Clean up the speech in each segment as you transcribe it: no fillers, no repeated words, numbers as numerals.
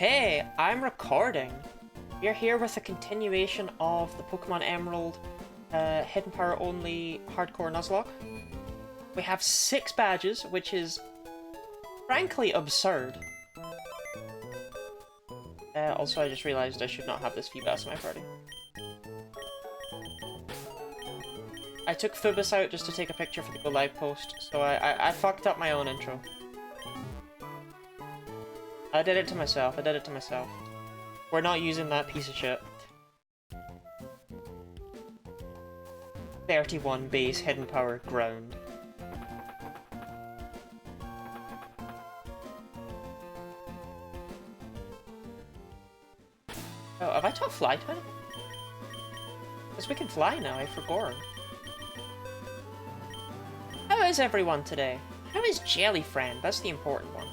Okay, I'm recording. We're here with a continuation of the Pokemon Emerald Hidden Power Only Hardcore Nuzlocke. We have 6 badges, which is frankly absurd. Also, I just realized I should not have this Feebas in my party. I took Phobos out just to take a picture for the Go Live post, so I fucked up my own intro. I did it to myself, We're not using that piece of shit. 31 base hidden power ground. Oh, have I taught fly type? Because we can fly now, I forgot. How is everyone today? How is Jellyfriend? That's the important one.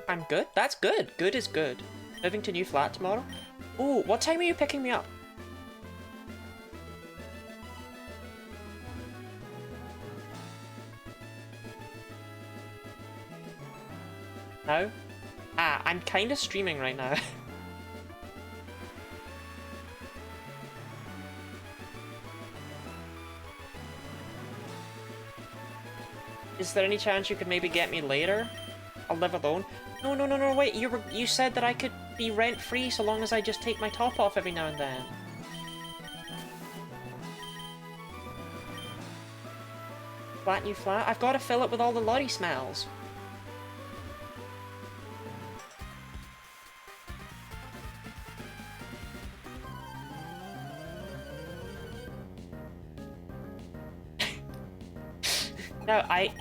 I'm good? That's good. Good is good. Moving to new flat tomorrow? Ooh, what time are you picking me up? Now? Ah, I'm kinda streaming right now. Is there any chance you could maybe get me later? I'll live alone. No, wait, you said that I could be rent-free so long as I just take my top off every now and then. Flat new flat? I've got to fill it with all the lorry smells. No, I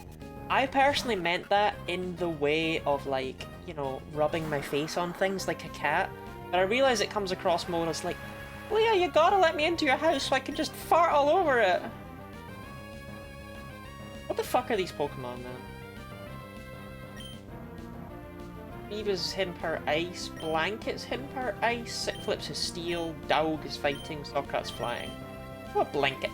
personally meant that in the way of, like, you know, rubbing my face on things like a cat. But I realise it comes across more as like, Leah, you gotta let me into your house so I can just fart all over it. What the fuck are these Pokemon, man? Eva's hidden power ice, Blanket's hidden power ice, Flips is steel, Dowg is fighting, Stockrat's flying. What Blanket?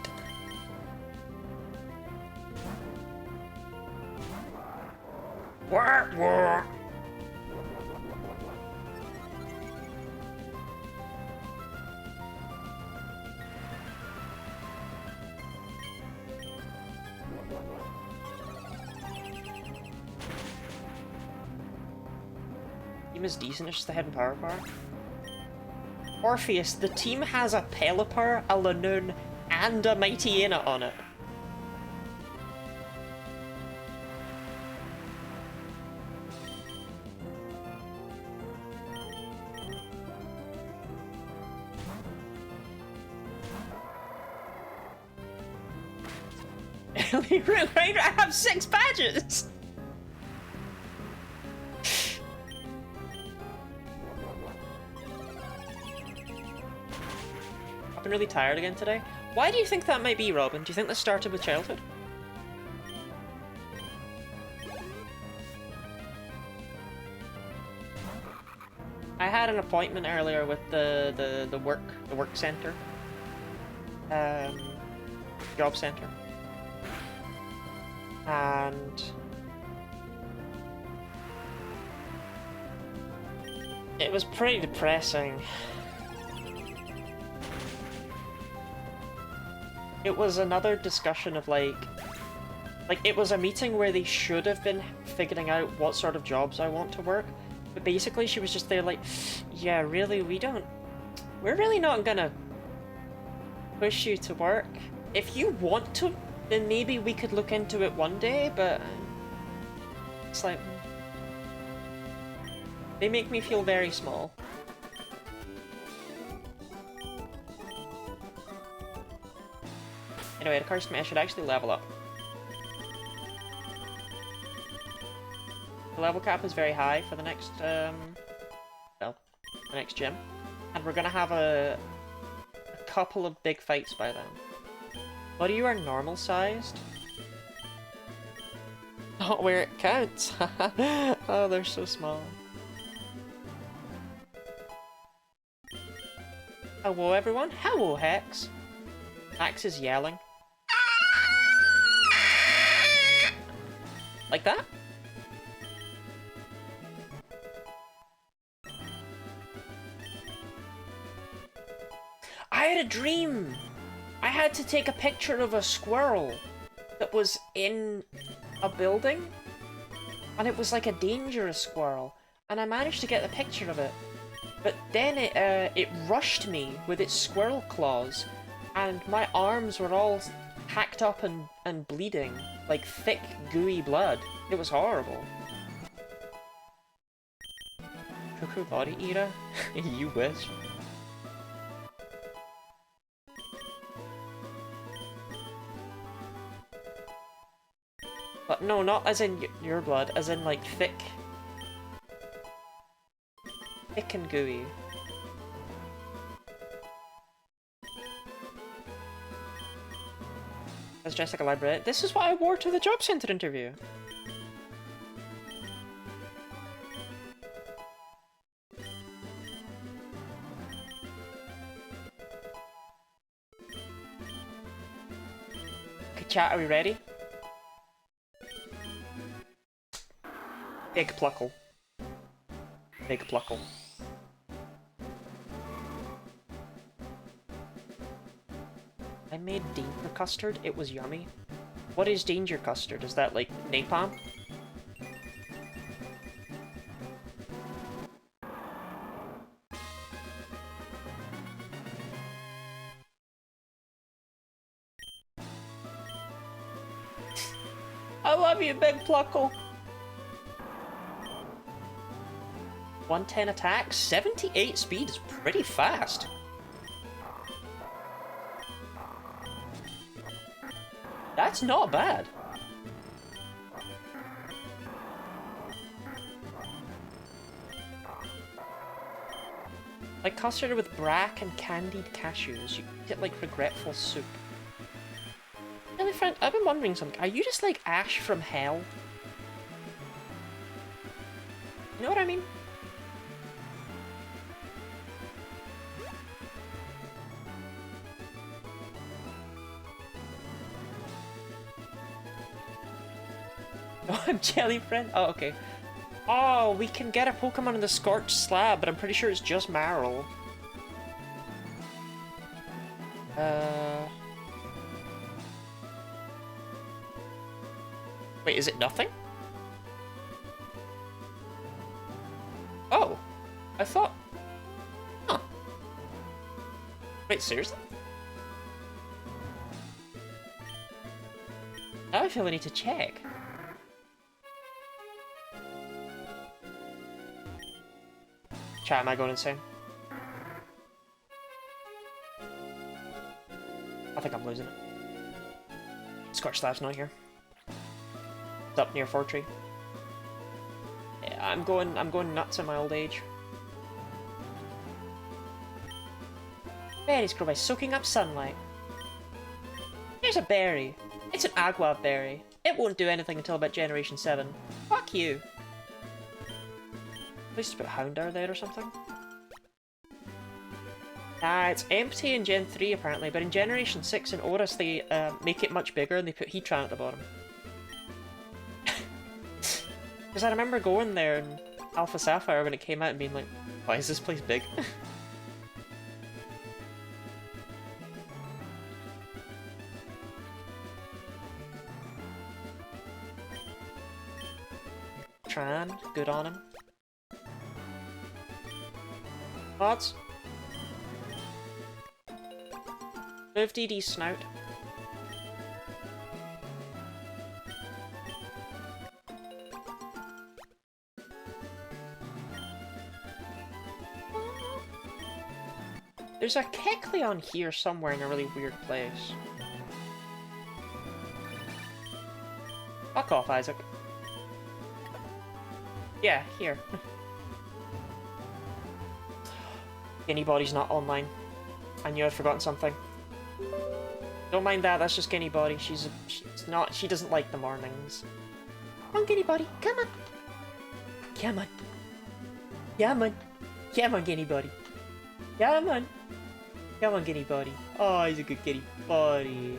What? Team is decent, it's just the hidden power bar. Orpheus, the team has a Pelipper, a Lanoon, and a Mighty Aina on it. I have 6 badges! I've been really tired again today. Why do you think that might be, Robin? Do you think this started with childhood? I had an appointment earlier with the work center. Job center. And it was pretty depressing. It was another discussion of like it was a meeting where they should have been figuring out what sort of jobs I want to work, but basically she was just there like, yeah, really, we're really not gonna push you to work. If you want to, then maybe we could look into it one day, but it's like, they make me feel very small. Anyway, it occurs to me I should actually level up. The level cap is very high for the next, well, the next gym. And we're gonna have a couple of big fights by then. But you are normal sized? Not where it counts! Oh, they're so small. Hello everyone, hello Hex! Max is yelling. Like that? I had a dream! I had to take a picture of a squirrel that was in a building, and it was like a dangerous squirrel, and I managed to get the picture of it. But then it rushed me with its squirrel claws, and my arms were all hacked up and bleeding, like thick, gooey blood. It was horrible. Cuckoo body eater? You wish. But no, not as in your blood, as in like thick. Thick and gooey. As Jessica Library. This is what I wore to the job centre interview. Okay, chat, are we ready? Big Pluckle. Big Pluckle. I made danger custard. It was yummy. What is danger custard? Is that like napalm? I love you, Big Pluckle. 110 attack, 78 speed is pretty fast. That's not bad. Like custard with brack and candied cashews, you get like regretful soup. Really, friend, I've been wondering something. Are you just like Ash from hell? You know what I mean? Oh, I'm Jelly Friend? Oh, okay. Oh, we can get a Pokemon in the Scorched Slab, but I'm pretty sure it's just Marill. Wait, is it nothing? Oh, I thought... Huh. Wait, seriously? Now I feel I need to check. Chat, am I going insane? I think I'm losing it. Scorched Slab's not here. It's up near Fortree. Yeah, I'm going nuts in my old age. Berries grow by soaking up sunlight. Here's a berry. It's an agua berry. It won't do anything until about Generation 7. Fuck you. At least put Houndour there or something. Nah, it's empty in Gen 3 apparently, but in Generation 6 in Oris they make it much bigger and they put Heatran at the bottom. Because I remember going there in Alpha Sapphire when it came out and being like, why is this place big? Tran, good on him. Mods? Move DD's snout. There's a Kecleon here somewhere in a really weird place. Fuck off, Isaac. Yeah, here. Anybody's not online. I knew I'd forgotten something. Don't mind that, that's just Guinea Body. She's not, she doesn't like the mornings. Come on, Guinea Body, come on! Come on! Come on! Come on, Guinea Body! Come on! Come on, Guinea Body. Oh, he's a good Guinea Body.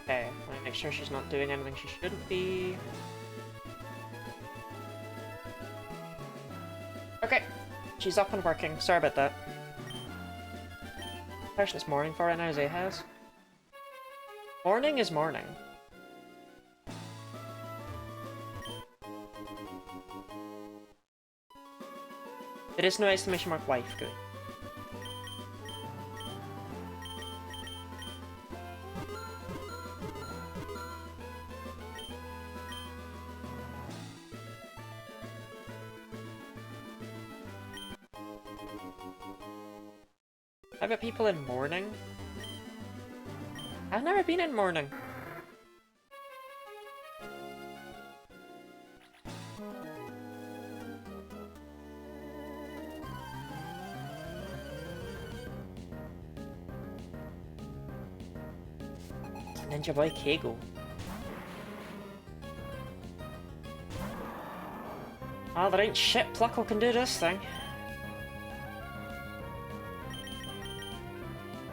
Okay, let me make sure she's not doing anything she shouldn't be. Okay, she's up and working. Sorry about that. The person it's morning for right now is Ahaz. Morning is morning. It is no exclamation mark wife, good. How about people in mourning? I've never been in mourning. Ninja Boy Keigo. Ah, there ain't shit Pluckle can do this thing.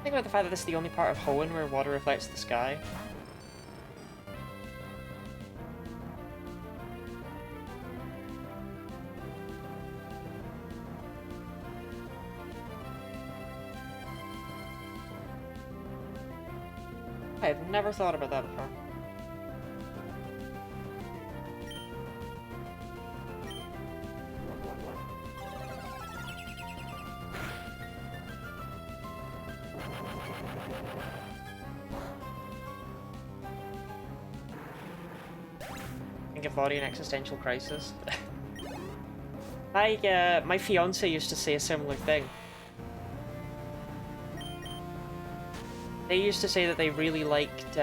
Think about the fact that this is the only part of Hoenn where water reflects the sky. I've never thought about that before. Think of VOD an existential crisis. My fiance used to say a similar thing. They used to say that they really liked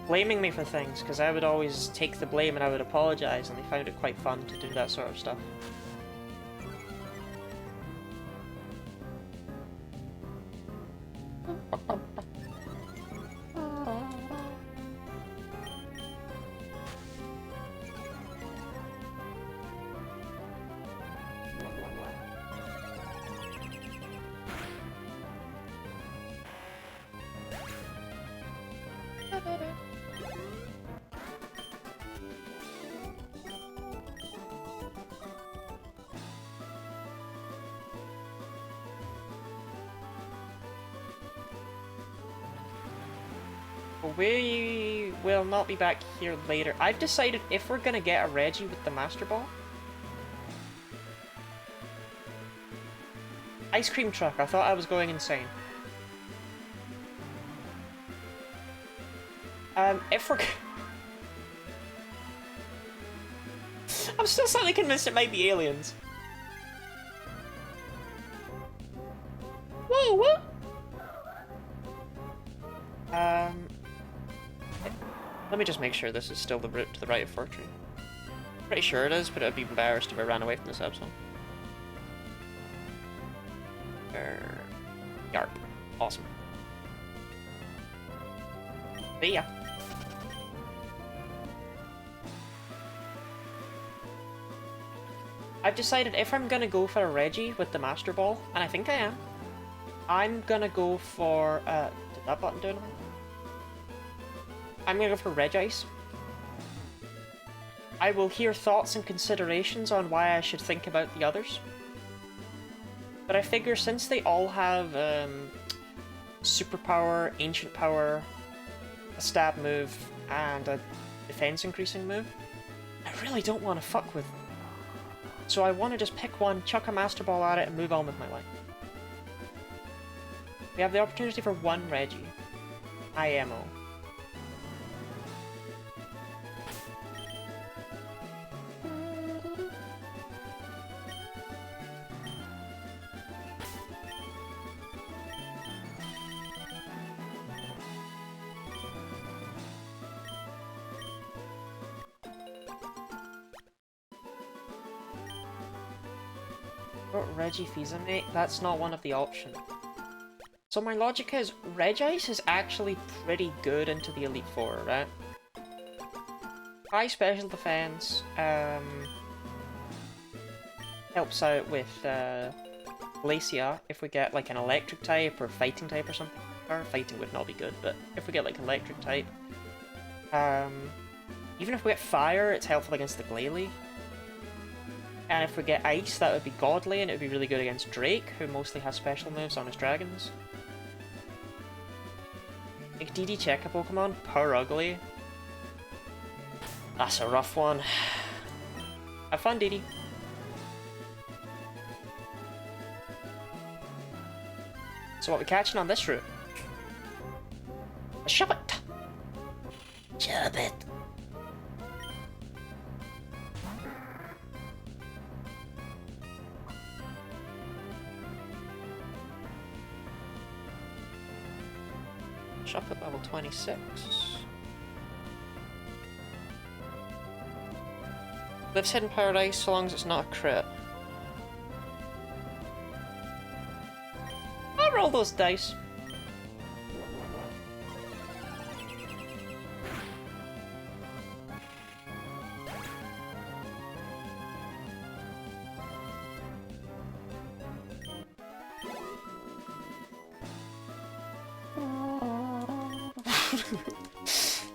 blaming me for things, because I would always take the blame and I would apologize, and they found it quite fun to do that sort of stuff. We will not be back here later. I've decided if we're gonna get a Reggie with the Master Ball. Ice cream truck, I thought I was going insane. If we're... I'm still slightly convinced it might be aliens. Whoa, what? Let me just make sure this is still the route to the right of Fortune. Pretty sure it is, but I'd be embarrassed if I ran away from this episode. Yarp. Awesome. See ya. I've decided if I'm gonna go for a Reggie with the Master Ball, and I think I am, I'm gonna go for, did that button do anything? I'm gonna go for Regice. I will hear thoughts and considerations on why I should think about the others. But I figure since they all have superpower, ancient power, a stab move, and a defense increasing move, I really don't want to fuck with them. So I want to just pick one, chuck a Master Ball at it, and move on with my life. We have the opportunity for one Reggie. IMO. Reggie Fizame, that's not one of the options. So my logic is, Regice is actually pretty good into the Elite Four, right? High special defense, helps out with Glacia if we get like an electric type or fighting type or something. Or fighting would not be good, but if we get like electric type. Even if we get fire, it's helpful against the Glalie. And if we get ice, that would be godly, and it would be really good against Drake, who mostly has special moves on his dragons. Like DD check a Pokemon, poor ugly. That's a rough one. Have fun, DD. So what are we catching on this route? A Shuppet! Shuppet! Shuppet level 26. Lives Hidden Paradise so long as it's not a crit. I'll roll those dice.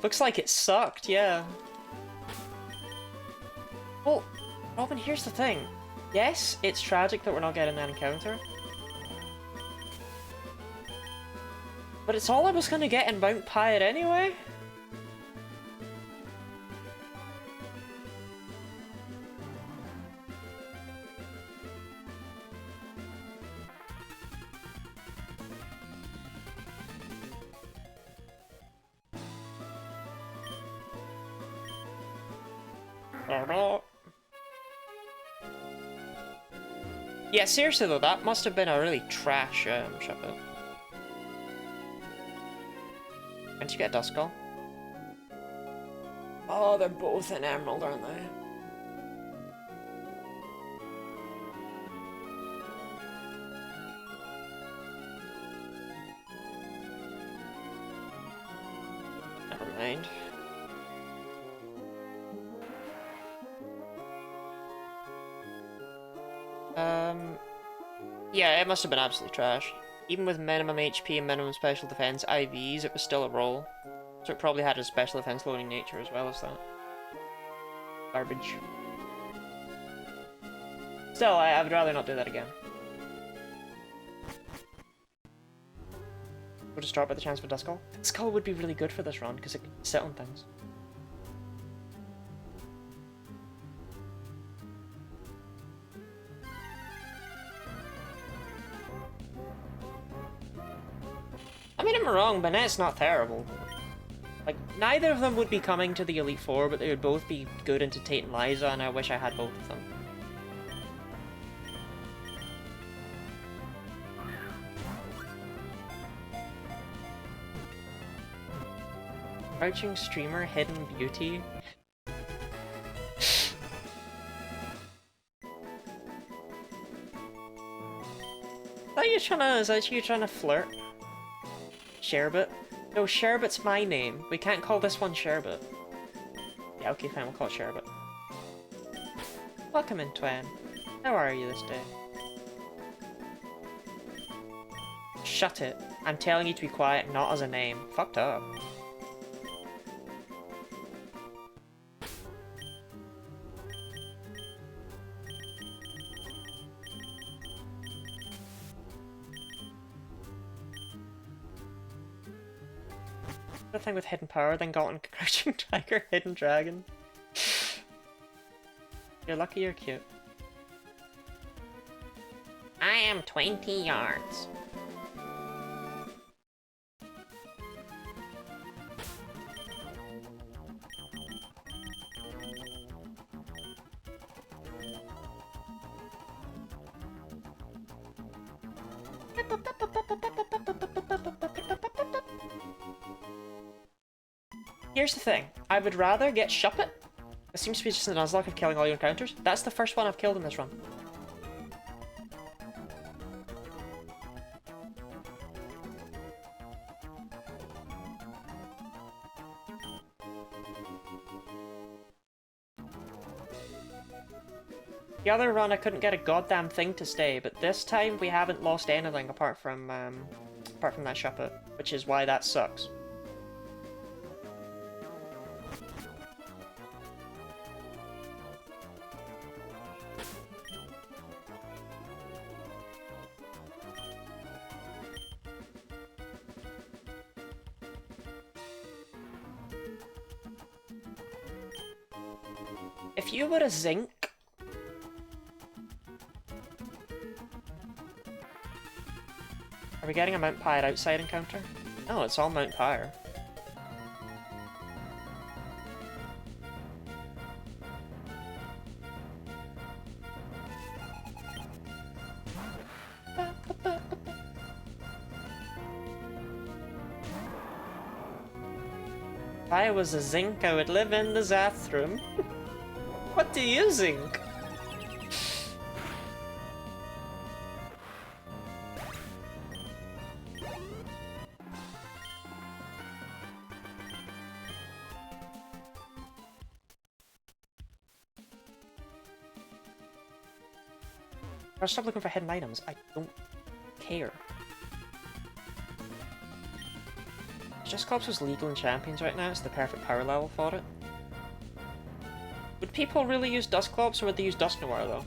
Looks like it sucked, yeah. Well, Robin, here's the thing. Yes, it's tragic that we're not getting that encounter. But it's all I was gonna get in Mount Pyre anyway. Yeah, seriously though, that must have been a really trash Shuppet. When did you get Duskull? Oh, they're both in Emerald, aren't they? Never mind. Yeah, it must have been absolutely trash. Even with minimum HP and minimum special defense IVs, it was still a roll. So it probably had a special defense loading nature as well as that. Garbage. Still, I would rather not do that again. We'll just drop by the chance for Duskull. Duskull would be really good for this run because it can sit on things. I mean, I'm wrong, Banette's not terrible. Like, neither of them would be coming to the Elite Four, but they would both be good into Tate and Liza, and I wish I had both of them. Crouching Streamer, Hidden Beauty. Is that you trying to flirt? Sherbet? No, Sherbet's my name. We can't call this one Sherbet. Yeah, okay, fine, we'll call it Sherbet. Welcome in, Twan. How are you this day? Shut it. I'm telling you to be quiet, not as a name. Fucked up. The thing with Hidden Power, then got on Crouching Tiger, Hidden Dragon. You're lucky you're cute. I am 20 yards. Here's the thing, I would rather get Shuppet. It seems to be just a Nuzlocke of killing all your encounters. That's the first one I've killed in this run. The other run I couldn't get a goddamn thing to stay, but this time we haven't lost anything apart from that shuppet, which is why that sucks. If you were a zinc... Are we getting a Mount Pyre outside encounter? No, it's all Mount Pyre. If I was a zinc, I would live in the bathroom. What do you think? I'll stop looking for hidden items. I don't care. Just Corps was legal in Champions right now. It's the perfect power level for it. Would people really use Dusclops, or would they use Dusk Noir, though?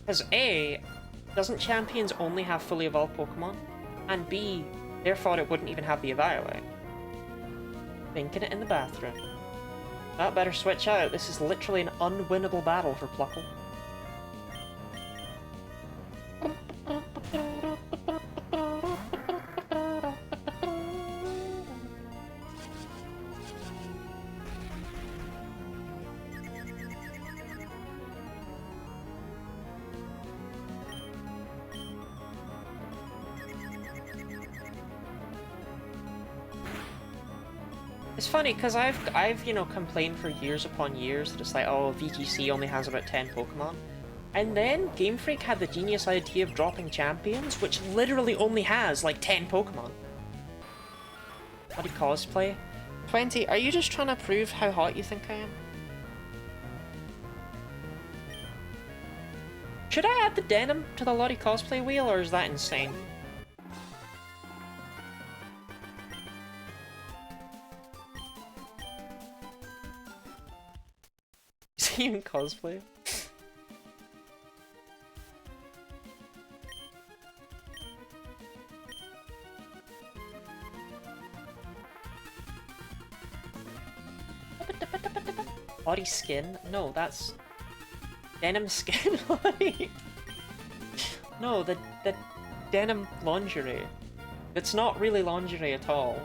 Because A, doesn't Champions only have fully evolved Pokemon? And B, therefore it wouldn't even have the Evaluate. Thinking it in the bathroom. That better switch out. This is literally an unwinnable battle for Pluckle. It's funny, because I've, you know, complained for years upon years that it's like, oh, VGC only has about 10 Pokemon. And then Game Freak had the genius idea of dropping Champions, which literally only has, like, 10 Pokemon. What do you cosplay? 20, are you just trying to prove how hot you think I am? Should I add the denim to the Lottie cosplay wheel, or is that insane? Is he in cosplay? Body skin? No, that's... Denim skin? No, the denim lingerie. It's not really lingerie at all.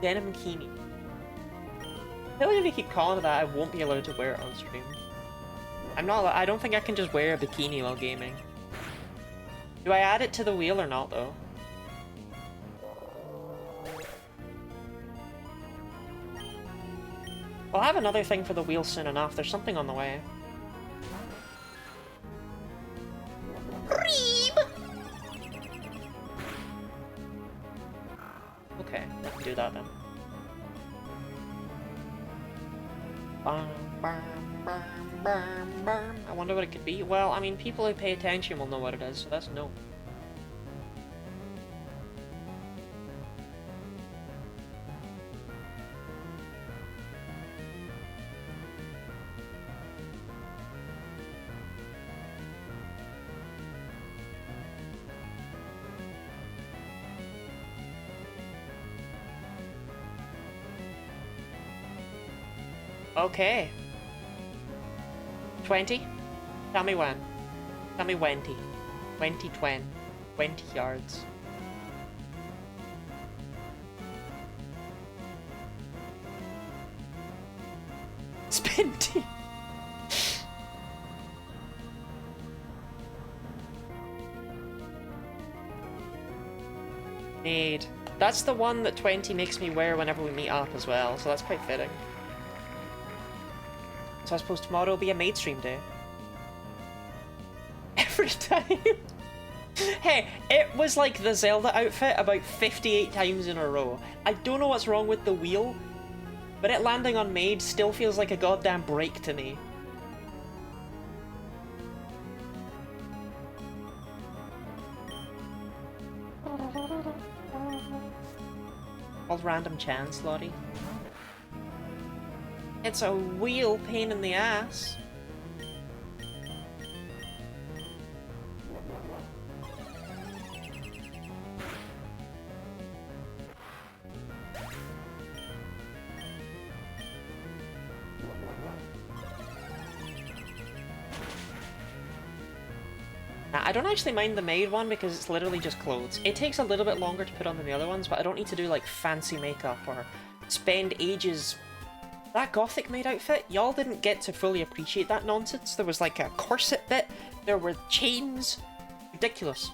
Denim bikini. I feel like if you keep calling it that, I won't be allowed to wear it on stream. I don't think I can just wear a bikini while gaming. Do I add it to the wheel or not, though? I'll have another thing for the wheel soon enough. There's something on the way. Okay, I can do that then. I wonder what it could be. Well, I mean, people who pay attention will know what it is, so that's no. Okay. 20? Tell me when. Tell me when. 20. 20 yards. Spinty. Need. That's the one that 20 makes me wear whenever we meet up as well, so that's quite fitting. So I suppose tomorrow will be a maid stream day. Every time. Hey, it was like the Zelda outfit about 58 times in a row. I don't know what's wrong with the wheel, but it landing on Maid still feels like a goddamn break to me. All random chance, Lottie. It's a wheel pain in the ass. I don't actually mind the maid one because it's literally just clothes. It takes a little bit longer to put on than the other ones, but I don't need to do like fancy makeup or spend ages. That gothic maid outfit, y'all didn't get to fully appreciate that nonsense. There was like a corset bit, there were chains. Ridiculous.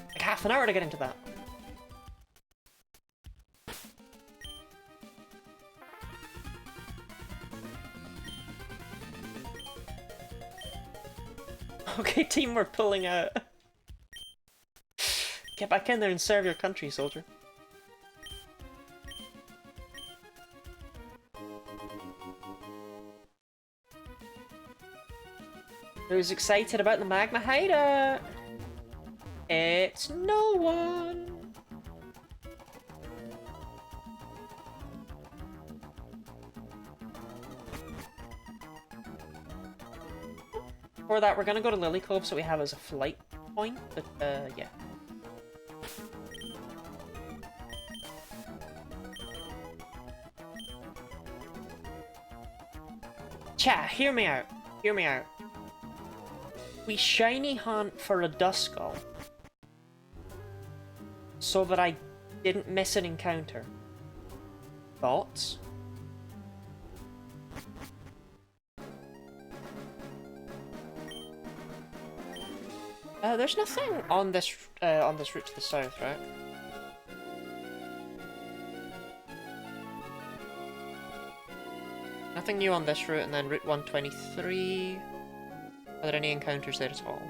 Like half an hour to get into that. Okay, team, we're pulling out. Get back in there and serve your country, soldier. Who's excited about the magma hideout? It's no one. For that, we're gonna go to Lily Cove so we have as a flight point, but yeah. Chat, hear me out. Hear me out. We shiny hunt for a Duskull so that I didn't miss an encounter. Thoughts? There's nothing on this route to the south, right? Nothing new on this route, and then Route 123. Are there any encounters there at all?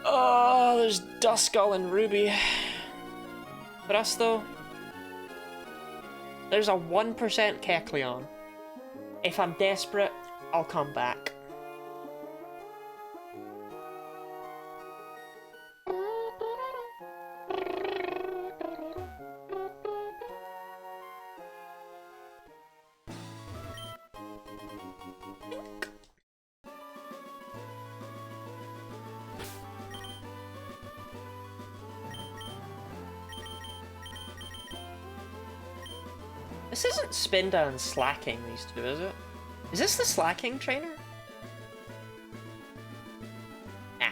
Oh, there's Duskull and Ruby. For us, though, there's a 1% Kecleon. If I'm desperate, I'll come back. This isn't Spinda and Slacking, these two, is it? Is this the Slacking trainer? Nah.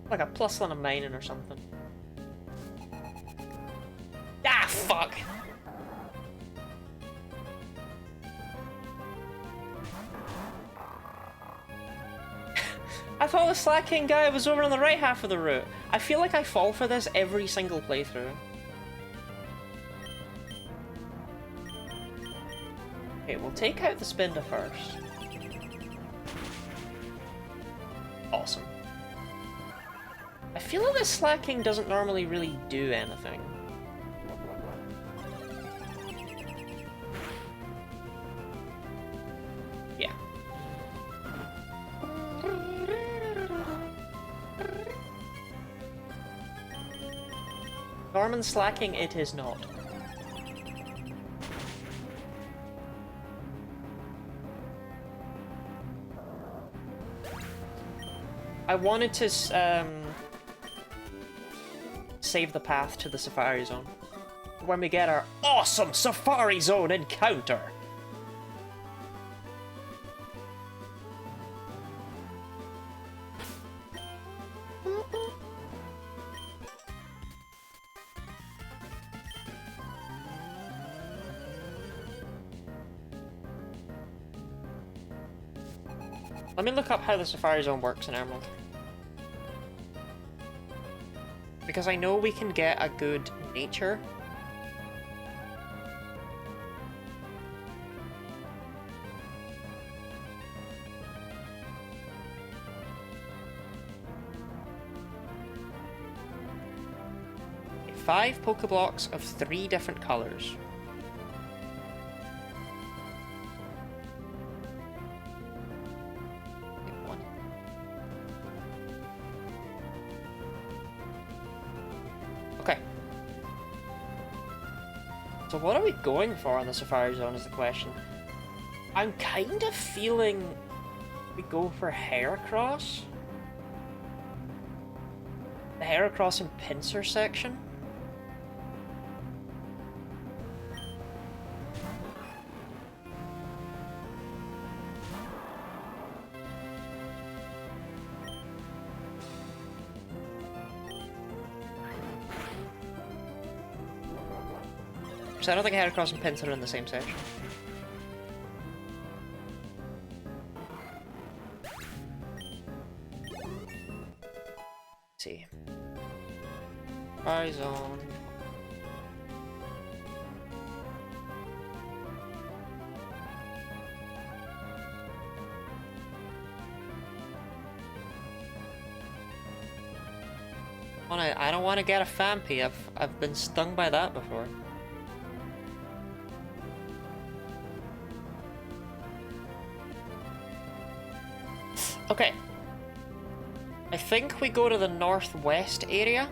Like a +1 of mining or something. Ah, fuck! I thought the Slacking guy was over on the right half of the route. I feel like I fall for this every single playthrough. Okay, we'll take out the Spinda first. Awesome. I feel like the Slacking doesn't normally really do anything. Yeah. Norman Slacking, it is not. I wanted to save the path to the Safari Zone when we get our awesome Safari Zone encounter. Let me look up how the Safari Zone works in Emerald. Because I know we can get a good nature. Okay, 5 Pokeblocks of 3 different colors. Okay. So what are we going for on the Safari Zone is the question. I'm kind of feeling we go for Heracross. The Heracross and Pinsir section. So I don't think Heracross and Pinsir are in the same section. Let's see. Zone. I don't want to get a Phanpy. I've been stung by that before. Okay. I think we go to the northwest area,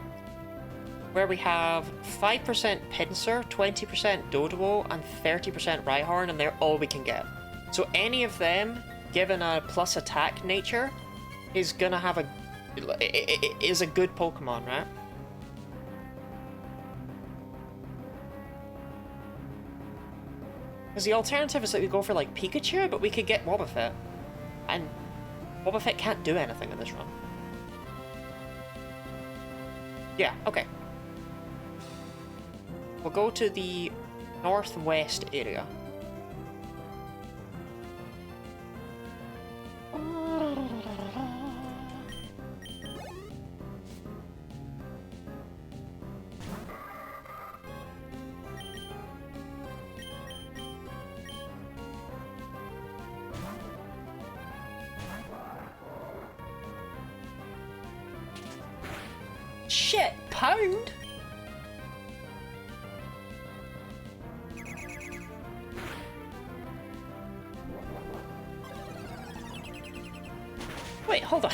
where we have 5% Pinsir, 20% Doduo, and 30% Rhyhorn, and they're all we can get. So any of them, given a plus attack nature, is gonna have a good Pokemon, right? Because the alternative is that we go for like Pikachu, but we could get Wobbuffet, and Wobbuffet can't do anything in this run. Yeah, okay. We'll go to the northwest area. Shit, pound? Wait, hold on.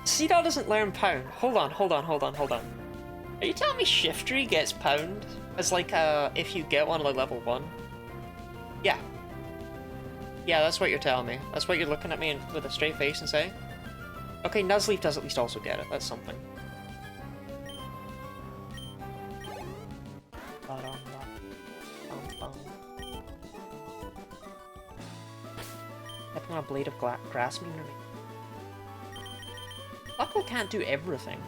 Seedot doesn't learn pound. Hold on. Are you telling me Shiftry gets pound as like if you get one like level 1? Yeah. Yeah, that's what you're telling me. That's what you're looking at me with a straight face and saying. Okay, Nuzleaf does at least also get it. That's something. Stepping on a blade of grass mean or me? Buckle can't do everything.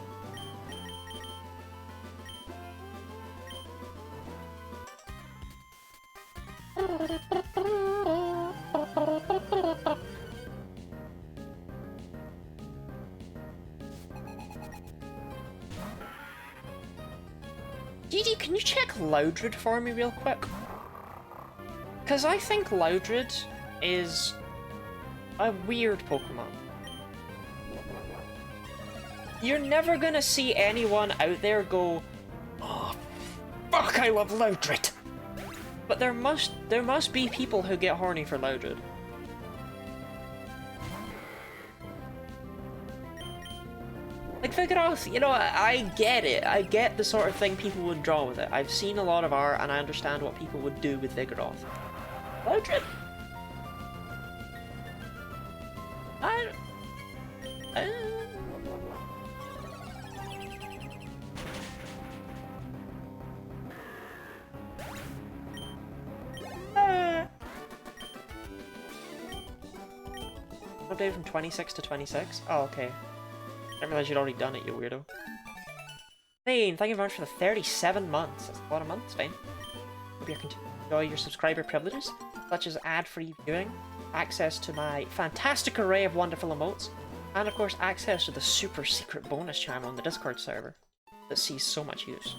Didi, can you check Loudred for me real quick? Because I think Loudred is a weird Pokemon. You're never gonna see anyone out there go, "Oh, fuck, I love Loudred." But there must be people who get horny for Loudred. Like Vigoroth, you know, I get it. I get the sort of thing people would draw with it. I've seen a lot of art and I understand what people would do with Vigoroth. Loudred? Update from 26 to 26? Oh, okay. I didn't realize you'd already done it, you weirdo. Fane, thank you very much for the 37 months. That's a lot of months, Fane. Hope you can enjoy your subscriber privileges, such as ad-free viewing, access to my fantastic array of wonderful emotes, And of course, access to the super secret bonus channel on the Discord server that sees so much use.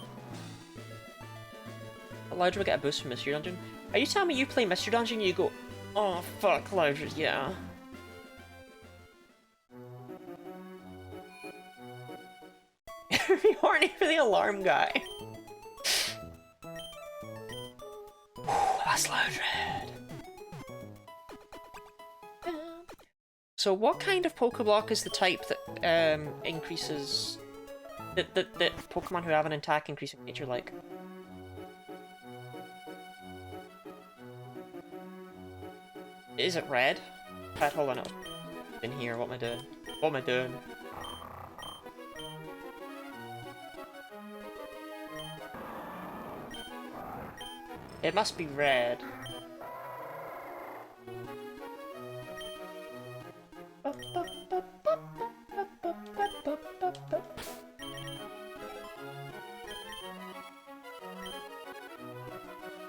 Loudra will get a boost from Mystery Dungeon. Are you telling me you play Mystery Dungeon and you go, oh fuck, Loudra, yeah. You're horny for the alarm guy. That's Loudred. So what kind of Pokeblock is the type that increases... that Pokemon who have an attack increasing nature like? Is it red? Right, hold on, in here, what am I doing? What am I doing? It must be red.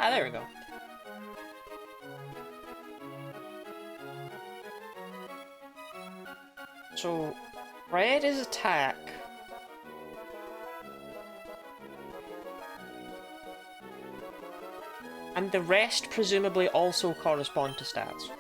Ah, there we go. So, red is attack. And the rest presumably also correspond to stats.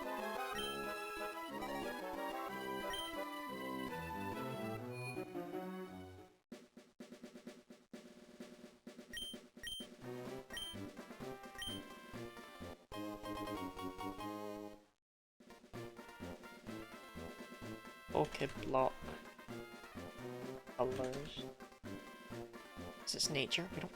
Pokeblock colors. Is this nature? We don't.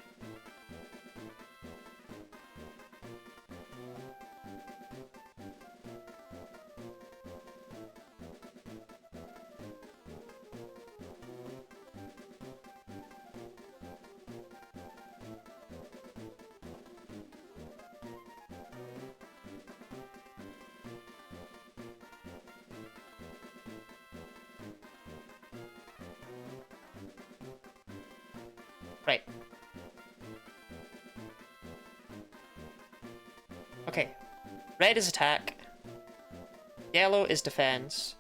Right. Okay. Red is attack. Yellow is defense.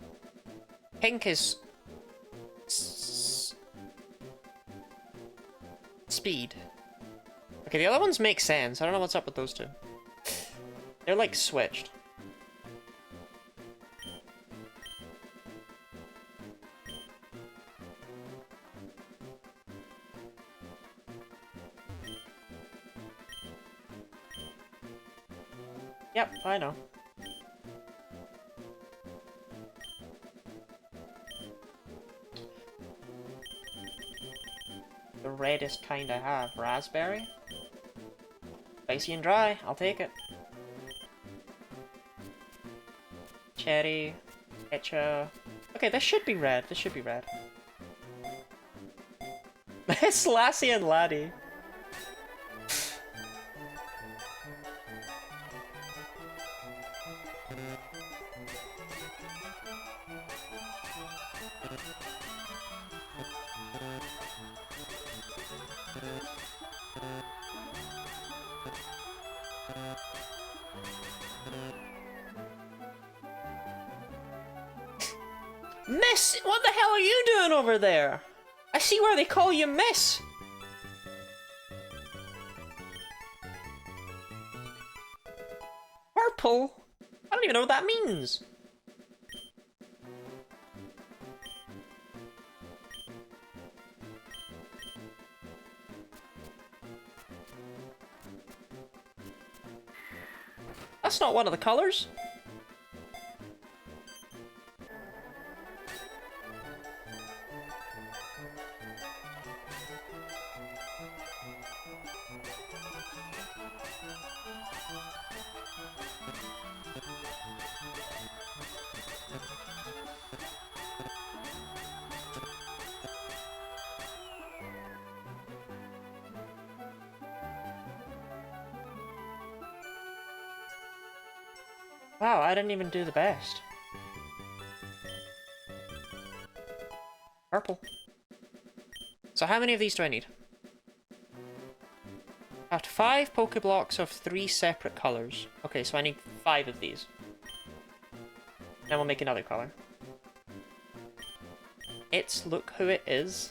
Pink is... speed. Okay, the other ones make sense. I don't know what's up with those two. They're like switched. Yep, I know. The reddest kind I have. Raspberry? Spicy and dry, I'll take it. Cherry. Etcha. Okay, this should be red. This should be red. It's Lassie and Laddie. Miss! What the hell are you doing over there? I see where they call you Miss! Purple? I don't even know what that means. That's not one of the colors. Wow, I didn't even do the best. Purple. So how many of these do I need? I have 5 Pokeblocks of 3 separate colours. Okay, so I need 5 of these. Then we'll make another colour. It's look who it is.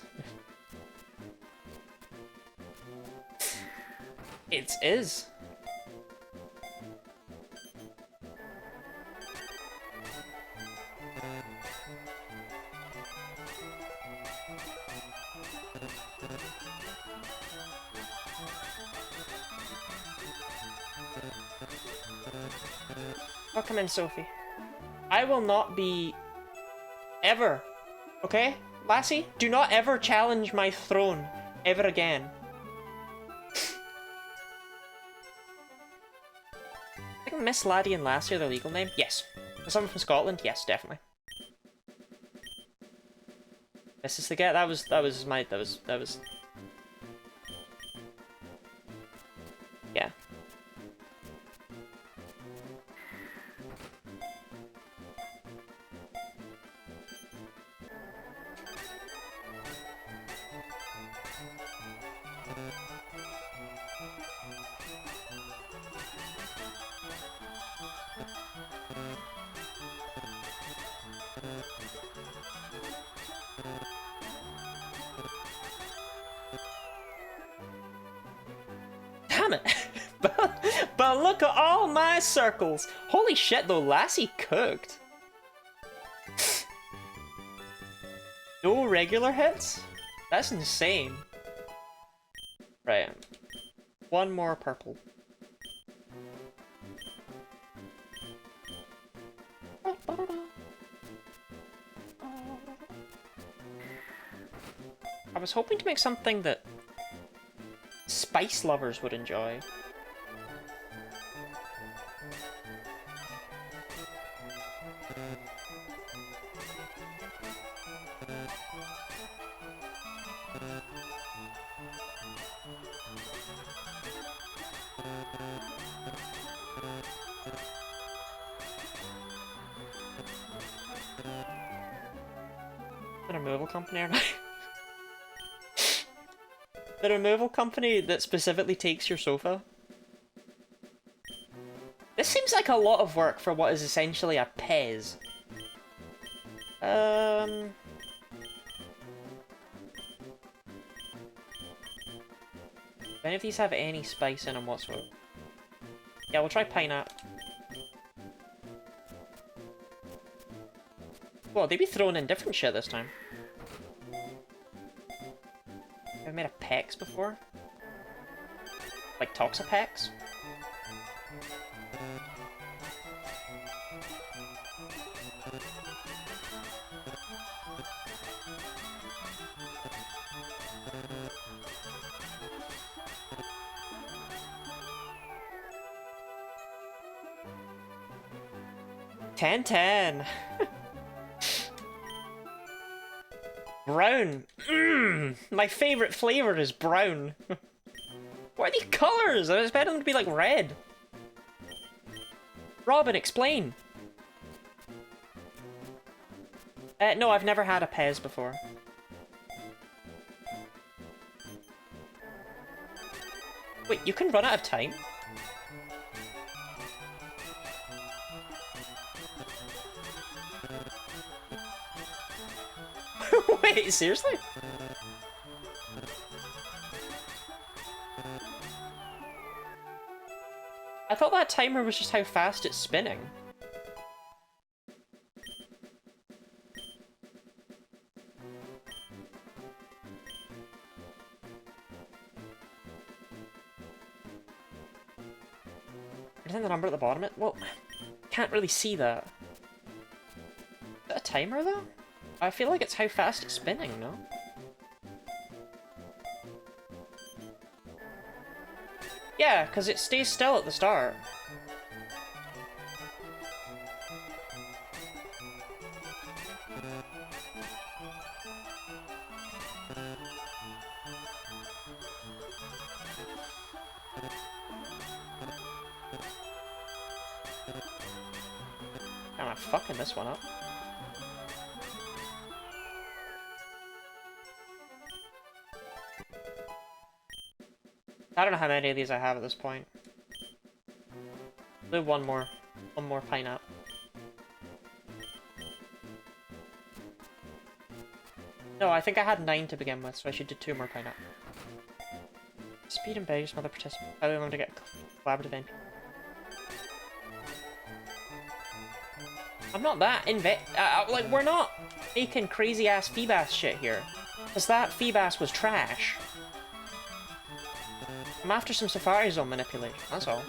It is. Welcome in, Sophie. I will not be... ever. Okay? Lassie, do not ever challenge my throne. Ever again. I think Miss Laddie and Lassie are the legal name. Yes. For someone from Scotland? Yes, definitely. This is the guy. That was yeah. Damn it! but look at all my circles! Holy shit though, Lassie cooked! No regular hits? That's insane. Right. One more purple. I was hoping to make something that spice lovers would enjoy. The removal company or not? The removal company that specifically takes your sofa? This seems like a lot of work for what is essentially a Pez. Do any of these have any spice in them whatsoever? Yeah, we'll try pineapple. Well, they'd be throwing in different shit this time. I've made a Pex before. Like Toxapex. Ten. Brown. My favorite flavor is brown. What are these colors? I was expecting them to be like red. Robin, explain. No, I've never had a Pez before. Wait, you can run out of time? Wait, seriously? I thought that timer was just how fast it's spinning. Isn't the number at the bottom? Well, can't really see that. Is that a timer though? I feel like it's how fast it's spinning, no? Yeah, because it stays still at the start. I'm fucking this one up. I don't know how many of these I have at this point. Do one more pineapple. No, I think I had 9 to begin with, so I should do 2 more pineapple. Speed and berries from other participants. How do we want to get collaborative NP? I'm not that like, we're not making crazy ass Feebas shit here. Because that Feebas was trash. I'm after some Safari Zone manipulation, that's all.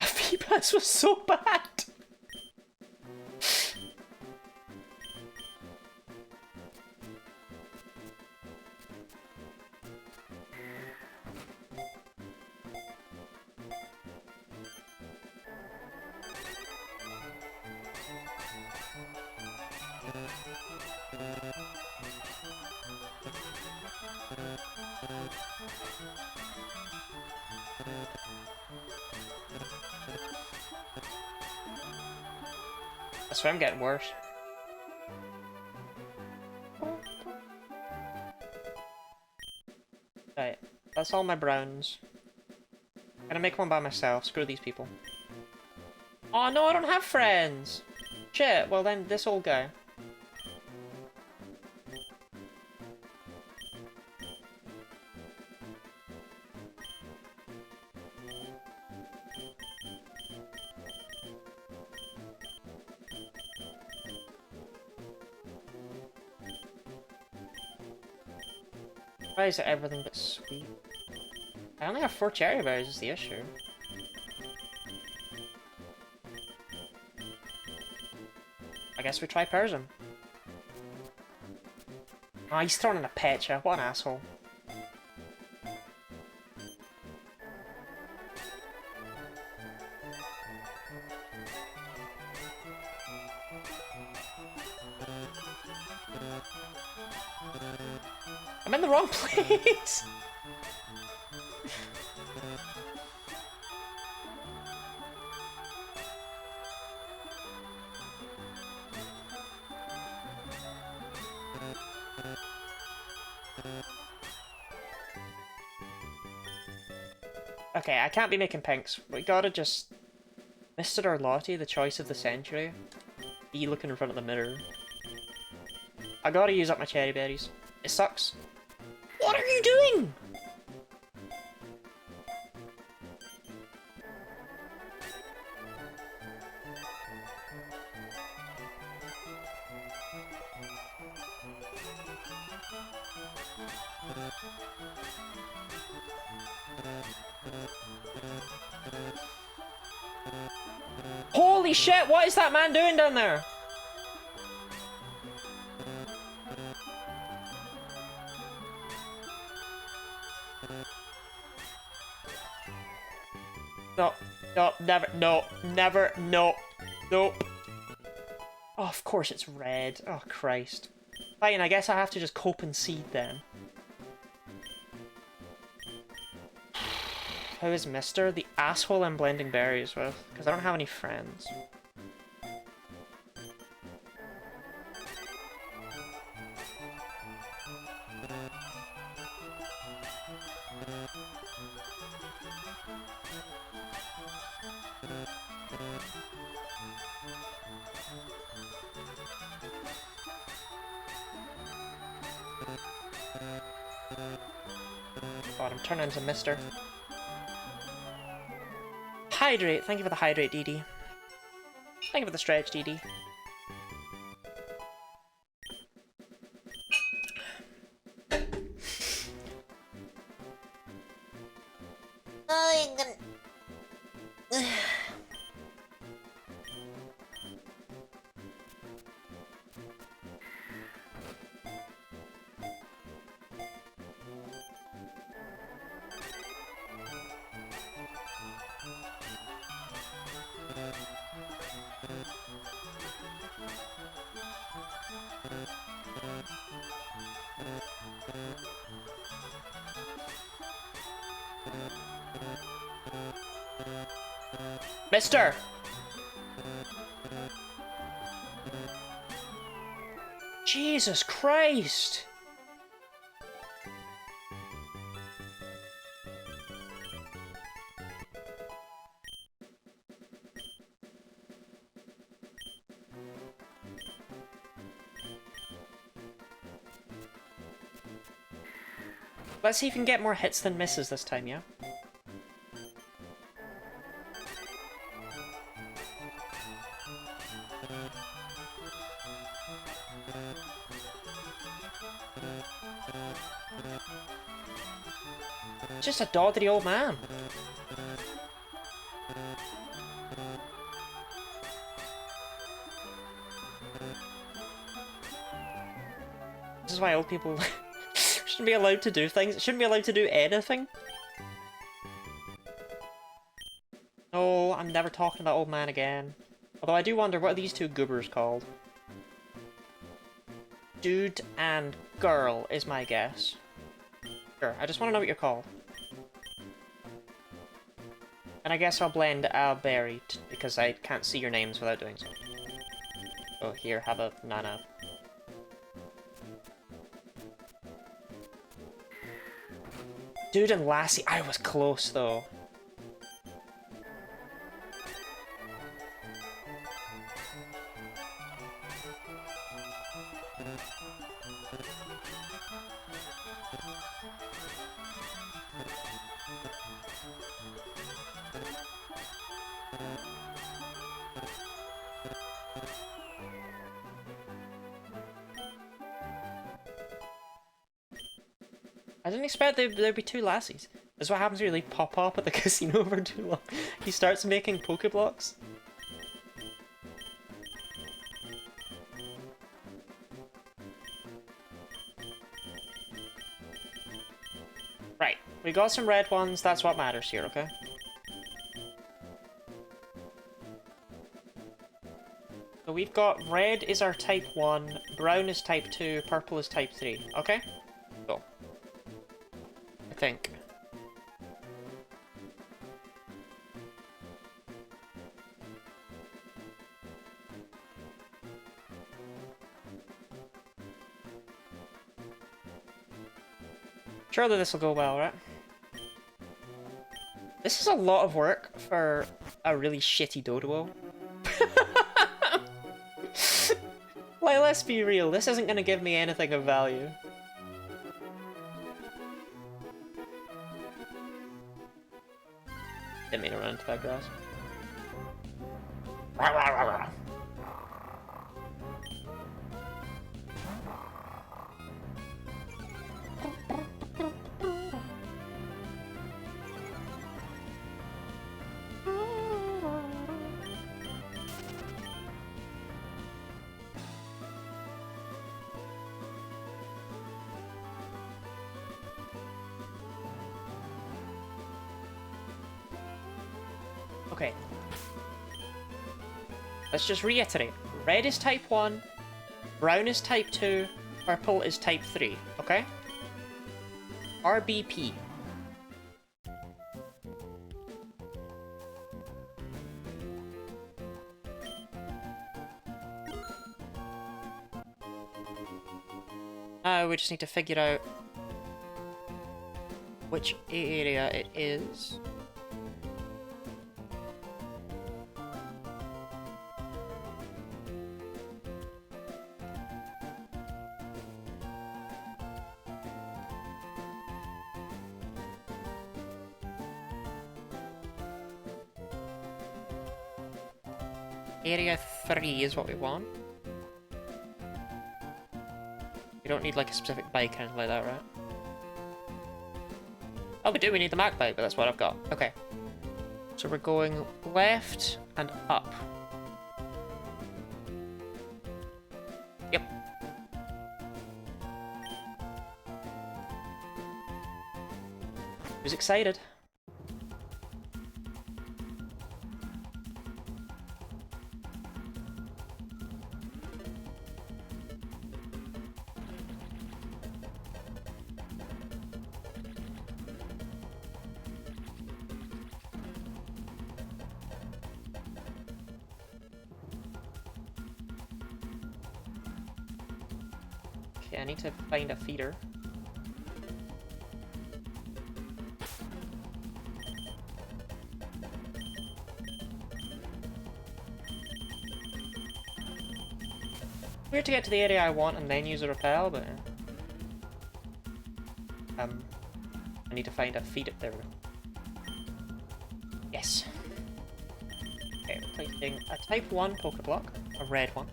Feebas was so bad! I swear I'm getting worse. Right, that's all my browns. I'm gonna make one by myself, screw these people. Oh no, I don't have friends! Shit, well then this old guy. Why is it everything but sweet? I only have 4 cherry berries is the issue. I guess we try Persian. Oh, he's throwing in a Pecha. What an asshole. I'm in the wrong place! Okay, I can't be making pinks. We gotta just... Mr. Orlotti, the choice of the century. Be looking in front of the mirror. I gotta use up my cherry berries. It sucks. What are you doing? Holy shit, what is that man doing down there? No, no, never, no, never, no, nope. Oh, of course it's red. Oh, Christ. Fine, I guess I have to just cope and seed then. Who is Mr. The asshole I'm blending berries with? Because I don't have any friends. God, I'm turning into Mr. Hydrate! Thank you for the hydrate, DD. Thank you for the stretch, DD. Mister! Jesus Christ! Let's see if we can get more hits than misses this time, yeah? Just a doddery old man. This is why old people shouldn't be allowed to do things. Shouldn't be allowed to do anything. No, I'm never talking to that old man again. Although I do wonder, what are these two goobers called? Dude and girl is my guess. Sure, I just want to know what you're called. And I guess I'll blend berry, because I can't see your names without doing so. So here, have a nana. Dude and lassie, I was close though. I didn't expect there'd be two lassies. This is what happens when you leave Pop-Pop at the casino for too long. He starts making Pokeblocks. Right, we got some red ones, that's what matters here, okay? So we've got red is our type 1, brown is type 2, purple is type 3, okay? Cool. I think. Surely this will go well, right? This is a lot of work for a really shitty Doduo. Like, let's be real, this isn't gonna give me anything of value. Didn't mean to run into that grass. Okay. Let's just reiterate. Red is type 1, brown is type 2, purple is type 3, okay? RBP. Now we just need to figure out which area it is. Area 3 is what we want. We don't need like a specific bike or anything like that, right? Oh, we do, we need the Mac bike, but that's what I've got. Okay. So we're going left and up. Yep. Who's excited? Okay, I need to find a feeder. Weird to get to the area I want and then use a repel, but I need to find a feed it. There we go. Yes. Okay, we're placing a type 1 Pokeblock, a red one.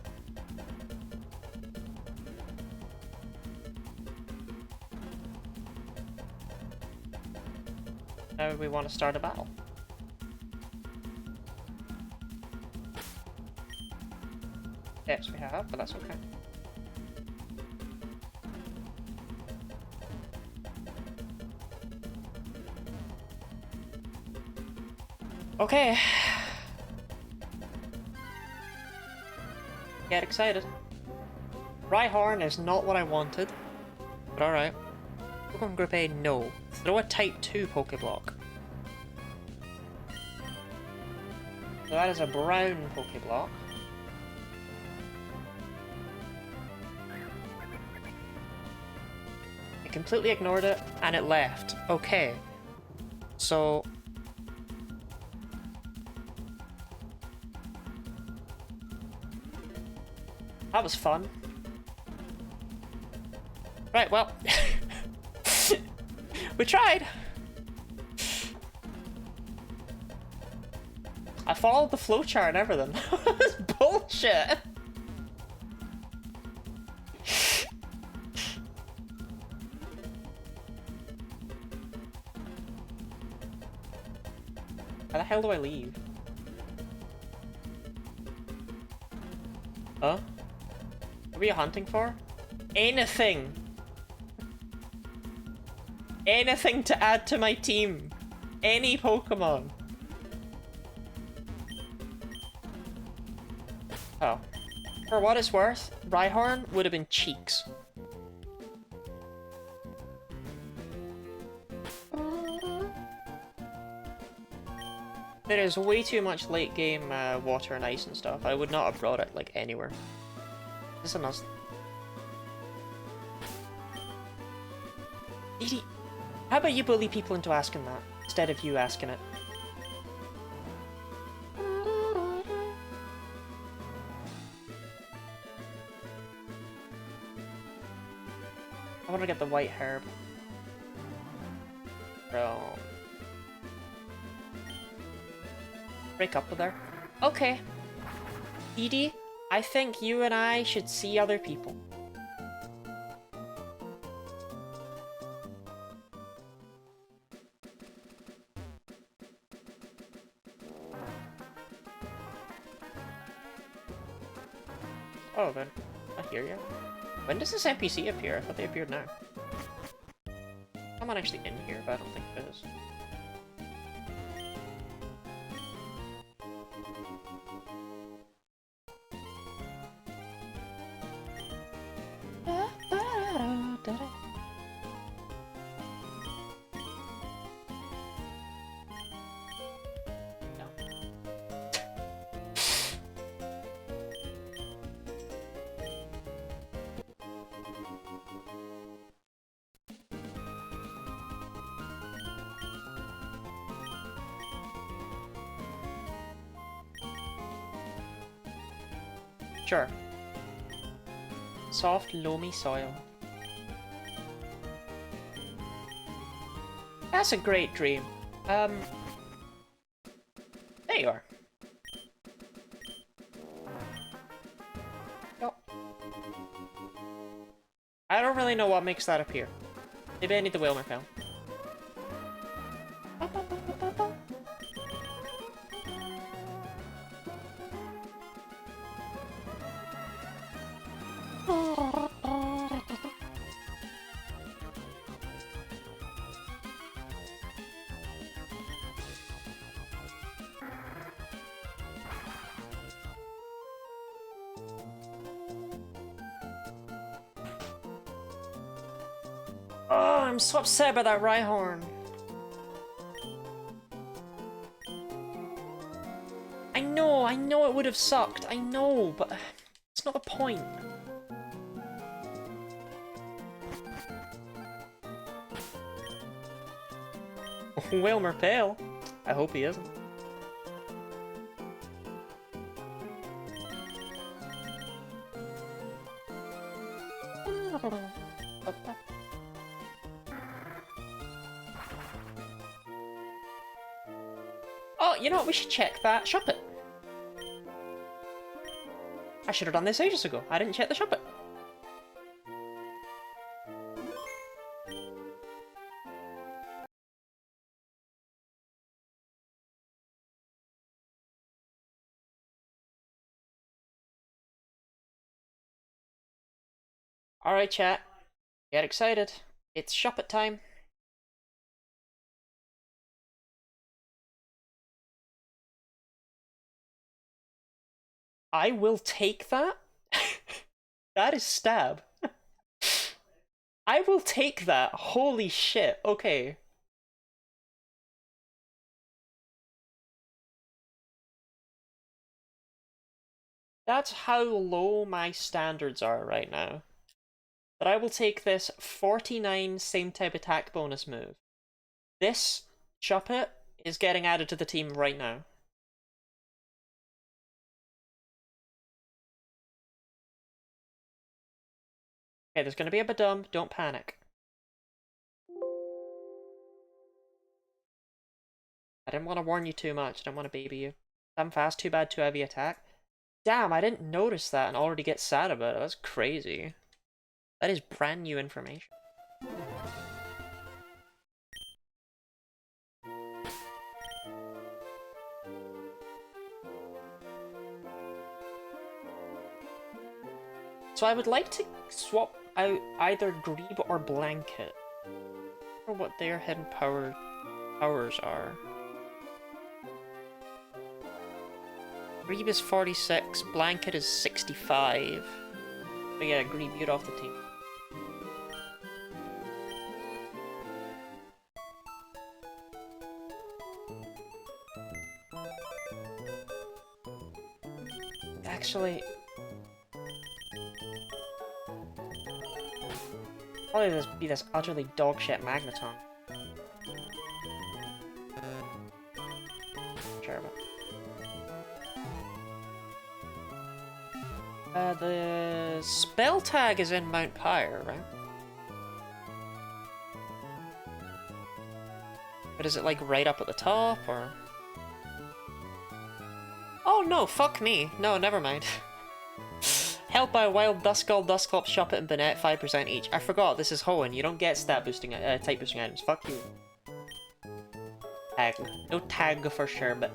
Now we want to start a battle. Yes, we have, but that's okay. Okay. Get excited. Rhyhorn is not what I wanted, but alright. Pokemon Group A, no. Throw a Type 2 Pokeblock. So that is a brown Pokeblock. I completely ignored it, and it left. Okay. So... that was fun. Right, well... we tried! I followed the flowchart and everything. It's bullshit! How the hell do I leave? Huh? What are you hunting for? Anything! Anything to add to my team! Any Pokemon! Oh. For what it's worth, Rhyhorn would have been cheeks. There is way too much late game water and ice and stuff. I would not have brought it like anywhere. This is a Nuzlocke. Edie, how about you bully people into asking that instead of you asking it? I want to get the white herb. Bro. Break up with her. Okay. Edie, I think you and I should see other people. Oh, then. I hear you. When does this NPC appear? I thought they appeared now. I'm not actually in here, but I don't think it is. Sure. Soft, loamy soil. That's a great dream. There you are. Oh. I don't really know what makes that appear. Maybe I need the Wilmer pill. Oh, I'm so upset about that Rhyhorn. I know it would have sucked. I know, but it's not the point. Wilmer Pale? I hope he isn't. Oh, you know what? We should check that shop it. I should have done this ages ago. I didn't check the shop it. Alright, chat. Get excited. It's shop it time. I will take that. That is stab. I will take that. Holy shit. Okay. That's how low my standards are right now. But I will take this 49 same type attack bonus move. This Shuppet is getting added to the team right now. Okay, there's gonna be a Badum, don't panic. I didn't want to warn you too much, I didn't want to baby you. I'm fast, too bad, too heavy attack. Damn, I didn't notice that and already get sad about it, that's crazy. That is brand new information. So I would like to swap out either Grebe or Blanket. Or what their hidden powers are. Grebe is 46, Blanket is 65. But yeah, Grebe, you're off the team. Actually, probably just be this utterly dogshit Magneton. Sure, but... the spell tag is in Mount Pyre, right? But is it like right up at the top, or...? Oh no, fuck me. No, never mind. Held by Wild, Duskull, Dusclops, Shuppet, and Banette, 5% each. I forgot, this is Hoenn. You don't get stat boosting, type boosting items. Fuck you. Tag. No tag for Sherbet.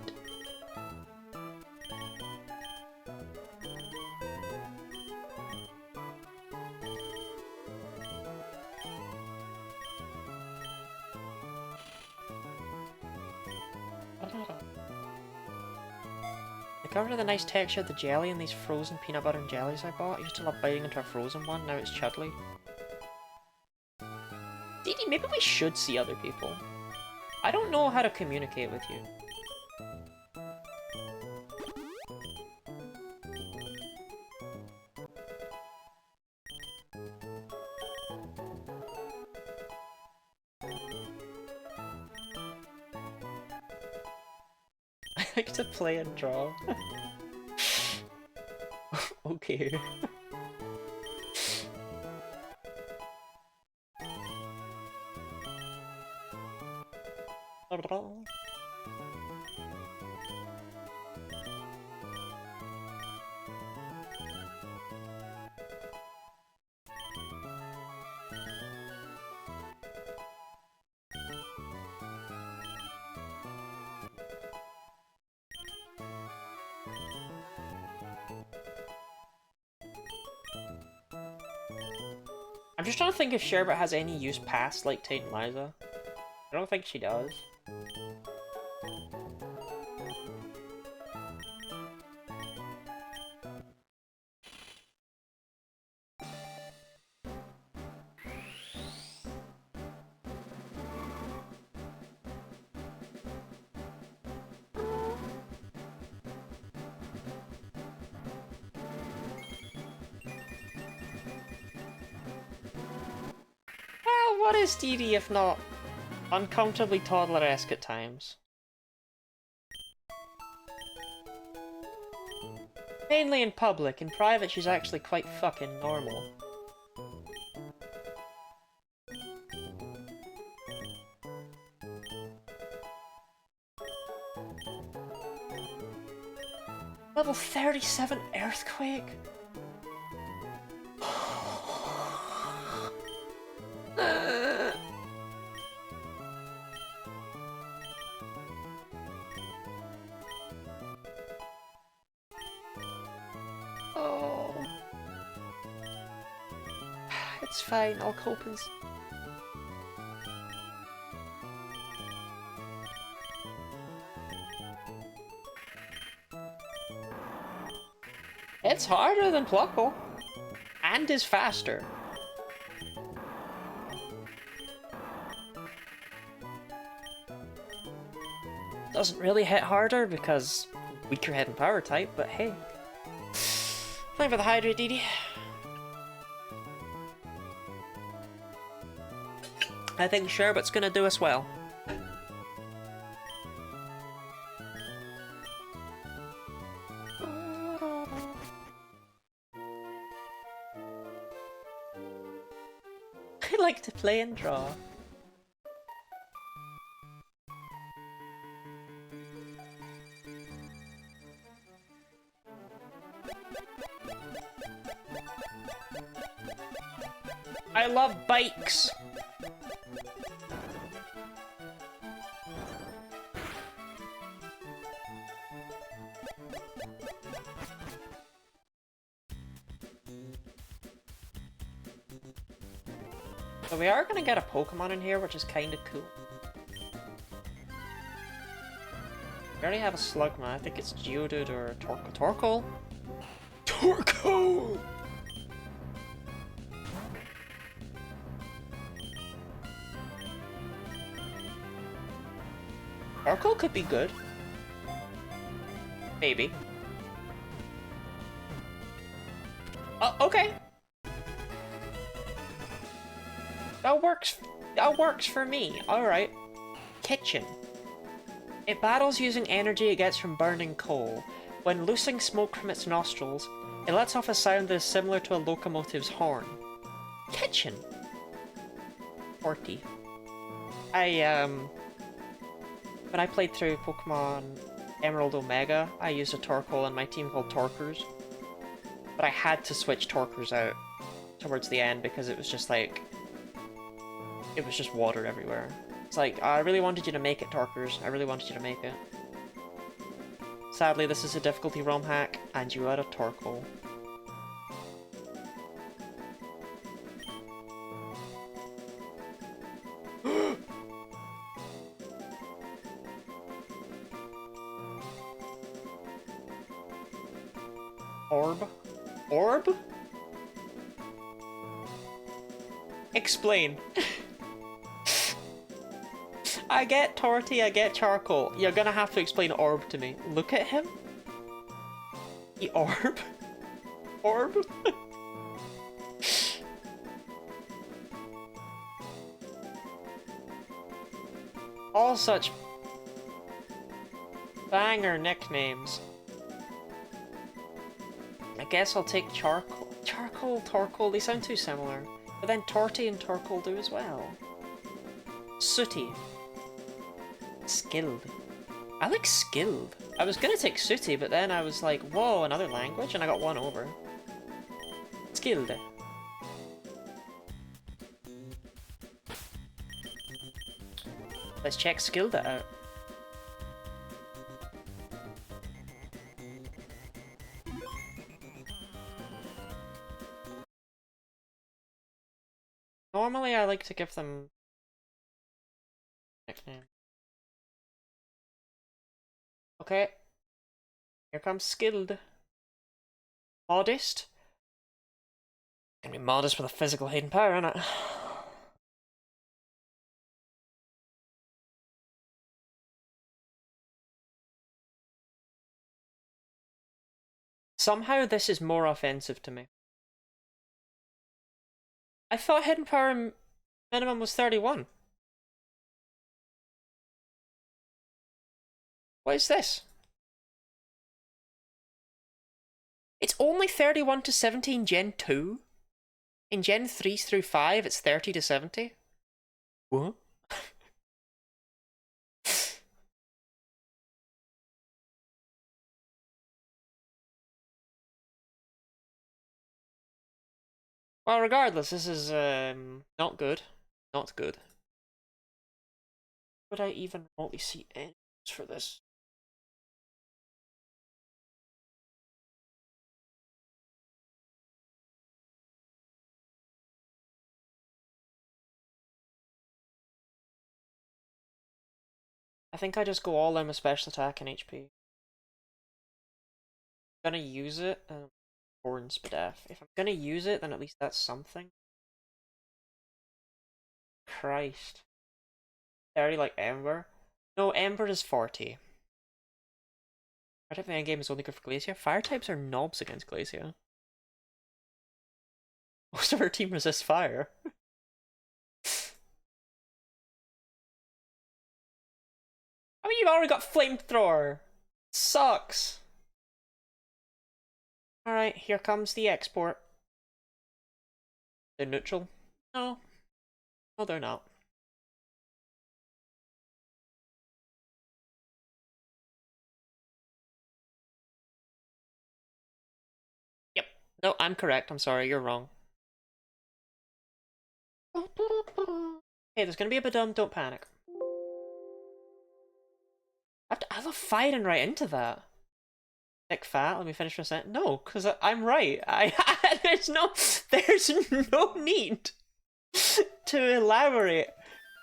Got rid of the nice texture of the jelly in these frozen peanut butter and jellies I bought. I used to love biting into a frozen one, now it's chudley. Dee Dee, maybe we should see other people. I don't know how to communicate with you. I like to play and draw. Okay. I'm just trying to think if Sherbet has any use past, like, Titan Liza. I don't think she does. Well, what is Dee Dee if not uncomfortably toddler-esque at times? Mainly in public, in private she's actually quite fucking normal. Level 37 Earthquake? Oh. It's fine, I'll cope and... It's harder than Pluckle. And is faster. Doesn't really hit harder because weaker head and power type, but hey. Playing for the Hydra, Dee Dee. I think Sherbet's gonna do us well. I like to play and draw. I love bikes! So we are gonna get a Pokemon in here, which is kinda cool. We already have a Slugma, I think it's Geodude or Torkoal? Torkoal! Torkoal could be good. Maybe. Oh, okay. That works for me. Alright. Kitchen. It battles using energy it gets from burning coal. When loosing smoke from its nostrils, it lets off a sound that is similar to a locomotive's horn. Kitchen. 40. When I played through Pokemon Emerald Omega, I used a Torkoal on my team called Torkers. But I had to switch Torkers out towards the end because it was just like... it was just water everywhere. It's like, I really wanted you to make it, Torkers. I really wanted you to make it. Sadly, this is a difficulty ROM hack, and you are a Torkoal. Orb? Orb? Explain. I get Torty, I get Charcoal. You're gonna have to explain Orb to me. Look at him. The Orb? Orb? All such banger nicknames. I guess I'll take Charcoal. Charcoal, Torkoal, they sound too similar. But then Torty and Torkoal do as well. Sooty. Skilled. I like skilled. I was gonna take Sooty, but then I was like, whoa, another language? And I got one over. Skilled. Let's check Skilled out. Normally I like to give them nickname. Okay. Here comes Skilled. Modest. Gonna be modest with a physical hidden power, innit? Somehow this is more offensive to me. I thought hidden power minimum was 31. What is this? It's only 31 to 17 Gen 2. In Gen 3s through 5, it's 30 to 70. What? Well, regardless, this is not good. Not good. Would I even remotely see any use for this? I think I just go all in with special attack and HP. I'm gonna use it, Born Spadaf. If I'm gonna use it, then at least that's something. Christ. 30 like Ember? No, Ember is 40. Fire type in endgame is only good for Glacia. Fire types are knobs against Glacia. Most of her team resists fire. I mean, you've already got Flamethrower. Sucks. Alright, here comes the export. They're neutral? No. No, they're not. Yep. No, I'm correct. I'm sorry, you're wrong. Hey, there's gonna be a Badum, don't panic. I love firing right into that. Thick fat, let me finish my sentence. No, because I'm right. There's no need to elaborate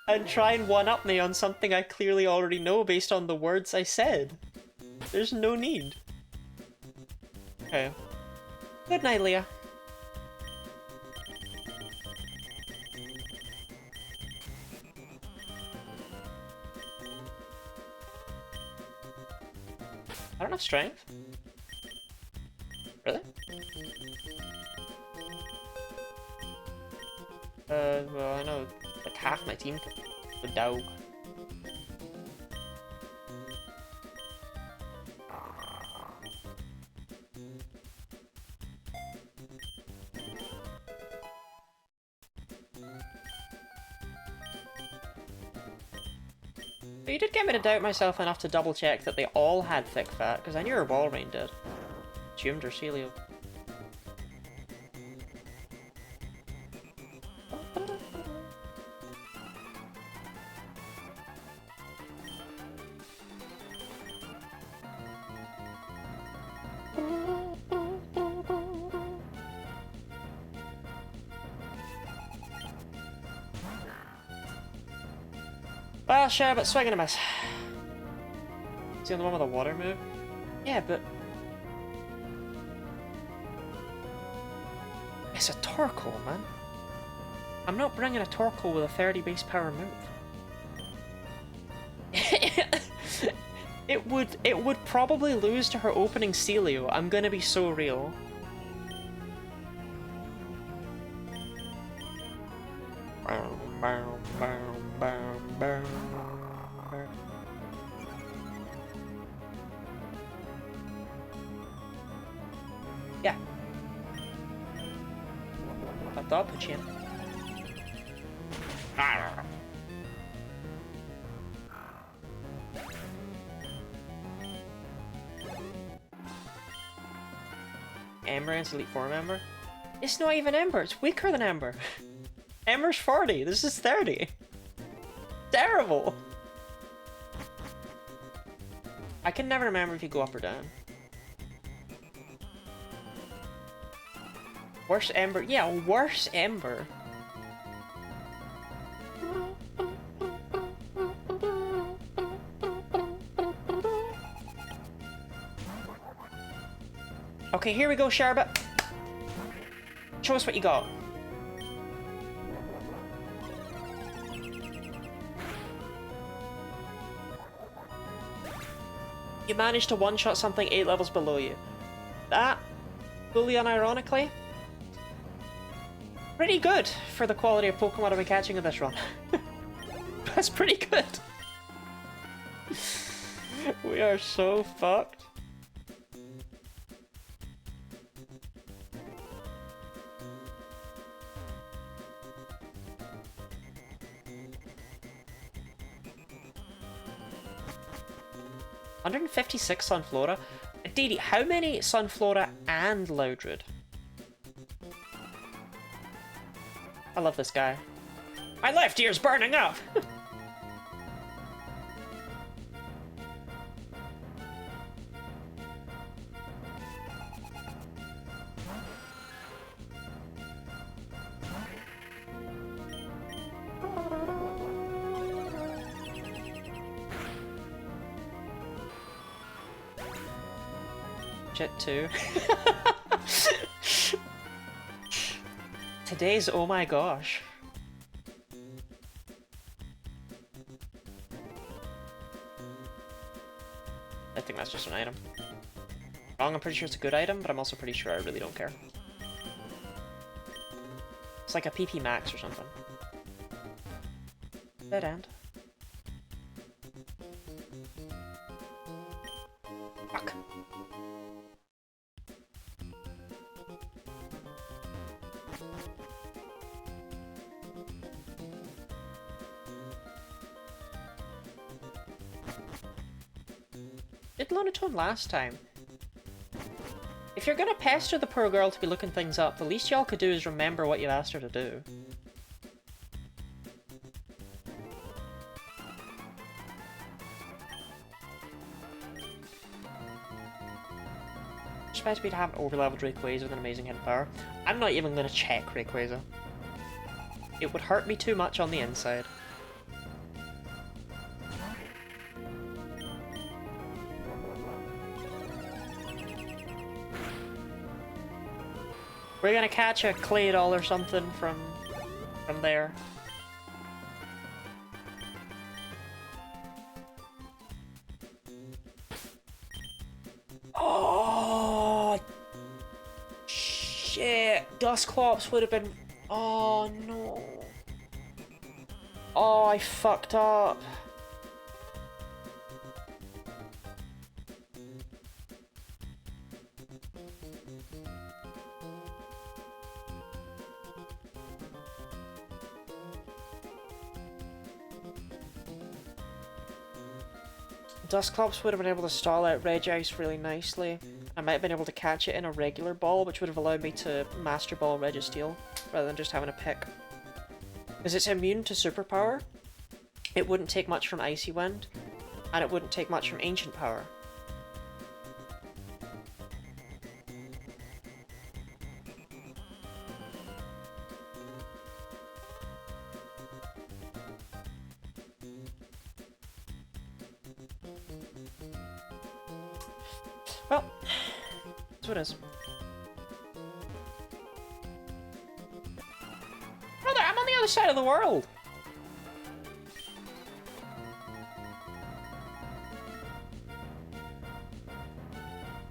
and try and one-up me on something I clearly already know based on the words I said. There's no need. Okay. Good night, Leah. I don't have strength. Really? Well, I know like half my team the dog. But you did get me to doubt myself enough to double check that they all had thick fat, because I knew her ball rain did. Assumed her Celio. Well, sure, but swing and a miss. Is he on the one with the water move? Yeah, but... it's a Torkoal, man. I'm not bringing a Torkoal with a 30 base power move. It would probably lose to her opening Celio. I'm gonna be so real. Yeah. I thought put you in. Ember and Elite Form Ember? It's not even Ember, it's weaker than Ember. Ember's 40, this is 30. Terrible! I can never remember if you go up or down. Worse Ember? Yeah, worse Ember. Okay, here we go, Sherbet. Show us what you got. You managed to one-shot something 8 levels below you. That, fully unironically, pretty good for the quality of Pokemon I've been catching in this run. That's pretty good. We are so fucked. $156 Sunflora. Didi, how many Sunflora and Loudred? I love this guy. My left ear's burning up! Shit too. Today's oh my gosh. I think that's just an item. Wrong, I'm pretty sure it's a good item, but I'm also pretty sure I really don't care. It's like a PP max or something. Dead end. Fuck. Did Lonotone last time. If you're gonna pester the poor girl to be looking things up, the least y'all could do is remember what you asked her to do. Expect me to have over-leveled Rayquaza with an amazing hidden power. I'm not even gonna check Rayquaza. It would hurt me too much on the inside. We're gonna catch a Claydol or something from there. Oh shit! Dusclops would have been. Oh no! Oh, I fucked up. Dusclops would have been able to stall out Regice really nicely. I might have been able to catch it in a regular ball, which would have allowed me to Master Ball Registeel, rather than just having a pick. Because it's immune to Superpower, it wouldn't take much from Icy Wind, and it wouldn't take much from Ancient Power. Well, that's what it is. Brother, I'm on the other side of the world!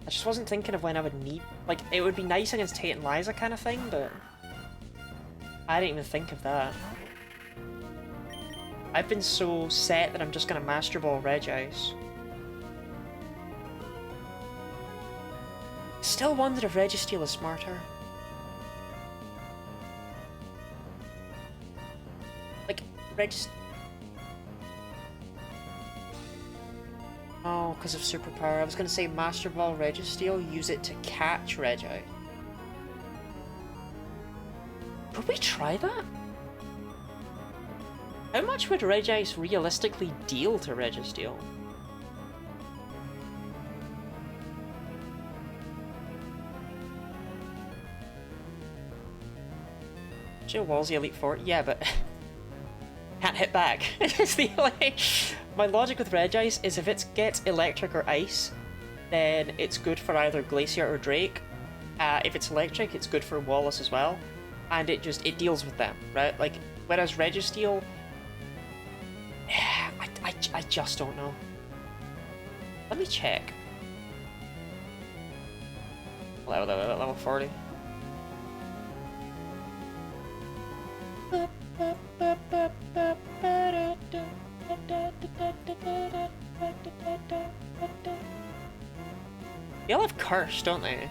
I just wasn't thinking of when I would need... Like, it would be nice against Tate and Liza kind of thing, but... I didn't even think of that. I've been so set that I'm just gonna Master Ball Regice. Still wondered if Registeel is smarter. Like, Oh, because of Superpower. I was gonna say Master Ball Registeel, use it to catch Reggie. Could we try that? How much would Regice realistically deal to Registeel? Jill Wall's the Elite Four? Yeah, but can't hit back. It's the only... My logic with Regice is if it gets Electric or Ice, then it's good for either Glacier or Drake. If it's Electric, it's good for Wallace as well. And it deals with them, right? Like, whereas Registeel... I just don't know. Let me check. Level 40. They all have Curse, don't they?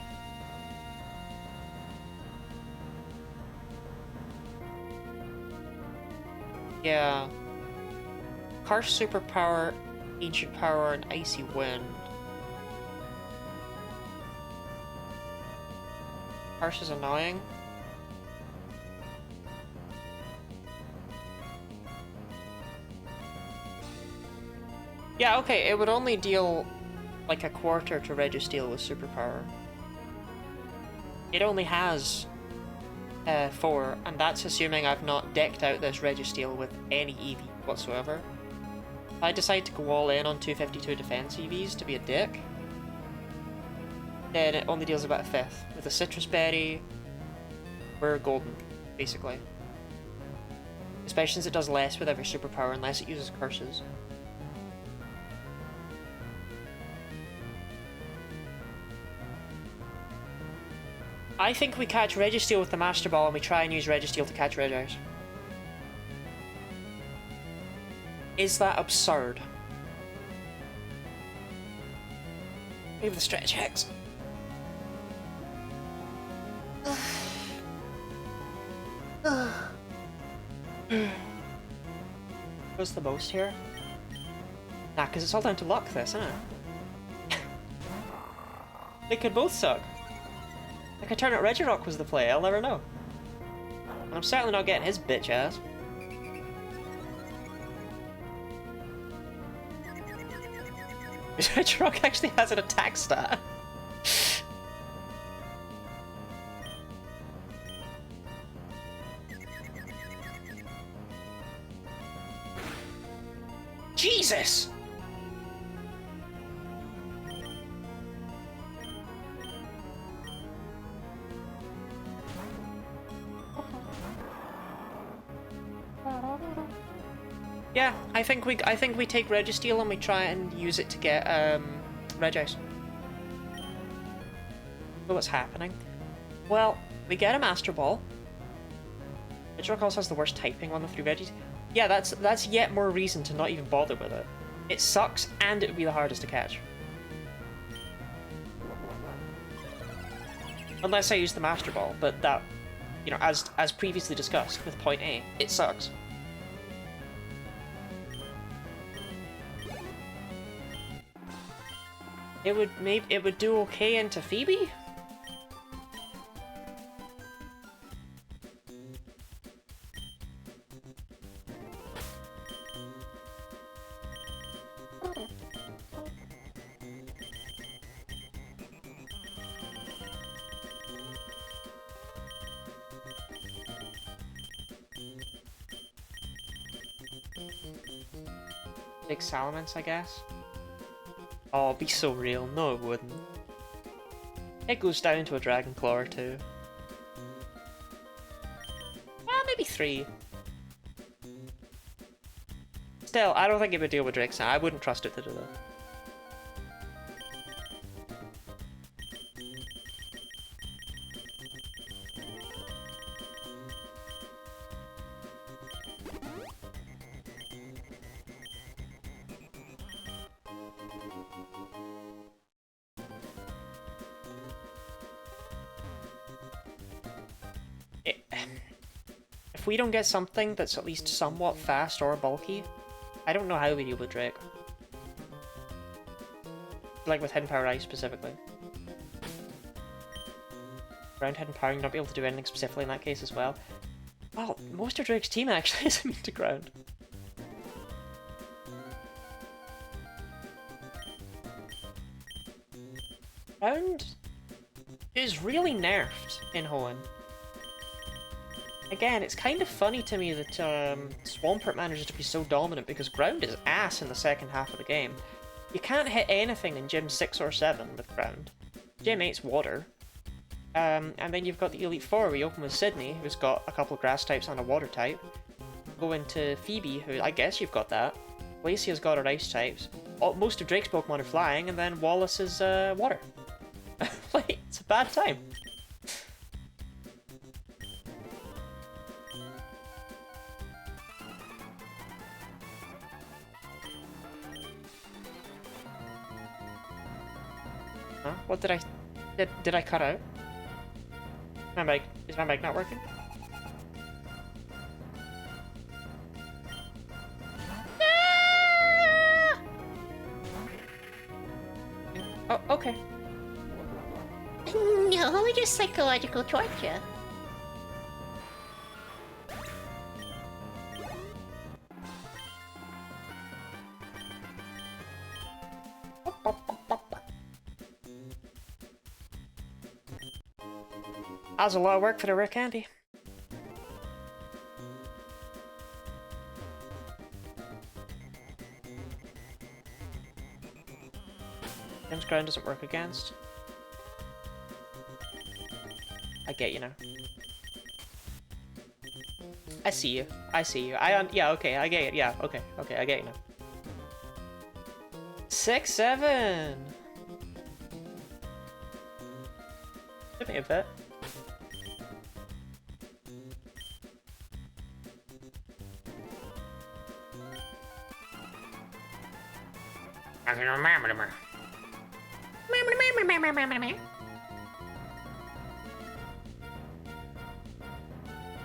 Yeah. Curse, Superpower, Ancient Power, and Icy Wind. Curse is annoying. Yeah, okay, it would only deal like a quarter to Registeel with superpower. It only has 4, and that's assuming I've not decked out this Registeel with any EV whatsoever. If I decide to go all in on 252 defense EVs to be a dick, then it only deals about a fifth. With a Citrus Berry, we're golden, basically. Especially since it does less with every superpower unless it uses curses. I think we catch Registeel with the Master Ball and we try and use Registeel to catch Regis. Is that absurd? Maybe the stretch hex. What's the most here? Nah, because it's all down to luck, this, isn't it? They could both suck. Like, I turn out Regirock was the play, I'll never know. And I'm certainly not getting his bitch ass. Regirock actually has an attack stat. Jesus! Yeah, I think we take Registeel and we try and use it to get Regice. So what's happening? Well, we get a Master Ball. Regirock also has the worst typing on the 3 Regis. Yeah, that's yet more reason to not even bother with it. It sucks and it would be the hardest to catch. Unless I use the Master Ball, but that, you know, as previously discussed with point A, it sucks. It would do okay into Phoebe? Big Salamence, I guess. Oh, be so real. No, it wouldn't. It goes down to a Dragon Claw or 2. Well, maybe 3. Still, I don't think it would deal with Drake's. I wouldn't trust it to do that. If we don't get something that's at least somewhat fast or bulky, I don't know how we deal with Drake. Like with Hidden Power Ice specifically. Ground Hidden Power, you're not be able to do anything specifically in that case as well. Well, most of Drake's team actually is immune to ground. Ground is really nerfed in Hoenn. Again, it's kind of funny to me that Swampert manages to be so dominant because ground is ass in the second half of the game. You can't hit anything in Gym 6 or 7 with ground. Gym 8's water. And then you've got the Elite Four where you open with Sydney, who's got a couple of grass types and a water type. Go into Phoebe, who I guess you've got that. Glacia's got her ice types. Most of Drake's Pokemon are flying, and then Wallace is water. Like, it's a bad time. Huh? What did I... Did I cut out? My mic... Is my mic not working? Oh, okay. No, just psychological torture. That's a lot of work for the rare candy. Game's ground doesn't work against. I get you now. I see you. I see you. Yeah, okay, I get it. Yeah, okay, I get you now. 6-7! Give me a bit.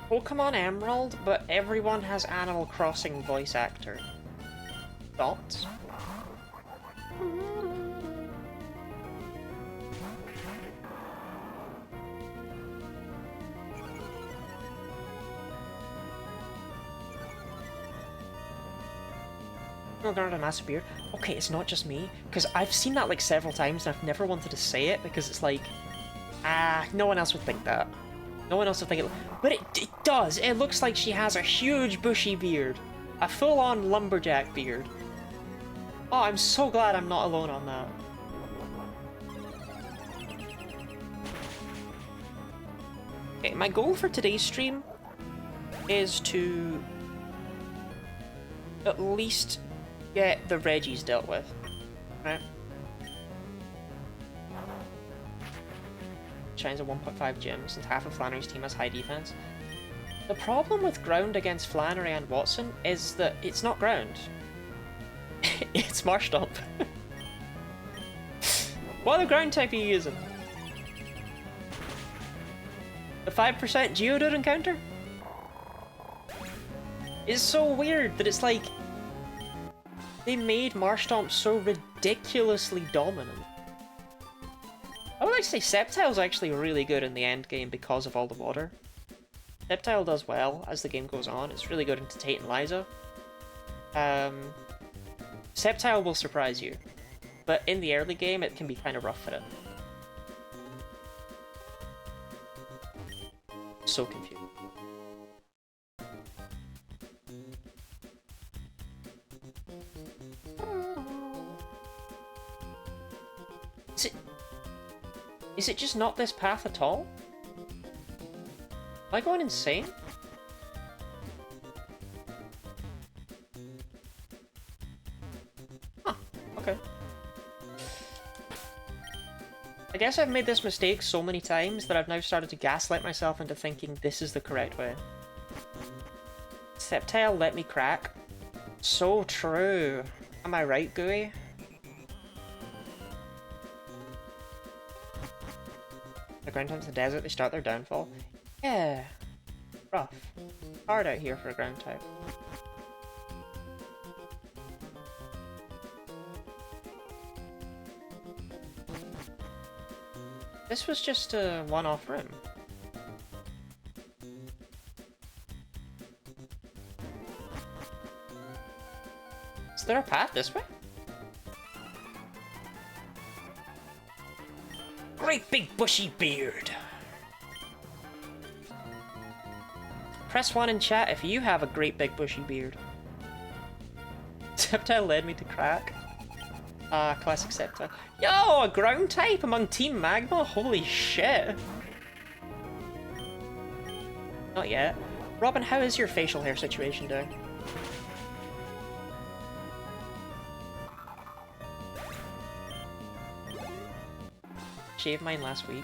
Pokemon Emerald, but everyone has Animal Crossing voice actor. Thoughts? Oh, got a massive beard. Okay, it's not just me, because I've seen that like several times and I've never wanted to say it because it's like, no one else would think that. No one else would think it, but it does. It looks like she has a huge bushy beard, a full-on lumberjack beard. Oh, I'm so glad I'm not alone on that. Okay, my goal for today's stream is to at least get the Reggies dealt with, right? Shines at 1.5 gyms, since half of Flannery's team has high defense. The problem with ground against Flannery and Watson is that it's not ground. It's Marshtomp. What other ground type are you using? The 5% Geodude encounter? It's so weird that it's like they made Marshtomp so ridiculously dominant. I would like to say Sceptile's actually really good in the end game because of all the water. Sceptile does well as the game goes on. It's really good into Tate and Liza. Sceptile will surprise you, but in the early game it can be kind of rough for it. So confused. Is it just not this path at all? Am I going insane? Huh, okay. I guess I've made this mistake so many times that I've now started to gaslight myself into thinking this is the correct way. Sceptile let me crack. So true. Am I right, Gooey? The ground types in the desert, they start their downfall. Yeah. Rough. Hard out here for a ground type. This was just a one-off room. Is there a path this way? Great big bushy beard! Press 1 in chat if you have a great big bushy beard. Sceptile led me to crack. Classic Sceptile. Yo, a ground type among Team Magma? Holy shit. Not yet. Robin, how is your facial hair situation doing? Shaved mine last week.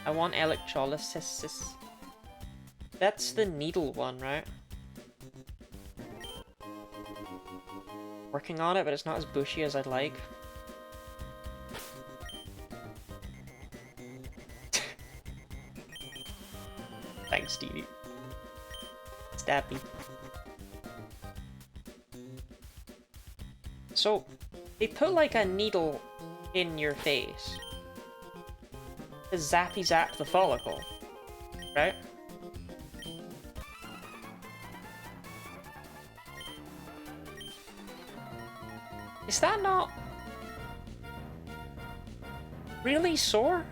I want electrolysis. That's the needle one, right? Working on it, but it's not as bushy as I'd like. Thanks, Stevie. Stab me. So, they put like a needle in your face to zappy zap the follicle, right? Is that not really sore?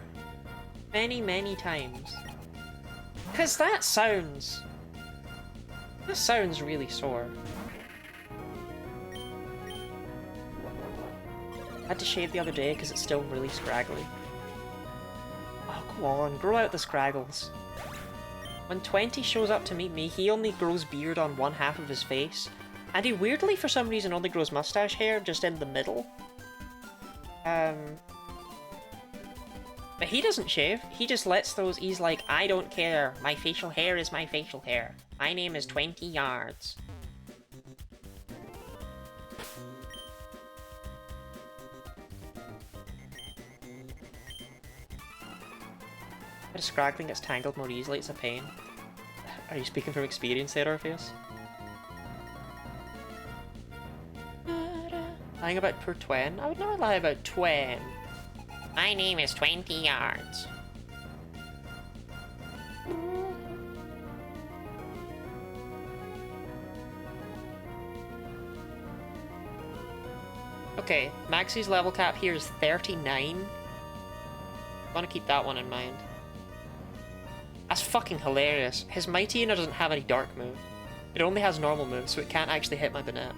Many, many times. Because that sounds really sore. I had to shave the other day because it's still really scraggly. Oh, come on, grow out the scraggles. When 20 shows up to meet me, he only grows beard on one half of his face. And he weirdly, for some reason, only grows mustache hair just in the middle. But he doesn't shave. He just lets those, he's like, I don't care. My facial hair is my facial hair. My name is 20 yards. But scraggling gets tangled more easily, it's a pain. Are you speaking from experience there, Orpheus? Lying about poor Twen? I would never lie about Twen. My name is 20 yards. Okay, Maxie's level cap here is 39. I want to keep that one in mind. That's fucking hilarious. His Mighty Unit doesn't have any dark move. It only has normal moves, so it can't actually hit my Banette.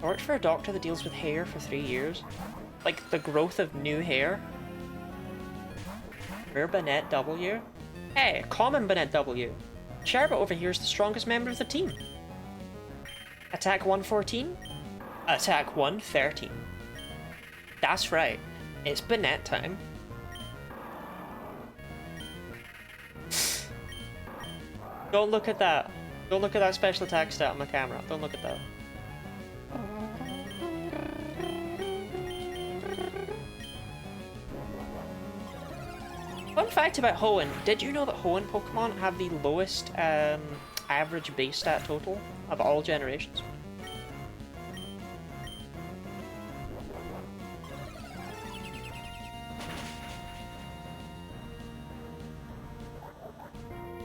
I worked for a doctor that deals with hair for 3 years. Like, the growth of new hair. Rare Banette W? Hey, common Banette W. Sherbet over here is the strongest member of the team. Attack 114? Attack 113. That's right, it's Banette time. Don't look at that. Don't look at that special attack stat on my camera. Don't look at that. Fun fact about Hoenn, did you know that Hoenn Pokemon have the lowest average base stat total of all generations?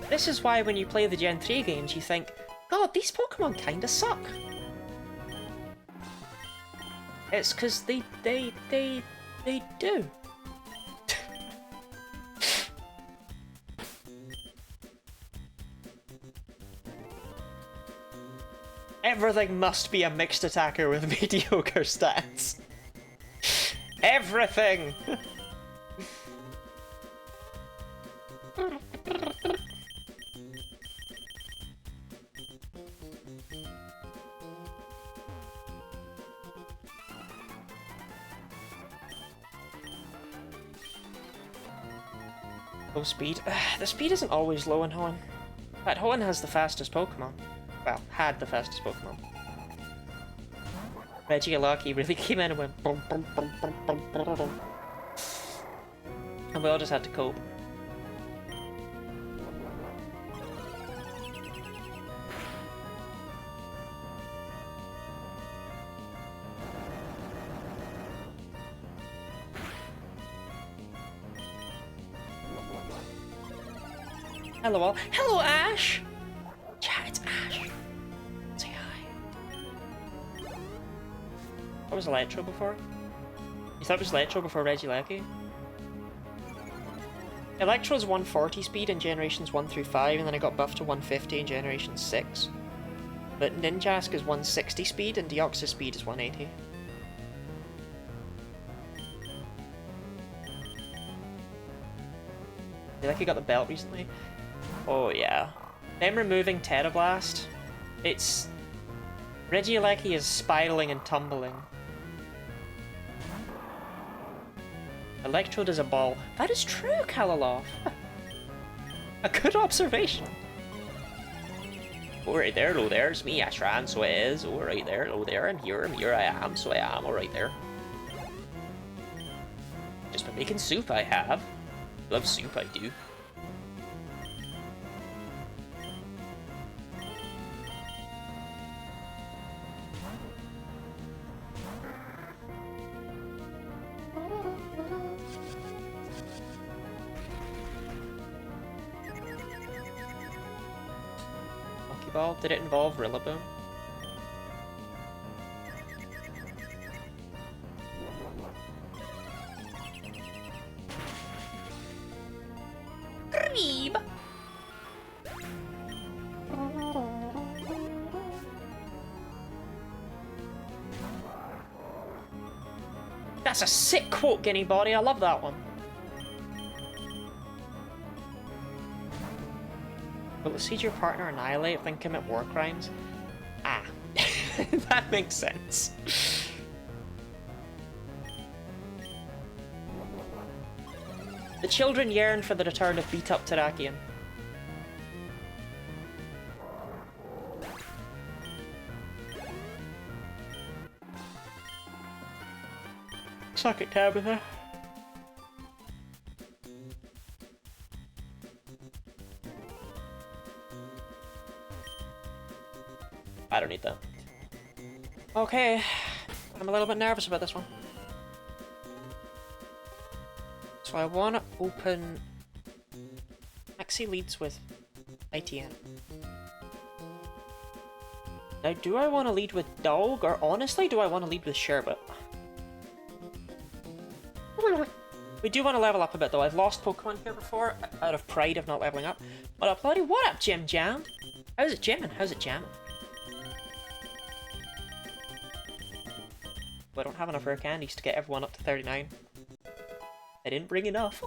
This is why when you play the Gen 3 games you think, God, these Pokemon kinda suck. It's cause they do. Everything must be a mixed attacker with mediocre stats. Everything! Low speed. The speed isn't always low in Hoenn. But Hoenn has the fastest Pokemon. Well, had the fastest Pokemon. Regieleki really came in and went bum, bum, bum, bum, bum, bum, bum. And we all just had to cope. Hello all. Hello Ash! Yeah, it's Ash. Say hi. What was Electro before? You thought it was Electro before Regieleki? Electro's 140 speed in generations 1 through 5, and then it got buffed to 150 in generation 6. But Ninjask is 160 speed, and Deoxys speed is 180. I feel like he got the belt recently. Oh yeah. Them removing Terrablast, it's... Regieleki is spiraling and tumbling. Electrode is a ball. That is true, Kalaloff. A good observation. Oh, right there, hello there, it's me, Ashran, so it is. Oh, right there, hello there, and here I am, so I am, all right there. Just been making soup, I have. Love soup, I do. Pokeball? Did it involve Rillaboom? Creep. That's a sick quote, Guinea Body. I love that one. Will it see your partner annihilate if they commit war crimes? Ah. That makes sense. The children yearn for the return of beat-up Terrakion. Suck it, Tabitha. I don't need that. Okay, I'm a little bit nervous about this one. So I want to open... Maxi leads with ITN. Now, do I want to lead with Dog, or honestly, do I want to lead with Sherbet? We do want to level up a bit, though. I've lost Pokemon here before, out of pride of not leveling up. What up, Bloody? What up, Jim Jam? How's it jamming? How's it jamming? I don't have enough rare candies to get everyone up to 39. I didn't bring enough.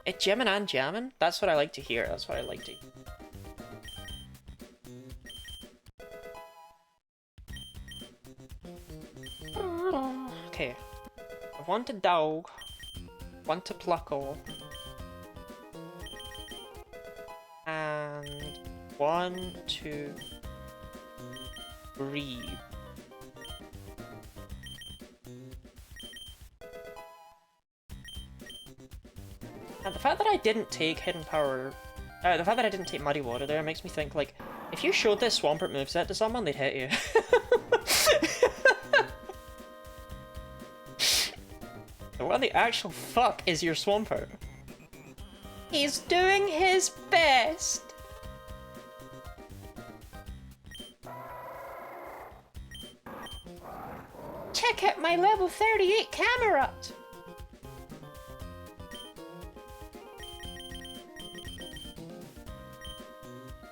It jamming and jamming? That's what I like to hear. That's what I like to hear. Okay. I want a dog. Want to Pluckle. And 1, 2, 3. And the fact that I didn't take Hidden Power, the fact that I didn't take Muddy Water there makes me think, like, if you showed this Swampert moveset to someone, they'd hit you. So what the actual fuck is your Swampert? He's doing his best! Check out my level 38 camera.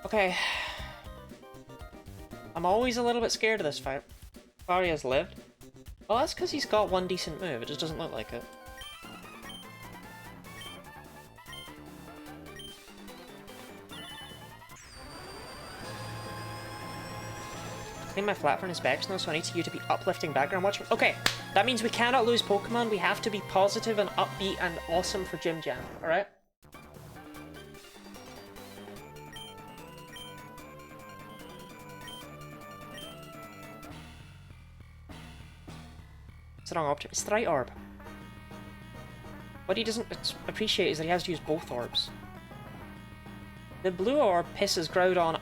Okay. I'm always a little bit scared of this fight. Barry has lived. Well, that's because he's got one decent move, it just doesn't look like it. Clean my flat from his back now, so I need you to be uplifting background watching. Okay, that means we cannot lose Pokemon, we have to be positive and upbeat and awesome for Gym Jam, alright? It's the wrong object. It's the right orb. What he doesn't appreciate is that he has to use both orbs. The blue orb pisses Groudon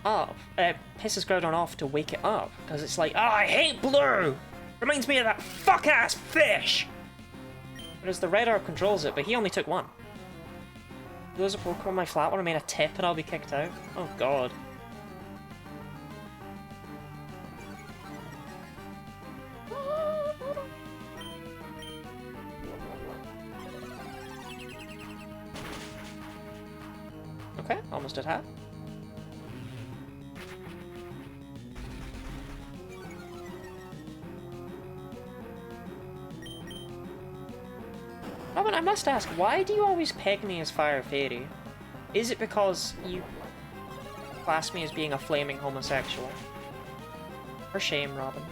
off to wake it up, because it's like, oh, I hate blue! Reminds me of that fuck-ass fish! Whereas the red orb controls it, but he only took one. There's a Pokemon on my flat when I made a tip and I'll be kicked out. Oh god. Okay, almost at half. Robin, I must ask, why do you always peg me as Fire Fairy? Is it because you class me as being a flaming homosexual? For shame, Robin.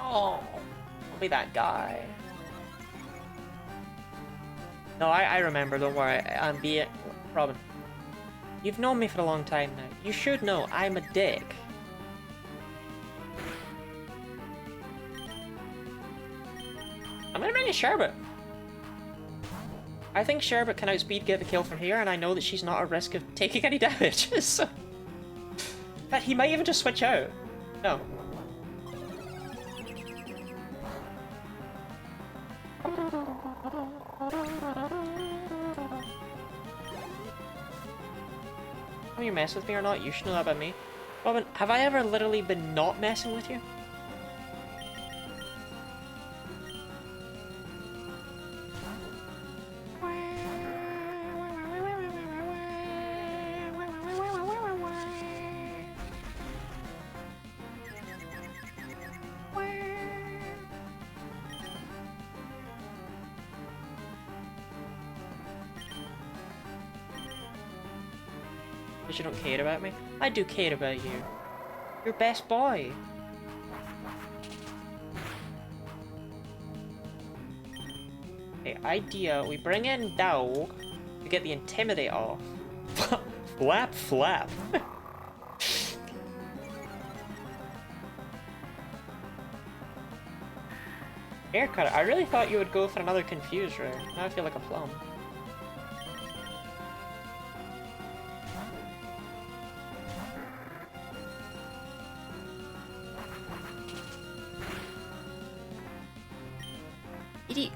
Oh, don't be that guy. No, I remember, don't worry. I'm being... Robin. You've known me for a long time now. You should know I'm a dick. Hey, Sherbet! I think Sherbet can outspeed get the kill from here, and I know that she's not at risk of taking any damage, so... But he might even just switch out. No. Whether you mess with me or not, you should know that about me. Robin, have I ever literally been not messing with you? Because you don't care about me? I do care about you. Your best boy. Okay, idea. We bring in Dog to get the Intimidate off. Flap, flap. Haircut. I really thought you would go for another Confuse rare. Now I feel like a plum.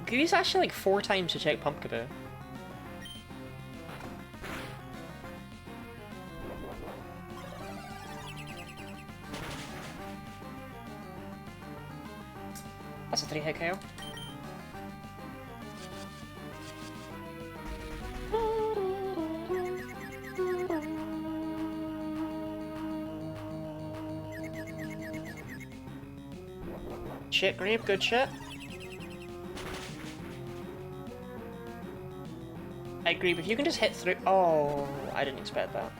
Gooey's actually like 4 times to check Pumpkaboo. That's a 3-hit KO. Shit, Grape, good shit. I agree, but if you can just hit through... Oh, I didn't expect that.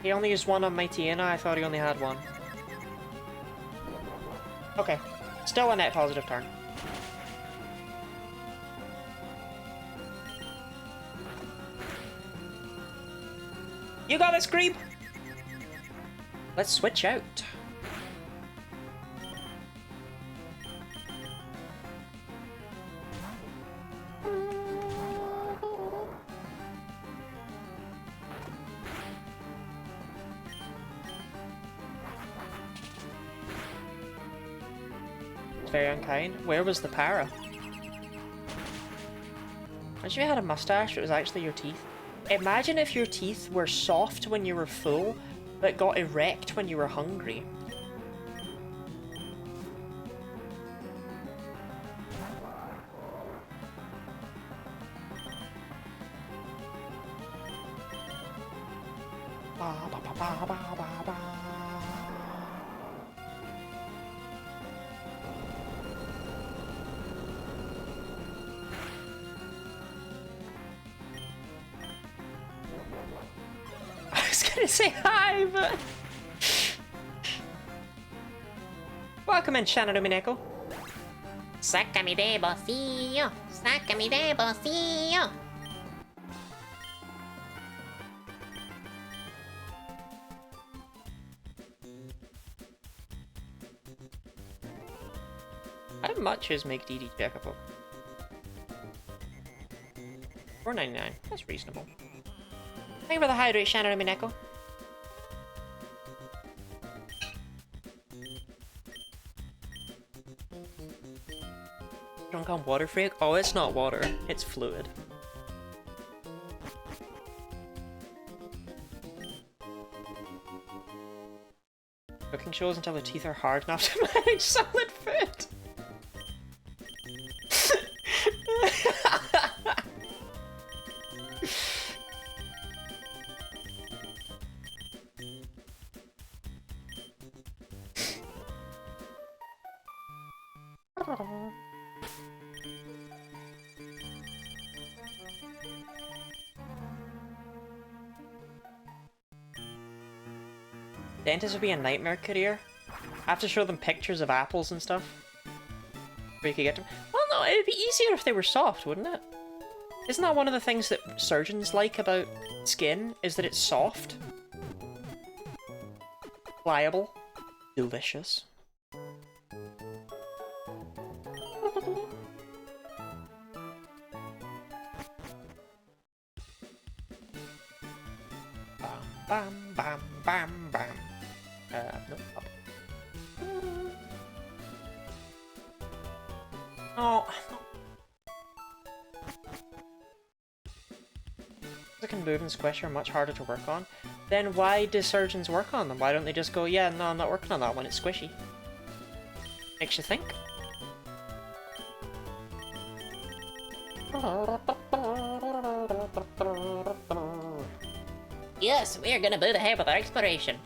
He only used one on Mighty Anna, I thought he only had one. Okay, still a net positive turn. You got this, Creep! Let's switch out. Very unkind. Where was the para? Imagine you had a mustache, it was actually your teeth. Imagine if your teeth were soft when you were full, but got erect when you were hungry. Ba, ba, ba, ba, ba, ba, ba. I was gonna say hi, but... Welcome in, Shannon Mineko. Sácame de bolsillo. Sácame de bolsillo. How much is make DD checkable? $4.99. That's reasonable. Thank you for the hydrate, Shannon Mineko. Drunk on water freak? Oh, it's not water. It's fluid. Cooking shows until the teeth are hard enough to manage solid food. Dentist would be a nightmare career. I have to show them pictures of apples and stuff. Where you could get them. Well, no, it'd be easier if they were soft, wouldn't it? Isn't that one of the things that surgeons like about skin? Is that it's soft? Pliable. Delicious. bam, bam, bam, bam. No, up. Oh. They can move and squish are much harder to work on. Then why do surgeons work on them? Why don't they just go, yeah, no, I'm not working on that one, it's squishy. Makes you think. Yes, we are gonna move ahead with our exploration.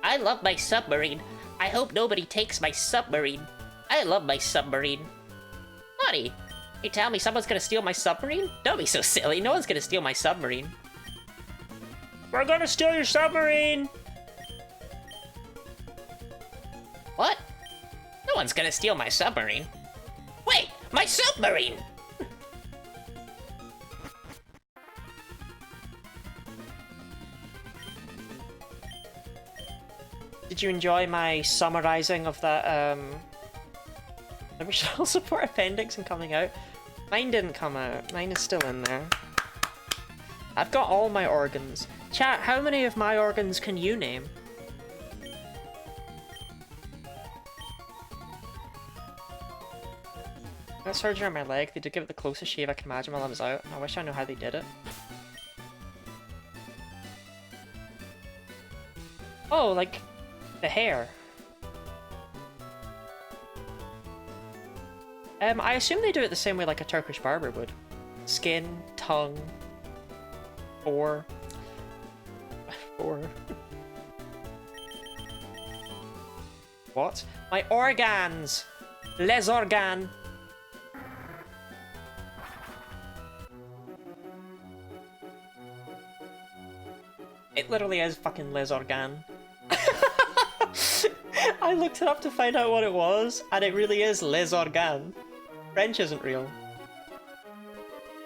I love my submarine. I hope nobody takes my submarine. I love my submarine. Buddy, you tell me someone's gonna steal my submarine? Don't be so silly. No one's gonna steal my submarine. We're gonna steal your submarine! What? No one's gonna steal my submarine. Wait, my submarine! Did you enjoy my summarizing of that, original support appendix and coming out? Mine didn't come out. Mine is still in there. I've got all my organs. Chat, how many of my organs can you name? Got surgery on my leg. They did give it the closest shave I can imagine while I was out. I wish I knew how they did it. Oh, like the hair. I assume they do it the same way like a Turkish barber would. Skin, tongue, four. What? My organs! Les organes! It literally is fucking Les organes. I looked it up to find out what it was, and it really is Les organes. French isn't real.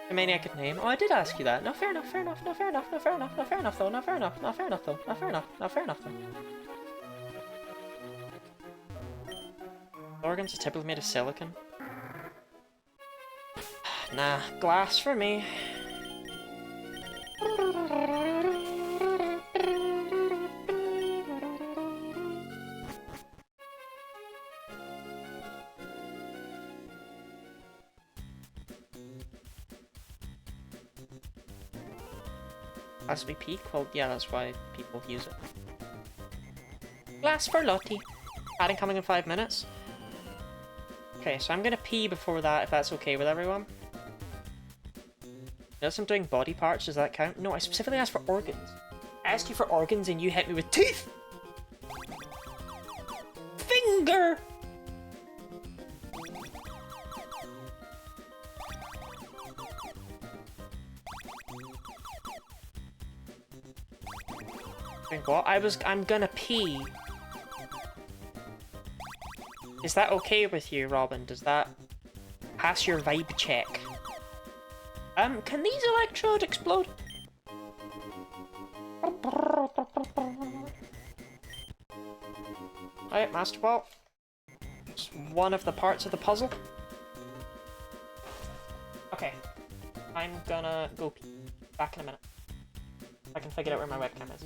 How many I could name? Oh, I did ask you that. No, fair enough, fair enough, no, fair enough, no, fair enough, no, fair enough, though, no, fair enough, no, fair enough, though, no, fair enough, no, fair enough, though. Organs are typically made of silicon. Nah, glass for me. Has to be peak? Well, yeah, that's why people use it. Glass for Lottie. Adding coming in 5 minutes. Okay, so I'm gonna pee before that, if that's okay with everyone. Notice I'm doing body parts, does that count? No, I specifically asked for organs. I asked you for organs and you hit me with teeth! Finger! Wait, what? I'm gonna pee. Is that okay with you, Robin? Does that pass your vibe check? Can these electrodes explode? Alright, Master Ball. It's one of the parts of the puzzle. Okay. I'm gonna go pee. Back in a minute. I can figure out where my webcam is.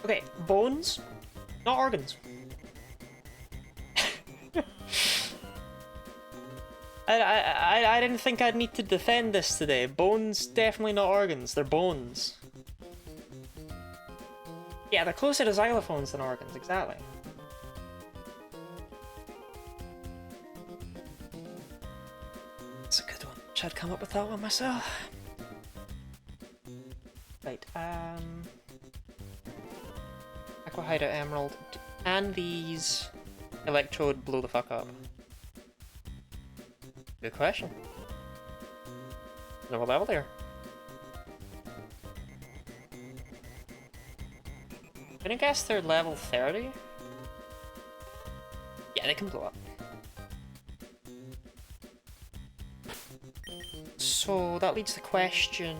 Okay, bones, not organs. I didn't think I'd need to defend this today. Bones, definitely not organs. They're bones. Yeah, they're closer to xylophones than organs, exactly. That's a good one. Should I come up with that one myself? Right, Aqua Hideout Emerald. Can these Electrode blow the fuck up? Good question. No level there. I'm gonna guess they're level 30? Yeah, they can blow up. So that leads to the question...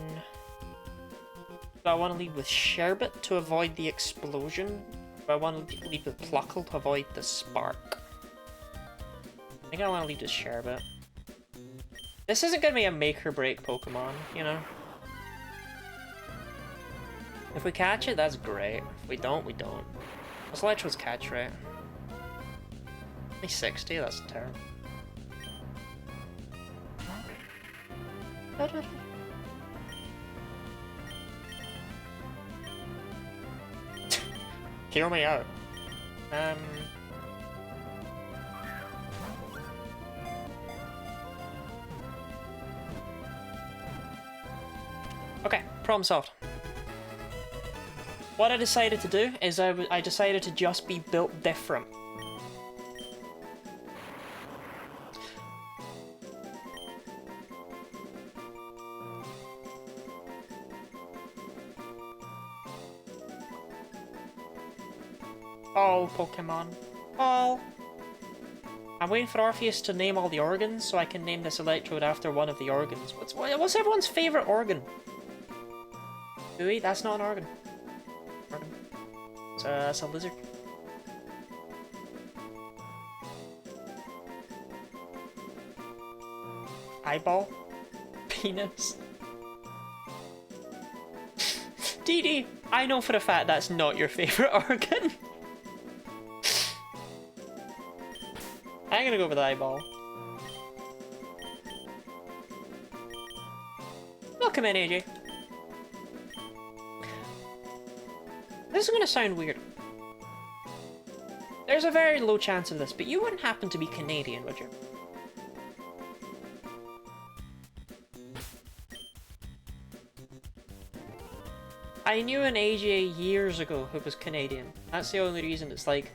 Do I want to lead with Sherbet to avoid the explosion? Do I want to lead with Pluckle to avoid the spark? I think I want to lead with Sherbet. This isn't going to be a make or break Pokemon, you know? If we catch it, that's great. If we don't, we don't. What's Electro's catch rate? Only 60, that's terrible. Hear me out. Okay, problem solved. What I decided to do is I decided to just be built different. All Pokemon. All. I'm waiting for Orpheus to name all the organs so I can name this Electrode after one of the organs. What's everyone's favorite organ? Ooey, that's not an organ. That's a lizard. Eyeball? Penis? DD, I know for a fact that's not your favorite organ. I'm gonna go with eyeball. Welcome in, AJ. This is gonna sound weird. There's a very low chance of this, but you wouldn't happen to be Canadian, would you? I knew an AJ years ago who was Canadian. That's the only reason. It's like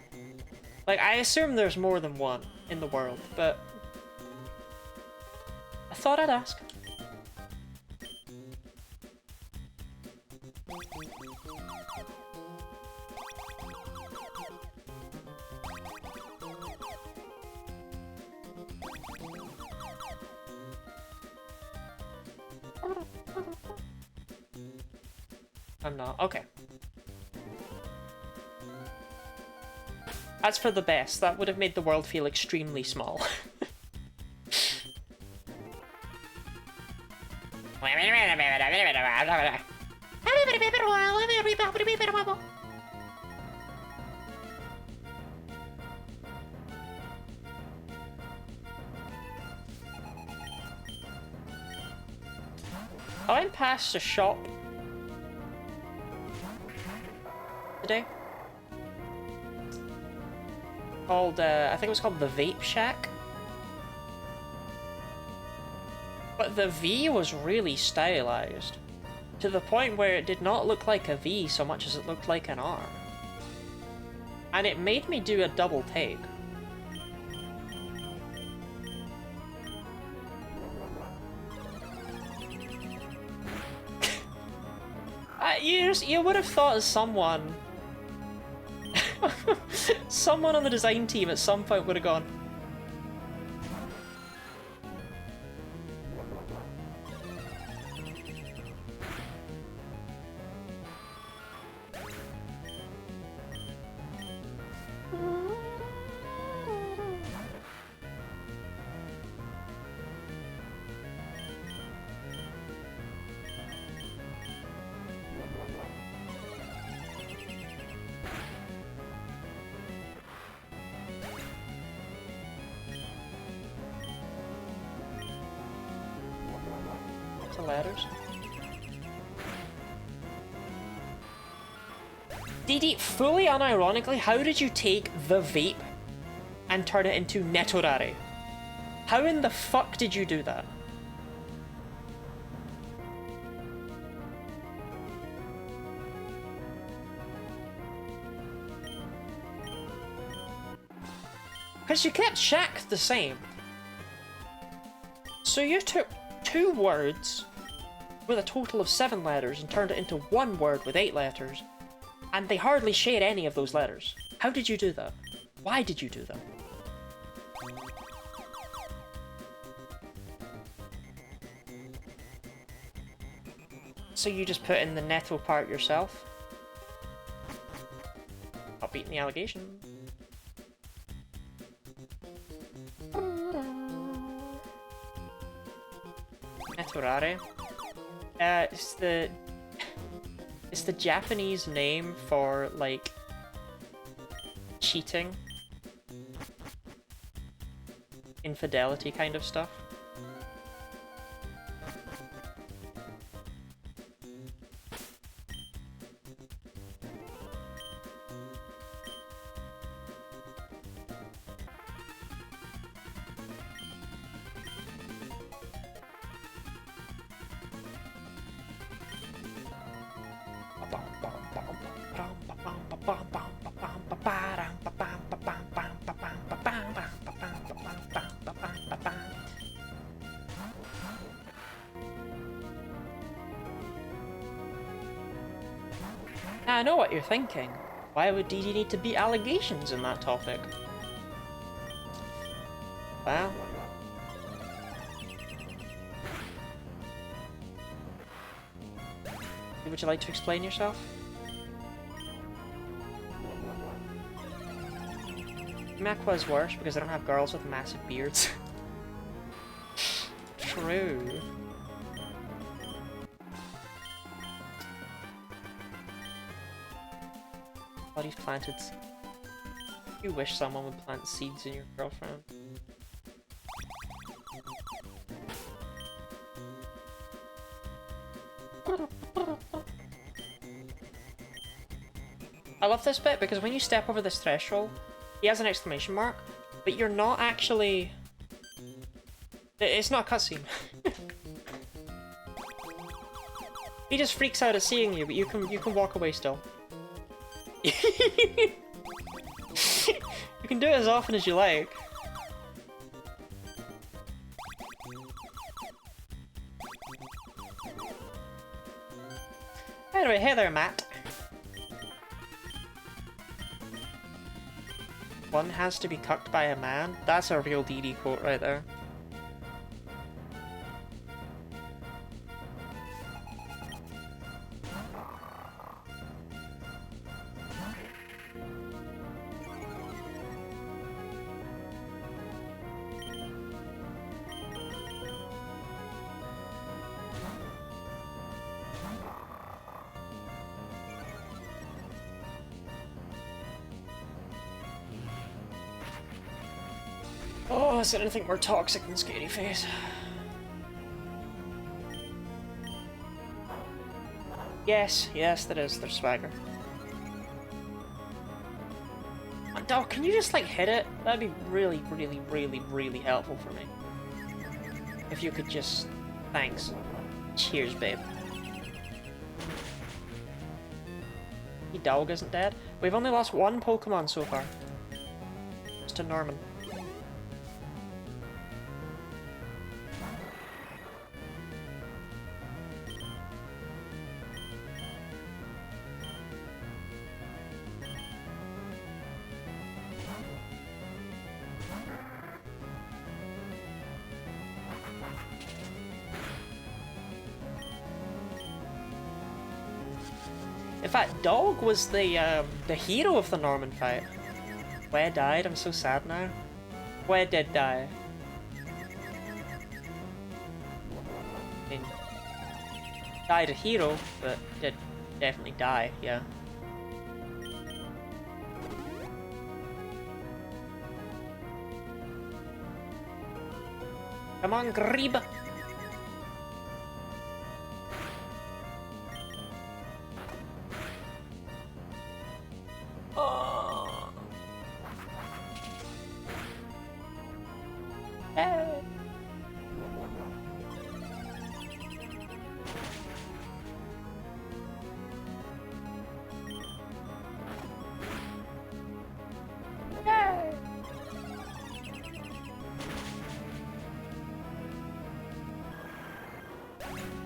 I assume there's more than one in the world, but I thought I'd ask. I'm not. Okay. That's for the best. That would have made the world feel extremely small. I went past a shop today called, I think it was called the Vape Shack. But the V was really stylized, to the point where it did not look like a V so much as it looked like an R. And it made me do a double take. You would have thought as someone... someone on the design team at some point would have gone... the ladders. DD, fully unironically, how did you take the vape and turn it into Netorare? How in the fuck did you do that? Because you kept Shack the same. So you took 2 words with a total of 7 letters and turned it into 1 word with 8 letters, and they hardly share any of those letters. How did you do that? Why did you do that? So you just put in the netto part yourself? Not beating the allegation. Netorare. It's the Japanese name for, like, cheating. Infidelity kind of stuff. Now, I know what you're thinking. Why would DD need to beat allegations in that topic? Well... would you like to explain yourself? Makwa is worse because I don't have girls with massive beards. True. But he's planted. You wish someone would plant seeds in your girlfriend. I love this bit because when you step over this threshold, he has an exclamation mark, but you're not actually... It's not a cutscene. He just freaks out at seeing you, but you can walk away still. You can do it as often as you like. Anyway, hey there, Matt. One has to be cucked by a man? That's a real DD quote right there. Oh, is there anything more toxic than Scary Face? Yes, yes, there is. There's swagger. Dog, can you just like hit it? That'd be really, really, really, really helpful for me. If you could just... Thanks. Cheers, babe. The dog isn't dead. We've only lost one Pokemon so far. It's to Norman. In fact, Dog was the hero of the Norman fight. Where died? I'm so sad now. Where did die? I mean, died a hero, but did definitely die, yeah. Come on, Grebe!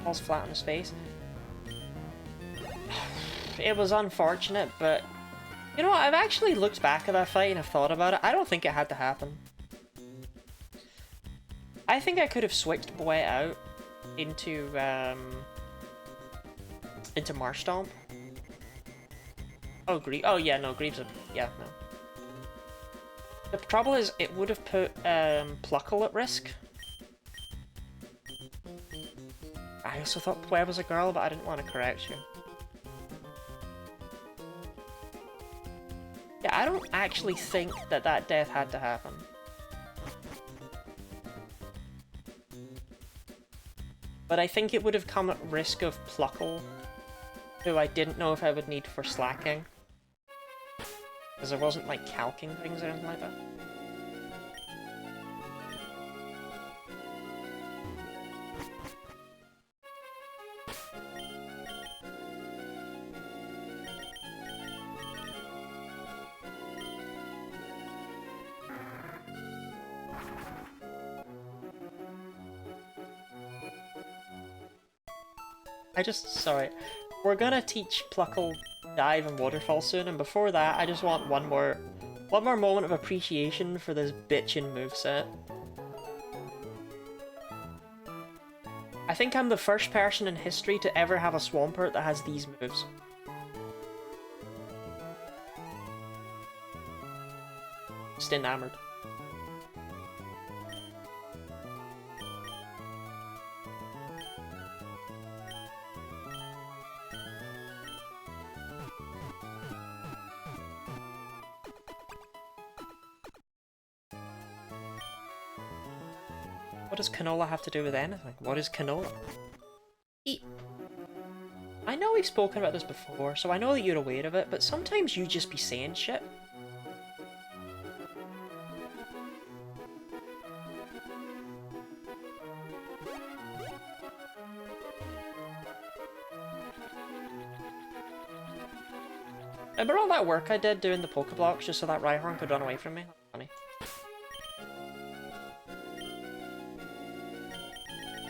Falls flat on his face. It was unfortunate, but you know what? I've actually looked back at that fight and I've thought about it. I don't think it had to happen. I think I could have switched Boy out into Marshtomp. Oh, Grebe. Oh yeah, no, Grebe's a... yeah, no. The trouble is, it would have put Pluckle at risk. I also thought Pwe was a girl, but I didn't want to correct you. Yeah, I don't actually think that that death had to happen. But I think it would have come at risk of Pluckle, who I didn't know if I would need for slacking. Because I wasn't, like, calking things or anything like that. Sorry. We're gonna teach Pluckle Dive and Waterfall soon, and before that, I just want one more moment of appreciation for this bitchin' moveset. I think I'm the first person in history to ever have a Swampert that has these moves. Just enamored. What does canola have to do with anything? What is canola? I know we've spoken about this before, so I know that you're aware of it, but sometimes you just be saying shit. Remember all that work I did doing the Pokeblocks just so that Rhyhorn could run away from me? That's funny.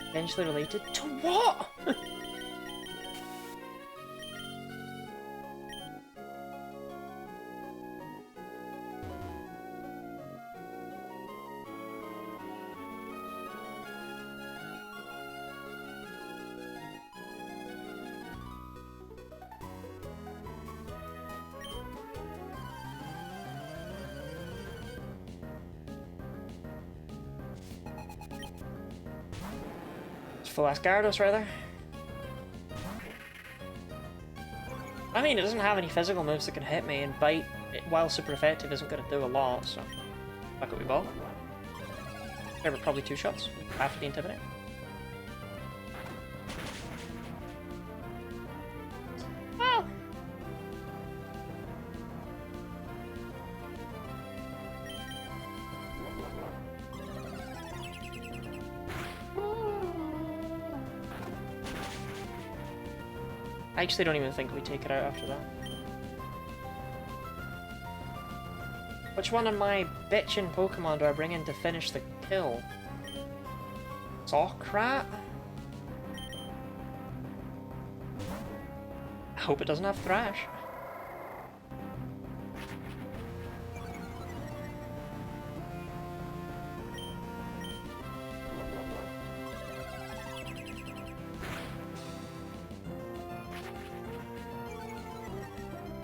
Eventually related to what? Full-ass Gyarados, rather. I mean, it doesn't have any physical moves that can hit me, and Bite, while super effective, isn't going to do a lot, so... Fuck it, we ball. There were probably 2 shots after the Intimidate. Well... I actually don't even think we take it out after that. Which one of my bitchin' Pokemon do I bring in to finish the kill? Sawkrat? I hope it doesn't have Thrash.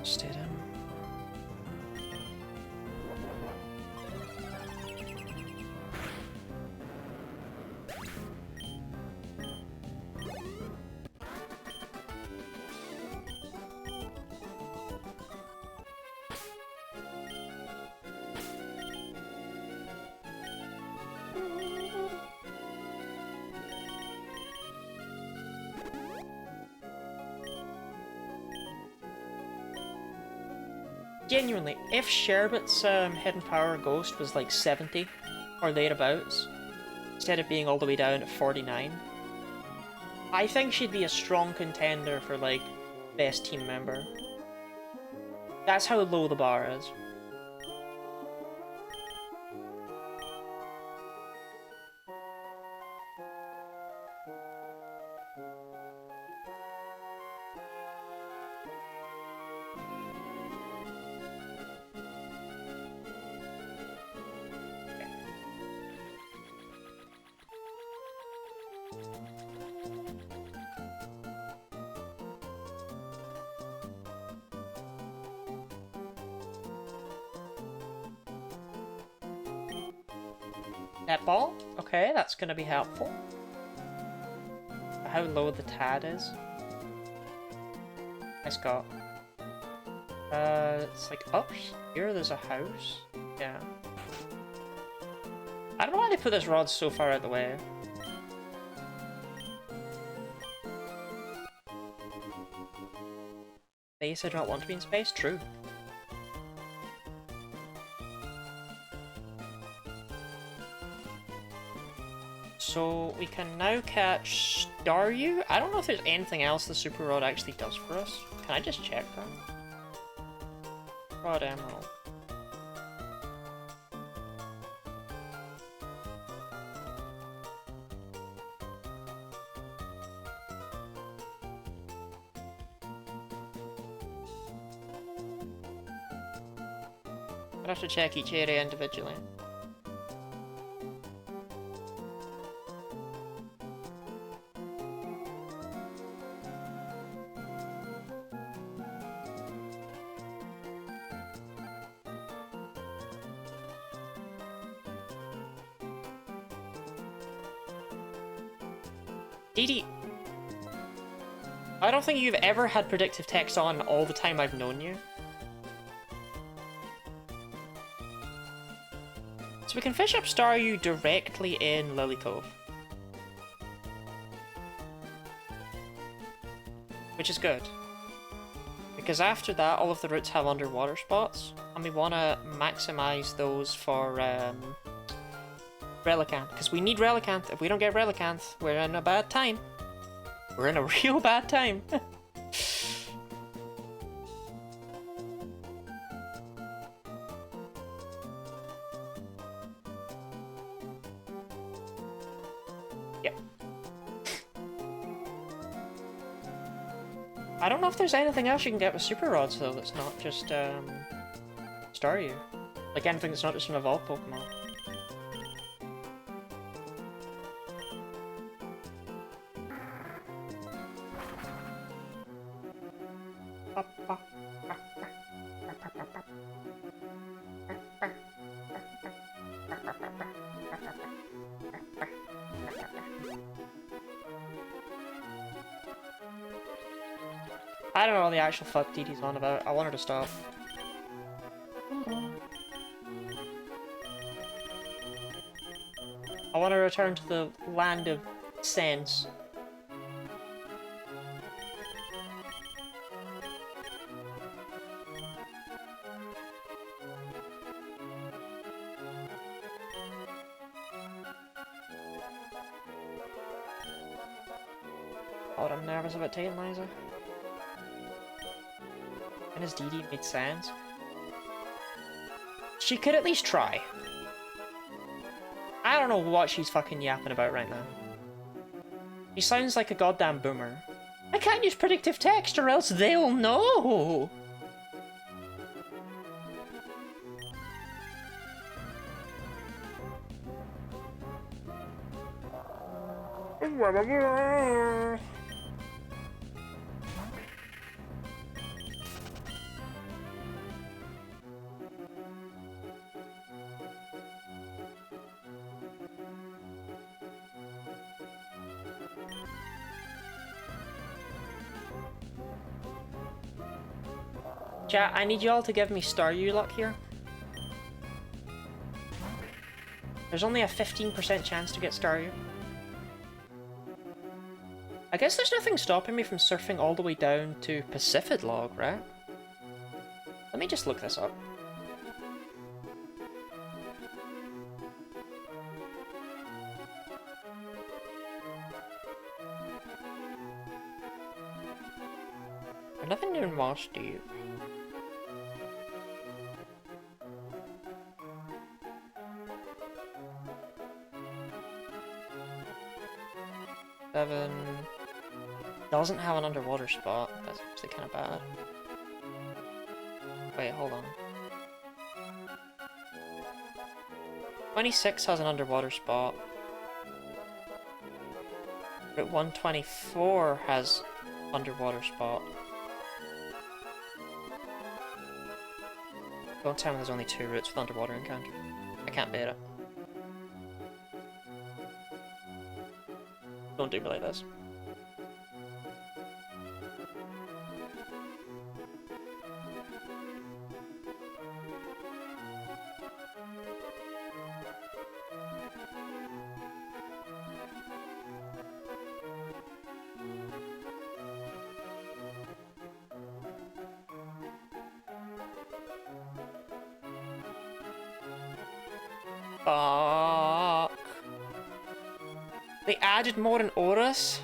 Stayed in. Genuinely, if Sherbet's hidden power ghost was like 70 or thereabouts, instead of being all the way down at 49, I think she'd be a strong contender for like best team member. That's how low the bar is. That ball? Okay, that's gonna be helpful. How low the TAD is. Nice got. It's like up here there's a house. Yeah. I don't know why they put this rod so far out the way. They said not want to be in space? True. So we can now catch Staryu. I don't know if there's anything else the Super Rod actually does for us. Can I just check that? Rod Emerald. I'd have to check each area individually. Didi, I don't think you've ever had predictive text on all the time I've known you. So we can fish up Staryu directly in Lily Cove. Which is good. Because after that, all of the routes have underwater spots, and we want to maximize those for Relicanth, because we need Relicanth. If we don't get Relicanth, we're in a bad time. We're in a real bad time. Yep. I don't know if there's anything else you can get with Super Rods, though, that's not just Staryu. Like anything that's not just an evolved Pokemon. I don't know what the actual fuck DD's on about. I want her to stop. I want to return to the land of sense. Oh, I'm nervous about taking Liza. And his DD made sense. She could at least try. I don't know what she's fucking yapping about right now. He sounds like a goddamn boomer. I can't use predictive text or else they'll know! Chat, I need you all to give me Staryu luck here. There's only a 15% chance to get Staryu. I guess there's nothing stopping me from surfing all the way down to Pacific-Log, right? Let me just look this up. There's nothing new in Moss Deep. Seven doesn't have an underwater spot. That's actually kind of bad. Wait, hold on. 26 has an underwater spot. Route 124 has underwater spot. Don't tell me there's only 2 routes with underwater encounter. I can't beat it. Don't do me like this. Fuck. They added more in Oris?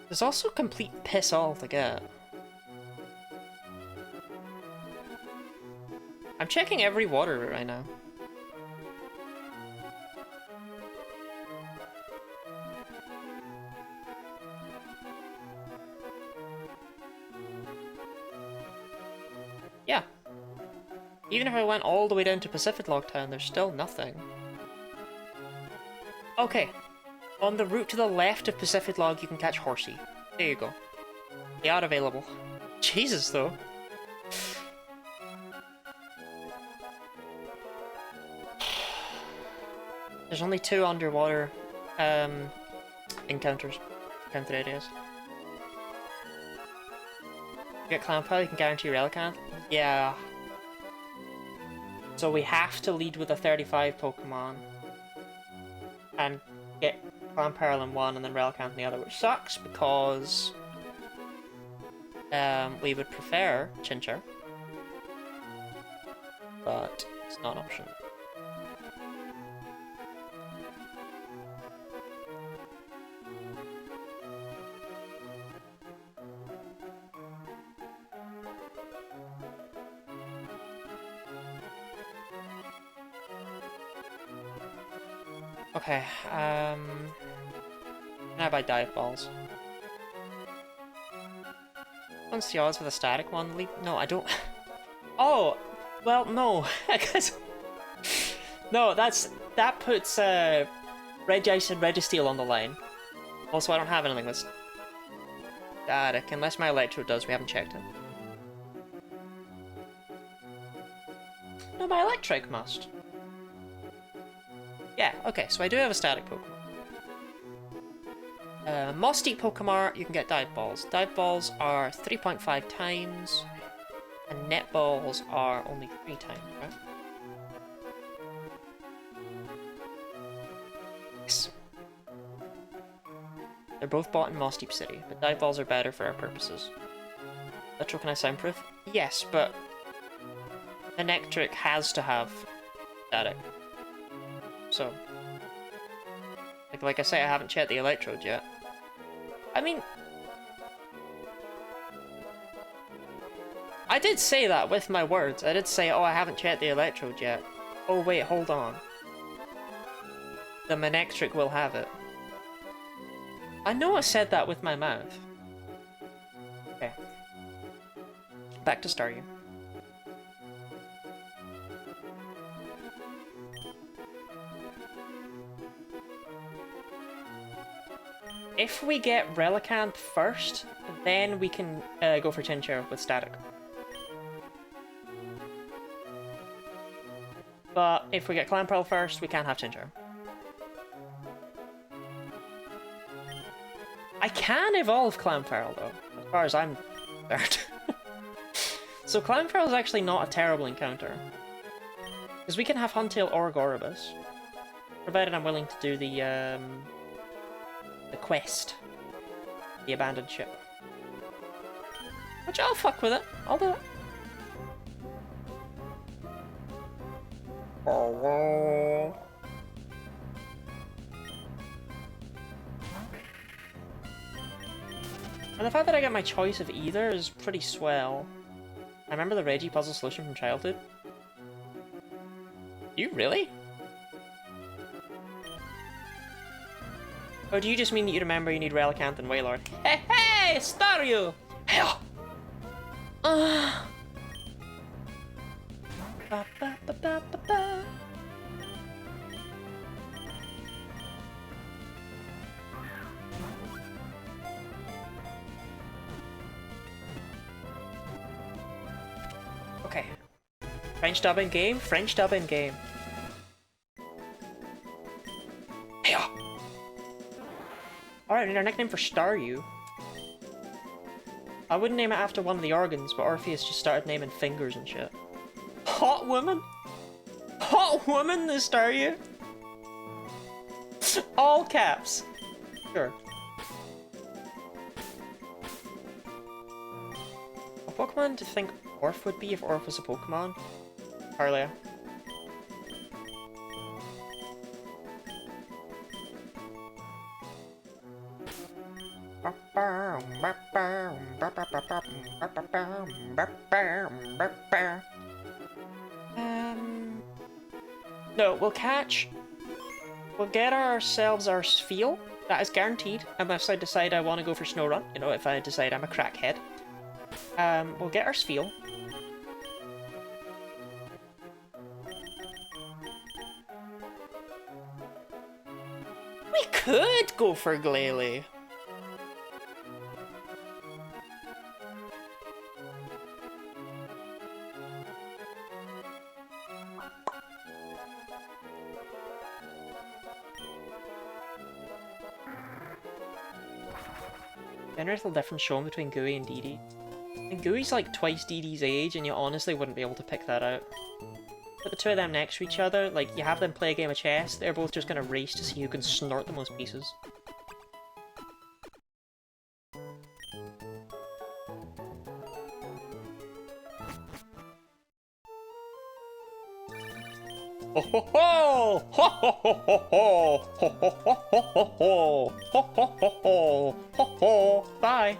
There's also complete piss all to get. I'm checking every water route right now. Yeah. Even if I went all the way down to Pacific Log Town, there's still nothing. Okay. On the route to the left of Pacific Log, you can catch Horsey. There you go. They are available. Jesus, though. There's only 2 underwater encounter areas. You get Clownpile, you can guarantee Relicanth. Yeah. So we have to lead with a 35 Pokemon. And get Clownpile in one and then Relicanth in the other, which sucks because we would prefer Chinchar. But it's not an option. Okay, now buy dive balls. What's the odds for the static one? No, I don't. Oh, well, no. No, that puts Regice and Registeel on the line. Also, I don't have anything with static, unless my Electro does. We haven't checked it. No, my Electric must. Yeah, okay, so I do have a static Pokemon. Moss-Deep Pokemon, you can get Dive Balls. Dive Balls are 3.5 times, and Net Balls are only 3 times, right? Yes. They're both bought in Moss Deep City, but Dive Balls are better for our purposes. Electro, can I soundproof? Yes, but Electric has to have static. So, like I say, I haven't checked the Electrode yet. I mean, I did say that with my words. I did say, oh, I haven't checked the Electrode yet. Oh wait, hold on. The Manectric will have it. I know I said that with my mouth. Okay. Back to Staryu. If we get Relicanth first, then we can go for Chinchou with static. But if we get Clamperl first, we can't have Chinchou. I can evolve Clamperl though, as far as I'm concerned. So Clamperl is actually not a terrible encounter. Because we can have Huntail or Gorobus. Provided I'm willing to do the quest. The abandoned ship. Which I'll fuck with it. I'll do it. Oh. And the fact that I get my choice of either is pretty swell. I remember the Reggie puzzle solution from childhood. You really? Or do you just mean that you remember you need Relicanth and Wailord? Hey, hey, Staryu! Hell! Ba, ba, ba, ba, ba, ba. Okay. French dub in game, French dub in game. Alright, we need our nickname for Staryu. I wouldn't name it after one of the organs, but Orpheus just started naming fingers and shit. Hot woman? Hot woman, the Staryu? All caps. Sure. A Pokemon to think Orph would be if Orph was a Pokemon? Parlea. No, we'll catch. We'll get ourselves our Spheal. That is guaranteed. Unless I decide I want to go for Snow You know, if I decide I'm a crackhead. We'll get our Spheal. We could go for Glalie. There's a little difference shown between Gooey and Dee. And Gooey's like twice Dee's age, and you honestly wouldn't be able to pick that out. Put the two of them next to each other, like you have them play a game of chess, they're both just gonna race to see who can snort the most pieces. Ho ho ho! Ho ho ho ho ho! Ho ho ho ho ho ho! Ho ho ho ho! Ho ho! Bye!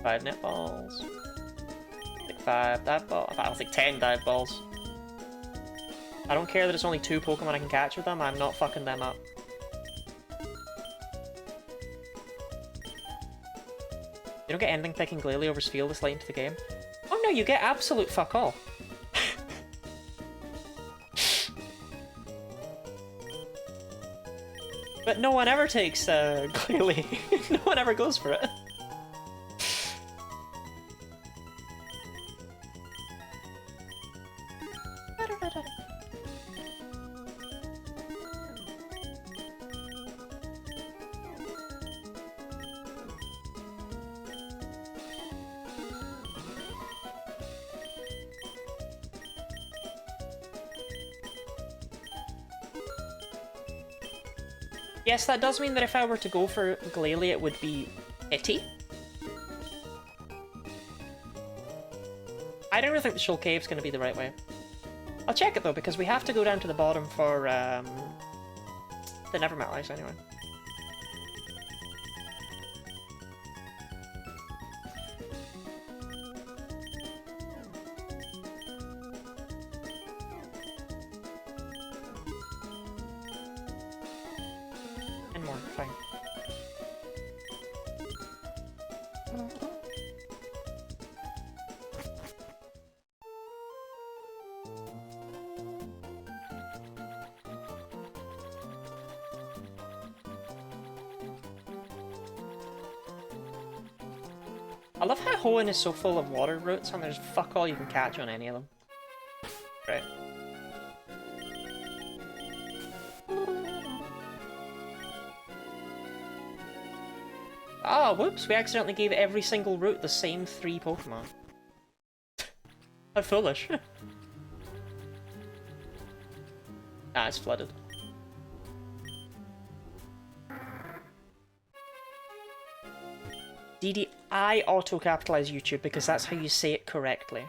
Five net balls. Like 5 dive balls. I'll take 10 dive balls. I don't care that it's only 2 Pokemon I can catch with them, I'm not fucking them up. You don't get anything picking Glalie over Spheal this late into the game. Oh no, you get absolute fuck all. But no one ever takes Glalie. No one ever goes for it. Yes, that does mean that if I were to go for Glalie, it would be Pity. I don't really think the Shoal Cave's going to be the right way. I'll check it though, because we have to go down to the bottom for the Nevermetal Ice anyway. And more, fine. I love how Hoenn is so full of water roots and there's fuck all you can catch on any of them. Right. Ah, whoops, we accidentally gave every single route the same 3 Pokemon. How foolish. Ah, it's flooded. DD, I auto-capitalize YouTube because that's how you say it correctly.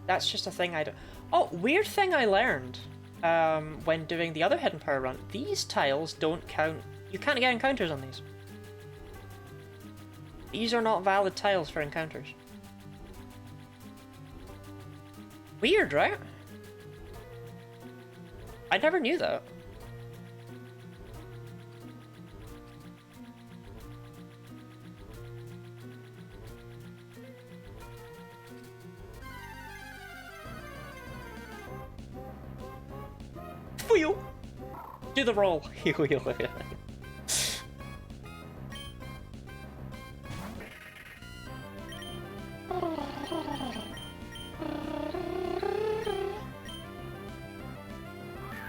That's just a thing I don't... Oh, weird thing I learned when doing the other Hidden Power run. These tiles don't count... You can't get encounters on these. These are not valid tiles for encounters. Weird, right? I never knew that. Wheel! Do the roll!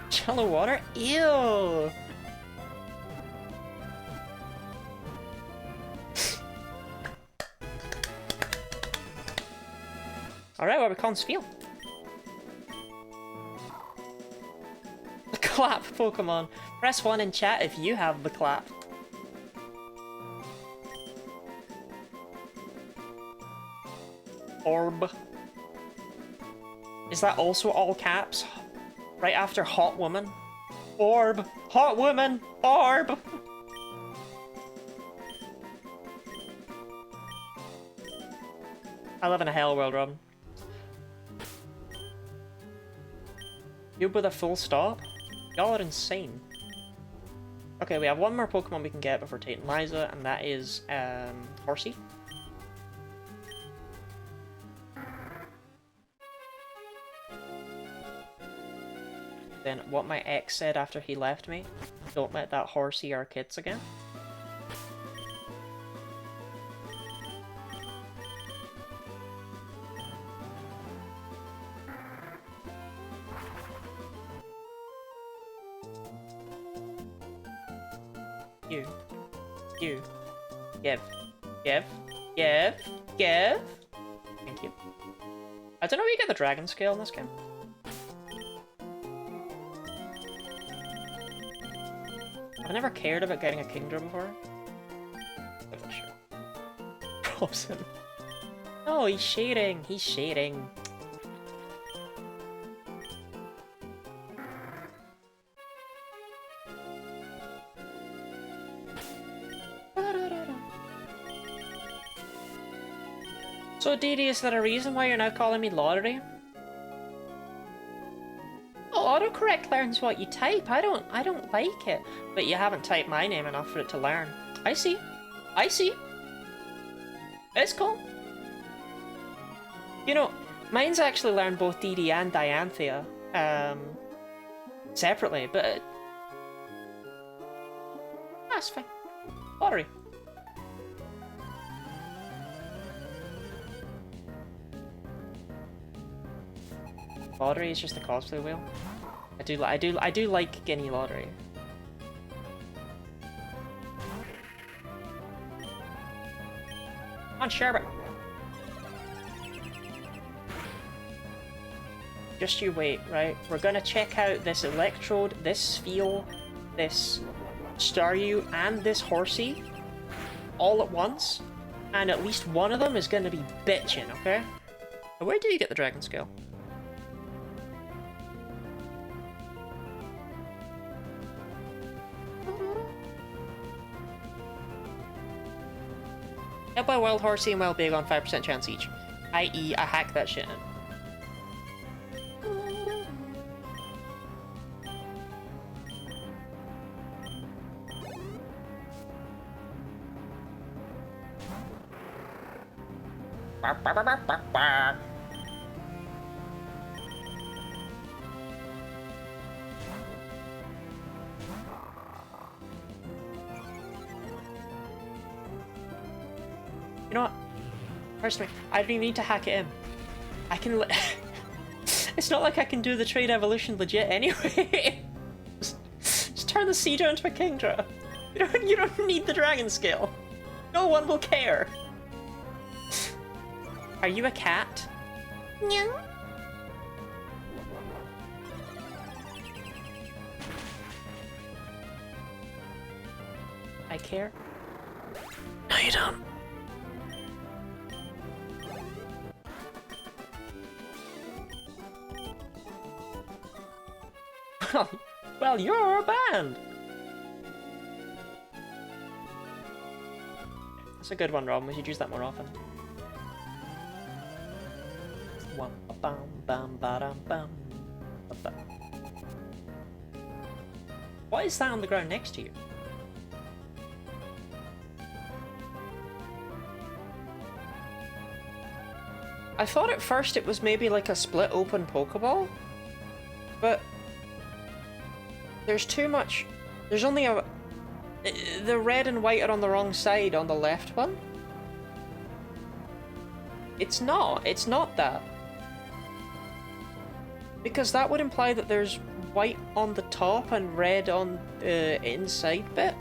Shallow water? Ew! Alright, what we calling Spheal? The clap Pokemon. Press 1 in chat if you have the clap. Orb. Is that also all caps? Right after Hot Woman? Orb! Hot Woman! Orb! I live in a hell world, Robin. You with a full stop? Y'all are insane. Okay, we have one more Pokemon we can get before taking Liza, and that is, Horsey. Then what my ex said after he left me, don't let that Horsey our kids again. You. Give. Thank you. I don't know where you get the dragon scale in this game. I've never cared about getting a Kingdom before. I'm not sure. Robson. Oh, he's shading. He's shading. So, Didi, is there a reason why you're now calling me Lottery? autocorrect learns what you type. I don't like it. But you haven't typed my name enough for it to learn. I see. I see. It's cool. You know, mine's actually learned both Dee and Dianthea, separately, but that's fine. Pottery. Lottery is just the cosplay wheel. I do like Guinea Lottery. Come on, Sherbet. Just you wait, right? We're gonna check out this Electrode, this Sphere, this Staryu, and this Horsey all at once, and at least one of them is gonna be bitchin', okay? Now, where do you get the Dragon Scale? Hit by Wild Horsey and Wild Big on 5% chance each. I.e., I hacked that shit in. You know what? Personally, I don't even need to hack it in. I can It's not like I can do the trade evolution legit anyway. just turn the Seadra into a Kingdra. You don't need the Dragon Scale. No one will care. Are you a cat? No. I care. No, you don't. Well, you're a band. That's a good one, Robin. We should use that more often. What is that on the ground next to you? I thought at first it was maybe like a split open Pokeball, but there's too much. There's only a... The red and white are on the wrong side on the left one. It's not that. Because that would imply that there's white on the top and red on the inside bit.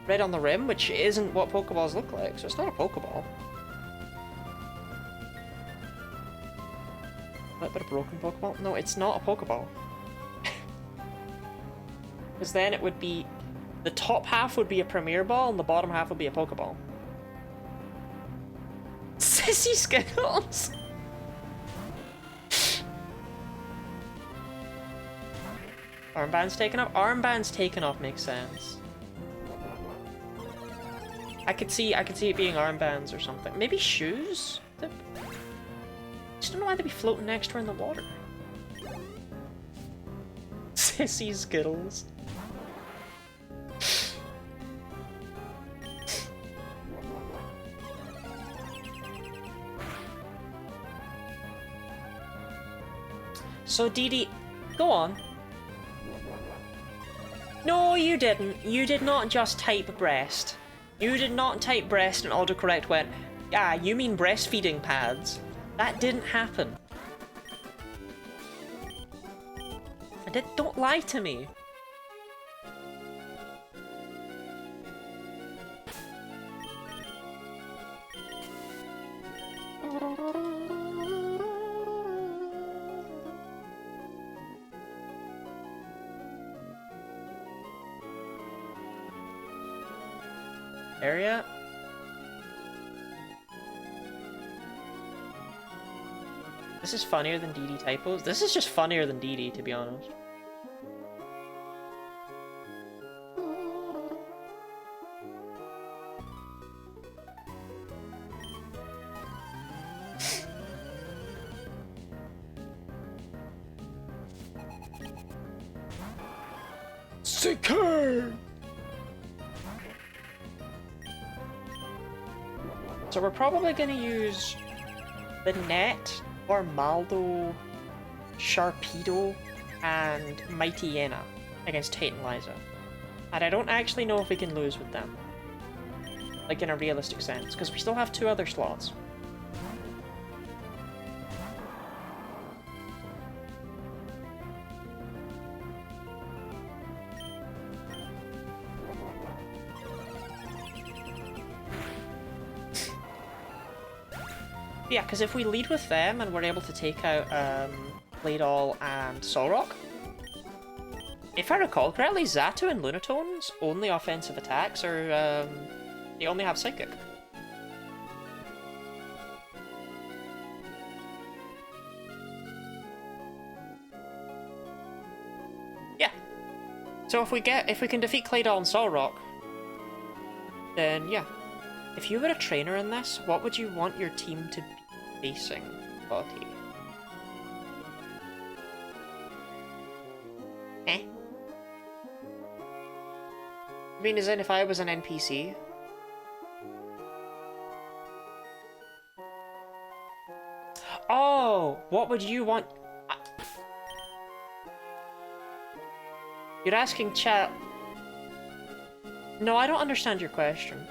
Red on the rim, which isn't what Pokeballs look like, so it's not a Pokeball. A bit of broken Pokeball? No, it's not a Pokeball. Because then it would be... The top half would be a Premier Ball, and the bottom half would be a Pokeball. Sissy Skittles! Armband's taken off? Armband's taken off makes sense. I could see it being armbands or something. Maybe shoes? I just don't know why they'd be floating next to her in the water. Sissy Skittles. So Dee, go on. No, you didn't. You did not just type breast. You did not type breast and autocorrect went, ah, you mean breastfeeding pads. That didn't happen. Don't lie to me. Area? This is funnier than DD typos. This is just funnier than DD, to be honest. Seeker! So we're probably going to use the Net, Armaldo, Sharpedo, and Mighty Yena against Tate and Liza. And I don't actually know if we can lose with them. Like in a realistic sense, because we still have 2 other slots. Yeah, because if we lead with them and we're able to take out Claydol and Solrock, if I recall correctly, Xatu and Lunatone's only offensive attacks are they only have Psychic. Yeah. So if we can defeat Claydol and Solrock, then yeah. If you were a trainer in this, what would you want your team to be facing, Lottie? Eh? I mean, as in if I was an NPC? Oh! What would you want? You're asking chat... No, I don't understand your question.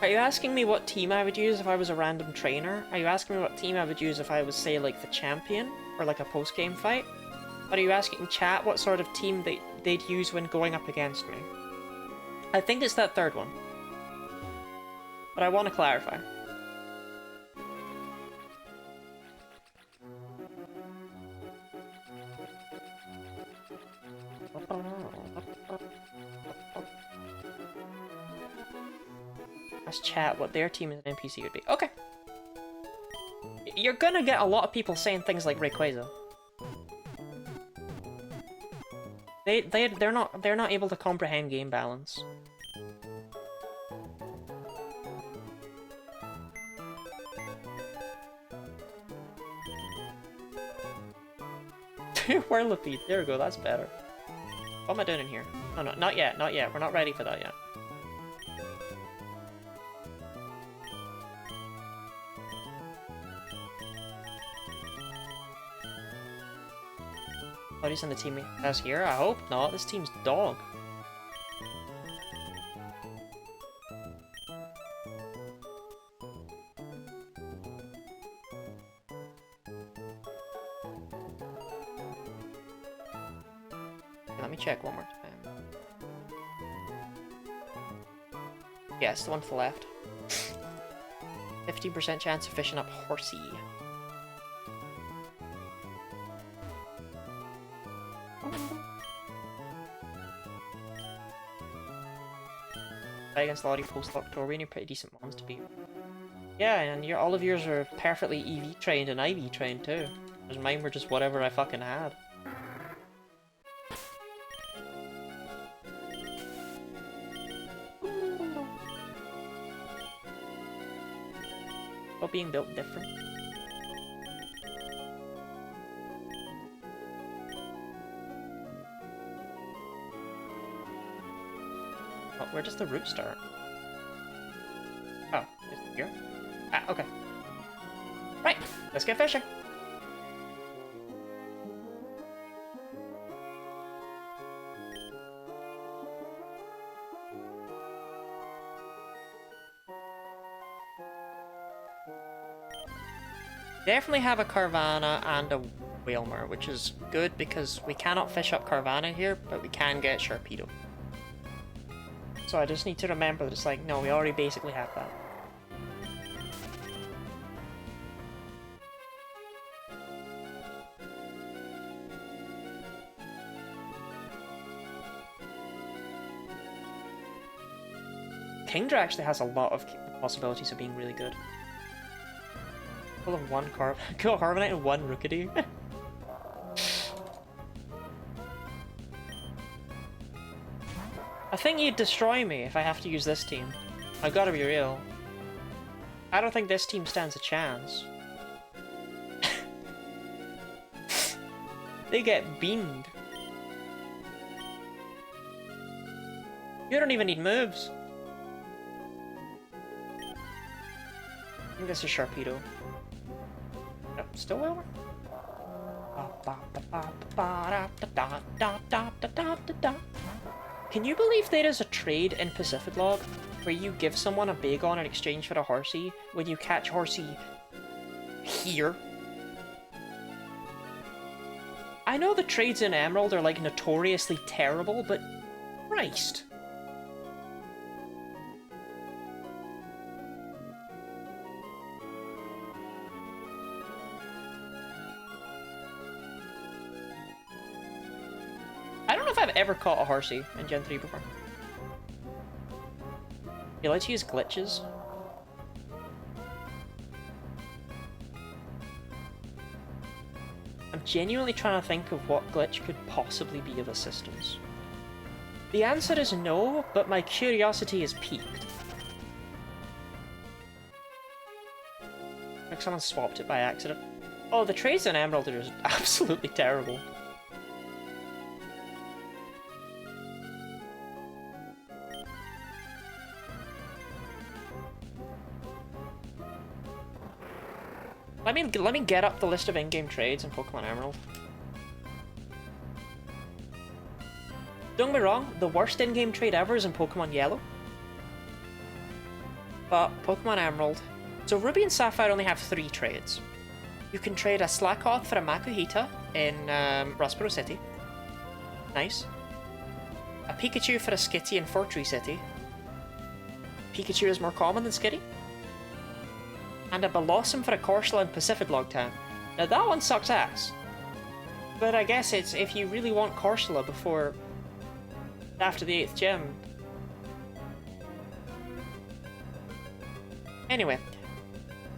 Are you asking me what team I would use if I was a random trainer? Are you asking me what team I would use if I was, say, like, the champion? Or, like, a post-game fight? Or are you asking chat what sort of team they'd use when going up against me? I think it's that third one. But I want to clarify. Ask chat what their team as an NPC would be. Okay. You're gonna get a lot of people saying things like Rayquaza. They're not able to comprehend game balance. Whirlipede, there we go, that's better. What am I doing in here? Oh no, not yet, not yet. We're not ready for that yet. What is in the team has here? I hope not. This team's dog. Let me check one more time. Yeah, it's the one to the left. 15% chance of fishing up Horsey. Fight against Lottie post-October, you're pretty decent mons to beat. Yeah, and all of yours are perfectly EV trained and IV trained too. Whereas mine were just whatever I fucking had. About being built different. Oh, where does the route start? Oh, is it here? Ah, okay. Right, let's get fishing. Definitely have a Carvana and a Whalmer, which is good because we cannot fish up Carvana here, but we can get Sharpedo. So I just need to remember that it's like, no, we already basically have that. Kingdra actually has a lot of possibilities of being really good. Full of one Carbonite and one Rookidee. I think you'd destroy me if I have to use this team. I've got to be real. I don't think this team stands a chance. They get beamed. You don't even need moves. I think this is Sharpedo. Yep, still over. Can you believe there is a trade in Pacific Log where you give someone a Bagon in exchange for a Horsey when you catch Horsey here? I know the trades in Emerald are like notoriously terrible, but Christ. I don't know if I've ever caught a Horsey in Gen 3 before. He lets you use glitches. I'm genuinely trying to think of what glitch could possibly be of assistance. The answer is no, but my curiosity is piqued. Like someone swapped it by accident. Oh, the trades in Emerald are just absolutely terrible. Let me get up the list of in-game trades in Pokemon Emerald. Don't get me wrong, the worst in-game trade ever is in Pokemon Yellow. But Pokemon Emerald... So Ruby and Sapphire only have 3 trades. You can trade a Slakoth for a Makuhita in Rustboro City. Nice. A Pikachu for a Skitty in Fortree City. Pikachu is more common than Skitty. And a Blossom for a Corsola in Pacific Log Town. Now that one sucks ass. But I guess it's if you really want Corsola before... after the 8th gym. Anyway.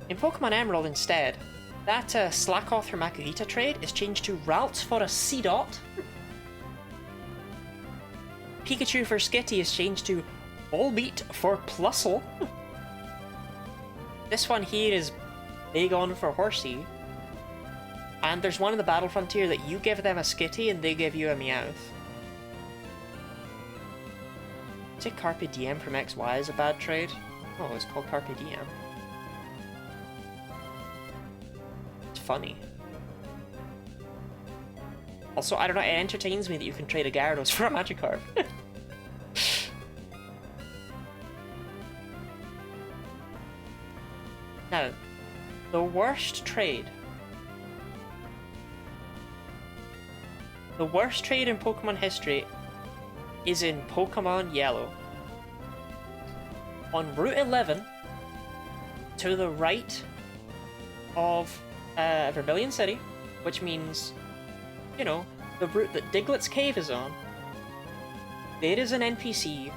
In Pokemon Emerald instead, that Slakoth for Makuhita trade is changed to Ralts for a Seedot. Pikachu for Skitty is changed to Volbeat for Plusle. This one here is Bagon for Horsey. And there's one in the Battle Frontier that you give them a Skitty and they give you a Meowth. Is it Carpe Diem from XY is a bad trade? Oh, it's called Carpe Diem. It's funny. Also, I don't know, it entertains me that you can trade a Gyarados for a Magikarp. Now, the worst trade. The worst trade in Pokemon history is in Pokemon Yellow. On Route 11, to the right of Vermilion City, which means, you know, the route that Diglett's Cave is on, there is an NPC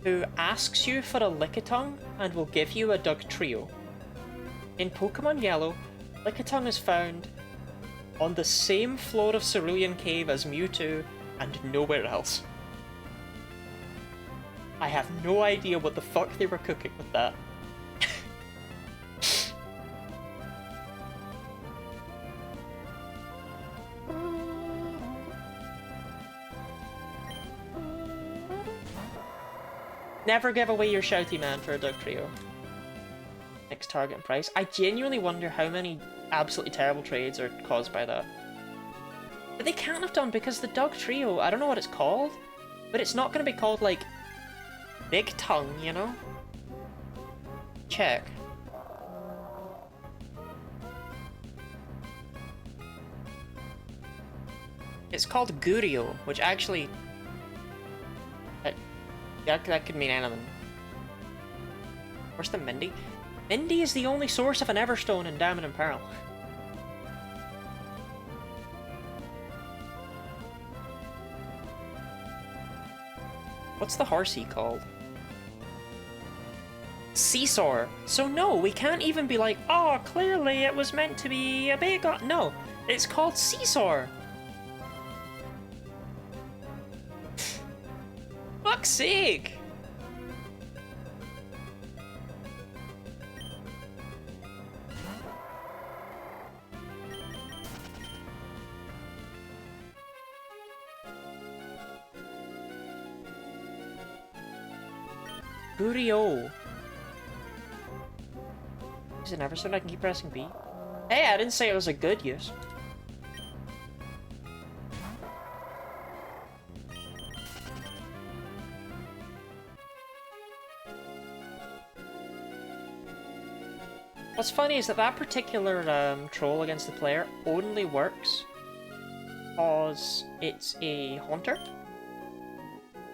who asks you for a Lickitung and will give you a Dugtrio. In Pokemon Yellow, Lickitung is found on the same floor of Cerulean Cave as Mewtwo and nowhere else. I have no idea what the fuck they were cooking with that. Never give away your Shouty Man for a Dugtrio. Next target and price. I genuinely wonder how many absolutely terrible trades are caused by that. But they can't have done because the Dugtrio, I don't know what it's called, but it's not going to be called like Big Tongue, you know? Check. It's called Gurio, which actually... That could mean anything. Where's the Mindy? Mindy is the only source of an Everstone in Diamond and Pearl. What's the Horsey called? Seesaw. So no, we can't even be like, oh, clearly it was meant to be a Bagon. No, it's called Seesaw. Fuck's sake! Gurio. Is it never so I can keep pressing B? Hey, I didn't say it was a good use. What's funny is that that particular troll against the player only works because it's a Haunter.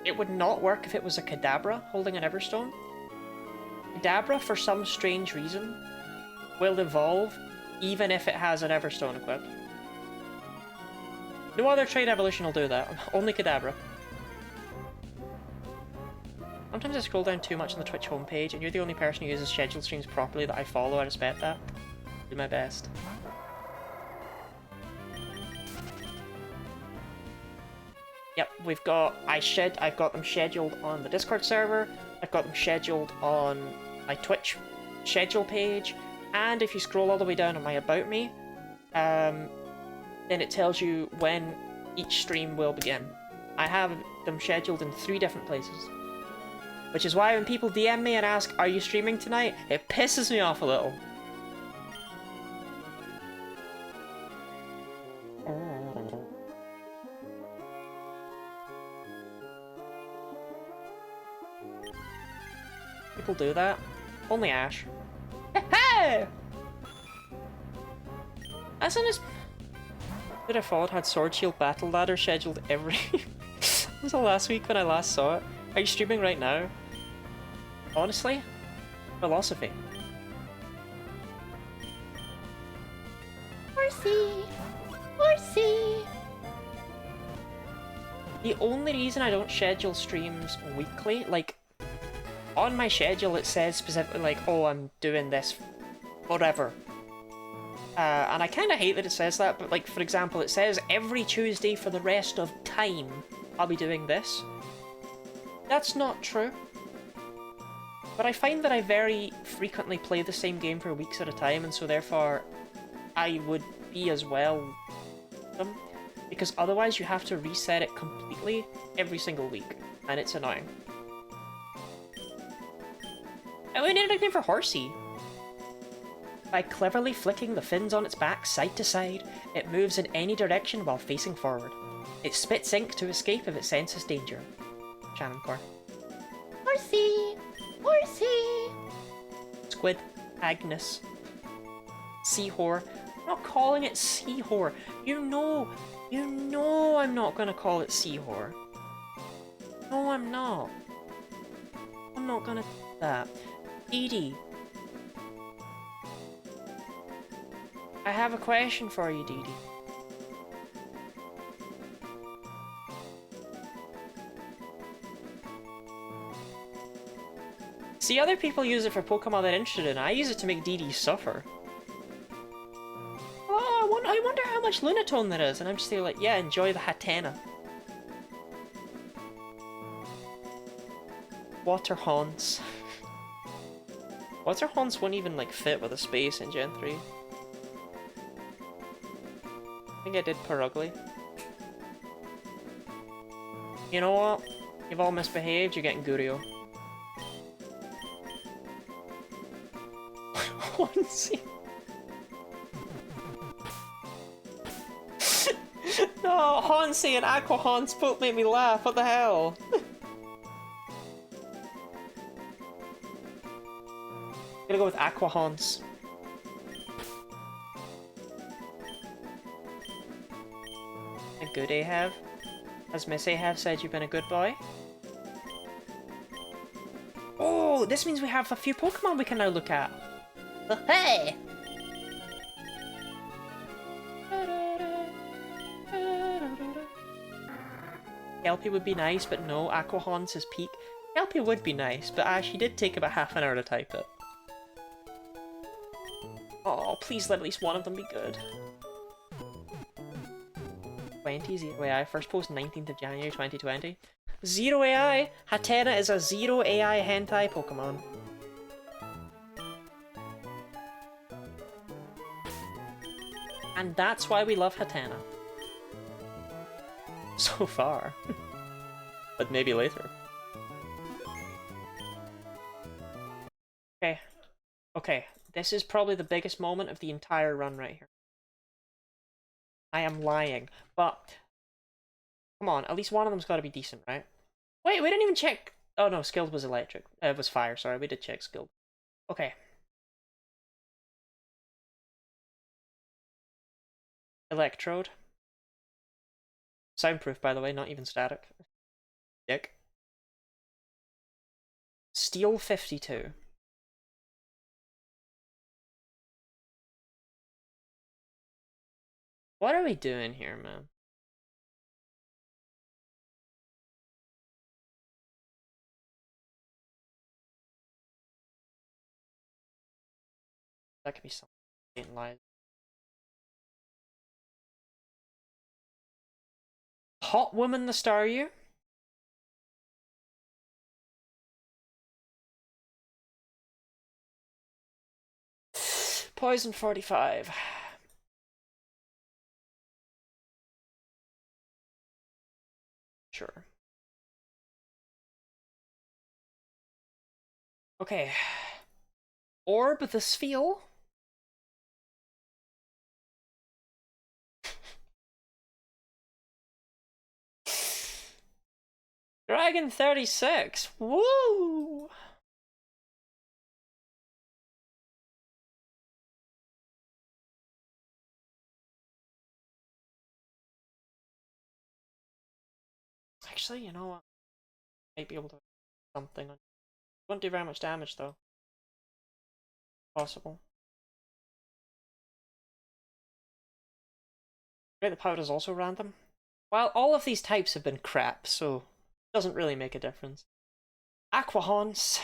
It would not work if it was a Kadabra holding an Everstone. Kadabra, for some strange reason, will evolve even if it has an Everstone equipped. No other trade evolution will do that, only Kadabra. Sometimes I scroll down too much on the Twitch homepage, and you're the only person who uses scheduled streams properly that I follow. I respect that. Do my best. Yep, we've got I've got them scheduled on the Discord server. I've got them scheduled on my Twitch schedule page, and if you scroll all the way down on my About Me, then it tells you when each stream will begin. I have them scheduled in 3 different places. Which is why when people DM me and ask, are you streaming tonight? It pisses me off a little. People do that. Only Ash. Hey! As soon as... Did I thought had Sword Shield Battle Ladder scheduled every... Was it last week when I last saw it? Are you streaming right now? Honestly? Philosophy. Horsey! Horsey! The only reason I don't schedule streams weekly, like, on my schedule it says specifically, like, oh, I'm doing this, whatever. And I kind of hate that it says that, but, like, for example, it says every Tuesday for the rest of time I'll be doing this. That's not true. But I find that I very frequently play the same game for weeks at a time, and so therefore I would be as well them, because otherwise you have to reset it completely every single week, and it's annoying. And we need a nickname for Horsey. By cleverly flicking the fins on its back side to side, it moves in any direction while facing forward. It spits ink to escape if it senses danger. Shannon Core. Horsey! Horsey! Squid. Agnes. Seahor. I'm not calling it Seahor. You know I'm not gonna call it Seahor. No, I'm not. I'm not gonna do that. Dee. I have a question for you, Dee. See, other people use it for Pokemon they're interested in. I use it to make Dee suffer. Oh, I wonder how much Lunatone there is, and I'm just like, yeah, enjoy the Hatena. Water Haunts. Water Haunts won't even, like, fit with a space in Gen 3. I think I did Perugly. You know what? You've all misbehaved, you're getting Gurio. No, Hansy and Aqua Haunts both made me laugh, what the hell? Gonna go with Aqua Haunts. A good Ahav? Has Miss Ahav said you've been a good boy? Oh, this means we have a few Pokemon we can now look at. Oh, hey! Kelpie would be nice, but no, Aqua Haunts is peak. Kelpie would be nice, but Ash, he did take about half an hour to type it. Oh, please let at least one of them be good. 20, 0 AI. First post 19th of January 2020. 0 AI! Hatena is a 0 AI hentai Pokemon. And that's why we love Hatena. So far. But maybe later. This is probably the biggest moment of the entire run right here. I am lying, but come on, at least one of them's got to be decent, right? Wait, we didn't even check. Oh no, skilled was electric. It was fire. Sorry, we did check skilled. Okay. Electrode. Soundproof, by the way, not even static. Dick. Steel 52. What are we doing here, man? That could be something. Lies. Hot woman, the star you? Poison 45. Sure. Okay. Orb the Sphere. Dragon 36. Woo! Actually, you know what? Might be able to do something. Won't do very much damage though. Possible. Great, the powder's also random. Well, all of these types have been crap, so it doesn't really make a difference. Aquahons.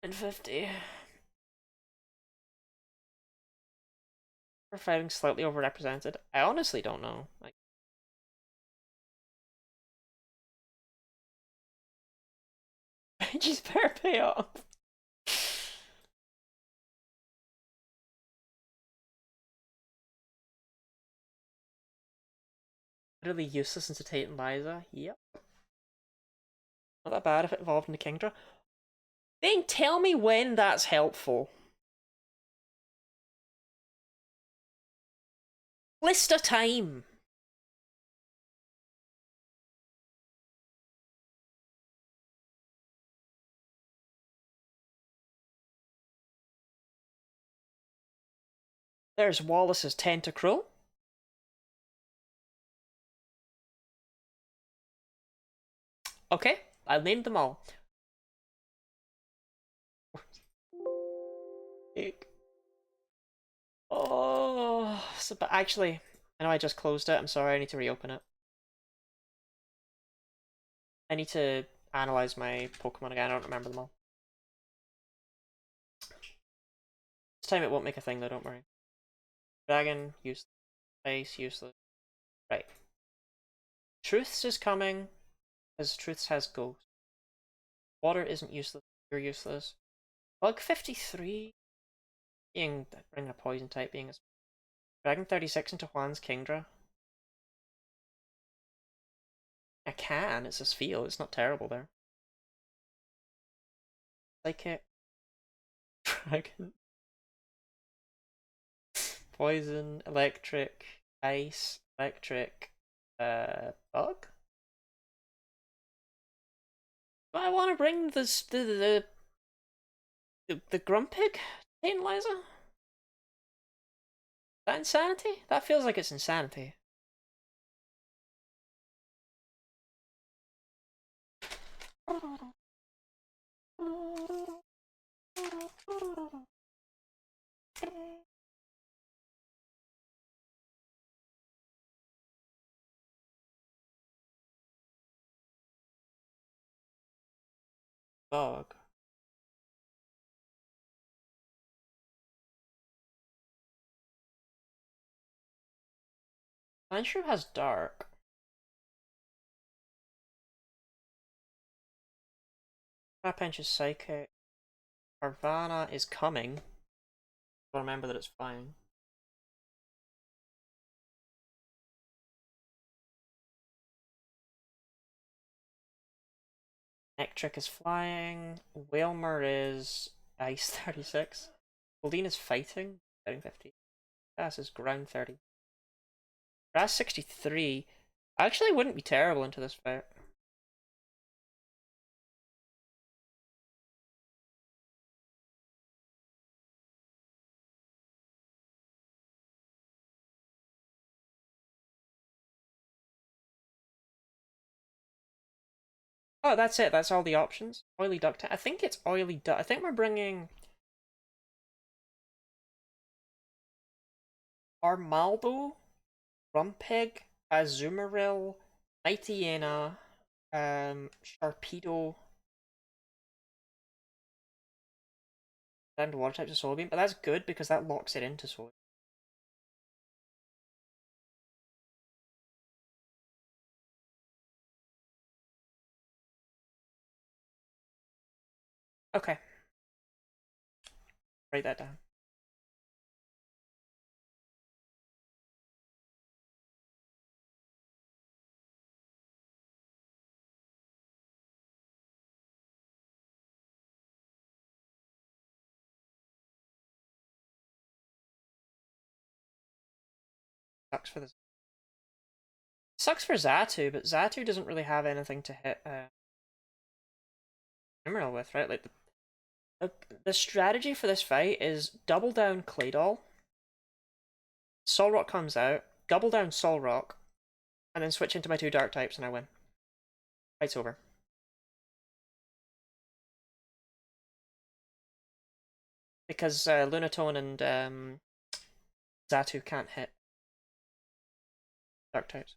And 50. We're fighting slightly overrepresented. I honestly don't know. Like, just better pay off. Utterly useless into Tate and Liza. Yep. Not that bad if it evolved into Kingdra. Then tell me when that's helpful. List a time. There's Wallace's Tentacruel. Okay, I've named them all. Oh, so, but actually, I know I just closed it. I'm sorry, I need to reopen it. I need to analyze my Pokemon again. I don't remember them all. This time it won't make a thing though, don't worry. Dragon, useless. Ice, useless. Right. Truths is coming, because Truths has Ghost. Water isn't useless, you're useless. Bug 53, being bringing a poison type, being a Dragon 36 into Juan's Kingdra. I can, it's a Sphere, it's not terrible there. Psychic. Dragon. Poison, electric, ice, electric, bug? Do I want to bring the Grumpig to Liza? Is that insanity? That feels like it's insanity. Bug. Landshrew has dark. Trapinch is psychic. Carvana is coming. But remember that it's flying. Ectric is flying. Whalmer is ice 36. Goldeen is fighting 50. Grass is ground 30. Grass 63. I actually wouldn't be terrible into this fight. Oh, that's it. That's all the options. Oily duck. I think it's oily duck. I think we're bringing Armaldo, Rumpig, Azumarill, Mightyena, Sharpedo, and water types of Solar Beam. But that's good because that locks it into Solar. Okay. Write that down. Sucks for this. Sucks for Xatu, but Xatu doesn't really have anything to hit Emerald with, right? Like the strategy for this fight is double down Claydol. Solrock comes out, double down Solrock, and then switch into my 2 dark types and I win. Fight's over. Because Lunatone and Xatu can't hit dark types.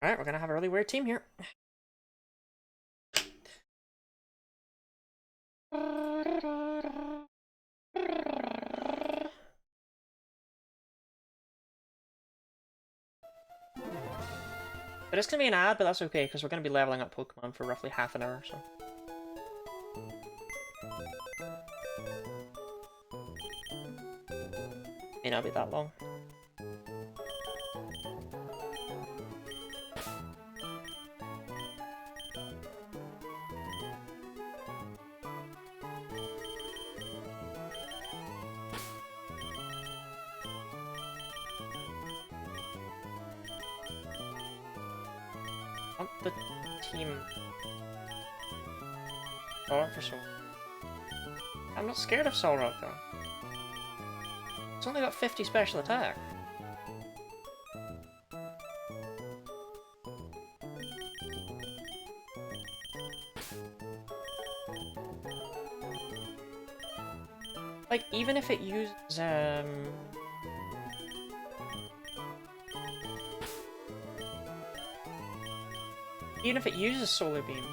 Alright, we're gonna have a really weird team here. There is gonna be an ad, but that's okay, because we're gonna be leveling up Pokemon for roughly half an hour, so. May not be that long. Want the team Solrock for Sol. I'm not scared of Solrock though. It's only got 50 special attack. Like, even if it uses, even if it uses Solar Beam,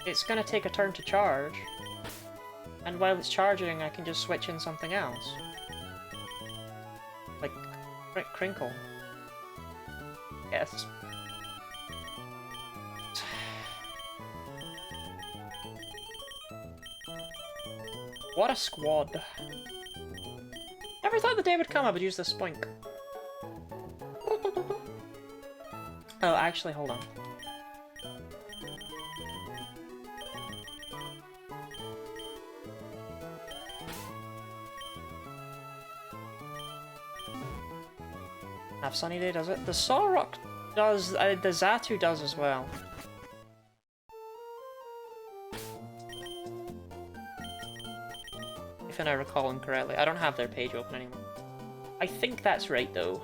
it's gonna take a turn to charge, and while it's charging I can just switch in something else. Like, Crinkle. Yes. What a squad. Never thought the day would come I would use this Spoink. Oh, actually, hold on. Half Sunny Day does it. The Solrock does, the Xatu does as well. If I recall incorrectly. I don't have their page open anymore. I think that's right though.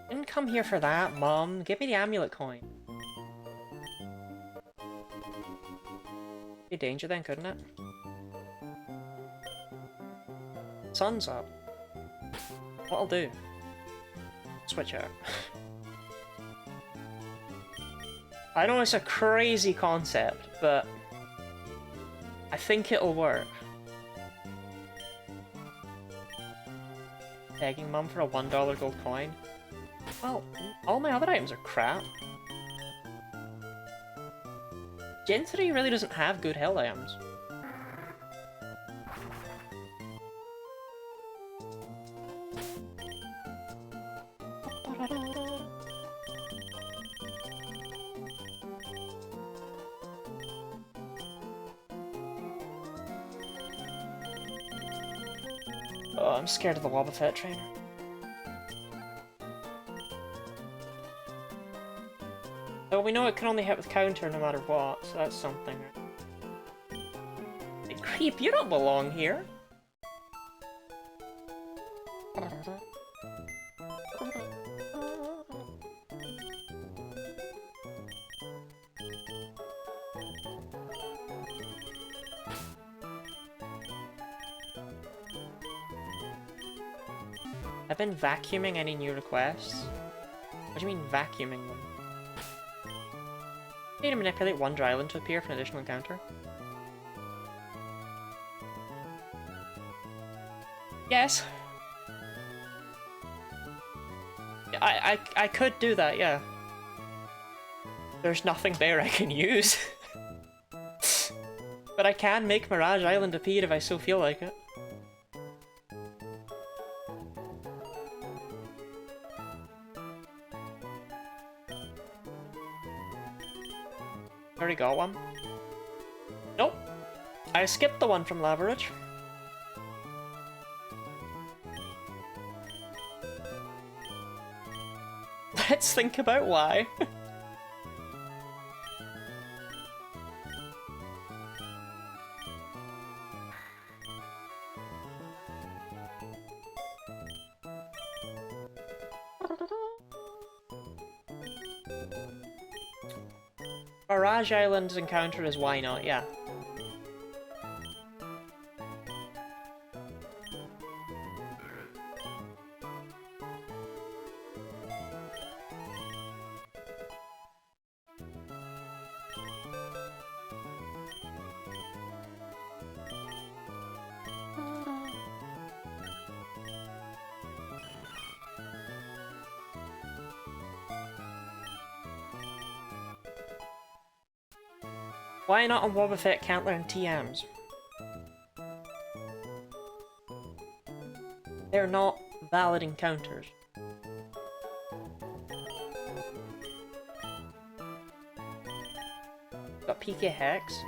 Didn't come here for that, Mom. Give me the amulet coin. Be danger then, couldn't it? Sun's up. What I'll do? Switch out. I know it's a crazy concept, but I think it'll work. begging mum for a $1 gold coin. Well, all my other items are crap. Gen 3 really doesn't have good hell items. Oh, I'm scared of the Wobbuffet trainer. So we know it can only hit with counter no matter what, so that's something. Hey, creep, you don't belong here! I've been vacuuming any new requests. What do you mean vacuuming them? Need to manipulate one dry island to appear for an additional encounter. Yes. I could do that, yeah. There's nothing there I can use. But I can make Mirage Island appear if I so feel like it. Already got one. Nope. I skipped the one from Lavaridge. Let's think about why. Mirage Island's encounter is why not, yeah. Why not on Wobbuffet can't learn TMs? They're not valid encounters. Got PK Hex.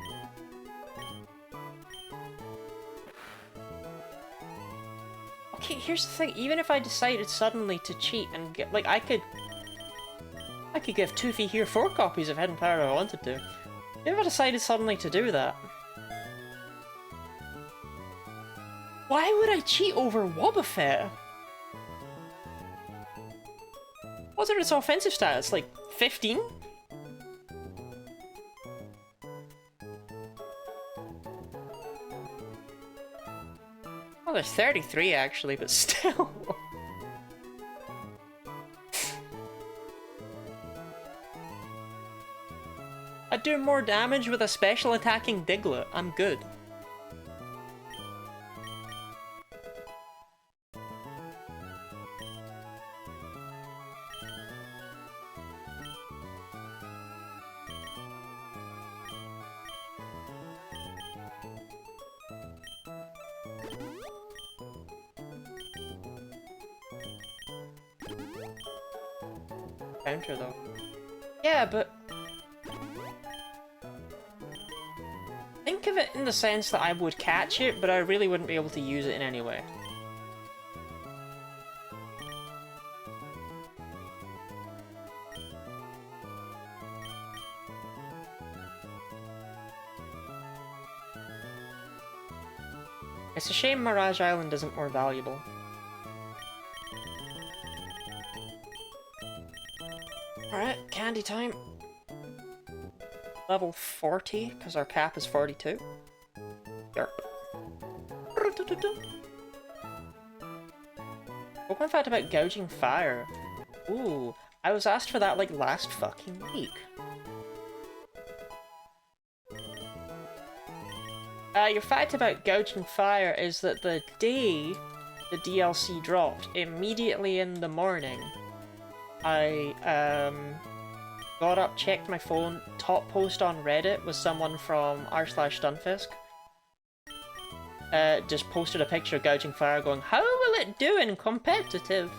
Okay, here's the thing, even if I decided suddenly to cheat and get, like, I could give Toofy here 4 copies of Hidden Power if I wanted to. If I decided suddenly to do that, why would I cheat over Wobbuffet? What's its offensive stats? Like 15? Oh, there's 33 actually, but still. I do more damage with a special attacking Diglett. I'm good. Counter though. Yeah, but think of it in the sense that I would catch it, but I really wouldn't be able to use it in any way. It's a shame Mirage Island isn't more valuable. Alright, candy time. Level 40, because our cap is 42. Yarp. Pokemon fact about gouging fire. Ooh, I was asked for that like last fucking week. Your fact about gouging fire is that the day the DLC dropped, immediately in the morning, I got up, checked my phone, top post on Reddit was someone from r/Stunfisk. Just posted a picture of Gouging Fire going, "How will it do in competitive?"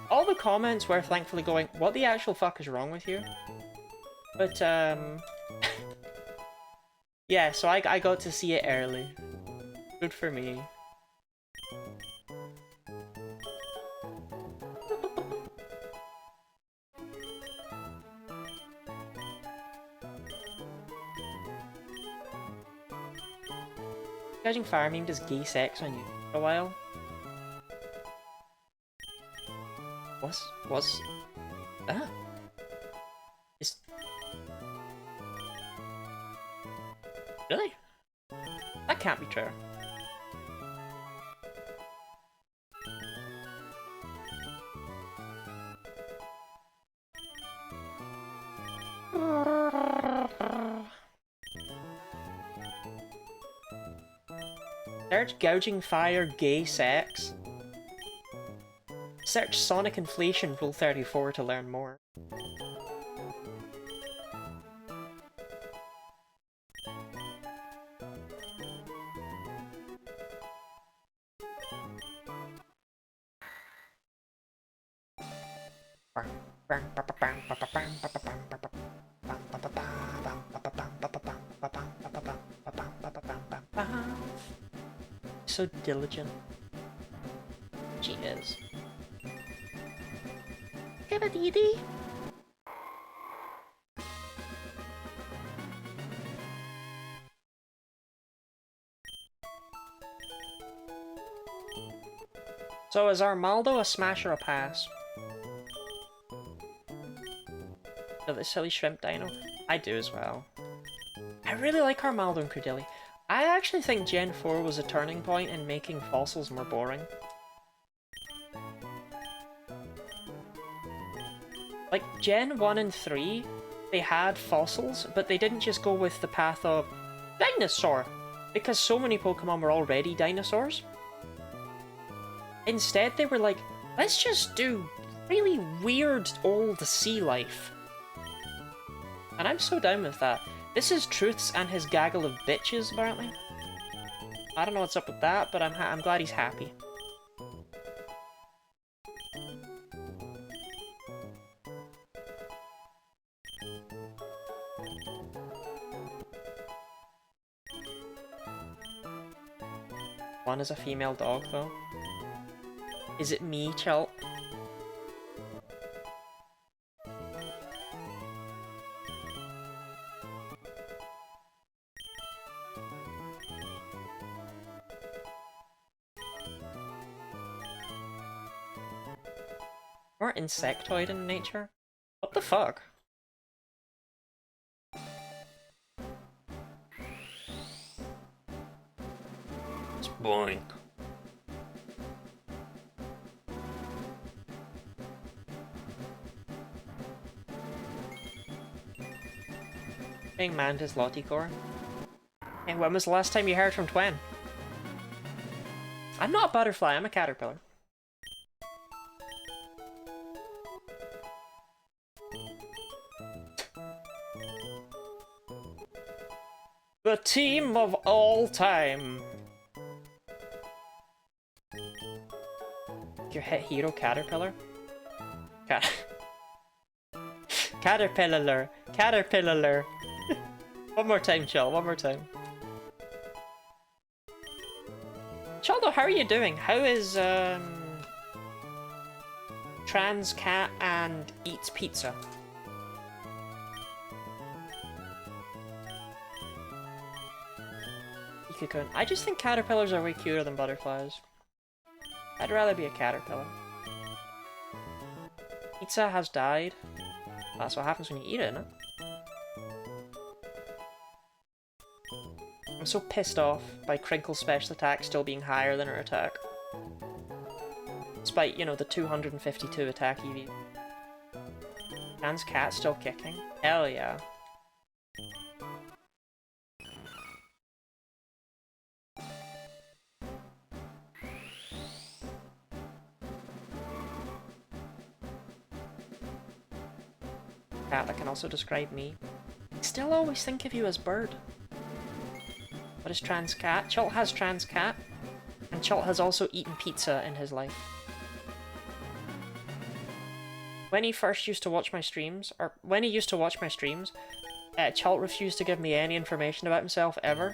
All the comments were thankfully going, "What the actual fuck is wrong with you?" But, yeah, so I got to see it early. Good for me. Gouging Fire meme does gay sex on you for a while. What's... Ah. Is... Really? That can't be true. Search Gouging Fire gay sex. Search Sonic Inflation Rule 34 to learn more. So diligent. She is. Give it, Edie. So is Armaldo a smash or a pass? Oh, the silly shrimp dino? I do as well. I really like Armaldo and Credilli. I actually think Gen 4 was a turning point in making fossils more boring. Like, Gen 1 and 3, they had fossils, but they didn't just go with the path of dinosaur, because so many Pokemon were already dinosaurs. Instead, they were like, let's just do really weird old sea life. And I'm so down with that. This is Truths and his gaggle of bitches, apparently. I don't know what's up with that, but I'm glad he's happy. One is a female dog, though. Is it me, Chelt? More insectoid in nature? What the fuck? It's boink. Being Mantis Lotticore. Hey, when was the last time you heard from Twen? I'm not a butterfly, I'm a caterpillar. The team of all time. Your hit hero Caterpillar? Caterpillar. Caterpillar. One more time, Chell. One more time. Chaldo, how are you doing? How is, Trans Cat and Eats Pizza? Cocoon. I just think caterpillars are way cuter than butterflies. I'd rather be a caterpillar. Pizza has died. That's what happens when you eat it, isn't it? I'm so pissed off by Crinkle's special attack still being higher than her attack. Despite, you know, the 252 attack EV. Dan's cat still kicking. Hell yeah. cat that can also describe me. I still always think of you as bird. What is trans cat? Chult has trans cat, and Chult has also eaten pizza in his life. When he first used to watch my streams, Chult refused to give me any information about himself ever.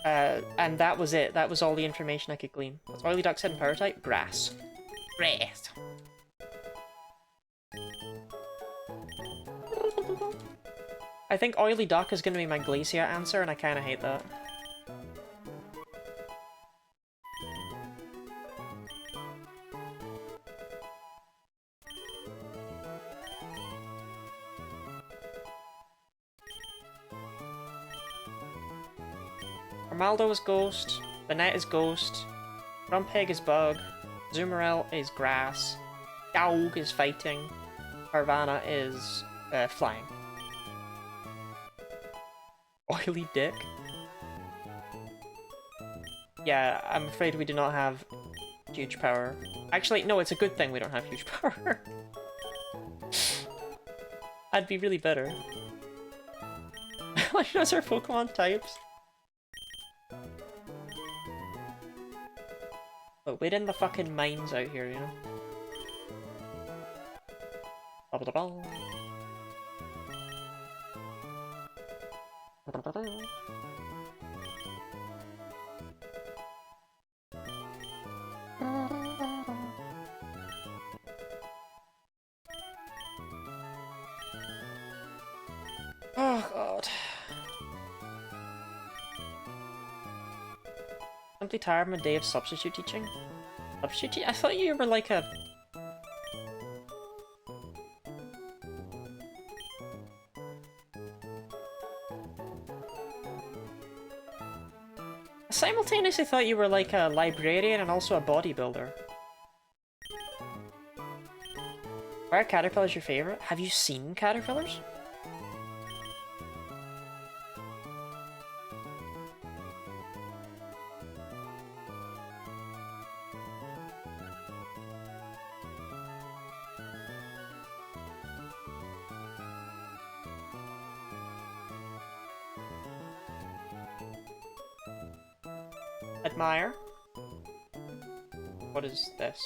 And that was it. That was all the information I could glean. What's Oily Duck's hidden power type? Grass. Grass. I think Oily Duck is going to be my Glacia answer, and I kind of hate that. Armaldo is Ghost, Banette is Ghost, Grumpig is Bug, Zoomerel is Grass, Gaug is Fighting, Carvana is Flying. Oily Dick? Yeah, I'm afraid we do not have huge power. Actually, no, it's a good thing we don't have huge power. I'd be really bitter. Like, those are Pokemon types. But we're in the fucking mines out here, you know? Oh god. Simply tired of a day of substitute teaching? I thought you were like a... I simultaneously thought you were like a librarian and also a bodybuilder. Why are caterpillars your favorite? Have you seen caterpillars? Admire. What is this?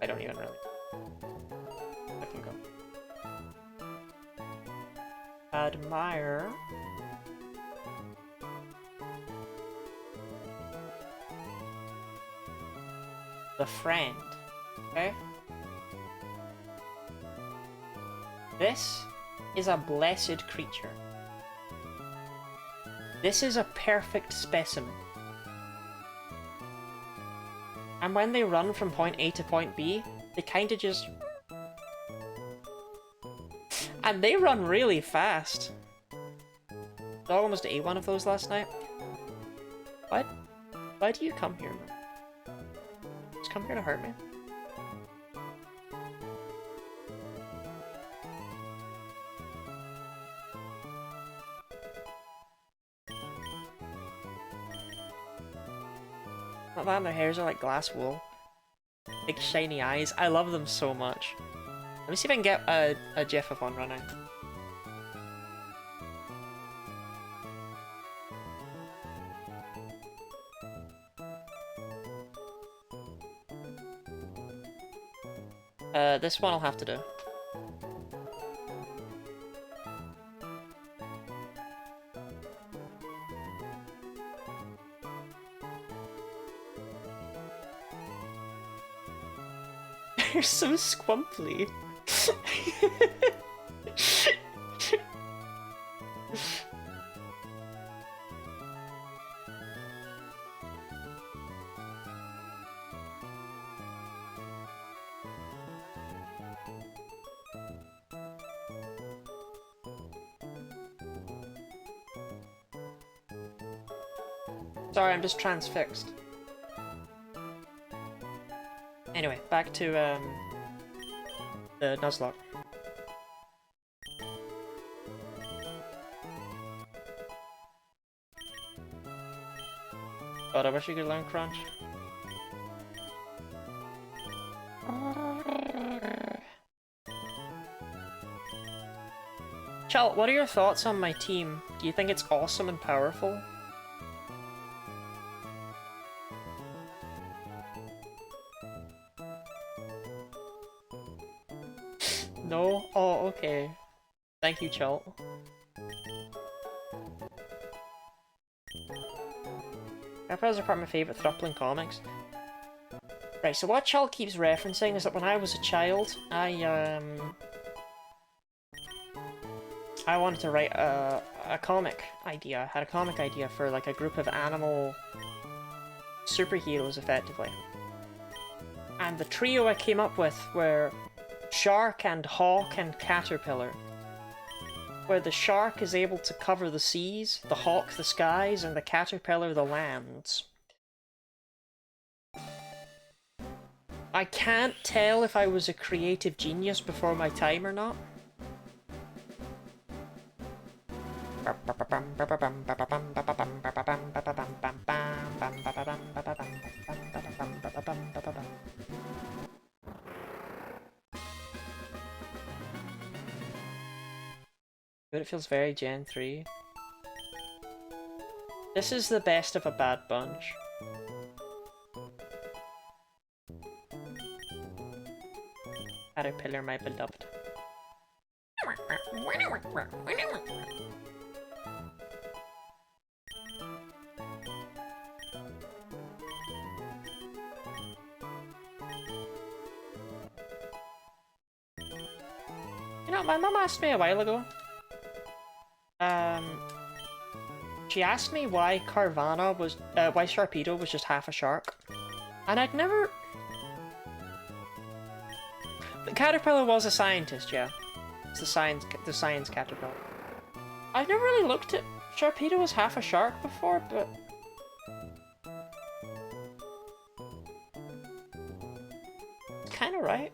I don't even really. I can go. Admire. The friend. Okay? This is a blessed creature. This is a perfect specimen. And when they run from point A to point B, they kind of just... And they run really fast. Dog almost ate one of those last night. What? Why do you come here, man? Just come here to hurt me? Not that, their hairs are like glass wool. Big shiny eyes. I love them so much. Let me see if I can get a gif of one running. This one I'll have to do. You're so squumply. Sorry, I'm just transfixed. Anyway, back to the Nuzlocke. God, I wish you could learn Crunch. Chelt, what are your thoughts on my team? Do you think it's awesome and powerful? No? Oh, okay. Thank you, Chelt. Garfields are part of my favourite thruple in comics. Right, so what Chelt keeps referencing is that when I was a child, I wanted to write a comic idea. I had a comic idea for like a group of animal superheroes, effectively. And the trio I came up with were Shark and Hawk and Caterpillar. Where the shark is able to cover the seas, the hawk the skies, and the caterpillar the lands. I can't tell if I was a creative genius before my time or not. But it feels very Gen 3. This is the best of a bad bunch. Caterpillar, my beloved. You know, my mum asked me a while ago. She asked me why Carvana was, why Sharpedo was just half a shark. And I'd never... The caterpillar was a scientist, yeah. It's the science caterpillar. I've never really looked at Sharpedo as half a shark before, but... Kinda right.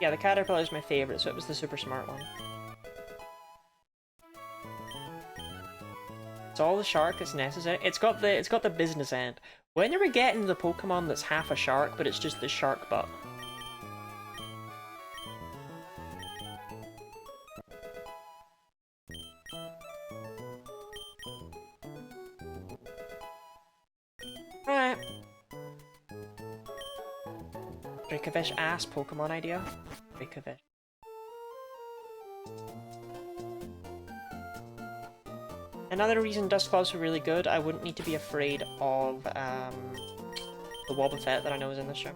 Yeah, the caterpillar is my favorite, so it was the super smart one. It's all the shark that's necessary. It's got the business end. When are we getting the Pokemon that's half a shark, but it's just the shark butt? Right. Dracovish ass Pokemon idea. Dracovish. Another reason Dusclops were really good, I wouldn't need to be afraid of the Wobbuffet that I know is in this show.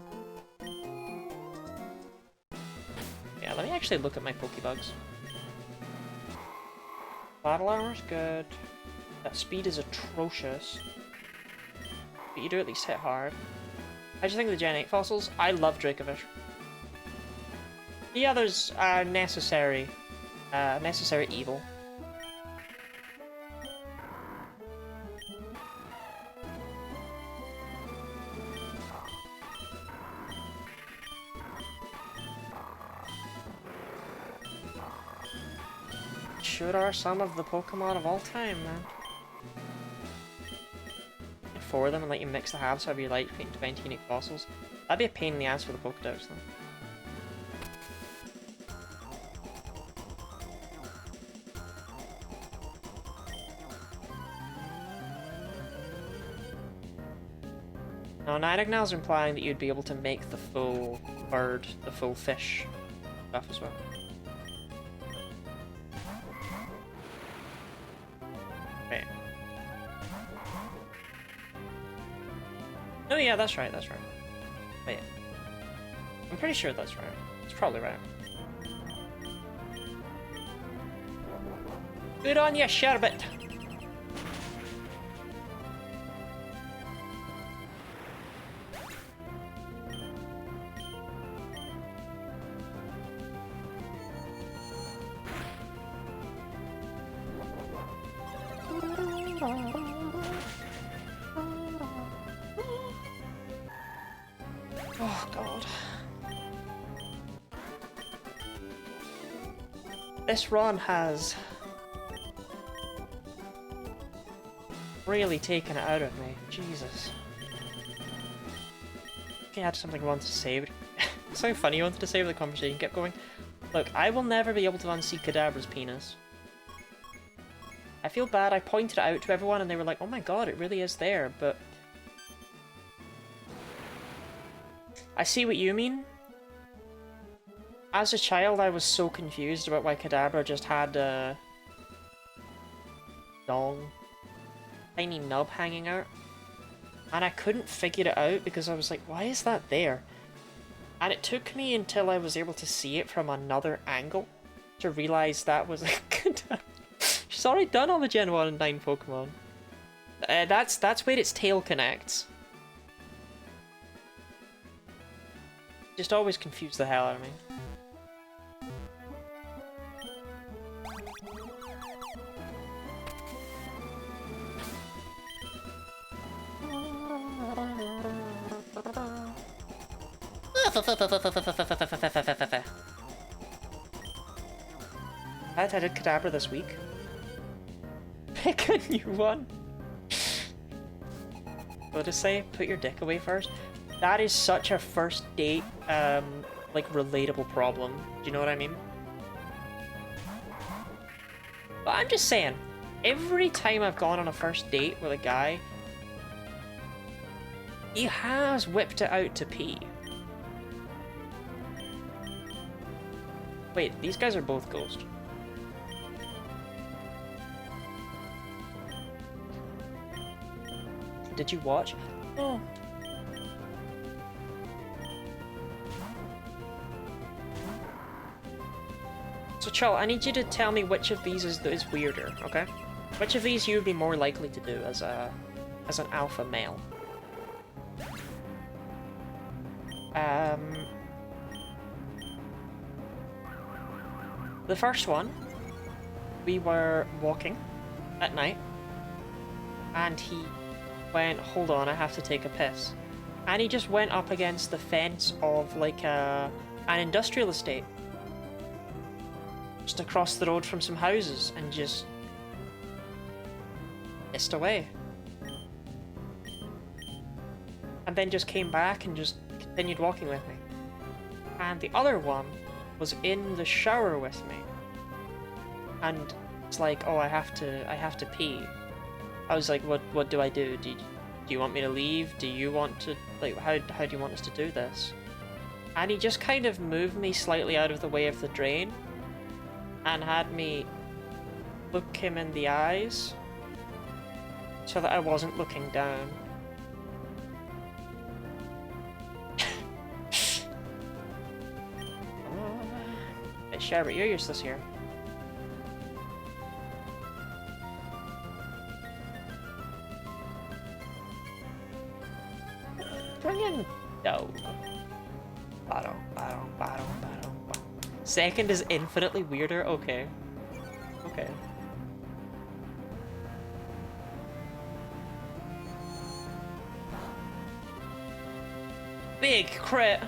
Yeah, let me actually look at my Pokebugs. Battle armor's good. That speed is atrocious. But you do at least hit hard. How'd you think of the Gen 8 fossils? I love Dracovish. The others are necessary evil. Sure are some of the Pokemon of all time, man. For them and let you mix the halves however you like, creating 20 unique fossils. That'd be a pain in the ass for the Pokedex, though. Now, Nightingale's implying that you'd be able to make the full bird, the full fish stuff as well. Right. Oh yeah, that's right, that's right. Wait. I'm pretty sure that's right. It's probably right. Good on ya, Sherbet! This run has really taken it out of me. Jesus. I had something I wanted to save. Something funny you wanted to save, the conversation kept going. Look, I will never be able to unsee Kadabra's penis. I feel bad, I pointed it out to everyone and they were like, oh my god, it really is there, but... I see what you mean. As a child, I was so confused about why Kadabra just had a... dong. Tiny nub hanging out. And I couldn't figure it out because I was like, why is that there? And it took me until I was able to see it from another angle to realise that was a Kadabra. She's already done all the Gen 1 and 9 Pokemon. That's where its tail connects. Just always confused the hell out of me. I did Kadabra this week. Pick a new one. What to say? Put your dick away first. That is such a first date, like, relatable problem. Do you know what I mean? But I'm just saying, every time I've gone on a first date with a guy, he has whipped it out to pee. Wait, these guys are both ghost. Did you watch? Oh. So, Chol, I need you to tell me which of these is weirder, okay? Which of these you would be more likely to do as an alpha male? The first one, we were walking at night, and he went, hold on, I have to take a piss. And he just went up against the fence of, like, an industrial estate. Just across the road from some houses, and just pissed away. And then just came back and just continued walking with me. And the other one was in the shower with me. And it's like, oh, I have to pee. I was like, what do I do? Do you want me to leave? Do you want to, like, how do you want us to do this? And he just kind of moved me slightly out of the way of the drain and had me look him in the eyes so that I wasn't looking down. Hey, Sherbert, you're useless here. Bring in dog. Bottom. Second is infinitely weirder? Okay. Okay. Big crit!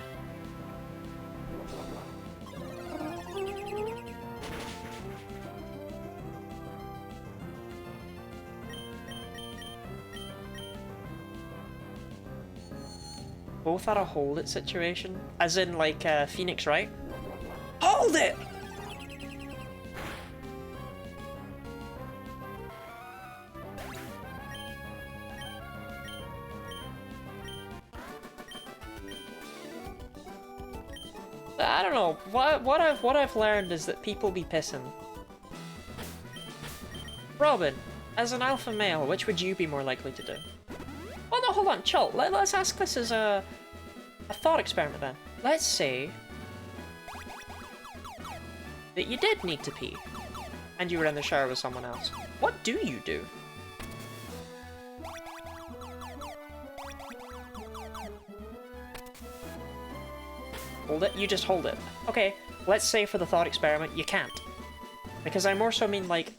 Both are a hold it situation. As in, like, Phoenix, right? Hold it! I don't know. What I've learned is that people be pissing. Robin, as an alpha male, which would you be more likely to do? Oh no, hold on, chill. Let's ask this as a thought experiment then. Let's say that you did need to pee, and you were in the shower with someone else. What do you do? Hold it? You just hold it. Okay, let's say for the thought experiment, you can't. Because I more so mean, like,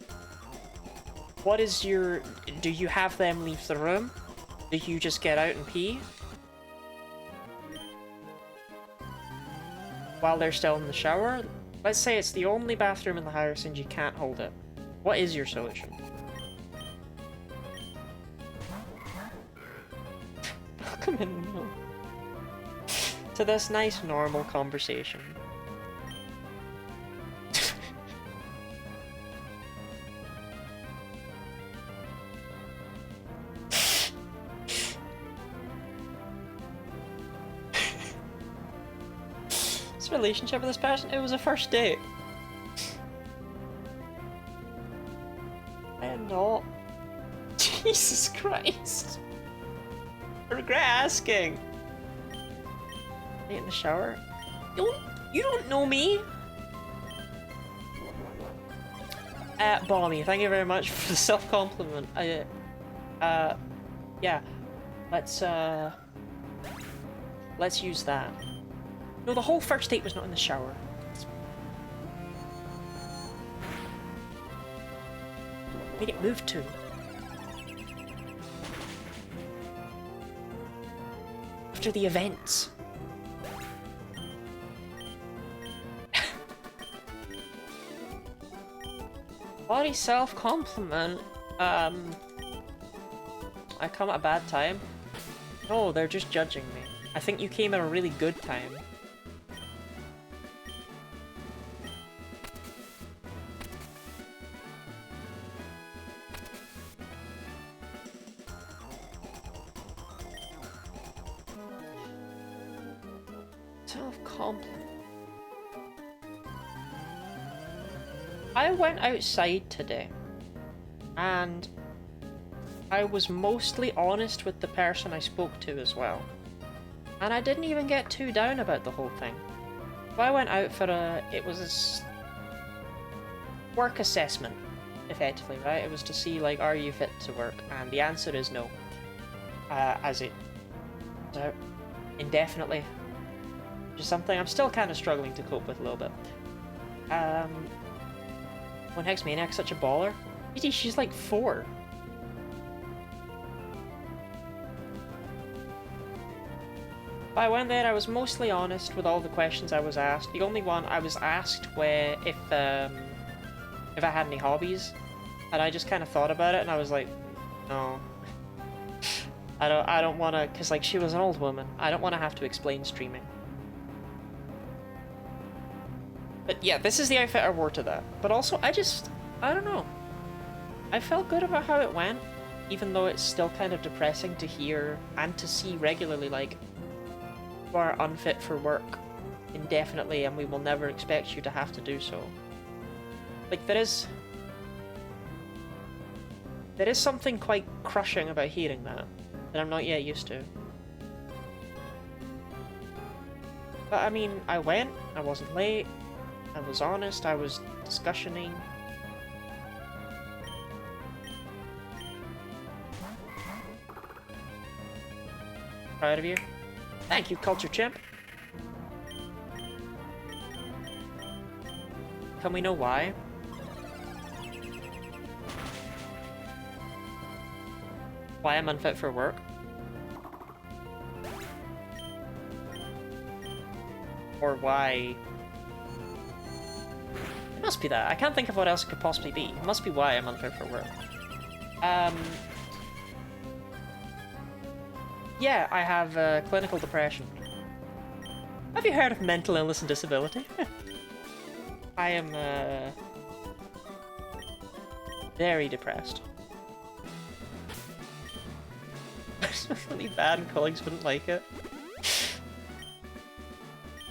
what is your... Do you have them leave the room? Do you just get out and pee? While they're still in the shower? Let's say it's the only bathroom in the house and you can't hold it. What is your solution? Welcome in to this nice normal conversation. This relationship with this person, it was a first date. I am not. Jesus Christ. I regret asking. In the shower? You don't know me? Balmy, thank you very much for the self-compliment. Yeah. Let's use that. No, the whole first date was not in the shower. Made it move to. After the events. Body self-compliment. I come at a bad time. No, they're just judging me. I think you came at a really good time. Self-compliment. I went outside today, and I was mostly honest with the person I spoke to as well. And I didn't even get too down about the whole thing. So I went out for it was a work assessment, effectively, right? It was to see, like, are you fit to work? And the answer is no. As it turns out, indefinitely. Which is something I'm still kind of struggling to cope with a little bit. When Hex Maniac's such a baller. She's like 4. But I went there, I was mostly honest with all the questions I was asked. The only one I was asked where if I had any hobbies, and I just kind of thought about it, and I was like, no. I don't want to, because like she was an old woman. I don't want to have to explain streaming. But yeah, this is the outfit I wore to that. But also, I don't know. I felt good about how it went, even though it's still kind of depressing to hear and to see regularly, like, you are unfit for work indefinitely and we will never expect you to have to do so. Like, there is something quite crushing about hearing that I'm not yet used to. But I mean, I went, I wasn't late, I was honest, I was discussioning. Proud of you. Thank you, Culture Chimp. Can we know why? Why I'm unfit for work? Or why... It must be that. I can't think of what else it could possibly be. It must be why I'm unfit for work. Yeah, I have clinical depression. Have you heard of mental illness and disability? I am very depressed. It's really bad and colleagues wouldn't like it.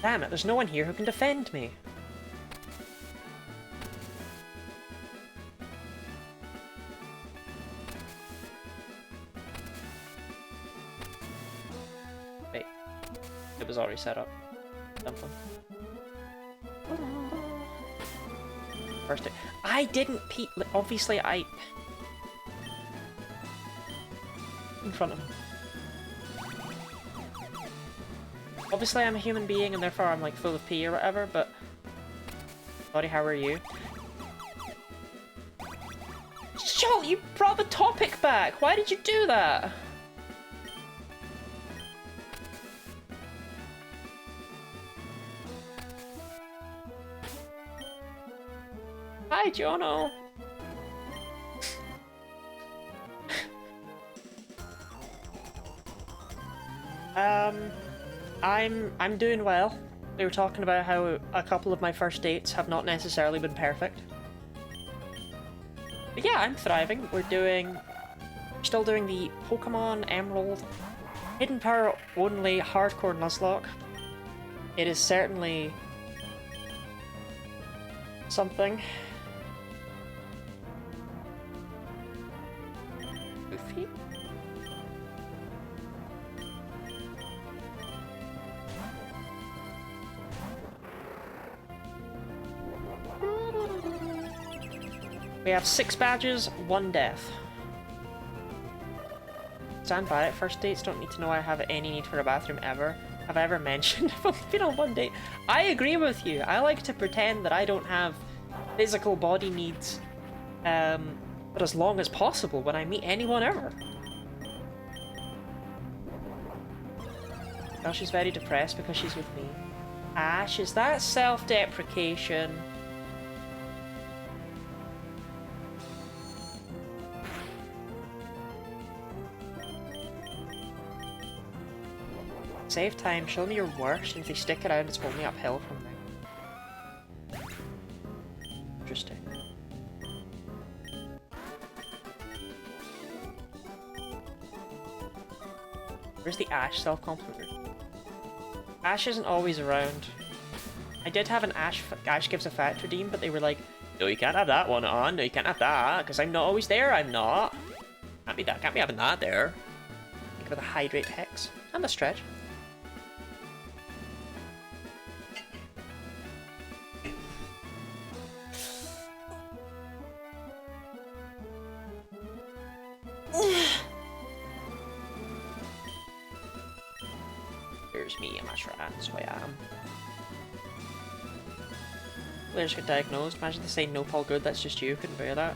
Damn it, there's no one here who can defend me. Wait, it was already set up. Something. First, I didn't peek. Obviously, I in front of him. Obviously, I'm a human being, and therefore I'm like full of pee or whatever. But, buddy, how are you? Joel, you brought the topic back. Why did you do that? Jono. I'm doing well. We were talking about how a couple of my first dates have not necessarily been perfect. But yeah, I'm thriving. We're still doing the Pokémon Emerald Hidden Power only hardcore Nuzlocke. It is certainly something. Goofy? We have 6 badges, 1 death. Stand by it, first dates don't need to know I have any need for a bathroom ever. Have I ever mentioned I've only been on 1 date? I agree with you. I like to pretend that I don't have physical body needs, but as long as possible when I meet anyone ever. Well, she's very depressed because she's with me. Ash, is that self-deprecation? Save time, show me your worst, and if they stick around, it's only uphill from there. Interesting. Where's the Ash self-compliment? Ash isn't always around. I did have an Ash gives a fat redeem, but they were like, no, you can't have that one on, no, you can't have that, because I'm not always there, I'm not. Can't be having that there. Think about the hydrate hex. And the stretch. Here's me, I'm a sure that's who I am. Players get diagnosed. Imagine they say nope, all good, that's just you, couldn't bear that.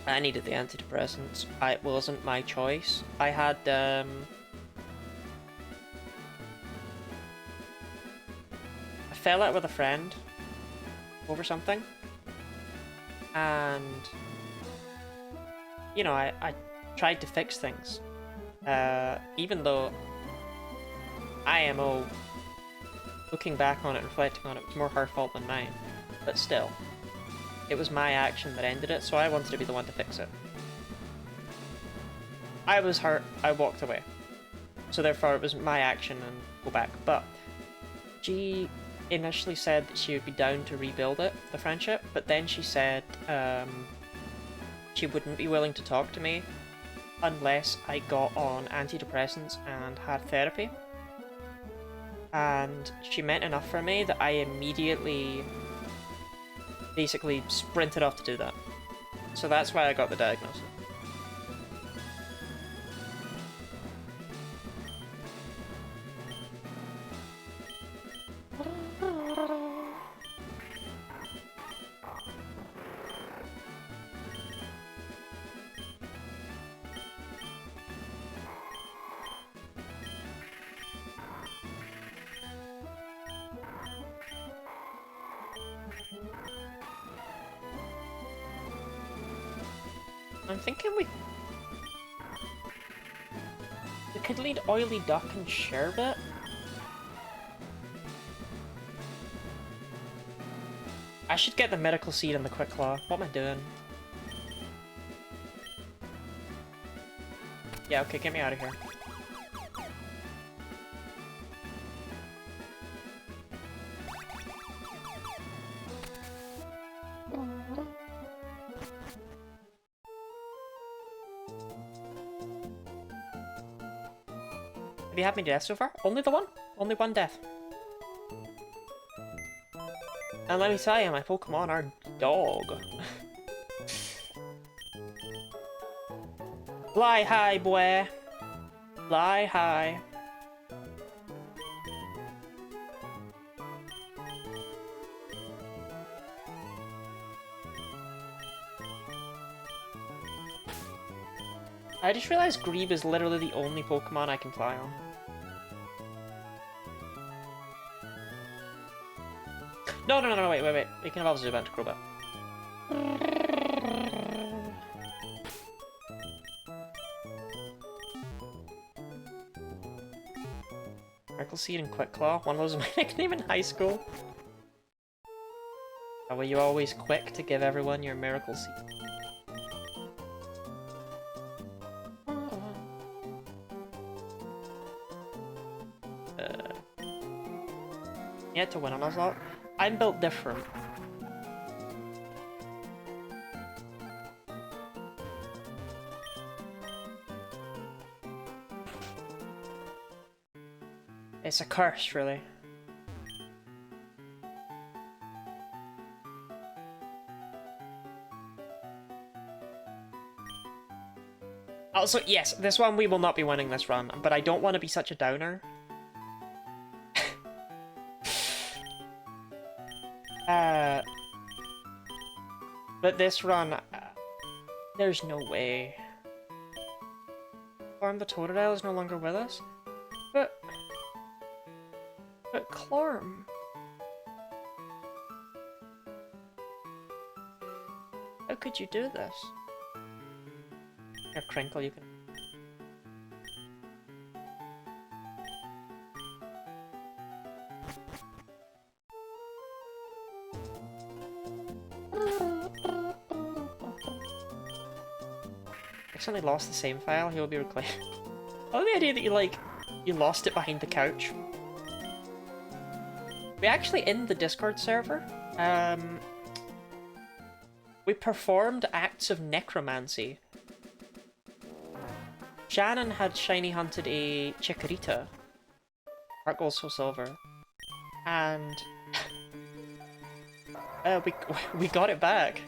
I needed the antidepressants. It wasn't my choice. I had, I fell out with a friend over something. And, you know, I tried to fix things. Even though IMO, looking back on it, reflecting on it, was more her fault than mine. But still, it was my action that ended it, so I wanted to be the one to fix it. I was hurt, I walked away. So therefore it was my action and go back. But she initially said that she would be down to rebuild it, the friendship, but then she said she wouldn't be willing to talk to me unless I got on antidepressants and had therapy. And she meant enough for me that I immediately basically sprinted off to do that. So that's why I got the diagnosis. I'm thinking we could lead Oily Duck and Sherbet. I should get the medical seed and the quick claw. What am I doing? Yeah, okay, get me out of here. Have you had me death so far? Only the one? Only 1 death. And let me tell you, my Pokemon are dog. Fly high, boy. Fly high. I just realized Grebe is literally the only Pokemon I can fly on. No, wait. We can evolve Zubat to Crobat. Miracle Seed and Quick Claw. One of those was my nickname in high school. How were you always quick to give everyone your Miracle Seed? You had to win on Nuzlocke. I'm built different. It's a curse, really. Also, yes, this one we will not be winning this run, but I don't want to be such a downer. But this run, there's no way. Clorm the Totodile is no longer with us? But Clorm. How could you do this? Here, Crinkle, you can... Accidentally lost the same file, he will be reclaimed. I love the idea that you lost it behind the couch. We actually, in the Discord server, we performed acts of necromancy. Shannon had shiny hunted a Chikorita, Heart Gold Soul Silver, and we got it back,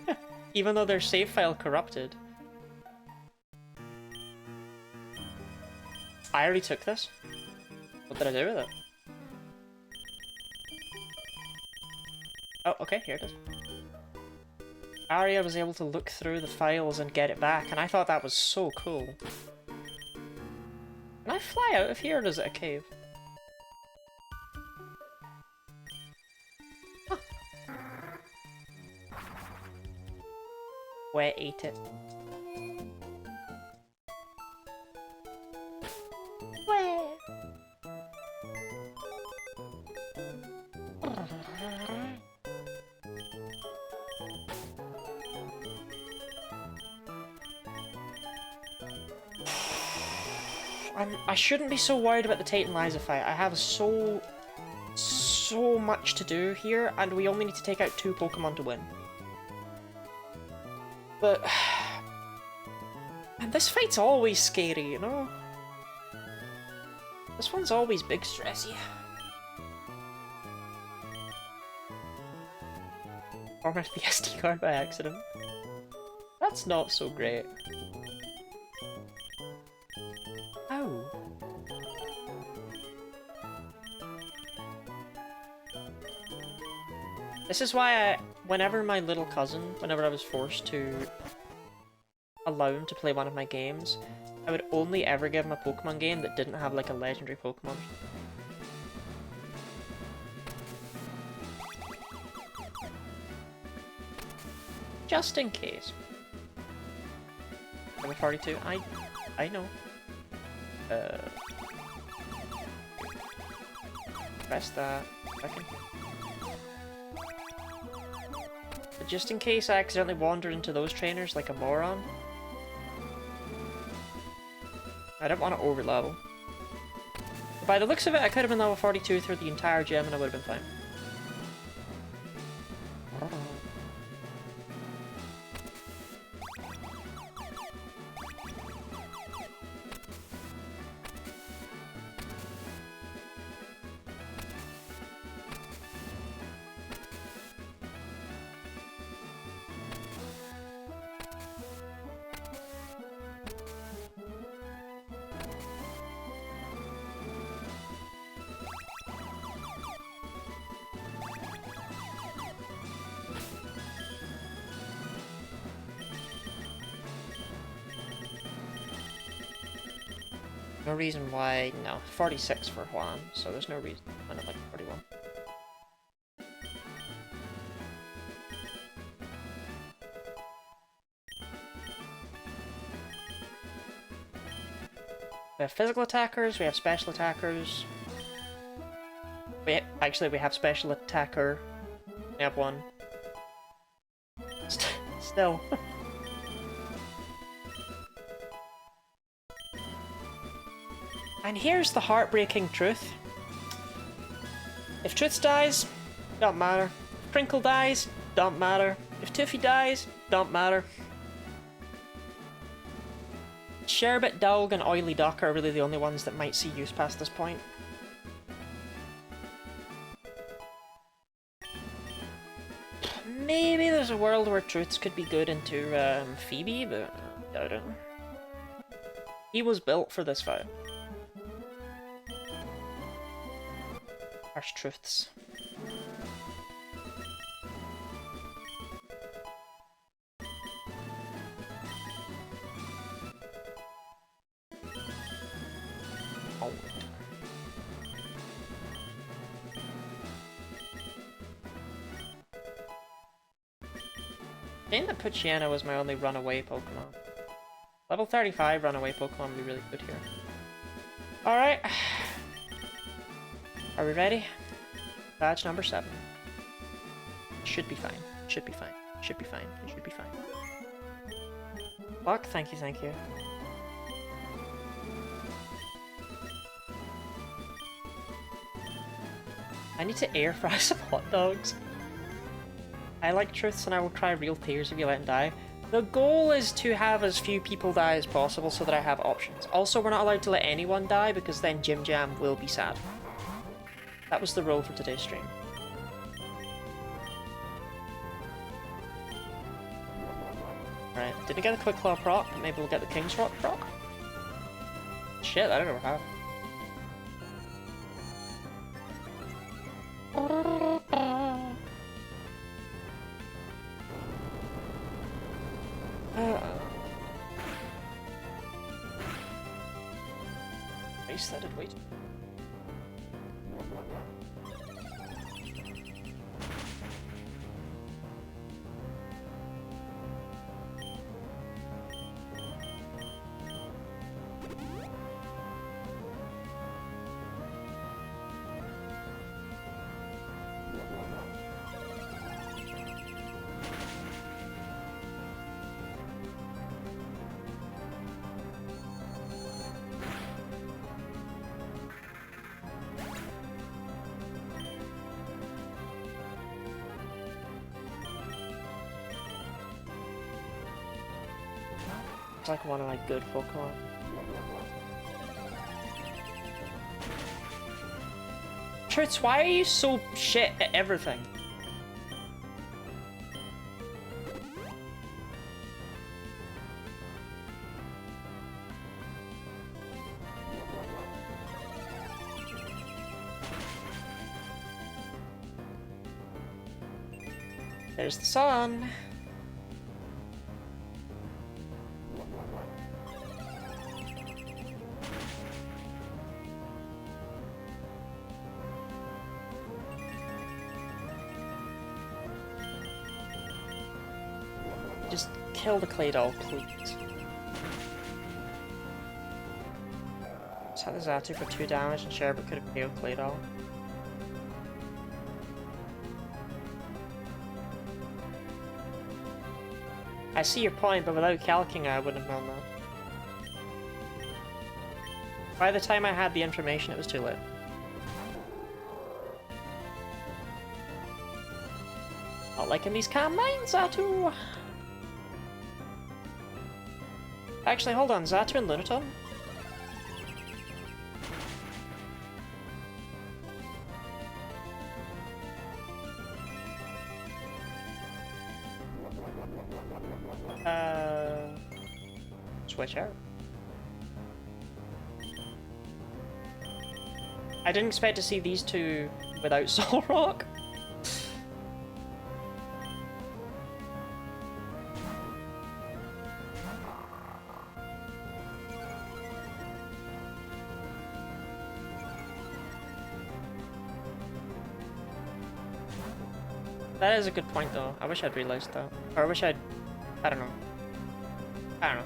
even though their save file corrupted. I already took this. What did I do with it? Oh, okay, here it is. Arya was able to look through the files and get it back, and I thought that was so cool. Can I fly out of here, or is it a cave? Huh. Where ate it? Where? I shouldn't be so worried about the Tate and Liza fight. I have so much to do here, and we only need to take out 2 Pokemon to win. But... and this fight's always scary, you know? This one's always big stressy. Formatted the SD card by accident. That's not so great. Ow. This is why whenever my little cousin, whenever I was forced to allow him to play one of my games, I would only ever give him a Pokemon game that didn't have like a legendary Pokemon. Just in case. Number 42, I know. Press that. Okay. But just in case I accidentally wander into those trainers like a moron. I don't want to overlevel. By the looks of it, I could have been level 42 through the entire gym and I would have been fine. No reason why, no. 46 for Juan, so there's no reason why not like 41. We have physical attackers, we have special attackers. We have special attacker. We have one. Still. And here's the heartbreaking truth. If Truth dies, don't matter. If Crinkle dies, don't matter. If Toofy dies, don't matter. Sherbet, Dog, and Oily Duck are really the only ones that might see use past this point. Maybe there's a world where Truths could be good into Phoebe, but I doubt it. He was built for this fight. Harsh Truths. Oh. I think that Poochyena was my only runaway Pokemon. Level 35 runaway Pokemon would be really good here. Alright. Are we ready? Badge number 7. Should be fine. Should be fine. Should be fine. It should be fine. Fuck, thank you, thank you. I need to air fry some hot dogs. I like Truths and I will cry real tears if you let him die. The goal is to have as few people die as possible so that I have options. Also, we're not allowed to let anyone die because then Jim Jam will be sad. That was the rule for today's stream. Right, didn't get a Quick Claw proc, maybe we'll get the King's Rock proc? Shit, I don't know how. Face that did wait. It's like one of my good Pokemon. Truths, why are you so shit at everything? There's the sun. Just kill the Claydol, please. Just had the Xatu for 2 damage and Sherbet could have killed Claydol. I see your point, but without calcing I wouldn't have known that. By the time I had the information, it was too late. Not liking these calm mines, Xatu! Actually, hold on, Xatu and Lunaton? Switch out. I didn't expect to see these two without Soul Rock. That is a good point though. I wish I'd realized that. Or I wish I'd... I don't know. I don't know.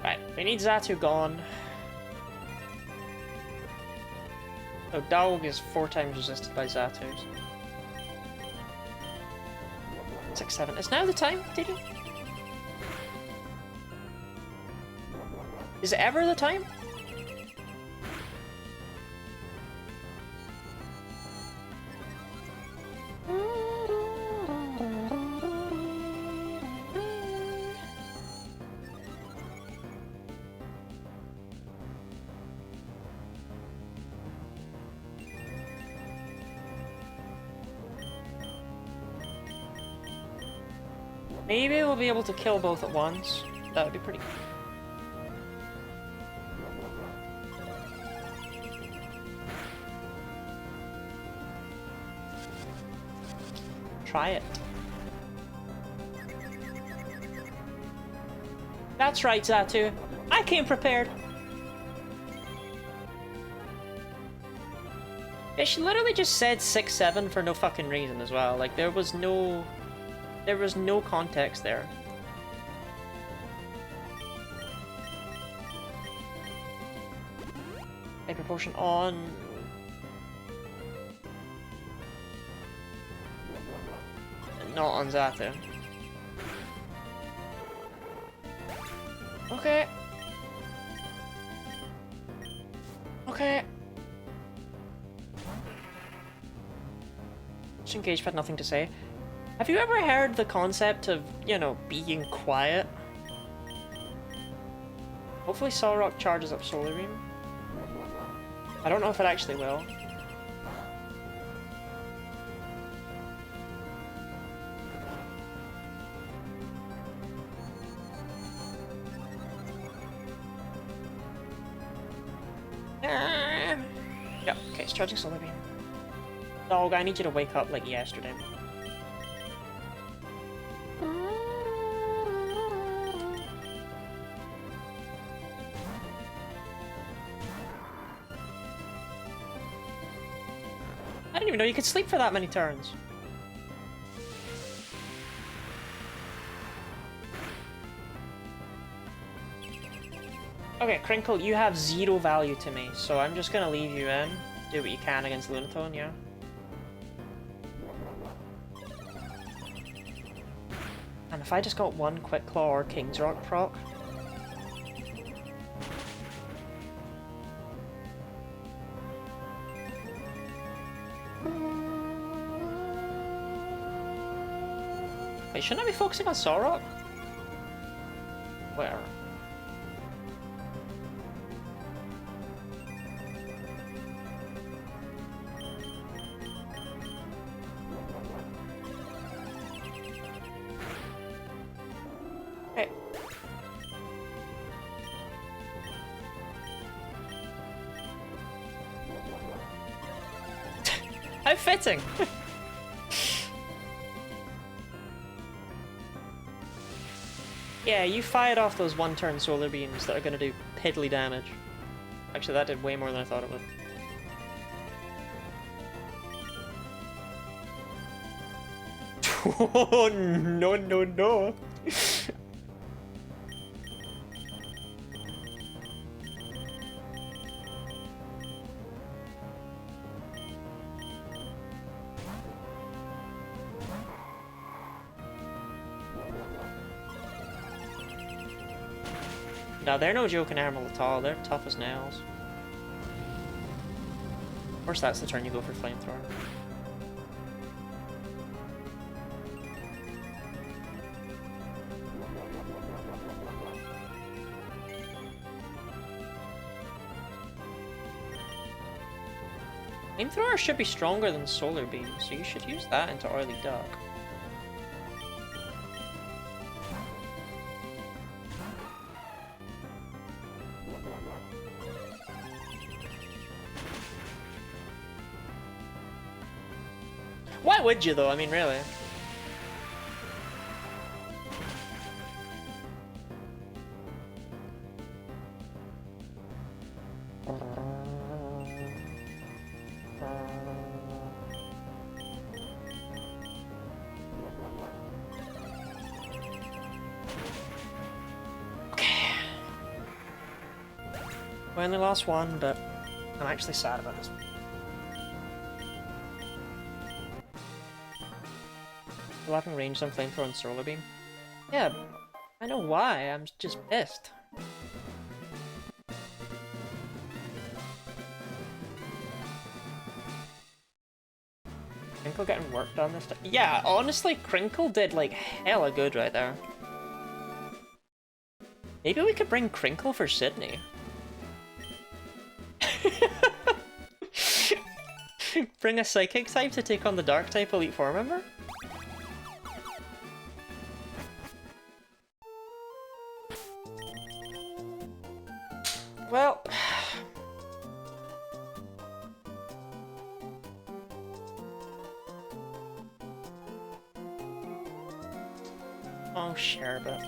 Right, we need Xatu gone. So Dog is 4 times resisted by Zatus. 6, 7. Is now the time, Didi? Is it ever the time? Maybe we'll be able to kill both at once. That would be pretty cool. Try it. That's right, Zatu. I came prepared. Yeah, she literally just said 6, 7 for no fucking reason as well. Like, there was no context there. A proportion on. Not on Zatu. Okay. Okay. Engaged had nothing to say. Have you ever heard the concept of, you know, being quiet? Hopefully Solrock charges up Solar Beam. I don't know if it actually will. Yep, okay, it's charging Solar Beam. Dog, I need you to wake up like yesterday. I didn't even know you could sleep for that many turns. Okay, Crinkle, you have 0 value to me, so I'm just gonna leave you in. Do what you can against Lunatone, yeah? And if I just got 1 Quick Claw or King's Rock proc... Wait, shouldn't I be focusing on Solrock? Where? Hey. How fitting! Yeah, you fired off those 1-turn solar beams that are gonna do piddly damage. Actually, that did way more than I thought it would. Oh, no, no, no! No, they're no joke in Emerald at all. They're tough as nails. Of course, that's the turn you go for Flamethrower. Flamethrower should be stronger than Solar Beam, so you should use that into Oily Duck. Why would you, though? I mean, really. Okay. We only lost 1, but I'm actually sad about this. Still having range on flamethrower and solar beam. Yeah, I know why. I'm just pissed. Crinkle getting work done this time. Yeah, honestly, Crinkle did like hella good right there. Maybe we could bring Crinkle for Sydney. Bring a Psychic type to take on the Dark type Elite Four member? Well... oh, Sherbet.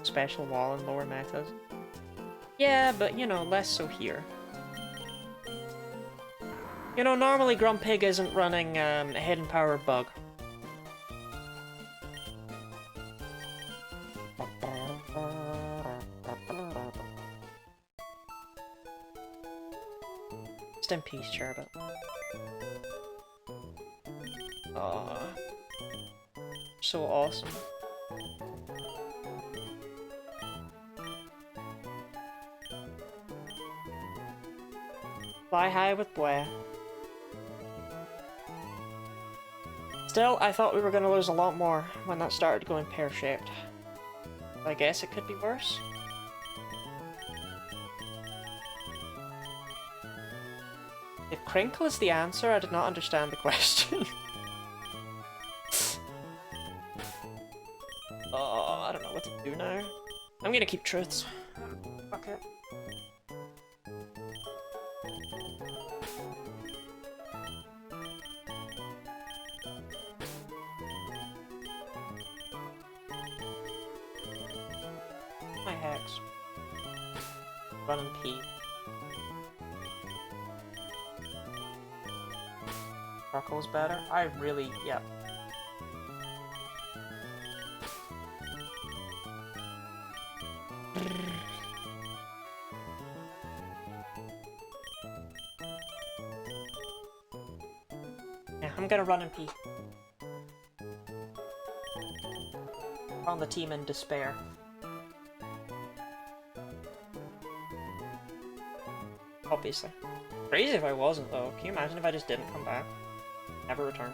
Special wall in lower metas. Yeah, but you know, less so here. You know, normally Grumpig isn't running a hidden power bug. Rest in peace, Sherbet. Aww. So awesome. Fly high with Blair. Still, I thought we were going to lose a lot more when that started going pear-shaped. I guess it could be worse. If Crinkle is the answer, I did not understand the question. Oh, I don't know what to do now. I'm gonna keep truths. Fuck it. My Hex. Run and P. Sparkle's better? I really, yeah. Yeah, I'm gonna run and pee. On the team in despair. Obviously. Crazy if I wasn't though. Can you imagine if I just didn't come back? Never return.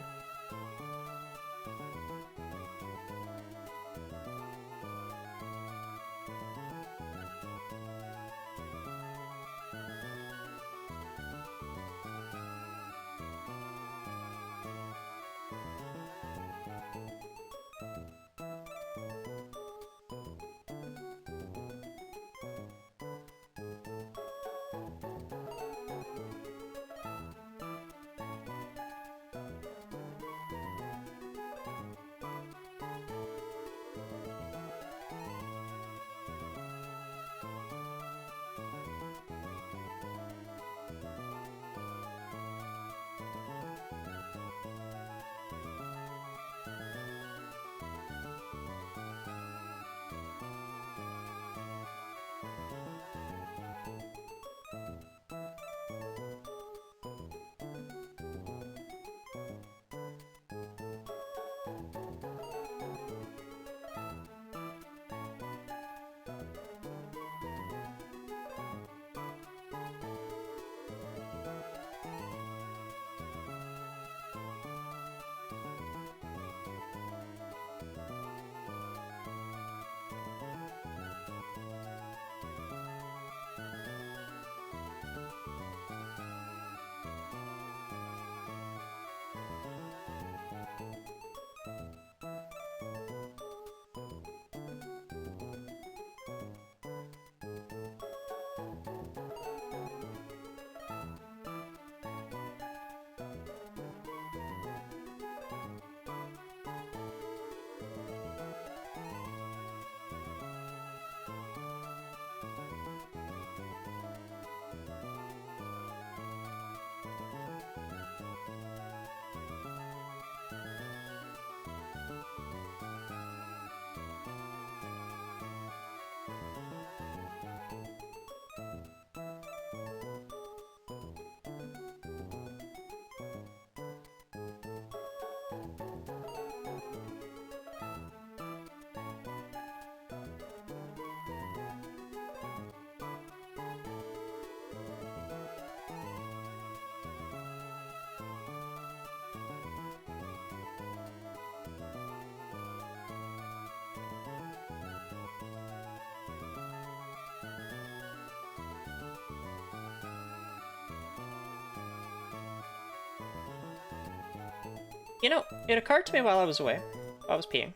You know, it occurred to me while I was away. While I was peeing.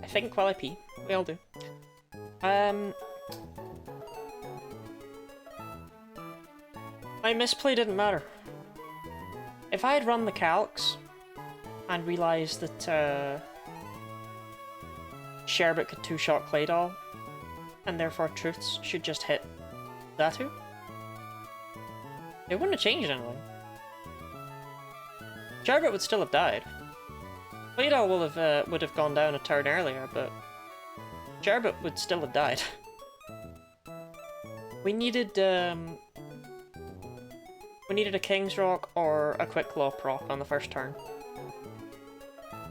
I think while I pee. We all do. My misplay didn't matter. If I had run the calcs and realised that Sherbet could two-shot Claydol, and therefore Truths should just hit Zatu, it wouldn't have changed anything. Sherbet would still have died. Claydol would have gone down a turn earlier, but Sherbet would still have died. We needed a King's Rock or a Quick Claw proc on the first turn.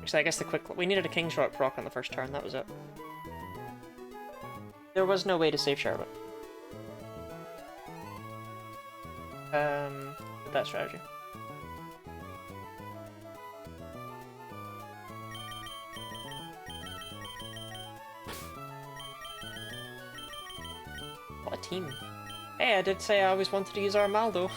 Actually, I guess we needed a King's Rock proc on the first turn, that was it. There was no way to save Sherbet. With that strategy. What a team. Hey, I did say I always wanted to use Armaldo.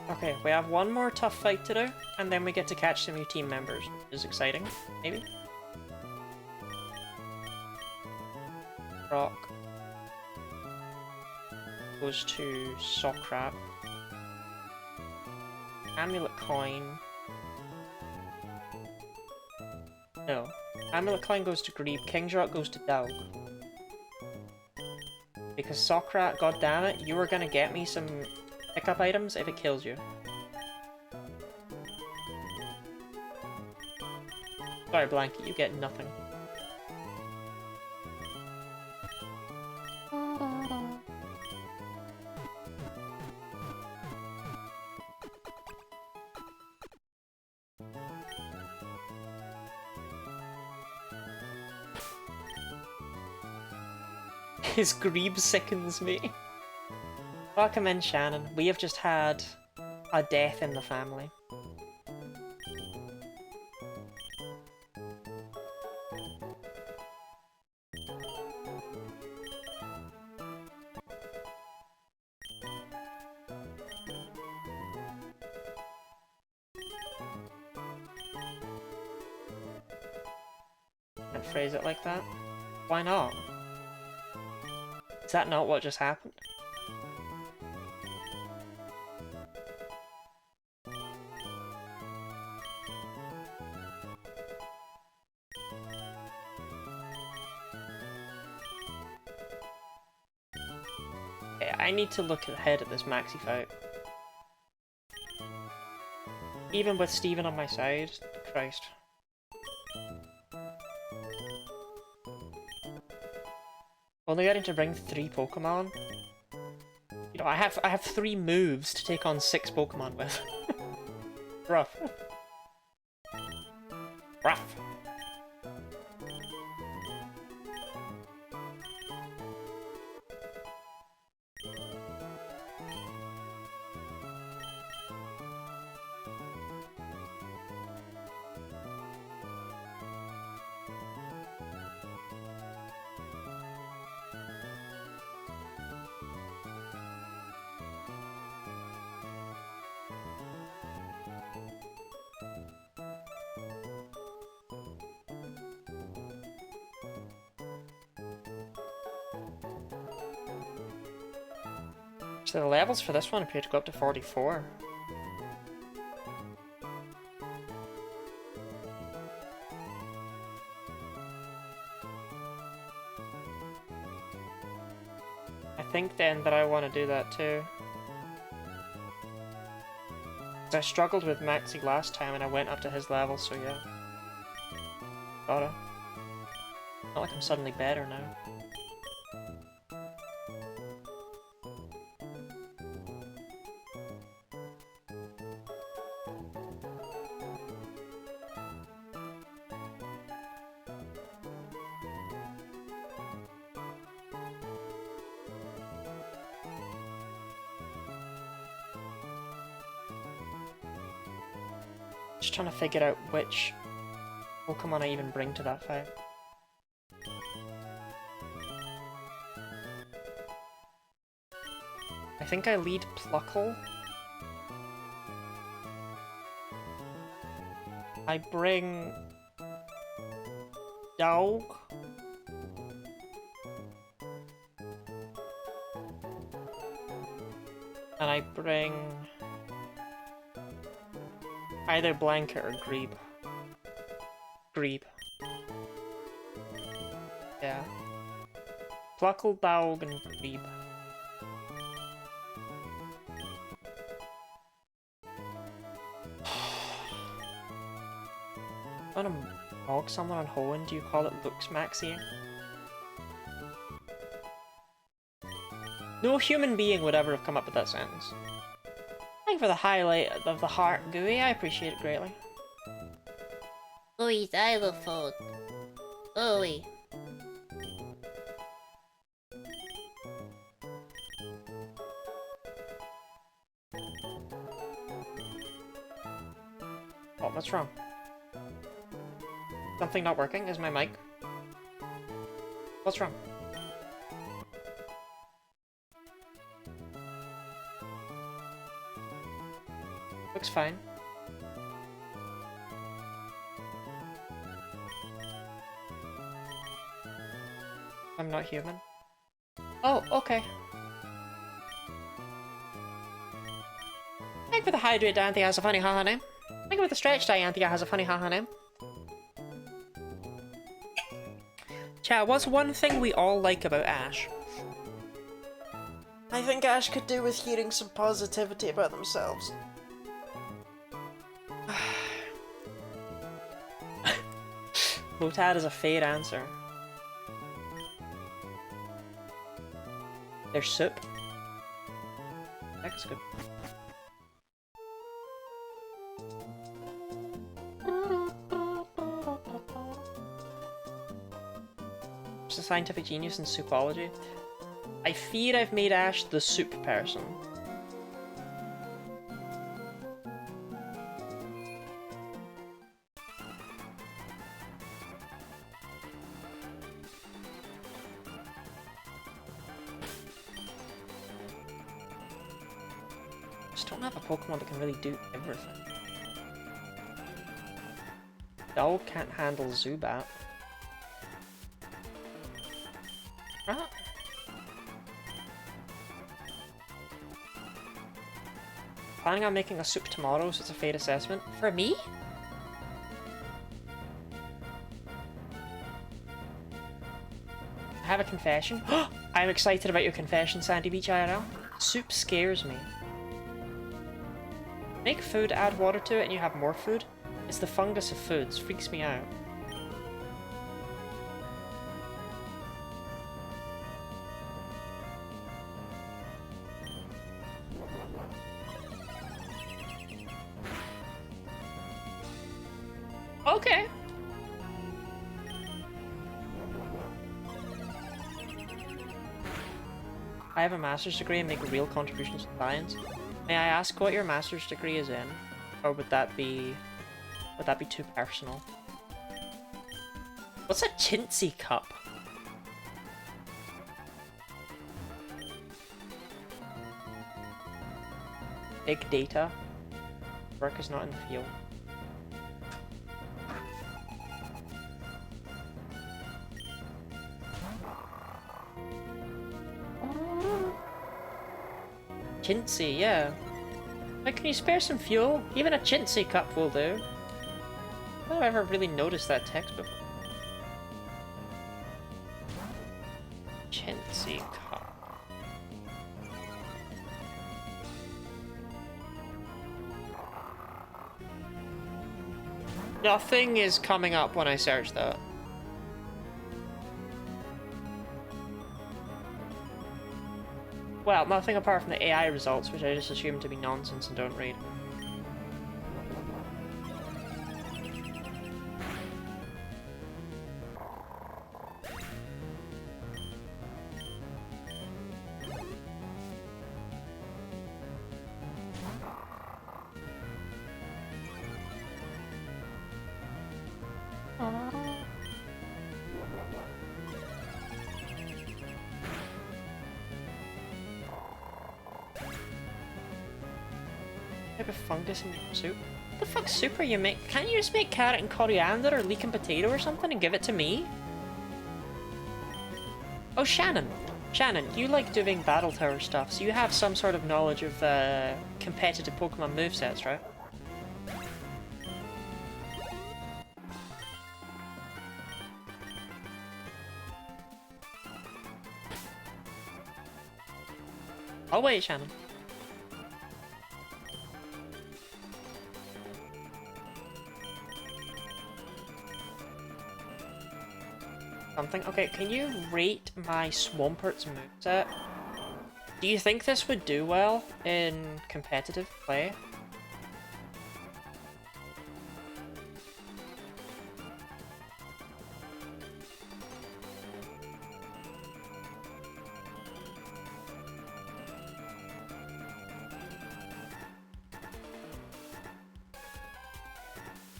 Okay, we have one more tough fight to do, and then we get to catch some new team members, which is exciting, maybe? Rock goes to Socrat. Amulet Coin. No. Amulet Coin goes to Grieve. King's Rock goes to Dog. Because Socrat, goddammit, you are gonna get me some pickup items if it kills you. Sorry, Blanket, you get nothing. His Greeb sickens me. Welcome in, Shannon. We have just had a death in the family. Can't phrase it like that. Why not? Is that not what just happened? Okay, I need to look ahead at this maxi fight. Even with Steven on my side, Christ. Only getting to bring 3 Pokemon. You know, I have 3 moves to take on 6 Pokemon with. Rough. Rough. So the levels for this one appear to go up to 44. I think then that I want to do that too. I struggled with Maxi last time and I went up to his level, so yeah. Gotta. Not like I'm suddenly better now. Just trying to figure out which Pokemon I even bring to that fight. I think I lead Pluckle. I bring Dog. And I bring either Blanket or Grebe. Grebe. Yeah. Pluckle, Dog, and Grebe. When I'm mog someone on Hoenn, do you call it Lux Maxi? No human being would ever have come up with that sentence. Thank you for the highlight of the heart, Gooey. I appreciate it greatly. Gooey xylophone. Gooey. Oh, what's wrong? Something not working? Is my mic? What's wrong? Looks fine. I'm not human. Oh, okay. Thank you for the hydrate, Diantha has a funny haha name. Thank you for the stretch, Diantha has a funny haha name. Chat, what's one thing we all like about Ash? I think Ash could do with hearing some positivity about themselves. Lotad is a fair answer. Their soup. That's good. Just a scientific genius in soupology. I fear I've made Ash the soup person. Just don't have a Pokemon that can really do everything. Dog can't handle Zubat. Ah. Planning on making a soup tomorrow, so it's a fair assessment. For me? I have a confession. I'm excited about your confession, Sandy Beach IRL. Soup scares me. Make food, add water to it, and you have more food. It's the fungus of foods. Freaks me out. Okay. I have a master's degree and make real contributions to science. May I ask what your master's degree is in? Or would that be too personal? What's a chintzy cup? Big data. Work is not in the field. Chintzy, yeah. Like, can you spare some fuel? Even a chintzy cup will do. I don't think I've ever really noticed that text before. Chintzy cup. Nothing is coming up when I search that. Well, nothing apart from the AI results, which I just assume to be nonsense and don't read. type of fungus in your soup? What the fuck soup are you make? Can't you just make carrot and coriander or leek and potato or something and give it to me? Oh, Shannon. Shannon, you like doing battle tower stuff, so you have some sort of knowledge of competitive Pokemon movesets, right? I'll wait, Shannon. Something? Okay, can you rate my Swampert's moveset? Do you think this would do well in competitive play?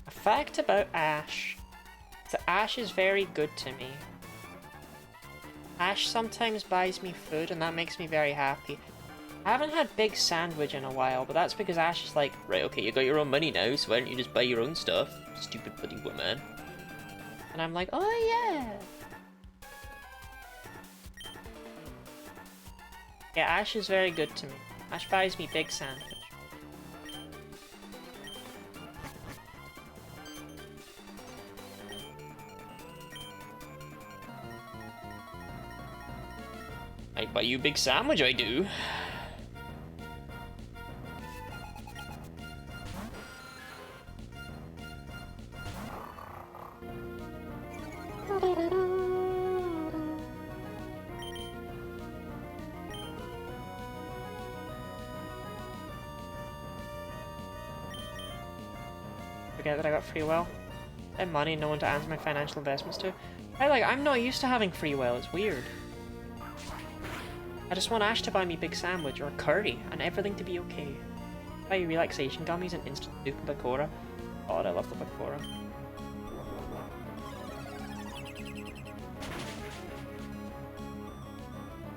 A fact about Ash. So Ash is very good to me. Ash sometimes buys me food and that makes me very happy. I haven't had Big Sandwich in a while, but that's because Ash is like, right, okay, you got your own money now, so why don't you just buy your own stuff, stupid bloody woman. And I'm like, oh yeah! Yeah, Ash is very good to me. Ash buys me Big Sandwich. I buy you Big Sandwich, I do. Forget that I got free will. I have money, no one to answer my financial investments to. I'm not used to having free will, it's weird. I just want Ash to buy me Big Sandwich or curry and everything to be okay. Buy relaxation gummies and instant soup and Bakura. God, I love the Bakura.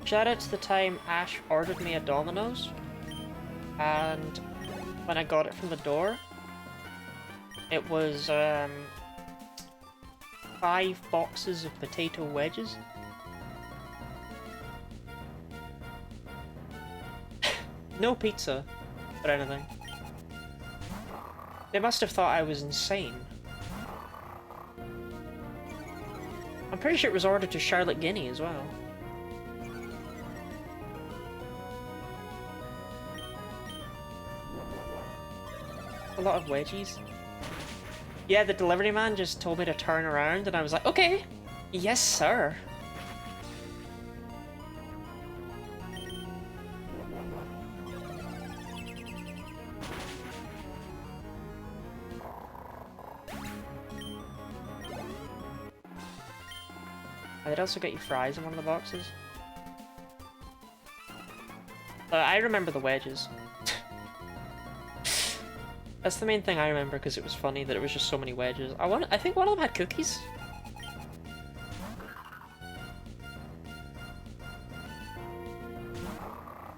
Shout out to the time Ash ordered me a Domino's, and when I got it from the door, it was 5 boxes of potato wedges. No pizza or anything. They must have thought I was insane. I'm pretty sure it was ordered to Charlotte Guinea as well. A lot of wedgies. Yeah, the delivery man just told me to turn around and I was like, okay, yes sir. I'd also get you fries in one of the boxes. I remember the wedges. That's the main thing I remember because it was funny that it was just so many wedges. I think one of them had cookies.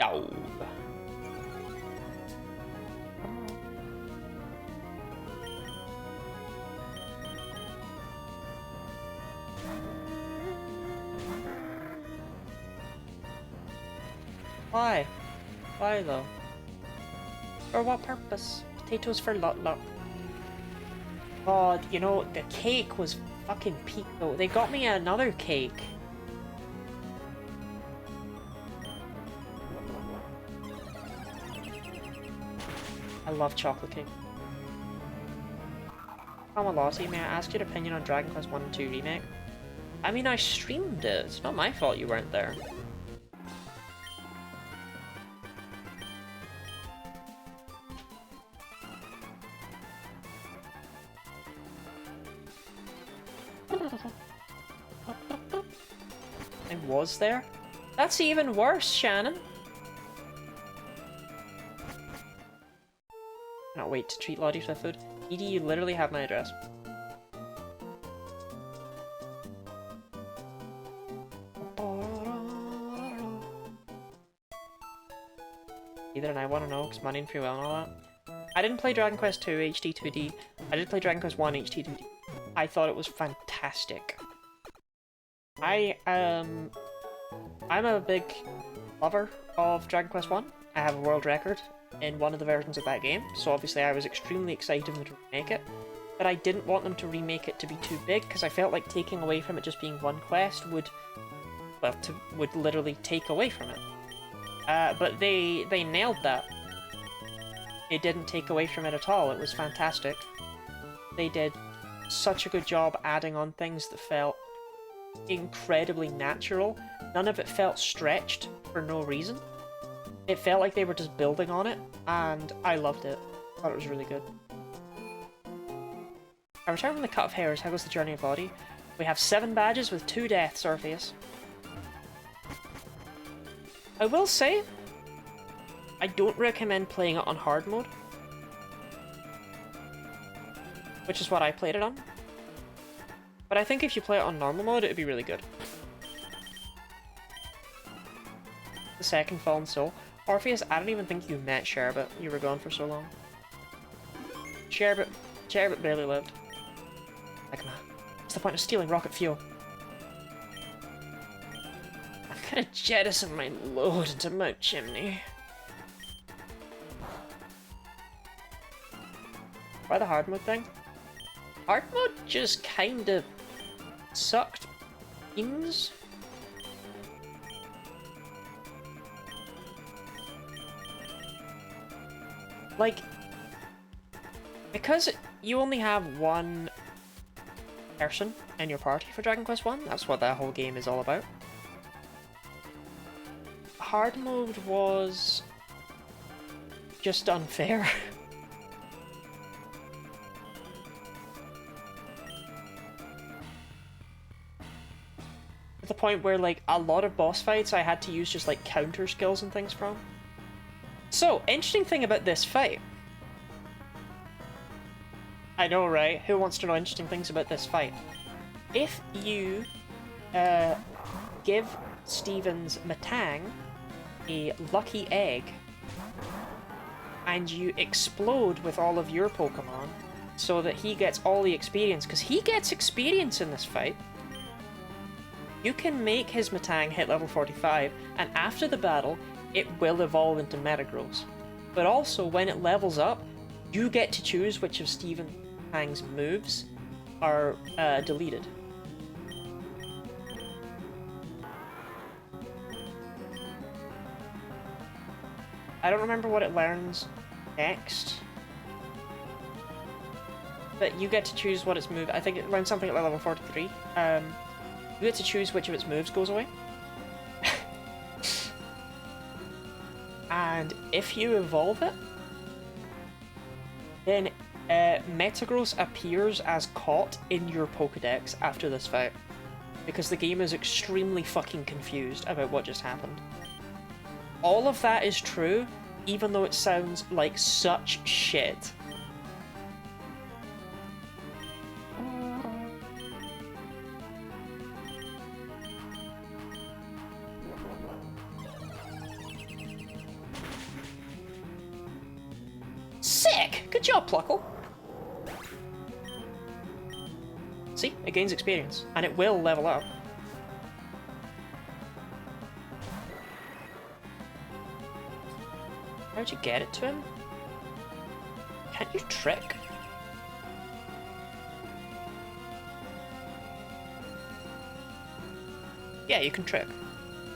Oh. Why? Why though? For what purpose? Potatoes for luck. God, you know, the cake was fucking peak though. They got me another cake. I love chocolate cake. Kamalossi, may I ask your opinion on Dragon Quest 1 and 2 Remake? I mean, I streamed it. It's not my fault you weren't there. I was there? That's even worse, Shannon. Cannot wait to treat Lottie to the food. Edie, you literally have my address. Either and I want to know, because money and free will and all that. I didn't play Dragon Quest 2 HD 2D. I did play Dragon Quest 1 HD 2D. I thought it was fantastic. I'm a big lover of Dragon Quest 1. I have a world record in one of the versions of that game, so obviously I was extremely excited for them to remake it. But I didn't want them to remake it to be too big, because I felt like taking away from it just being one quest would, well, would literally take away from it. But they nailed that. It didn't take away from it at all. It was fantastic. They did such a good job adding on things that felt incredibly natural. None of it felt stretched for no reason. It felt like they were just building on it, and I loved it. I thought it was really good. I return from the Cut of Hairs. How goes the journey of VOD? We have 7 badges with 2 deaths, Orpheus. I will say, I don't recommend playing it on hard mode, which is what I played it on. But I think if you play it on normal mode, it'd be really good. The second Fallen Soul. Orpheus, I don't even think you met Sherbet. You were gone for so long. Sherbet barely lived. Like, man, what's the point of stealing rocket fuel? I'm gonna jettison my load into Mount Chimney. Why the hard mode thing? Hard mode just kinda sucked beans. Like, because you only have one person in your party for Dragon Quest 1, that's what that whole game is all about. Hard mode was just unfair. At the point where, like, a lot of boss fights I had to use just, like, counter skills and things from. So, interesting thing about this fight. I know, right? Who wants to know interesting things about this fight? If you give Steven's Matang a lucky egg, and you explode with all of your Pokemon, so that he gets all the experience, because he gets experience in this fight, you can make his Matang hit level 45, and after the battle, it will evolve into Metagross. But also, when it levels up, you get to choose which of Steven Matang's moves are deleted. I don't remember what it learns next, but you get to choose what its move. I think it learns something at level 43. You get to choose which of its moves goes away. And if you evolve it, then Metagross appears as caught in your Pokedex after this fight. Because the game is extremely fucking confused about what just happened. All of that is true, even though it sounds like such shit. Sick! Good job, Pluckle! See? It gains experience, and it will level up. How'd you get it to him? Can't you trick? Yeah, you can trick.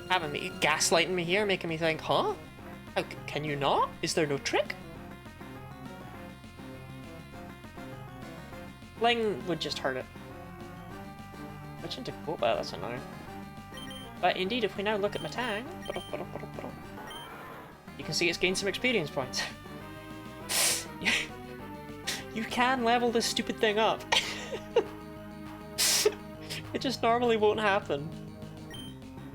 Having me gaslighting me here, making me think, huh? How can you not? Is there no trick? Ling would just hurt it. Which into Goat, that's annoying. But indeed, if we now look at Matang, you can see it's gained some experience points. You can level this stupid thing up. It just normally won't happen.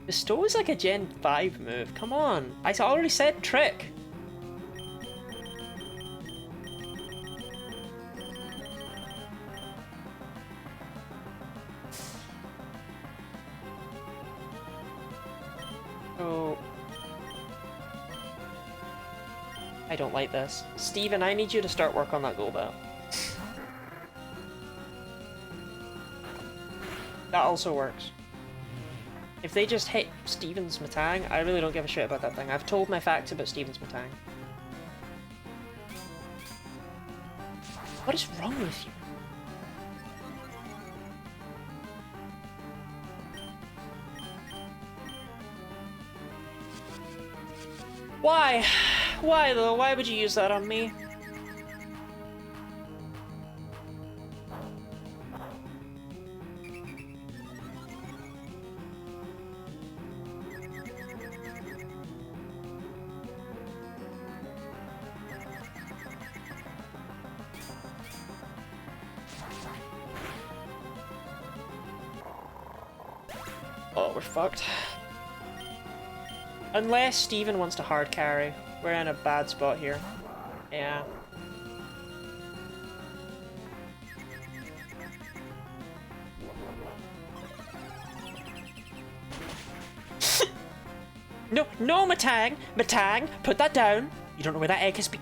Bestow is like a Gen 5 move, come on. I already said trick. So I don't like this. Steven, I need you to start work on that Golbat. That also works. If they just hit Steven's Matang, I really don't give a shit about that thing. I've told my facts about Steven's Matang. What is wrong with you? Why? Why though? Why would you use that on me? Oh, we're fucked. Unless Steven wants to hard carry. We're in a bad spot here. Yeah. No, no, Matang! Matang, put that down! You don't know where that egg has been.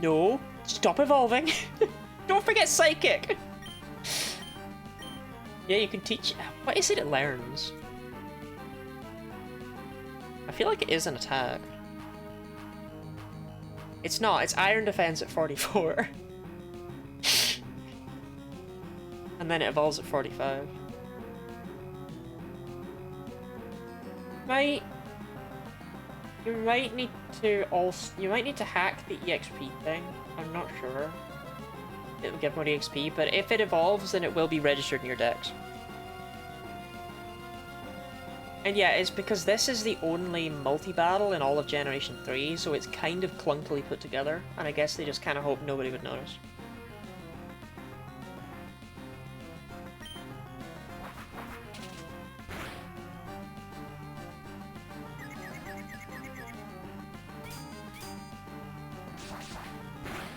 No, stop evolving! Don't forget Psychic! Yeah, you can teach. What is it learns? I feel like it is an attack. It's not, it's Iron Defense at 44. And then it evolves at 45. You might need to also, you might need to hack the EXP thing. I'm not sure. It'll give more EXP, but if it evolves, then it will be registered in your dex. And yeah, it's because this is the only multi-battle in all of Generation 3, so it's kind of clunkily put together, and I guess they just kind of hope nobody would notice.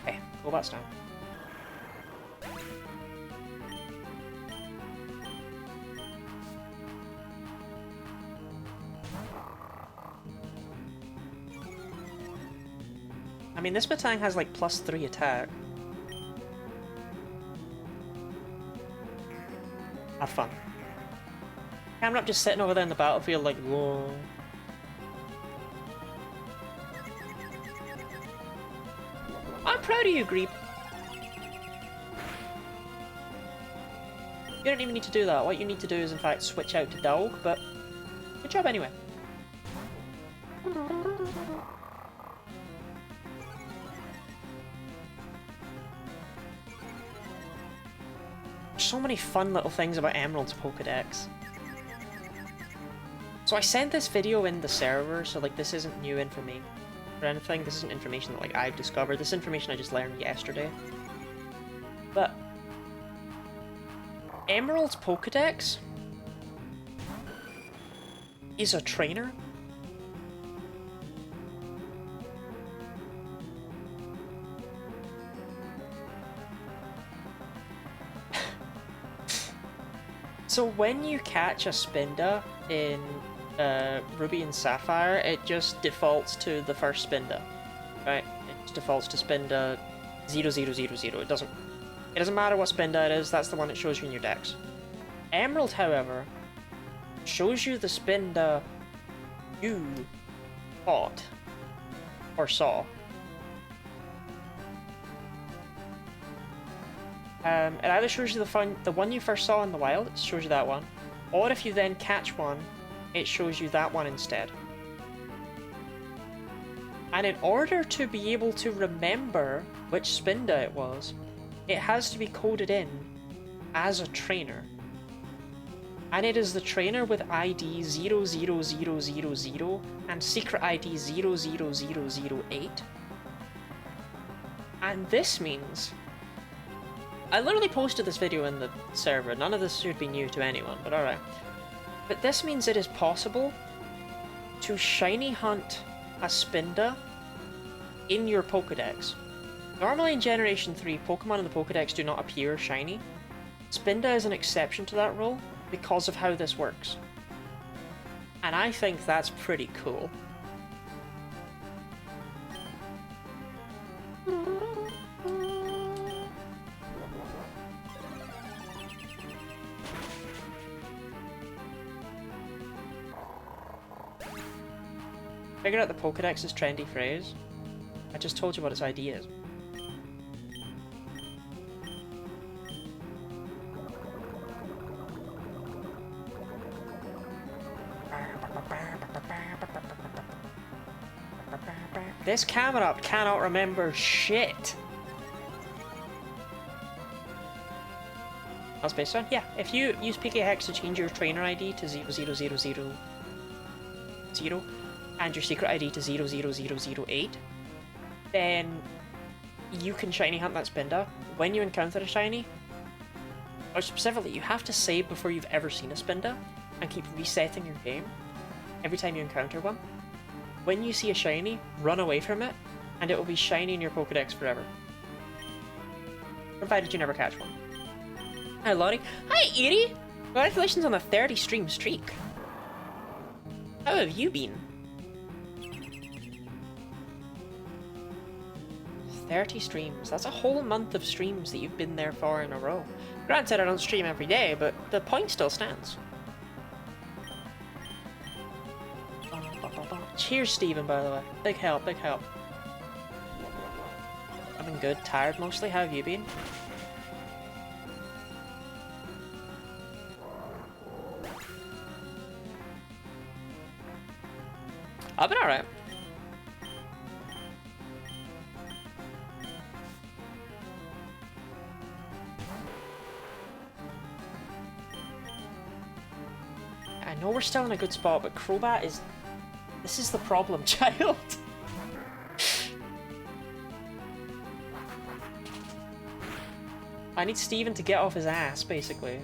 Okay, Golbat's down. I mean, this Batang has like +3 attack. Have fun. Camera up just sitting over there in the battlefield like, whoa. I'm proud of you, Greep. You don't even need to do that. What you need to do is, in fact, switch out to Dog, but good job anyway. So many fun little things about Emerald's Pokedex. So I sent this video in the server, so like this isn't new information or anything. This isn't information that like I've discovered. This information I just learned yesterday. But Emerald's Pokedex is a trainer. So when you catch a Spinda in Ruby and Sapphire, it just defaults to the first Spinda, right? It just defaults to Spinda 0000. It doesn't matter what Spinda it is. That's the one that shows you in your dex. Emerald, however, shows you the Spinda you fought or saw. It either shows you the one you first saw in the wild, it shows you that one, or if you then catch one, it shows you that one instead. And in order to be able to remember which Spinda it was, it has to be coded in as a trainer. And it is the trainer with ID 00000 and secret ID 00008. And this means... I literally posted this video in the server. None of this should be new to anyone, but alright. But this means it is possible to shiny hunt a Spinda in your Pokedex. Normally in Generation 3, Pokemon in the Pokedex do not appear shiny. Spinda is an exception to that rule because of how this works. And I think that's pretty cool. Figure out the Pokédex's trendy phrase. I just told you what its ID is. This camera cannot remember shit. That's based on? Yeah, if you use PKHex to change your trainer ID to 00000 and your secret ID to 00008, then you can shiny hunt that Spinda. When you encounter a shiny, or specifically, you have to save before you've ever seen a Spinda and keep resetting your game every time you encounter one. When you see a shiny, run away from it, and it will be shiny in your Pokédex forever. Provided you never catch one. Hi Lottie. Hi Edie! Congratulations on a 30 stream streak. How have you been? 30 streams. That's a whole month of streams that you've been there for in a row. Granted, I don't stream every day, but the point still stands. Cheers, Stephen, by the way. Big help, big help. I've been good. Tired mostly. How have you been? I've been alright. I know we're still in a good spot, but Crobat is... This is the problem, child. I need Steven to get off his ass, basically.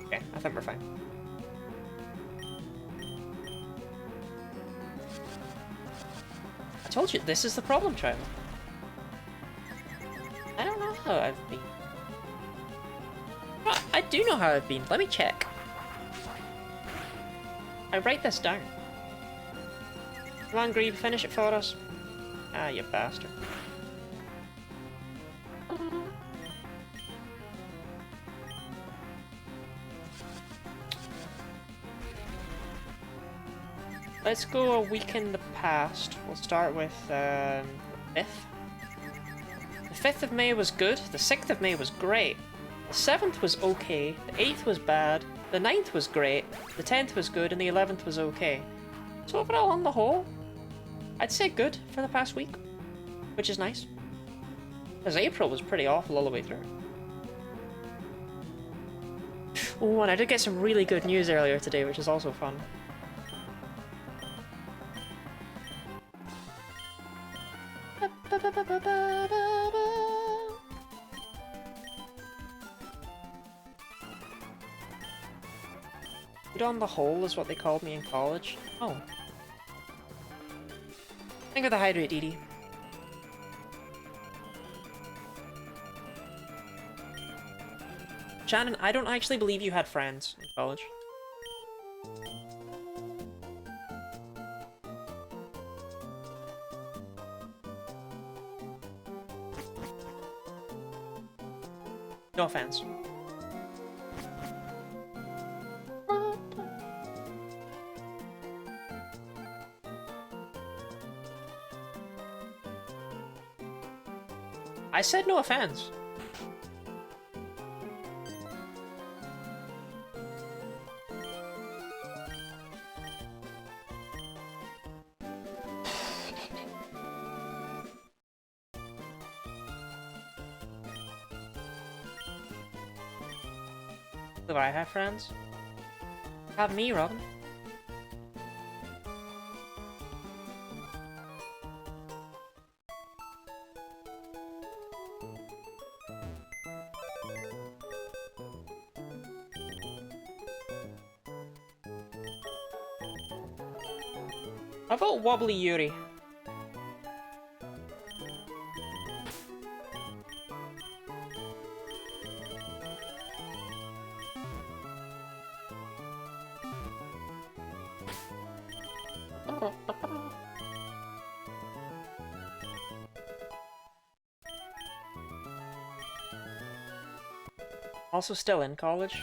Okay, I think we're fine. I told you, this is the problem, child. I don't know how I've been. Well, I do know how I've been. Let me check. I write this down. Come on, Grebe, finish it for us. Ah, you bastard. Let's go a week in the past. We'll start with the 5th. The 5th of May was good. The 6th of May was great. The 7th was okay. The 8th was bad. The 9th was great. The 10th was good. And the 11th was okay. So overall, on the whole, I'd say good for the past week. Which is nice. Because April was pretty awful all the way through. Oh, and I did get some really good news earlier today, which is also fun. Good on the whole is what they called me in college. Oh. Think of the hydrate, Edie. Shannon, I don't actually believe you had friends in college. No offense. I said no offense. Do I have friends? Have me, Robin. How about Wobbly Yuri? Also still in college.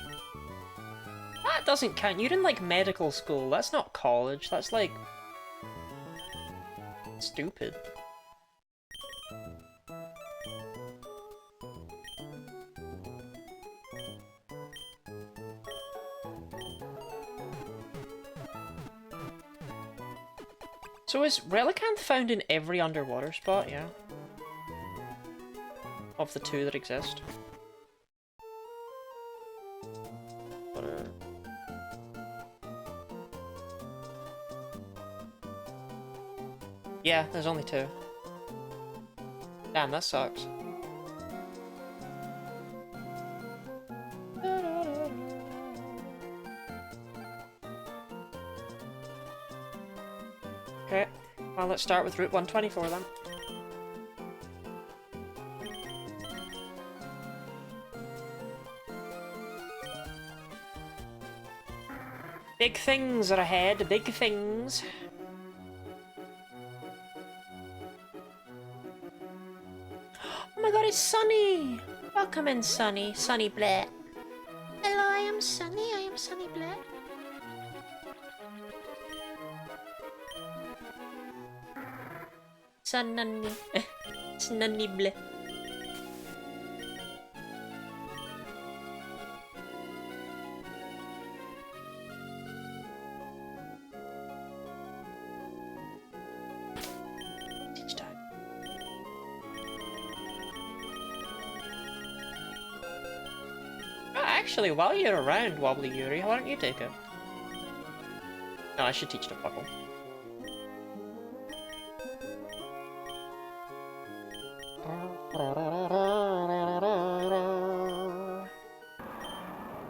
That doesn't count. You're in, like, medical school. That's not college. That's, like... stupid. So is Relicanth found in every underwater spot? Yeah. Of the two that exist. Whatever. Yeah, there's only two. Damn, that sucks. Okay, well, let's start with Route 124 then. Big things are ahead, big things. Oh my god, it's Sunny! Welcome in, Sunny. Sunny Blair. Hello, I am Sunny. I am Sunny Blair. Sunny. Sunny Blair. Teach time. Oh, actually, while you're around, Wobbly Yuri, why don't you take it? No, I should teach the Puckle.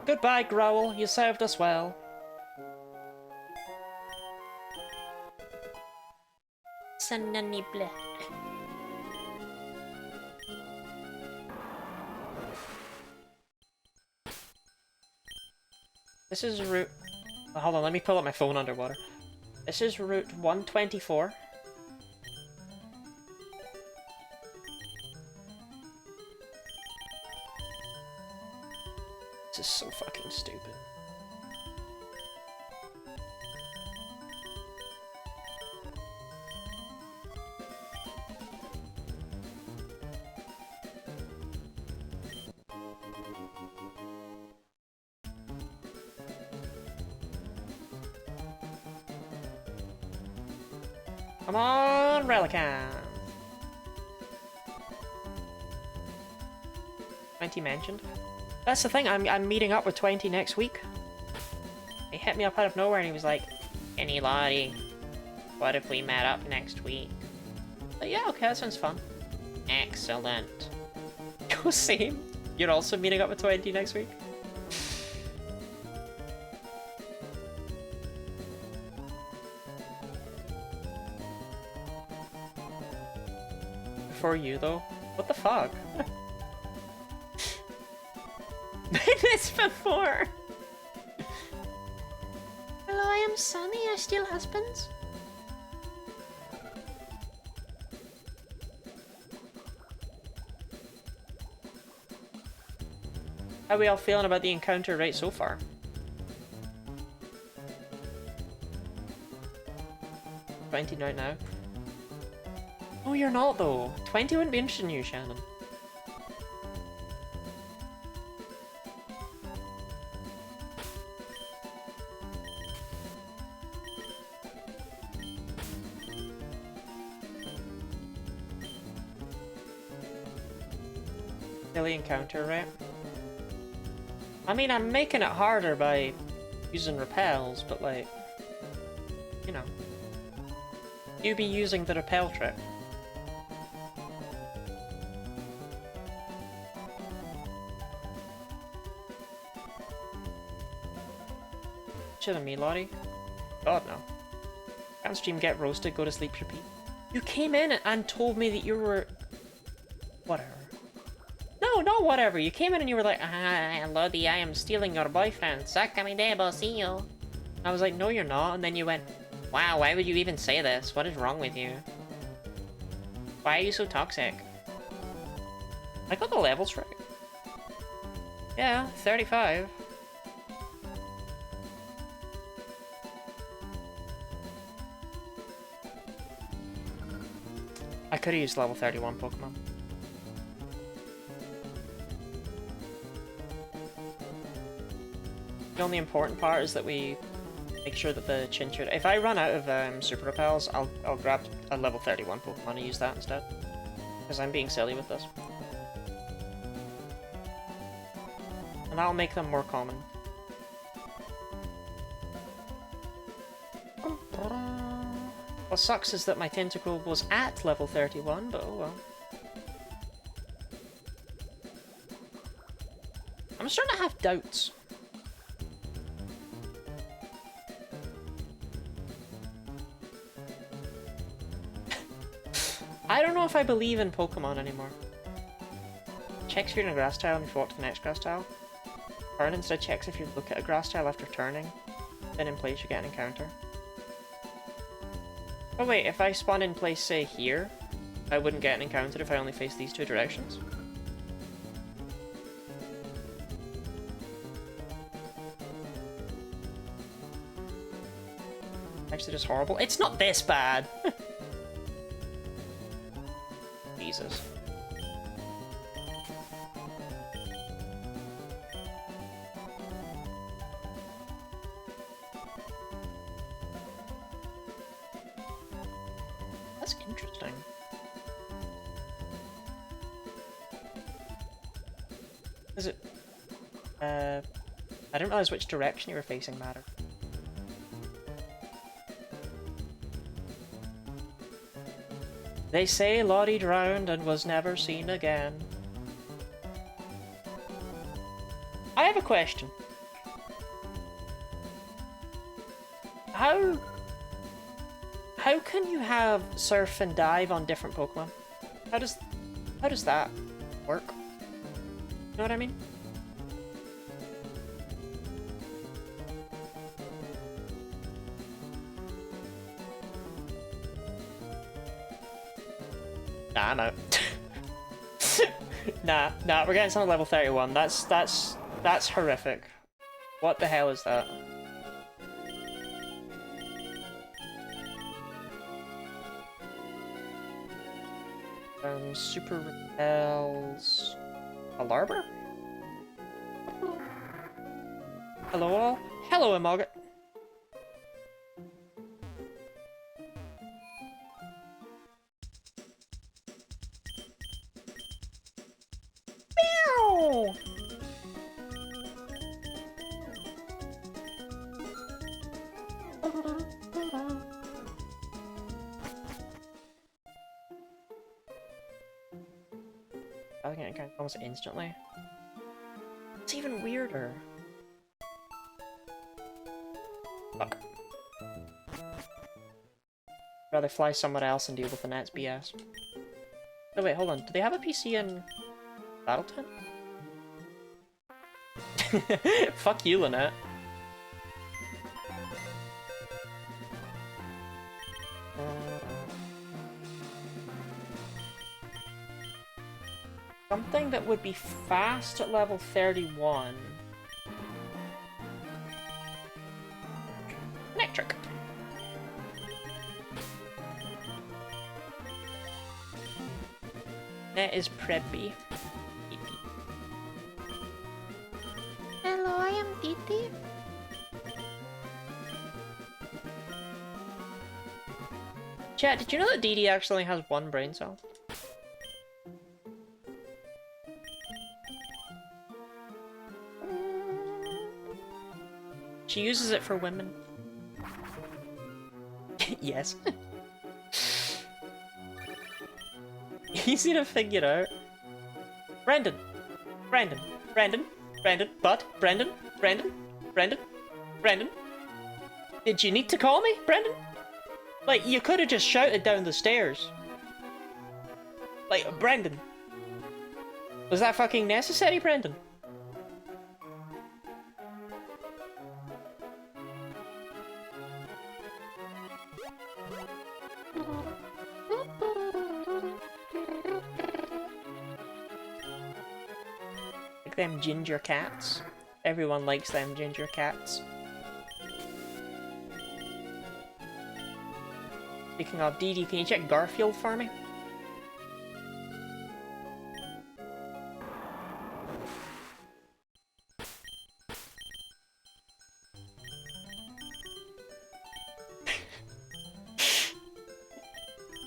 Goodbye, Growl. You served us well. Sunny Blair. This is route... Oh, hold on, let me pull up my phone underwater. This is route 124. This is so fucking stupid. Come on, Relicanth! 20 mentioned. That's the thing, I'm meeting up with 20 next week. He hit me up out of nowhere and he was like, Any Lottie, what if we met up next week? "Oh, yeah, okay, that sounds fun." Excellent. Go same. You're also meeting up with 20 next week? For you though? What the fuck? Minutes before! Hello, I am Sunny. I steal husbands. How are we all feeling about the encounter right so far? $20 right now. Oh, you're not though. 20 wouldn't be interested in you, Shannon. Silly encounter, right? I mean, I'm making it harder by using repels, but like, you know. You be using the repel trick. Chill me, Lottie. God, no. Can't stream, get roasted, go to sleep, repeat. You came in and told me that you were... Whatever. No, not whatever. You came in and you were like, Lottie, I am stealing your boyfriend. Suck me there, bocillo. I was like, no, you're not. And then you went, Wow, why would you even say this? What is wrong with you? Why are you so toxic? I got the levels right. Yeah, 35. I could have used level 31 Pokemon. The only important part is that we make sure that the Chinchurra... If I run out of Super Repels, I'll grab a level 31 Pokemon and use that instead. Because I'm being silly with this. And that'll make them more common. What sucks is that my Tentacool was at level 31, but oh well. I'm starting to have doubts. I don't know if I believe in Pokemon anymore. Checks if you're in a grass tile and you walk to the next grass tile. Turn instead checks if you look at a grass tile after turning. Then in place you get an encounter. Oh wait, if I spawn in place, say, here, I wouldn't get an encounter if I only face these two directions. Actually just horrible. It's not this bad! Jesus. That's interesting. Is it... I didn't realize which direction you were facing mattered. They say Lottie drowned and was never seen again. I have a question. How can you have surf and dive on different Pokemon? How does that work? You know what I mean? Nah, I'm out. nah, we're getting some level 31. That's horrific. What the hell is that? Super Repels... A Larber? Hello all. Hello, Emogget. Meow! I think it can almost instantly. It's even weirder. Fuck. Rather fly somewhere else and deal with the net's BS. Oh wait, hold on. Do they have a PC in Battleton? Fuck you, Lynette. Something that would be fast at level 31. Electric. That is preppy. Hello, I am Titi. Chat, did you know that Dee Dee actually has one brain cell? She uses it for women. Yes. Easy to figure out. Brendan. Did you need to call me, Brendan? Like, you could have just shouted down the stairs. Like, Brendan. Was that fucking necessary, Brendan? Like them ginger cats. Everyone likes them ginger cats. Speaking of Dee Dee, can you check Garfield for me?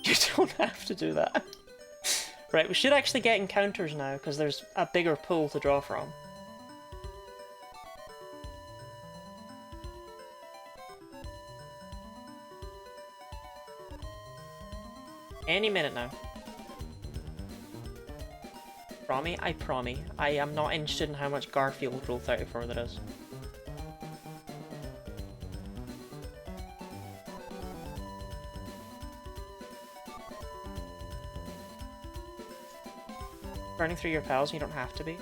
You don't have to do that. Right, we should actually get encounters now, because there's a bigger pool to draw from. Any minute now. Promi? I promi. I am not interested in how much Garfield Rule 34 there is. Burning through your pals, you don't have to be.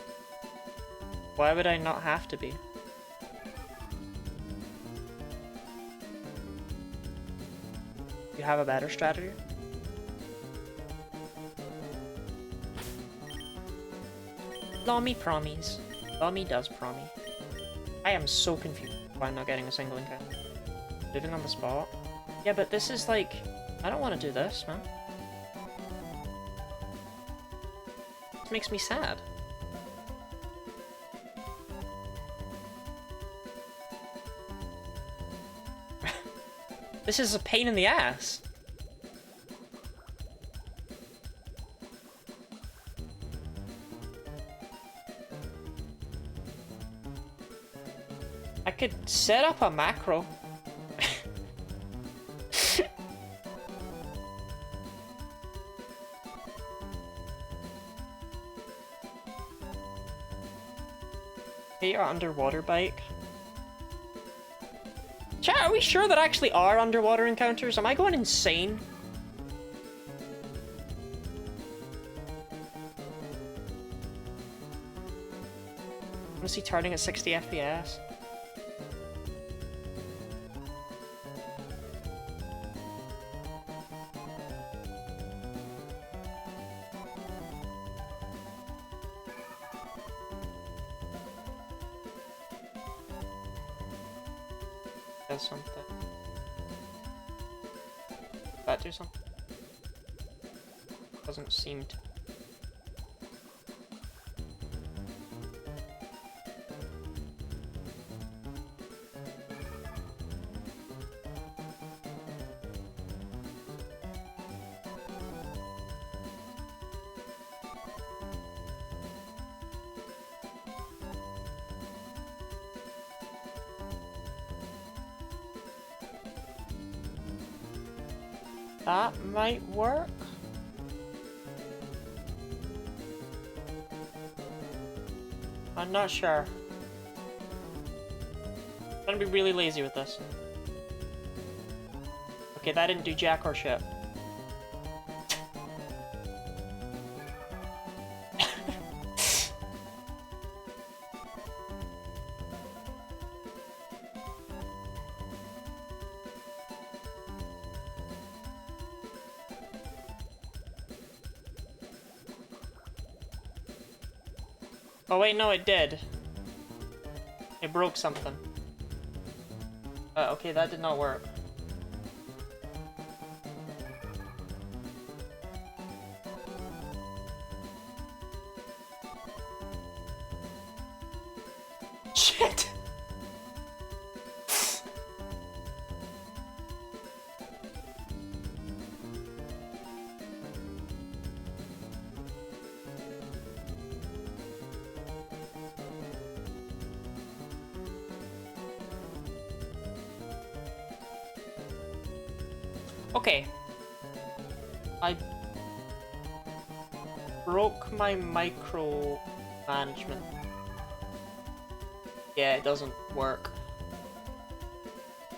Why would I not have to be? You have a better strategy? Lommy promies. Lommy does promi. I am so confused why I'm not getting a single encounter. Living on the spot? Yeah, but this is like... I don't want to do this, man. This makes me sad. This is a pain in the ass. I could set up a macro. Hey, your underwater bike. Chat, are we sure there actually are underwater encounters? Am I going insane? Was he turning at 60 FPS? Does something. That do something? Doesn't seem to. That might work. I'm not sure. I'm gonna be really lazy with this. Okay, that didn't do jack or shit. Oh wait, no, it did. It broke something. Okay, that did not work. Shit! Okay. I broke my micro management. Yeah, it doesn't work.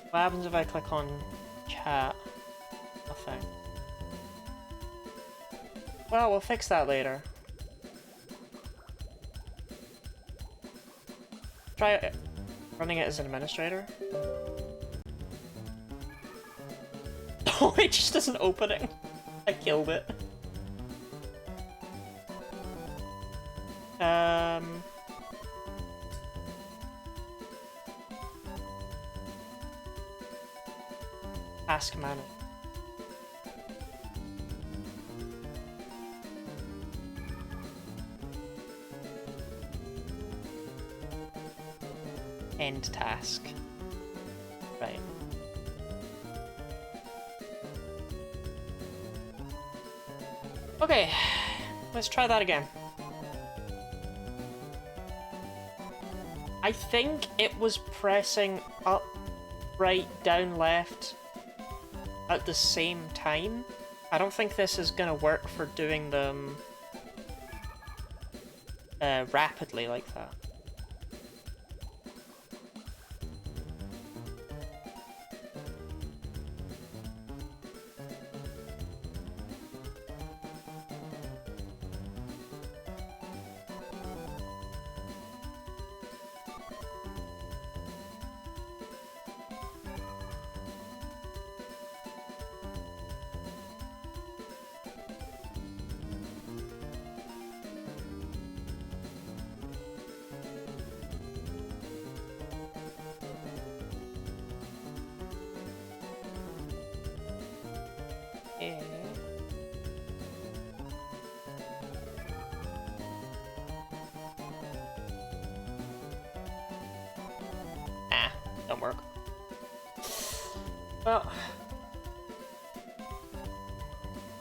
What happens if I click on chat? Nothing. Well, we'll fix that later. Try running it as an administrator. Oh, it just isn't opening. I killed it. Task manager. End task. Right. Okay, let's try that again. I think it was pressing up, right, down, left at the same time. I don't think this is gonna work for doing them rapidly like that. Yeah. Ah, don't work. Well,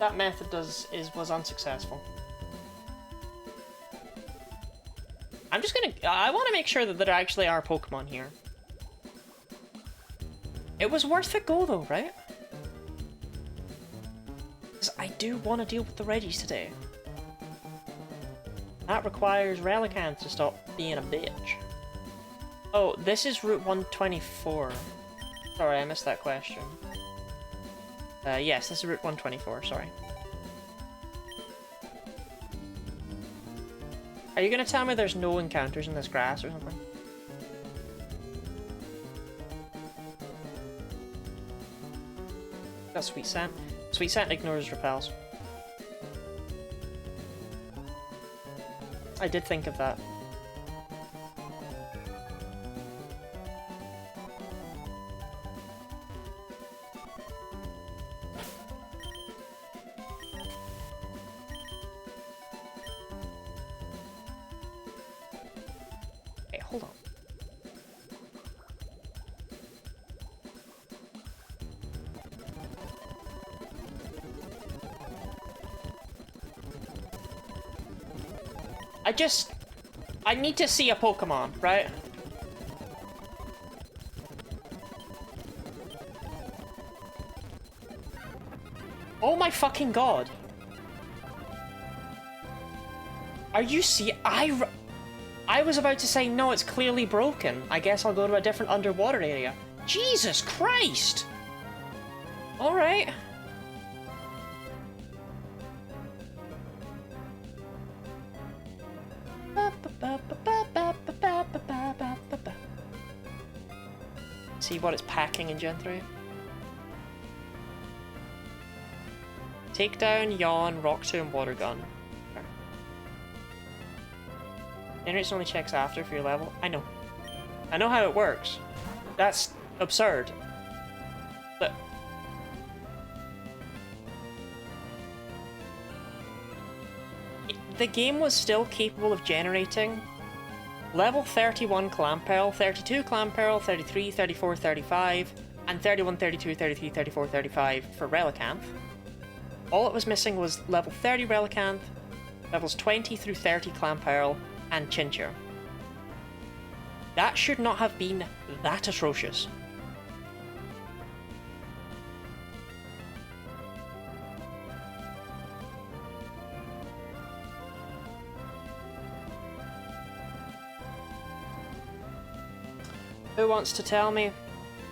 that method was unsuccessful. I'm just gonna. I want to make sure that there actually are Pokemon here. It was worth a go though, right? I do want to deal with the Reggies today. That requires Relicanth to stop being a bitch. Oh, this is Route 124. Sorry, I missed that question. Yes, this is Route 124, sorry. Are you gonna tell me there's no encounters in this grass or something? That's Sweet Scent. Sweet Scent ignores repels. I did think of that. Hey, hold on. I need to see a Pokemon, right? Oh my fucking god. Are you I was about to say, no, it's clearly broken. I guess I'll go to a different underwater area. Jesus Christ! Alright. See what it's packing in Gen 3. Takedown, Yawn, Rock Tomb, Water Gun. Okay. Generates only checks after for your level. I know. I know how it works. That's absurd. But the game was still capable of generating level 31 Clamperl, 32 Clamperl, 33, 34, 35, and 31, 32, 33, 34, 35 for Relicanth. All it was missing was level 30 Relicanth, levels 20 through 30 Clamperl, and Chinchou. That should not have been that atrocious. Who wants to tell me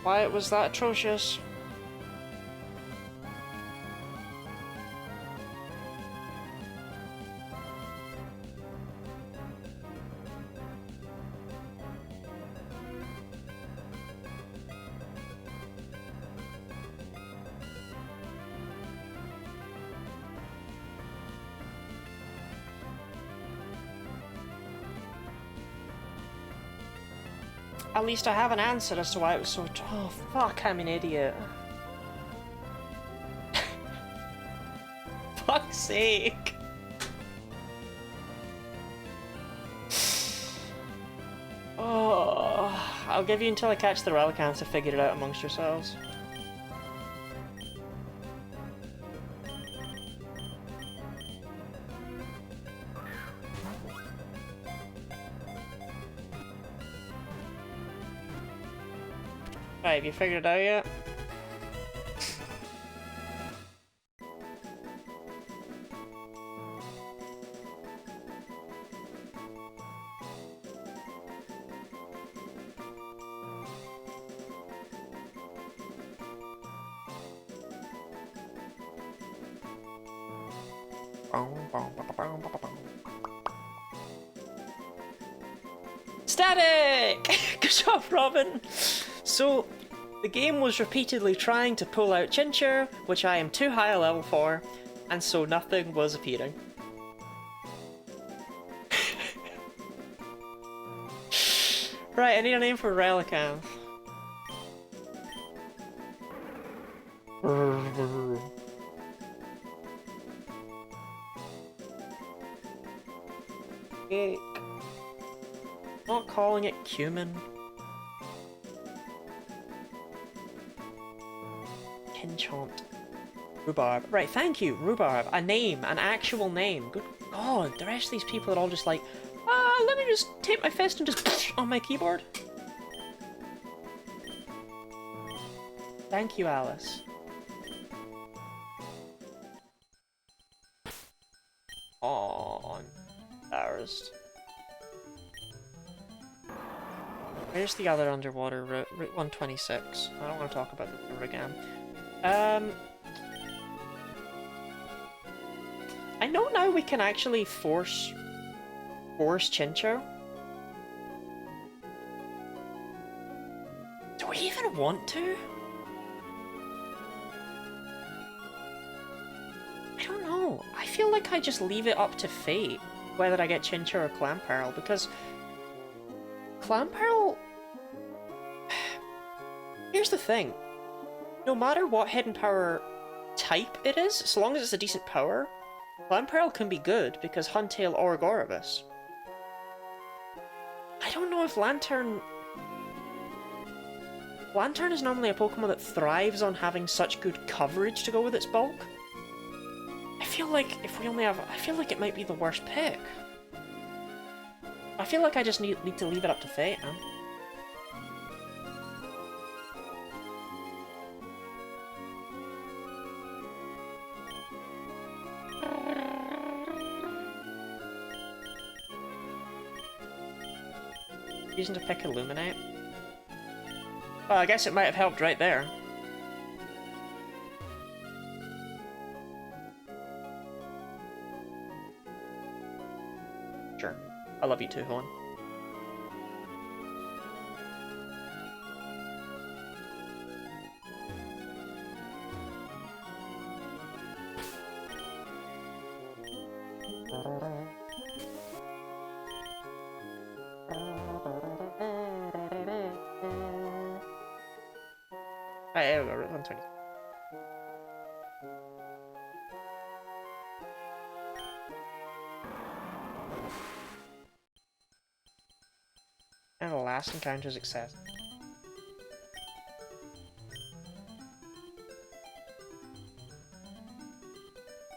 why it was that atrocious? At least I have an answer as to why it was so... Oh, fuck, I'm an idiot. Fuck's sake. Oh, I'll give you until I catch the Relicanth to figure it out amongst yourselves. Right, have you figured it out yet? Static! Good job, Robin! So, the game was repeatedly trying to pull out Chincher, which I am too high a level for, and so nothing was appearing. Right, I need a name for Relicanth. Cake. Not calling it cumin. Kinchont. Rhubarb. Right, thank you, Rhubarb. A name, an actual name. Good God, the rest of these people are all just like, let me just tape my fist and just on my keyboard. Thank you, Alice. Oh, I'm embarrassed. Where's the other underwater route? Route 126. I don't want to talk about this ever again. I know now we can actually force Chincho. Do we even want to? I don't know. I feel like I just leave it up to fate whether I get Chincho or Clamperl, because Clamperl... Here's the thing. No matter what hidden power type it is, so long as it's a decent power, Clamperl can be good because Huntail or Gorobus. I don't know if Lantern... Lantern is normally a Pokemon that thrives on having such good coverage to go with its bulk. I feel like if we only have... I feel like it might be the worst pick. I feel like I just need to leave it up to fate, man. Using to pick Illuminate. Well, I guess it might have helped right there. Sure. I love you too, Helen. Right, there we go, 120. And the last encounter is success.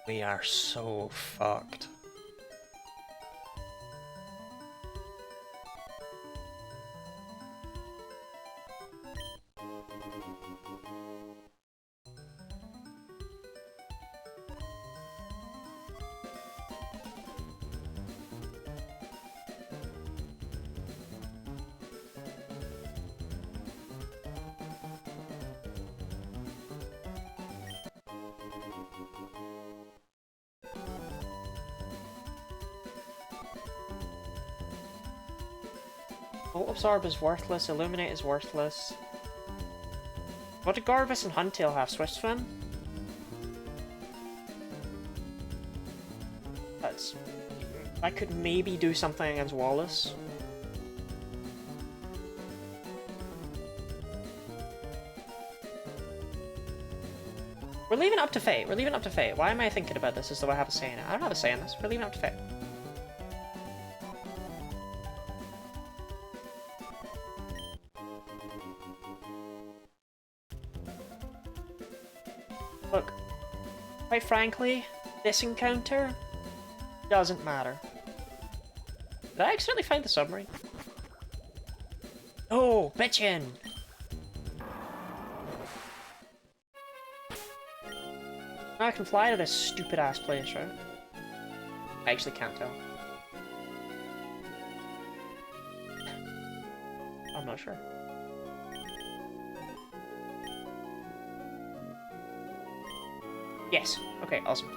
We are so fucked. Volt Absorb is worthless, Illuminate is worthless. What did Gorobus and Huntail have? Swift Swim? That's... I could maybe do something against Wallace. We're leaving it up to fate. We're leaving it up to fate. Why am I thinking about this as though I have a say in it? I don't have a say in this. We're leaving it up to fate. Look, quite frankly, this encounter doesn't matter. Did I accidentally find the submarine? Oh, bitchin'! I can fly to this stupid ass place, right? I actually can't tell. I'm not sure. Yes. Okay, awesome.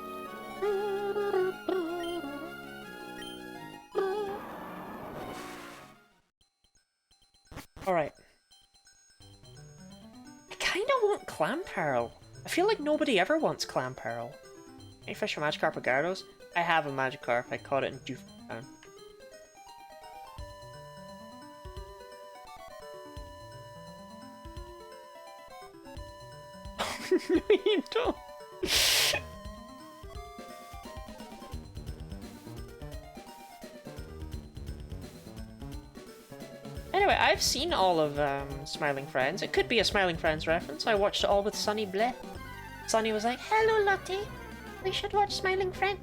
Alright. I kinda want Clam Pearl. I feel like nobody ever wants Clam Pearl. Any fish for Magikarp or Gyarados? I have a Magikarp. I caught it in Doof Town. No, you don't. Anyway, I've seen all of Smiling Friends. It could be a Smiling Friends reference. I watched it all with Sunny Bleh. Sunny was like, "Hello, Lottie. We should watch Smiling Friend."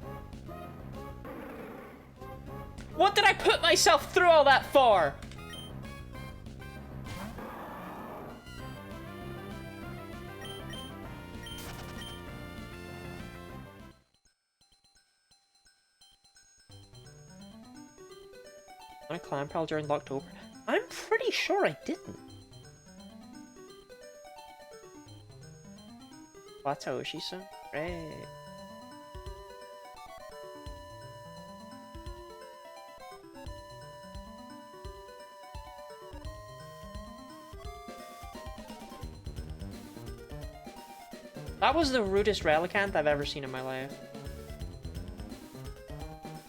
What did I put myself through all that for? I Clam Pearl during October. I'm pretty sure I didn't. Wataoshi-san? Great. That was the rudest Relicanth I've ever seen in my life.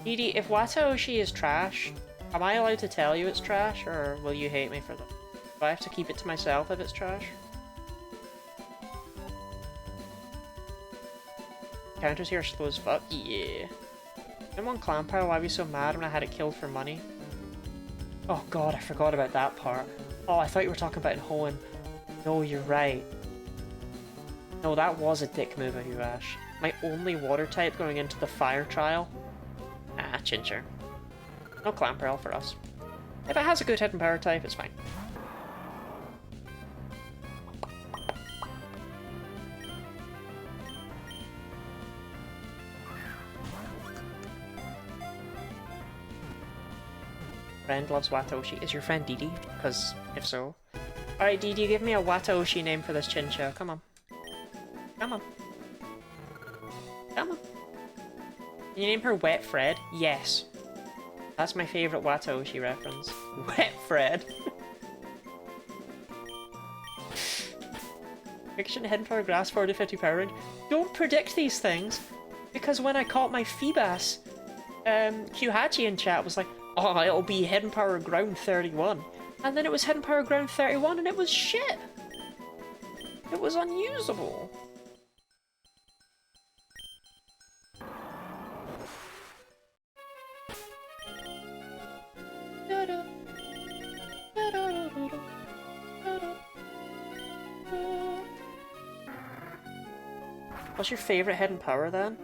Edie, if Wataoshi is trash, am I allowed to tell you it's trash, or will you hate me for that? Do I have to keep it to myself if it's trash? Counters here are slow as fuck? Yeah. I'm on Clampire, why are we so mad when I had it killed for money? Oh god, I forgot about that part. Oh, I thought you were talking about in Hoenn. No, you're right. No, that was a dick move of you, Ash. My only water type going into the fire trial? Ah, Chincher. No Clamperl for us. If it has a good hidden power type, it's fine. Friend loves Wataoshi. Is your friend Didi? Because if so. Alright, Didi, give me a Wataoshi name for this Chinchou. Come on. Come on. Come on. Can you name her Wet Fred? Yes. That's my favourite Wataoshi reference. Wet Fred. Fiction hidden power grass 40 50 power range. Don't predict these things, because when I caught my Feebas, Kyuhachi in chat was like, oh, it'll be hidden power ground 31. And then it was hidden power ground 31 and it was shit. It was unusable. What's your favourite hidden power then?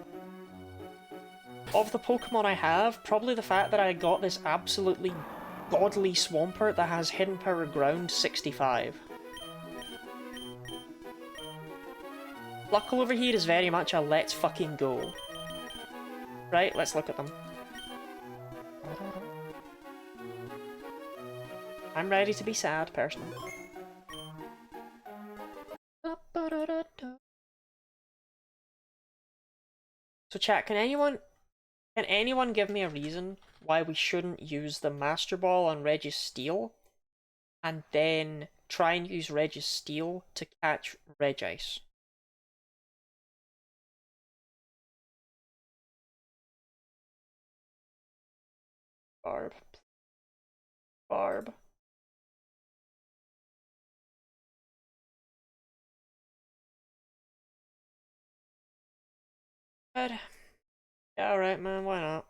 Of the Pokemon I have, probably the fact that I got this absolutely godly Swampert that has hidden power ground 65. Luckle over here is very much a let's fucking go. Right, let's look at them. I'm ready to be sad, personally. So chat, can anyone give me a reason why we shouldn't use the Master Ball on Registeel and then try and use Registeel to catch Regice? Barb. Barb. But yeah, alright man, why not?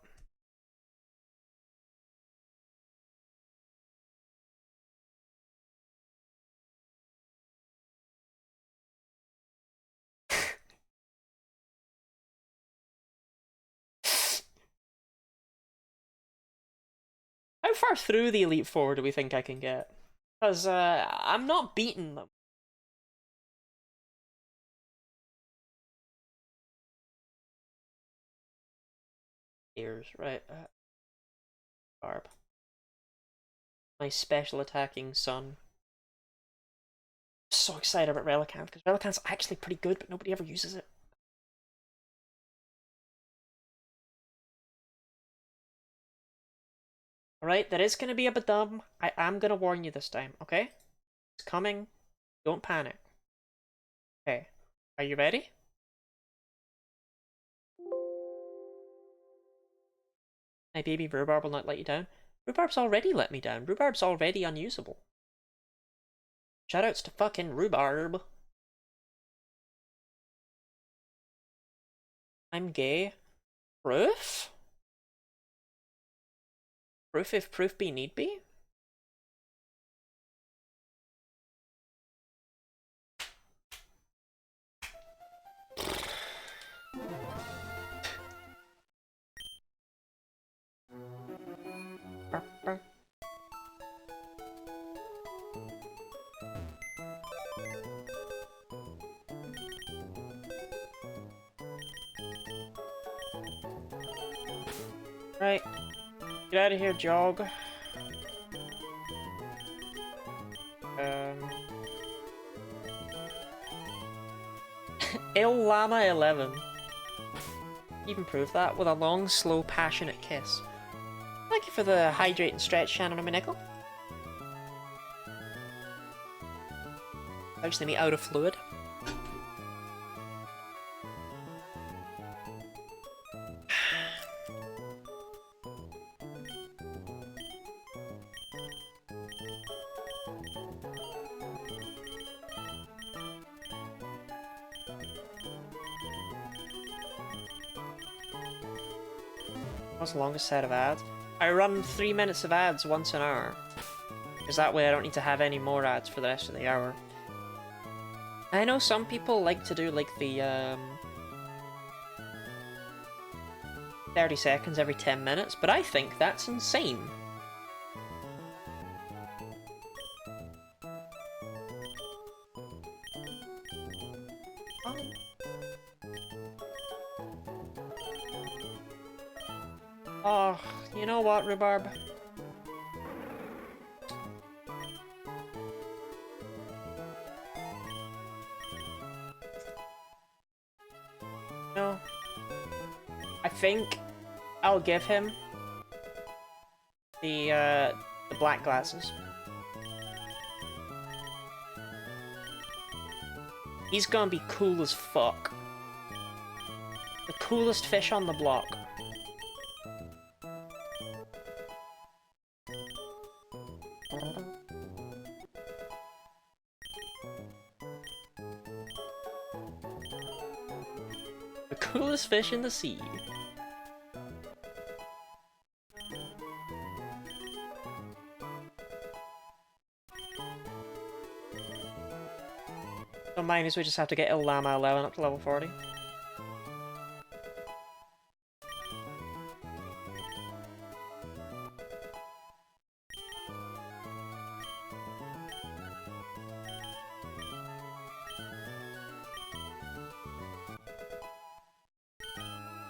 How far through the Elite Four do we think I can get? Because I'm not beating them. Ears, right? Barb. My special attacking son. So excited about Relicanth, because Relicanth's actually pretty good, but nobody ever uses it. Alright, that is going to be a bit dumb. I am going to warn you this time, okay? It's coming. Don't panic. Okay. Are you ready? My baby Rhubarb will not let you down. Rhubarb's already let me down. Rhubarb's already unusable. Shoutouts to fucking Rhubarb. I'm gay. Proof? Proof if proof be need be? Right. Get out of here, Jog. Il Llama 11. Even prove that with a long, slow, passionate kiss. Thank you for the hydrate and stretch, Shannon and my nickel. Actually, me out of fluid. What's the longest set of ads? I run 3 minutes of ads once an hour. Because that way I don't need to have any more ads for the rest of the hour. I know some people like to do like the 30 seconds every 10 minutes, but I think that's insane. Oh, you know what, Rhubarb? No. I think I'll give him the black glasses. He's gonna be cool as fuck. The coolest fish on the block. The coolest fish in the sea. Don't mind us, we just have to get Il Llama 11 up to level 40.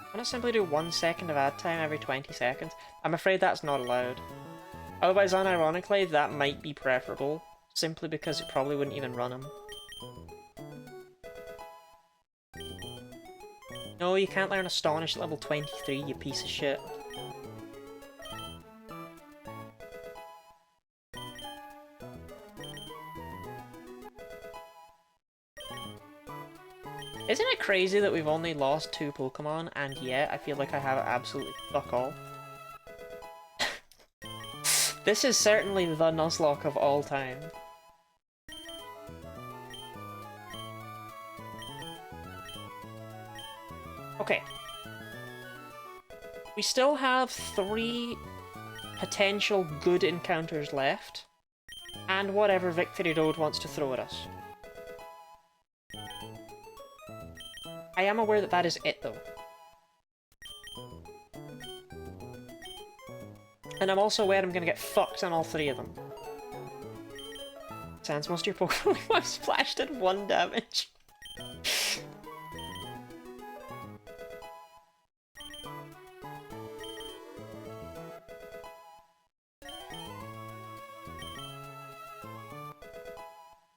I'm gonna simply do 1 second of ad time every 20 seconds. I'm afraid that's not allowed. Otherwise, unironically, that might be preferable, simply because it probably wouldn't even run him. No, you can't learn Astonish at level 23, you piece of shit. Isn't it crazy that we've only lost 2 Pokemon, and yet I feel like I have absolutely fuck all? This is certainly the Nuzlocke of all time. Okay. We still have 3 potential good encounters left, and whatever Victory Road wants to throw at us. I am aware that that is it, though. And I'm also aware I'm gonna get fucked on all 3 of them. Sans, most of your Pokemon have splashed at 1 damage.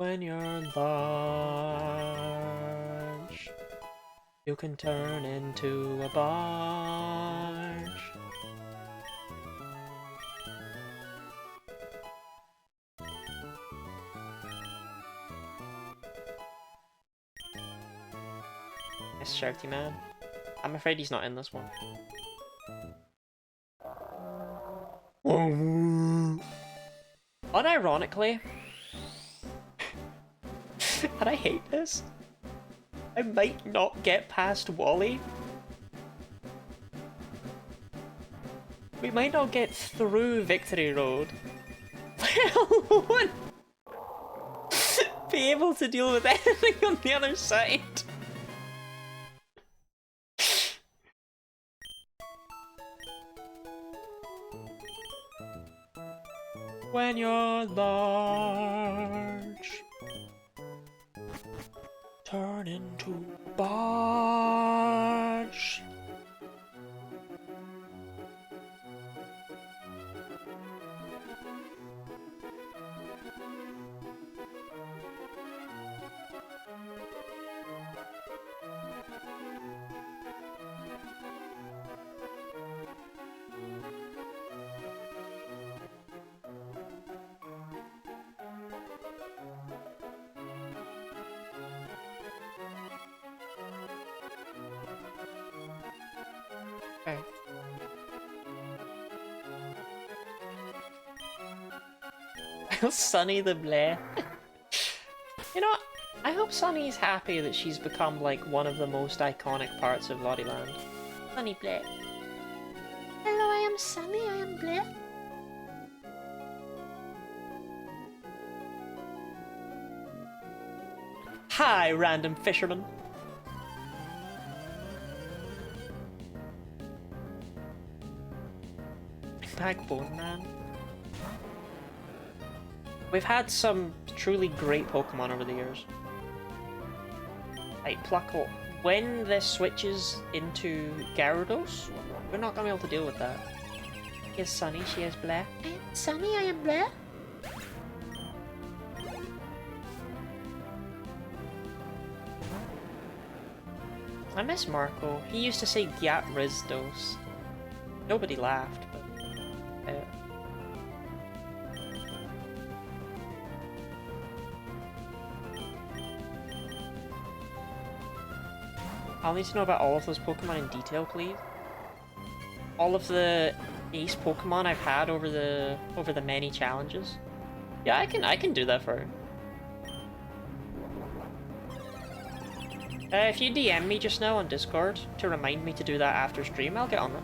When you're large, you can turn into a barge. Nice shouty man. I'm afraid he's not in this one. Unironically, and I hate this, I might not get past Wally. We might not get through Victory Road. Let alone be able to deal with anything on the other side. When you're large, turn into barge. Okay. Sunny the Bleh. You know what? I hope Sunny's happy that she's become like one of the most iconic parts of Lottie-land. Sunny Bleh. Hello, I am Sunny, I am Bleh. Hi, random fisherman. Backbone, man. We've had some truly great Pokemon over the years. Like Pluckle. When this switches into Gyarados, we're not gonna be able to deal with that. Here's Sunny, she has Bleh. I am Sunny, I am Bleh. I miss Marco. He used to say Gyat Rizdos. Nobody laughed, but... I'll need to know about all of those Pokemon in detail, please. All of the ace Pokemon I've had over the many challenges. Yeah, I can do that for her. If you DM me just now on Discord to remind me to do that after stream, I'll get on it.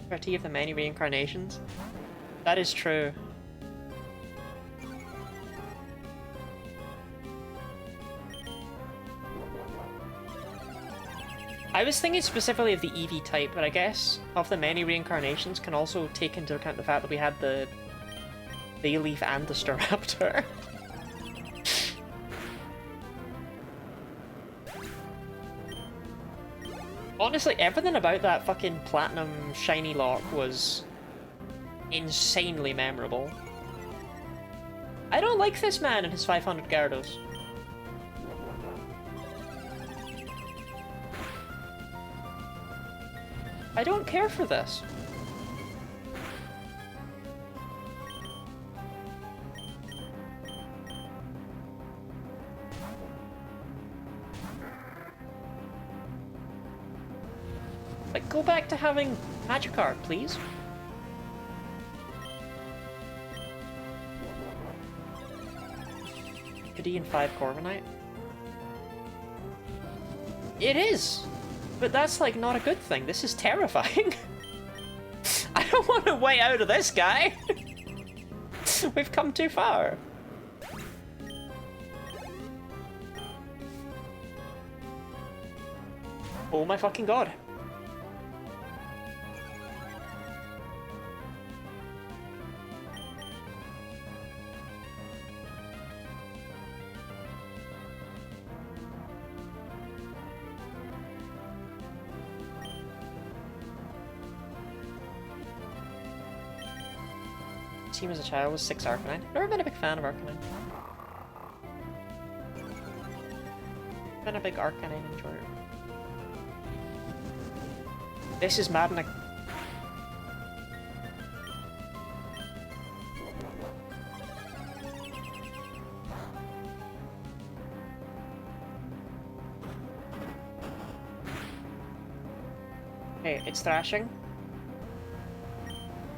Party of the many reincarnations. That is true. I was thinking specifically of the Eevee type, but I guess of the many reincarnations can also take into account the fact that we had the Bayleaf and the Staraptor. Honestly, everything about that fucking Platinum Shiny Lock was insanely memorable. I don't like this man and his 500 Gyarados. I don't care for this. Like, go back to having Magikarp, please. Could 5 Corviknight? It is! But that's, like, not a good thing. This is terrifying. I don't want to way out of this guy! We've come too far. Oh my fucking god. team as a child was 6 Arcanine. Never been a big fan of Arcanine. Been a big Arcanine enjoyer. This is maddening. Okay, it's thrashing.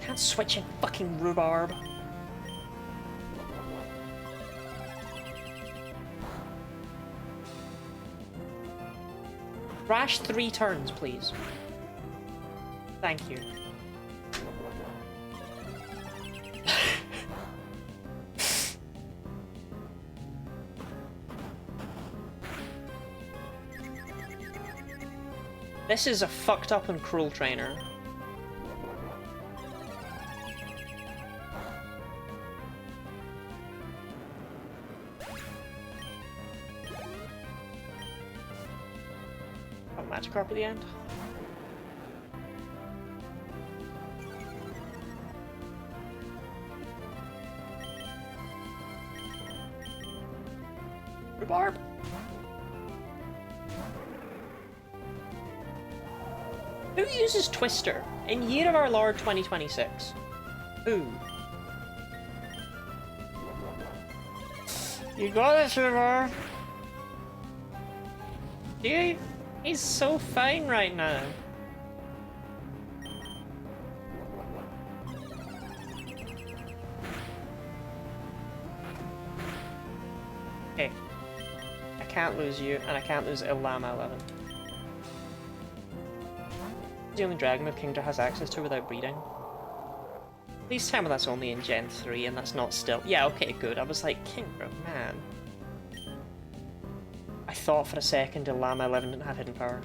Can't switch in fucking rhubarb. Thrash 3 turns, please. Thank you. This is a fucked up and cruel trainer. Oh, Magikarp at the end? Rhubarb? Who uses Twister in Year of Our Lord 2026? Who? You got it, Trevor. Dude, he's so fine right now. Okay. I can't lose you, and I can't lose Illama 11. The only dragon that Kingdra has access to without breeding. Please tell me that's only in Gen 3 and that's not still. Yeah, okay, good. I was like, Kingdra, man. I thought for a second Illama 11 didn't have hidden power.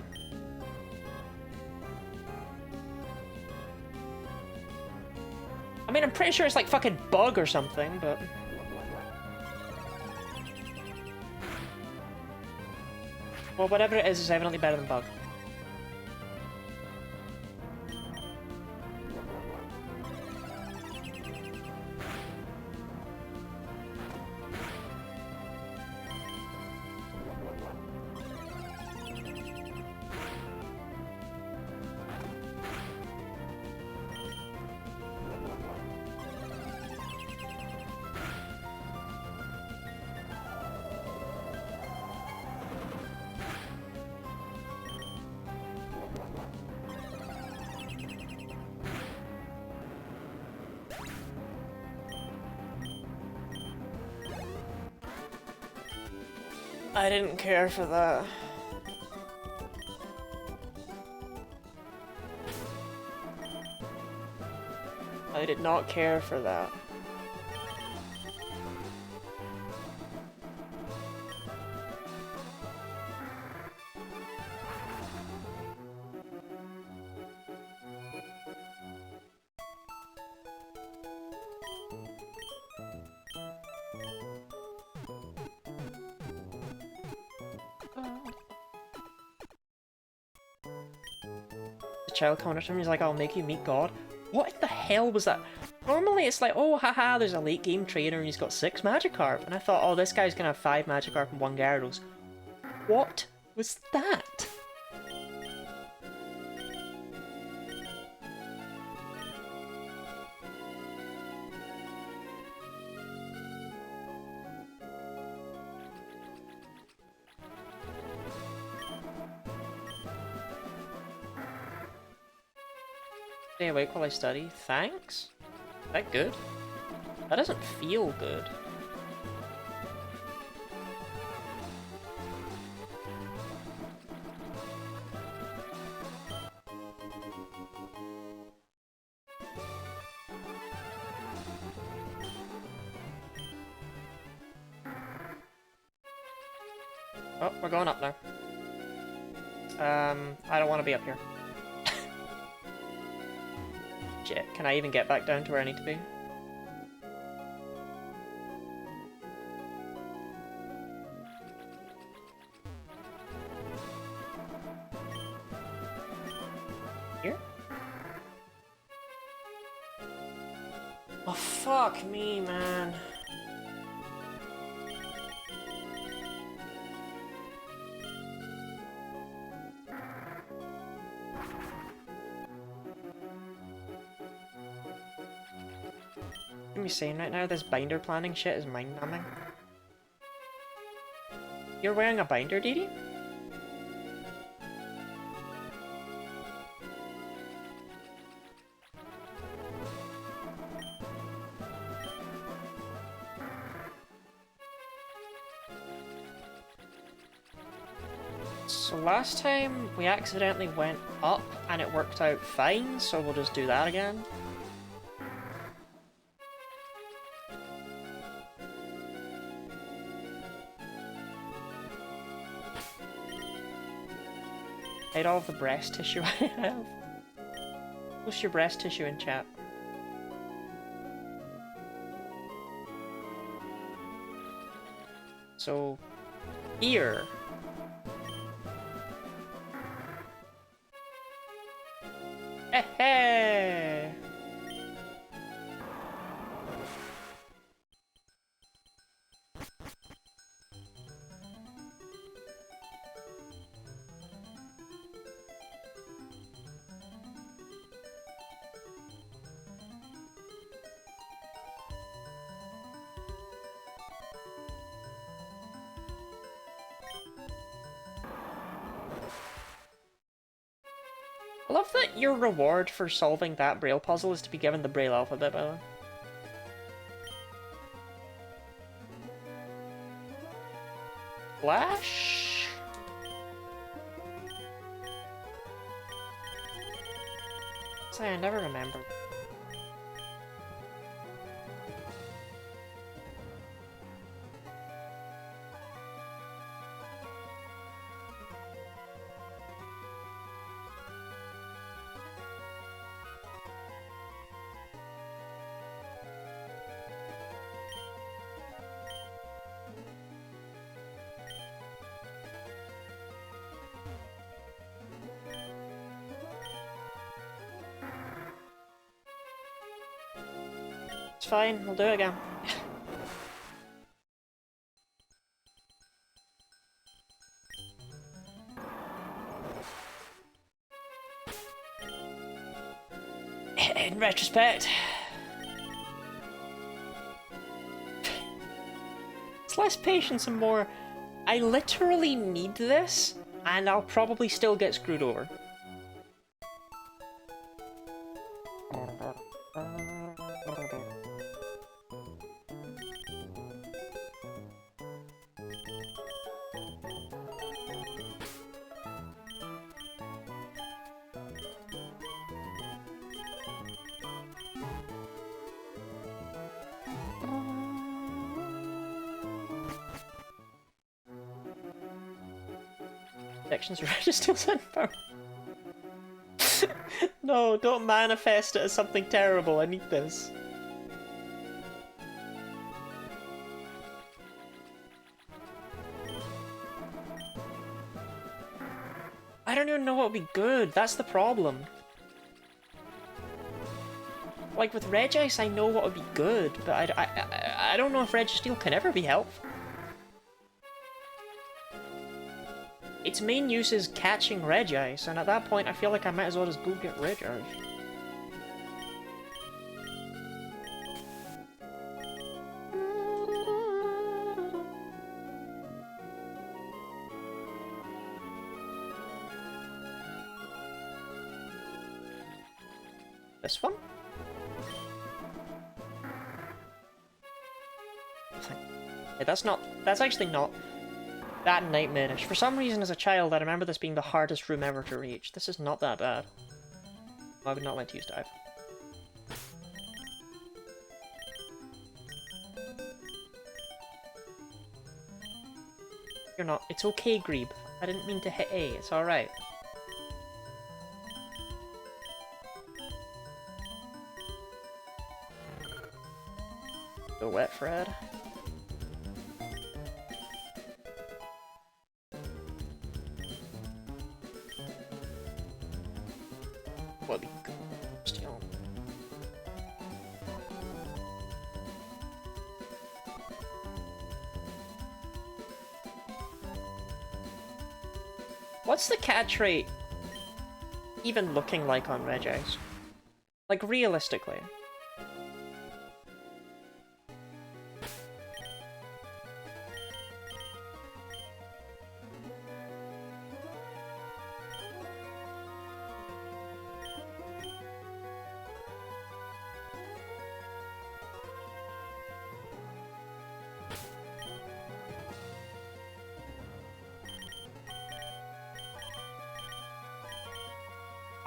I mean, I'm pretty sure it's like fucking bug or something, but... Well, whatever it is evidently better than bug. I didn't care for that. I did not care for that. Child coming up to him, he's like, I'll make you meet God. What the hell was that? Normally it's like, oh haha, there's a late game trainer and he's got 6 Magikarp. And I thought, oh, this guy's gonna have 5 Magikarp and 1 Gyarados. What was that? Stay awake while I study. Thanks? Is that good? That doesn't feel good. Oh, we're going up now. I don't want to be up here. Shit, can I even get back down to where I need to be? Here? Oh, fuck me, man. What am I saying right now? This binder planning shit is mind-numbing. You're wearing a binder, Didi? So last time we accidentally went up and it worked out fine, so we'll just do that again. Hide all of the breast tissue I have. Post your breast tissue in chat. So, here. Hey! I love that your reward for solving that Braille puzzle is to be given the Braille alphabet, by the way. Flash? Say, I never remember. It's fine, we'll do it again. In retrospect, it's less patience and more, I literally need this, and I'll probably still get screwed over. Sections register power. No, don't manifest it as something terrible. I need this. I don't even know what would be good. That's the problem. Like with Regice, I know what would be good, but I don't know if Registeel can ever be helpful. Its main use is catching Regice, and at that point I feel like I might as well just go get Regice. This one? Yeah, that's actually not that nightmarish. For some reason as a child I remember this being the hardest room ever to reach. This is not that bad. I would not like to use dive. You're not. It's okay, Greeb. I didn't mean to hit A. It's alright. The wet Fred. What be good? Still. What's the catch rate even looking like on Regex? Like, realistically.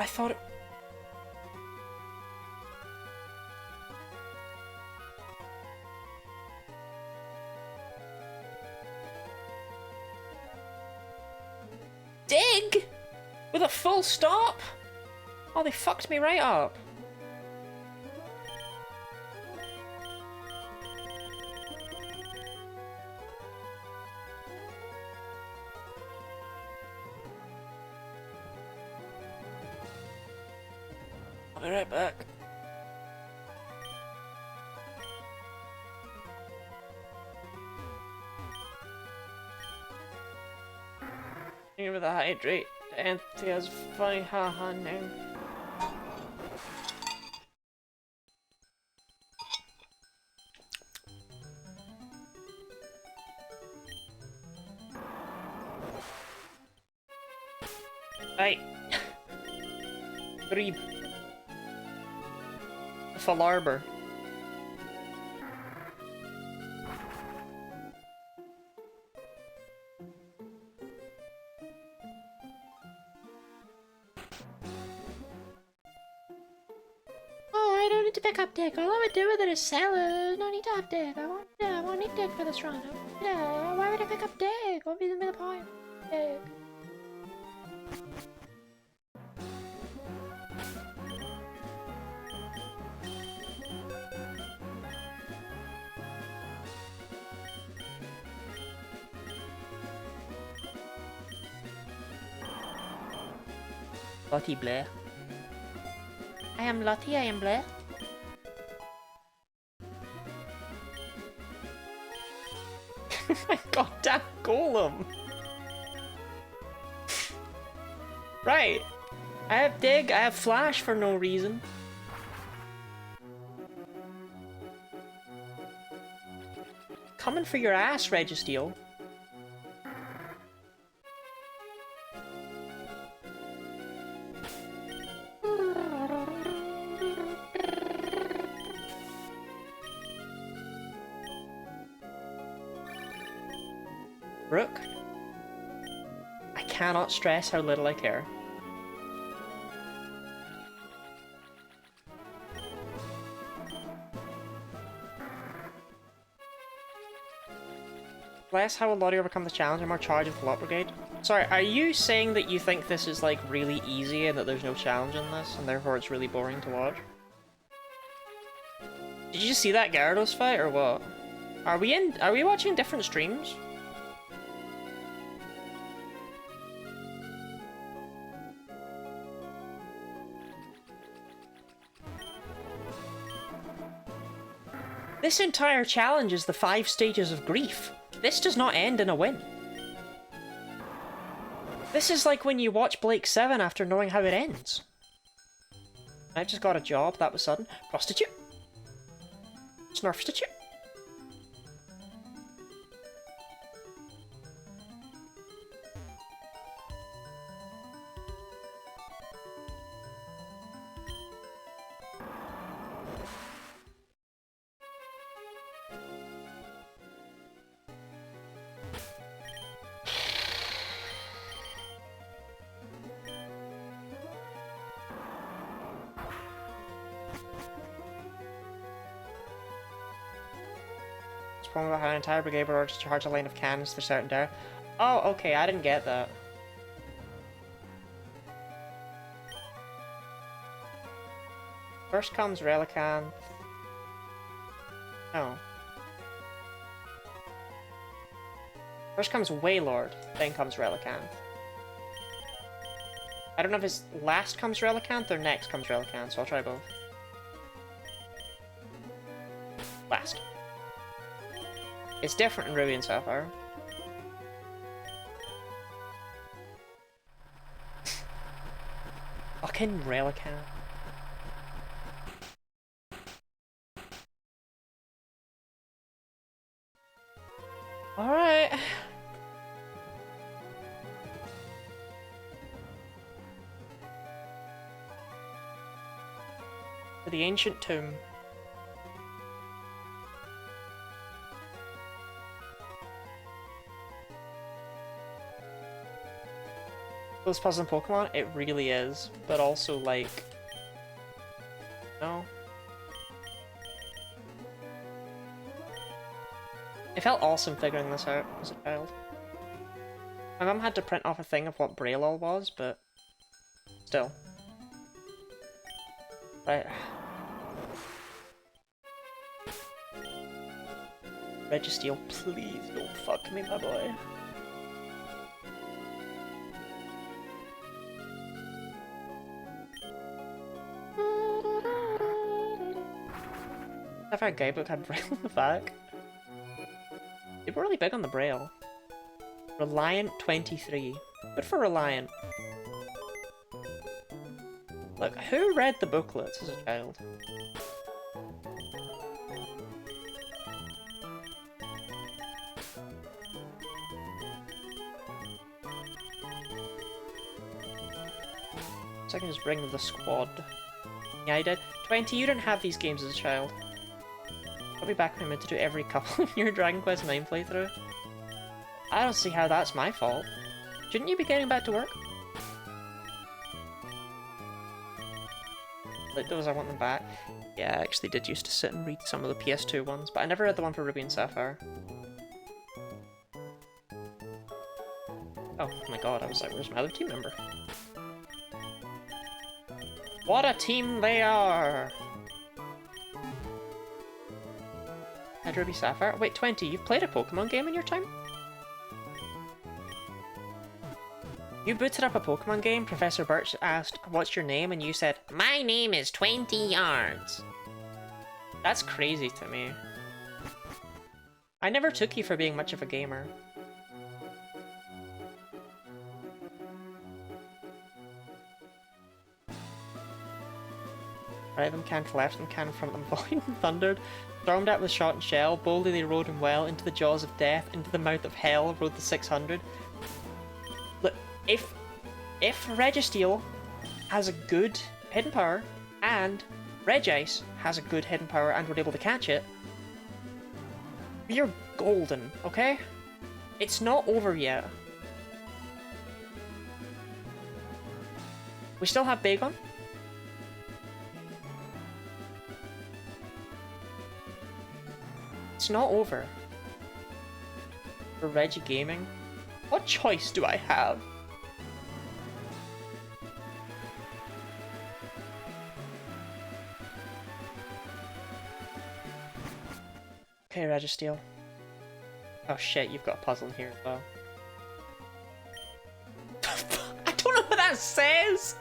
I thought it... Dig? With a full stop? Oh, they fucked me right up. I'll be right back. Give me the hydrate. Empty as funny, haha, now. Right. Grebe. Falarber. Oh, I don't need to pick up Dick. All I would do with it is sell it. No need to have Dick. I won't need Dick for this run. Yeah, why would I pick up Dick? What would be the point? Dick. Lottie Blair. I am Lottie, I am Blair. My goddamn golem! Right. I have Dig, I have Flash for no reason. Coming for your ass, Registeel. Rook. I cannot stress how little I care. Less how a lot overcome the challenge and more charge of the Lot Brigade. Sorry, are you saying that you think this is like really easy and that there's no challenge in this and therefore it's really boring to watch? Did you see that Gyarados fight or what? Are we watching different streams? This entire challenge is the 5 stages of grief. This does not end in a win. This is like when you watch Blake 7 after knowing how it ends. I just got a job, that was sudden. Prostitute. Snurfstitute. Problem about how an entire brigade would order to charge a lane of cannons to certain dare. Oh, okay, I didn't get that. First comes Relicanth. No. First comes Wailord, then comes Relicanth. I don't know if his last comes Relicanth or next comes Relicanth, so I'll try both. Last. It's different in Ruby and Sapphire. Fucking Relicanth. Alright. To the ancient tomb. Those puzzling Pokemon, it really is, but also like, no. It felt awesome figuring this out as a child. My mum had to print off a thing of what Brailleall was, but still. Right. Registeel, please don't fuck me, my boy. I've had a guidebook had Braille on the back. They were really big on the Braille. Reliant 23. Good for Reliant. Look, who read the booklets as a child? So I can just bring the squad. Yeah, I did. 20, you didn't have these games as a child. I'll be back when I'm meant to do every couple in your Dragon Quest 9 playthrough. I don't see how that's my fault. Shouldn't you be getting back to work? Like those, I want them back. Yeah, I actually did used to sit and read some of the PS2 ones, but I never read the one for Ruby and Sapphire. Oh my god, I was like, where's my other team member? What a team they are! Had Ruby Sapphire? Wait, 20, you've played a Pokemon game in your time? You booted up a Pokemon game, Professor Birch asked, what's your name? And you said, my name is 20 Yards. That's crazy to me. I never took you for being much of a gamer. Right them can to left them can in front of them, void and thundered. Stormed at with shot and shell, boldly they rode him well, into the jaws of death, into the mouth of hell, rode the 600. Look, if Registeel has a good hidden power, and Regice has a good hidden power and we're able to catch it, we're golden, okay? It's not over yet. We still have Bagon. It's not over. For Reggie Gaming, what choice do I have? Okay, Registeel. Oh shit, you've got a puzzle in here as well. I don't know what that says!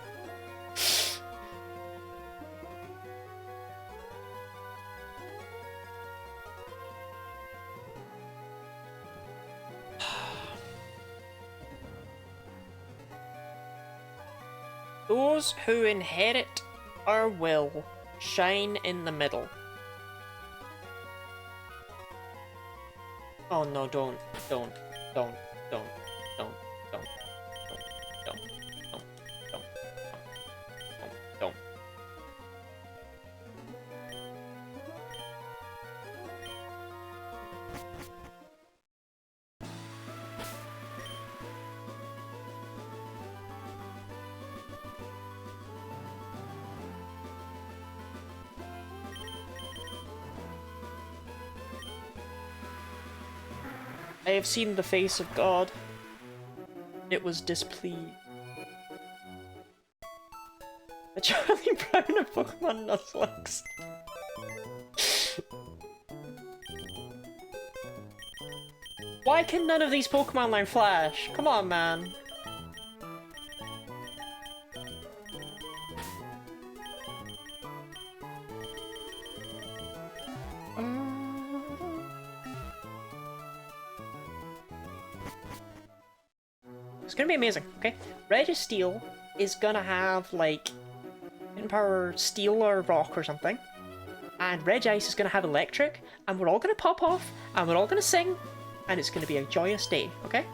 Those who inherit our will shine in the middle. Oh no, don't, don't, don't, don't, don't, don't, don't, don't, don't, don't, don't. I have seen the face of God. It was displeased. The Charlie Brown of Pokemon Nuzlocke. Why can none of these Pokemon learn Flash? Come on, man. It's gonna be amazing, okay? Registeel is gonna have, like, hidden power steel or rock or something. And Regice is going to have electric, and we're all going to pop off, and we're all going to sing, and it's going to be a joyous day, okay?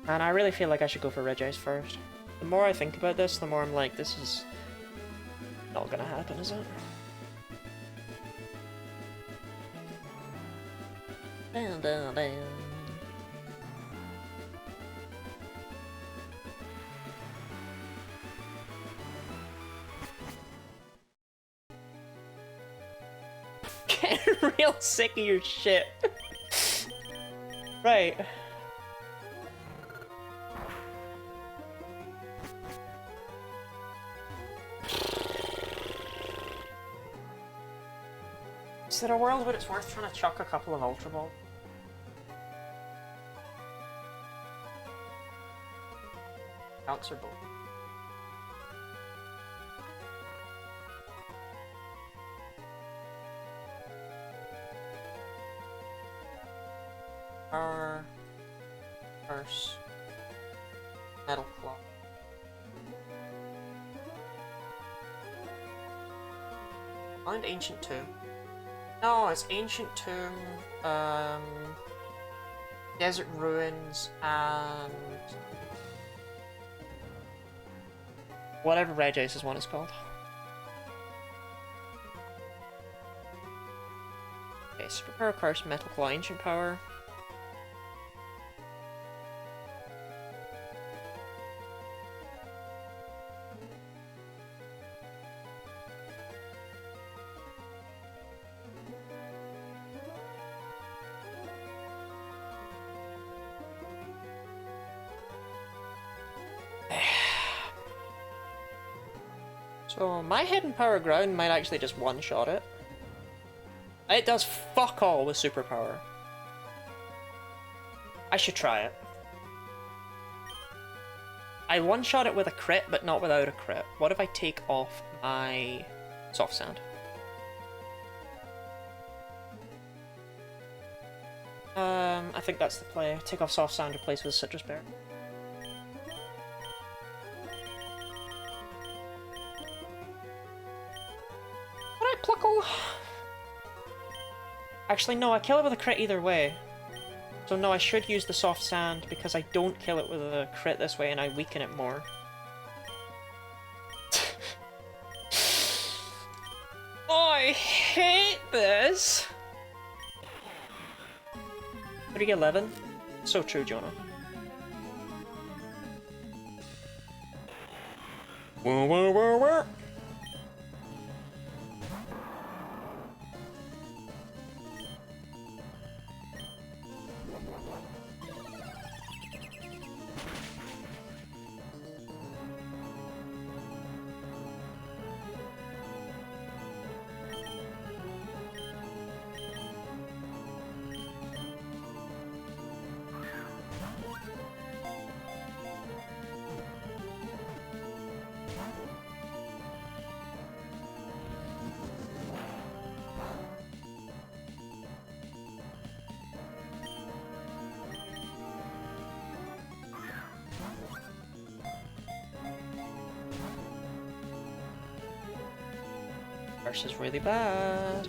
And I really feel like I should go for Regice first. The more I think about this, the more I'm like, this is not gonna happen, is it? Down, down, down. Getting real sick of your shit. Right. Is there a world where it's worth trying to chuck a couple of Ultra Balls? Counts or both? Our first metal claw. Find ancient tomb. No, it's ancient tomb, desert ruins, and whatever Regice's one is called. Okay, superpower, curse, metal claw, ancient power. So my hidden power ground might actually just one-shot it. It does fuck all with superpower. I should try it. I one-shot it with a crit, but not without a crit. What if I take off my soft sand? I think that's the play. Take off soft sand, replace with citrus bear. Pluckle. Actually, no, I kill it with a crit either way. So no, I should use the soft sand because I don't kill it with a crit this way and I weaken it more. I hate this! 311? So true, Jonah. Whoa, whoa, whoa, whoa. Curse is really bad.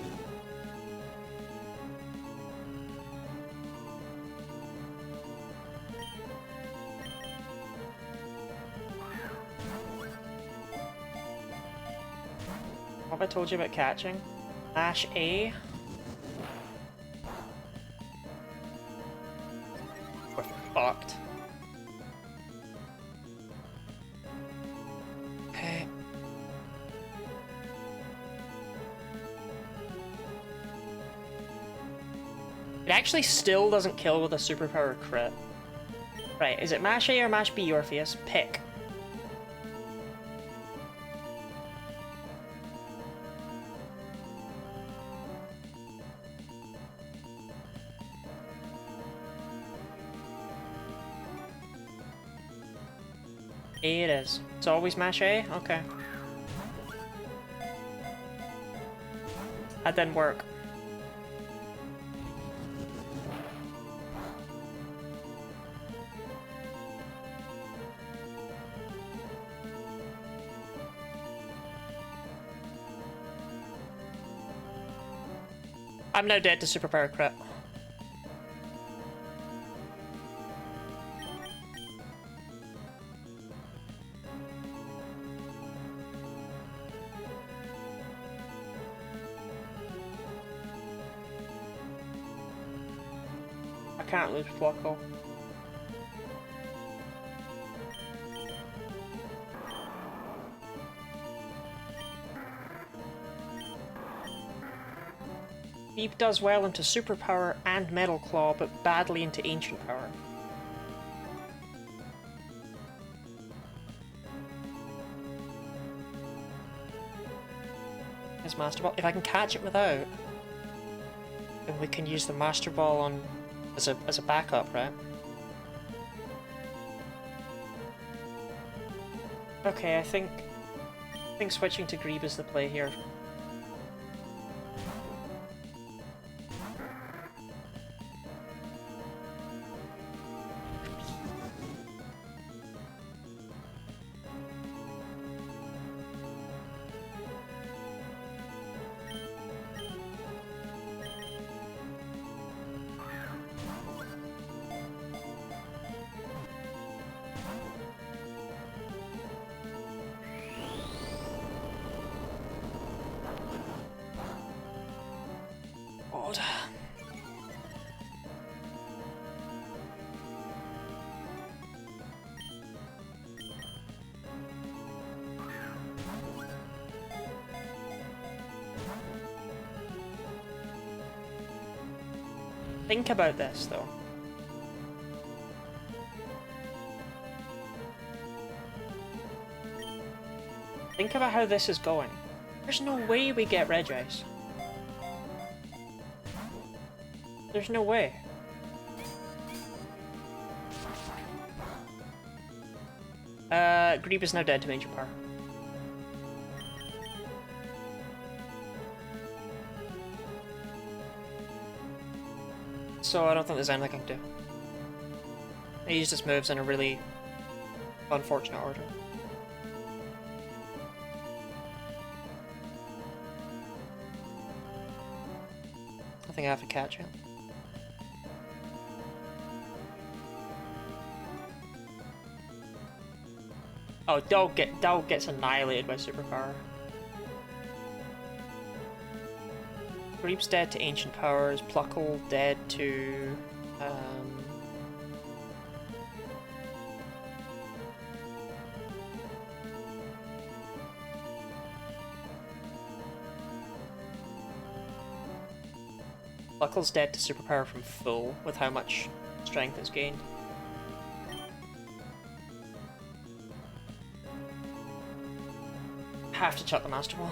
What have I told you about catching? Mash A. We're fucked. Okay. It actually still doesn't kill with a superpower crit. Right, is it Mash A or Mash B, Orpheus? Pick. A it is. It's always mash A? Okay. That didn't work. I'm now dead to superpower crit. I can't lose Flocko. Beep does well into Superpower and Metal Claw, but badly into Ancient Power. His Master Ball. If I can catch it without, then we can use the Master Ball on as a backup, right? Okay, I think switching to Greeb is the play here. God. Think about this, though. Think about how this is going. There's no way we get Regice. There's no way. Greeb is now dead to Major Power. So I don't think there's anything I can do. He used his moves in a really unfortunate order. I think I have to catch it. Oh, Dog gets annihilated by Superpower. Greeb's dead to Ancient Powers, Pluckle dead to... Pluckle's dead to Superpower from full, with how much strength it's gained. Have to chuck the Master Ball.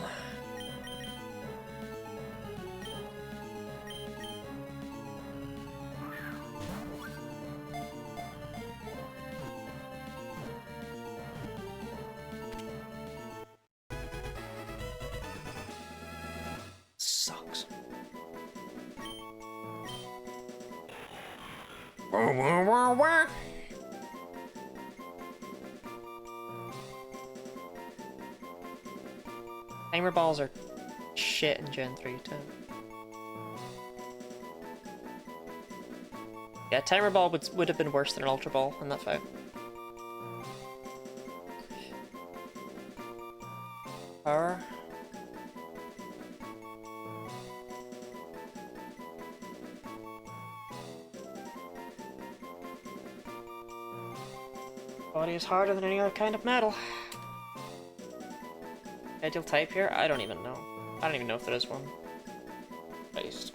Sucks. Timer balls are shit in Gen 3 too. Yeah, Timer Ball would have been worse than an Ultra Ball in that fight. Power. Body is harder than any other kind of metal. Ideal type here? I don't even know. I don't even know if there is one. Based.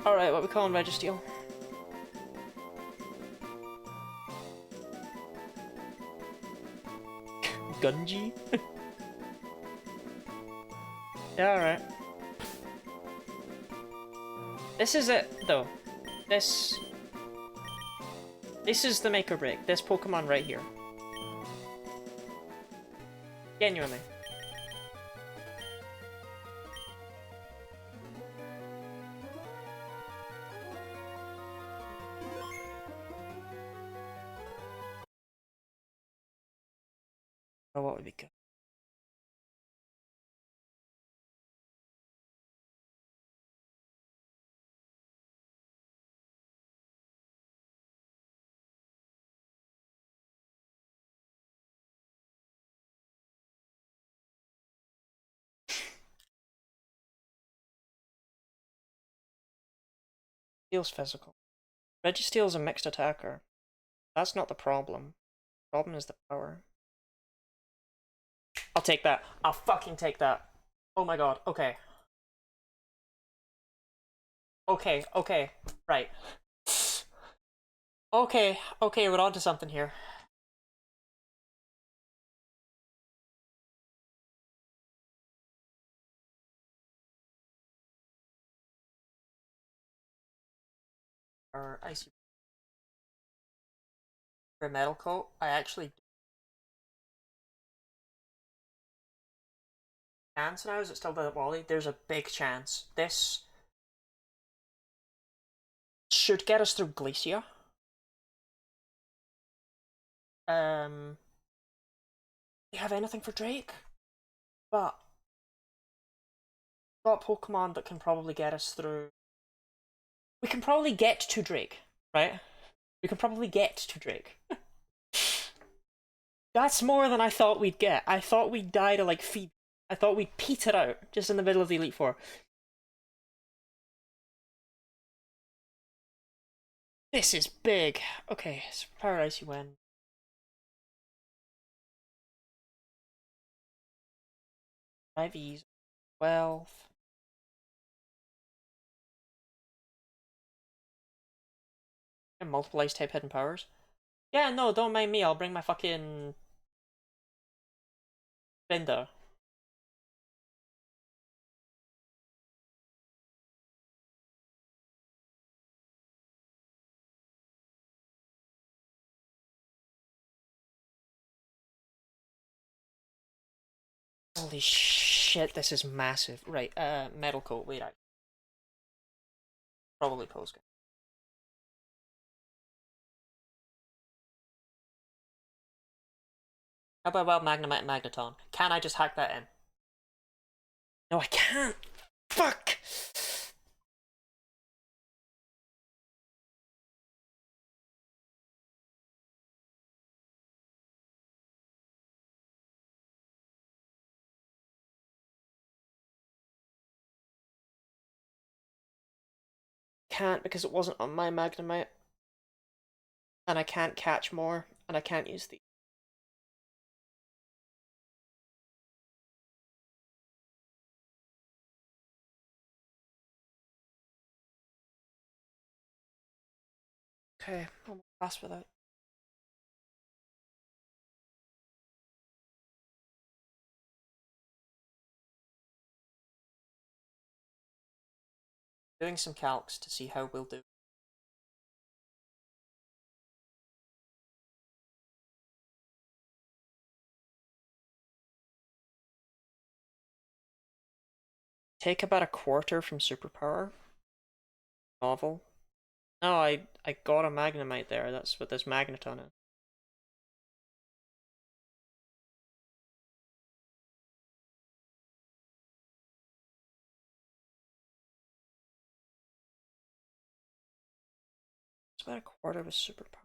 Alright, what we calling Registeel? Gunji? Yeah, alright. This is it, though. This This is the make or break. This Pokemon right here. Genuinely. Oh, what would be good? Steel's physical. Registeel's a mixed attacker. That's not the problem. The problem is the power. I'll take that. I'll fucking take that. Oh my god. Okay. Okay, okay. Right. Okay, okay, we're on to something here. Or icy for metal coat. I actually chance now. Is it still the Wally? There's a big chance. This should get us through Glacia. Do you have anything for Drake? But got Pokemon that can probably get us through. We can probably get to Drake, right? We can probably get to Drake. That's more than I thought we'd get. I thought we'd die to like feed. I thought we'd peter out just in the middle of the Elite Four. This is big. Okay, Superpower Icy Wind. IVs 12. And multiple ice type hidden powers. Yeah, no, don't mind me. I'll bring my fucking Bender. Holy shit, this is massive. Right, Metal Coat. Wait, I probably post. How about Wild Magnemite and Magneton? Can I just hack that in? No, I can't. Fuck! Can't because it wasn't on my Magnemite. And I can't catch more, and I can't use the. Okay, I'll pass without. Doing some calcs to see how we'll do. Take about a quarter from Superpower. Novel. No, I got a Magnemite there. That's what this Magneton is. It's about a quarter of a Superpower.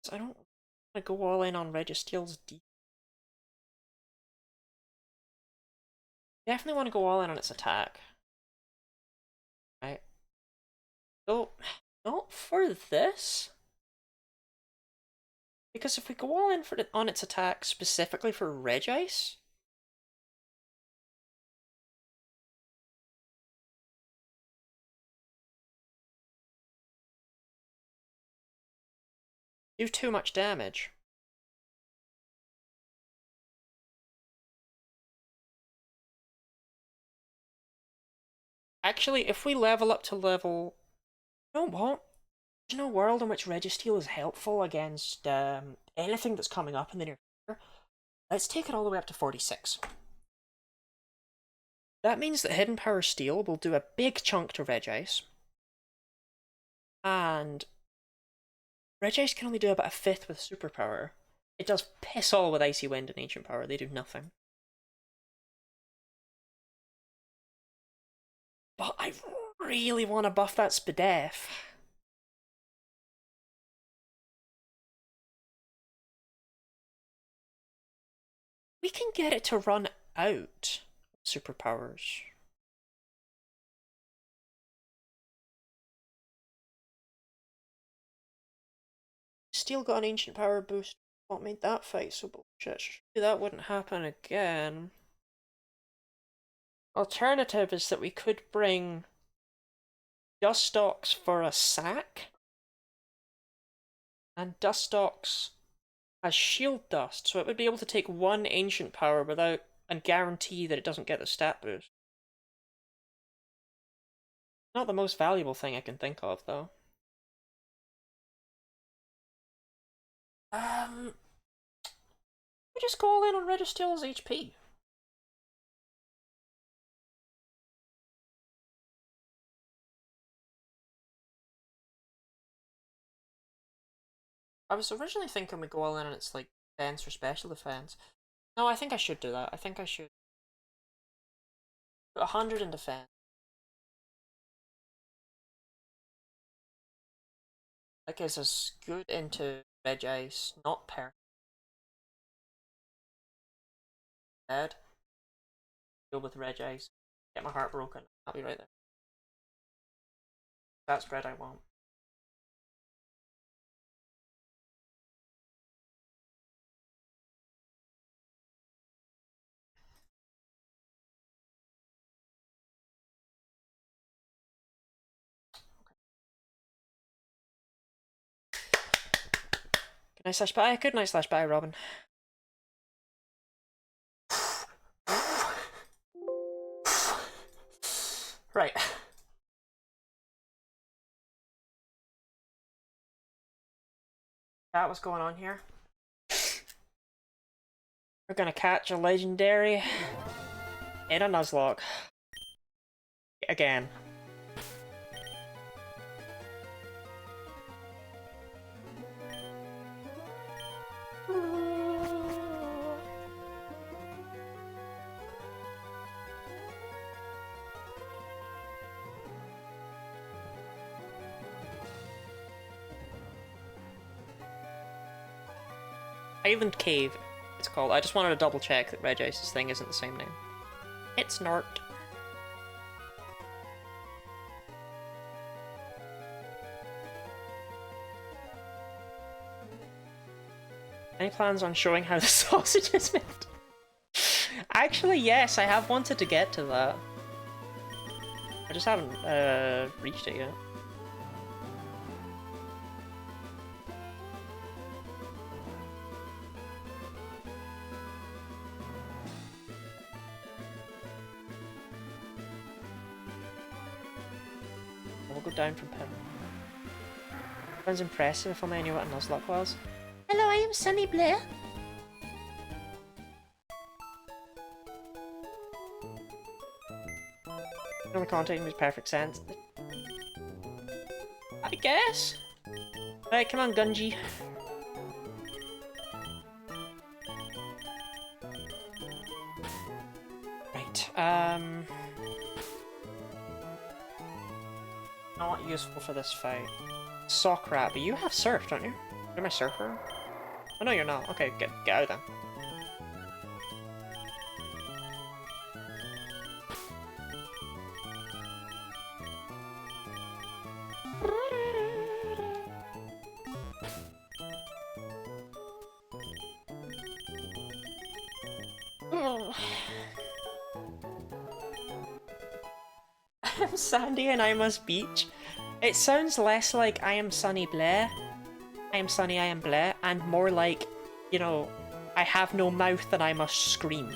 I don't want to go all in on Registeel's D. Definitely want to go all in on its attack. Right. So, not for this. Because if we go all in for on its attack specifically for Regice, do too much damage. Actually, if we level up to level... You know what? There's no world in which Registeel is helpful against anything that's coming up in the near future. Let's take it all the way up to 46. That means that Hidden Power Steel will do a big chunk to Regice. And Regice can only do about a fifth with Superpower. It does piss all with Icy Wind and Ancient Power, they do nothing. But I really want to buff that Spadef. We can get it to run out superpowers. Still got an Ancient Power boost. What made that fight so bullshit? That wouldn't happen again. Alternative is that we could bring Dustox for a sack. And Dustox has Shield Dust, so it would be able to take one Ancient Power without and guarantee that it doesn't get the stat boost. Not the most valuable thing I can think of, though. We just go all in on Registeel's HP. I was originally thinking we go all in and it's like defense or special defense. No, I think I should do that. I think I should put 100 in defense. That gives us good into Regice, not perfect. Dead. Deal with Regice. Get my heart broken. I'll be right there. That spread I want. Good night slash bye. Good night slash bye, Robin. Right. That was going on here. We're gonna catch a legendary in a Nuzlocke. Again. Island Cave, it's called. I just wanted to double check that Regice's thing isn't the same name. It's not. Any plans on showing how the sausage is made? Actually, yes, I have wanted to get to that. I just haven't reached it yet. We'll go down from Pim. Sounds impressive if only I knew what a Nuzlocke was. Hello, I am Sunny Blair. The content makes perfect sense. I guess. Alright, come on, Gunji. Right, not useful for this fight. Sock Rat, but you have Surf, don't you? You're my Surfer? Oh no, you're not. Okay, get out of there. I'm Sandy and I'm Us Beach. It sounds less like I am Sunny Blair. I am Sunny, I am Blair, and more like, you know, I have no mouth and I must scream.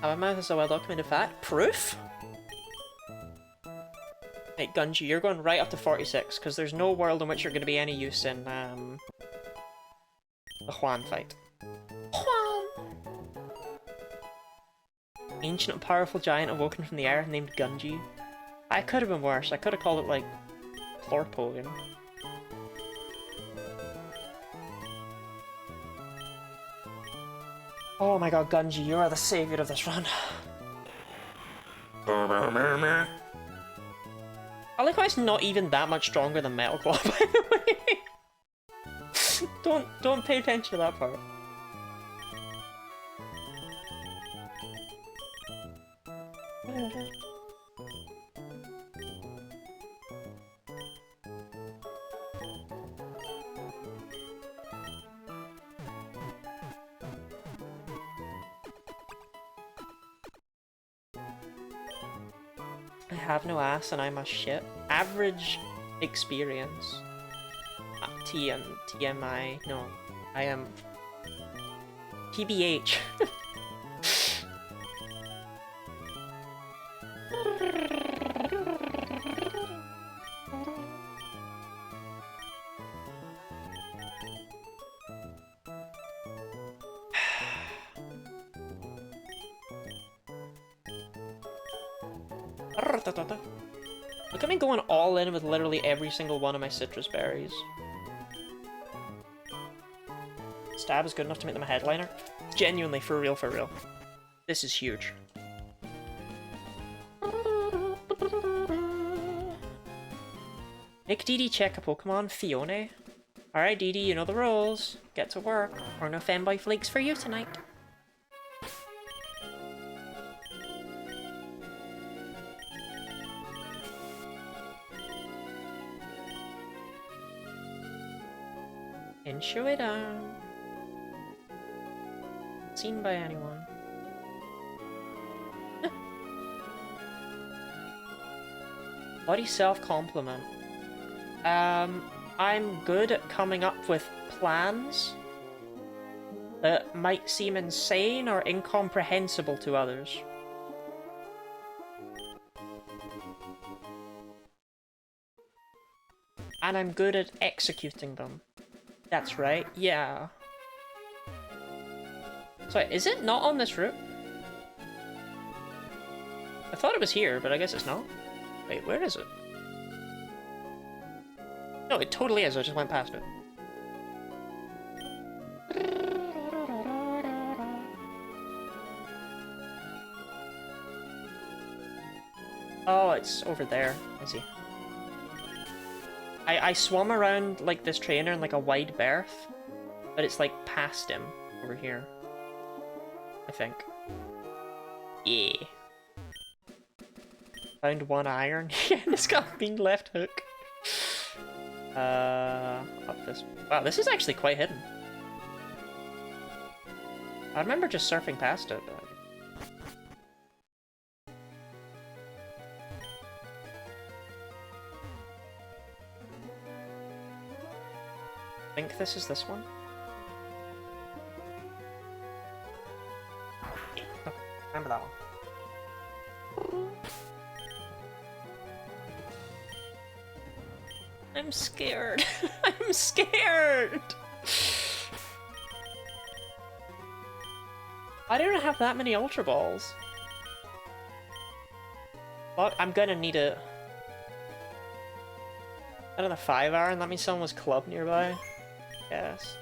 My mouth is a well-documented fact. Proof? Hey, Gunji, you're going right up to 46, because there's no world in which you're going to be any use in, the Juan fight. Juan! Ancient and powerful giant awoken from the earth named Gunji. I could have been worse. I could have called it, like, Chlorpogan. Oh my god, Gunji, you are the savior of this run. I like how it's not even that much stronger than Metal Claw, by the way. Don't pay attention to that part. I have no ass and I'm a shit. Average experience. TMI. No. I am... TBH. Look at me going all in with literally every single one of my citrus berries. Stab is good enough to make them a headliner. Genuinely, for real, for real. This is huge. Make Dee Dee check a Pokemon, Fiona. Alright Dee Dee, you know the rules. Get to work, or no fanboy flakes for you tonight. Show it seen by anyone. Body self-compliment. I'm good at coming up with plans that might seem insane or incomprehensible to others. And I'm good at executing them. That's right, yeah. So is it not on this route? I thought it was here, but I guess it's not. Wait, where is it? No, it totally is, I just went past it. Oh, it's over there. I see. I swum around, like, this trainer in, like, a wide berth, but it's, like, past him over here. I think. Yeah. Found one iron. Yeah, it's got a bean left hook. Up this... Wow, this is actually quite hidden. I remember just surfing past it, but... I think this is this one. Okay, remember that one. I'm scared. I'm scared! I don't have that many Ultra Balls. But I'm gonna need it. Another 5 iron, that means someone was club nearby. Yes.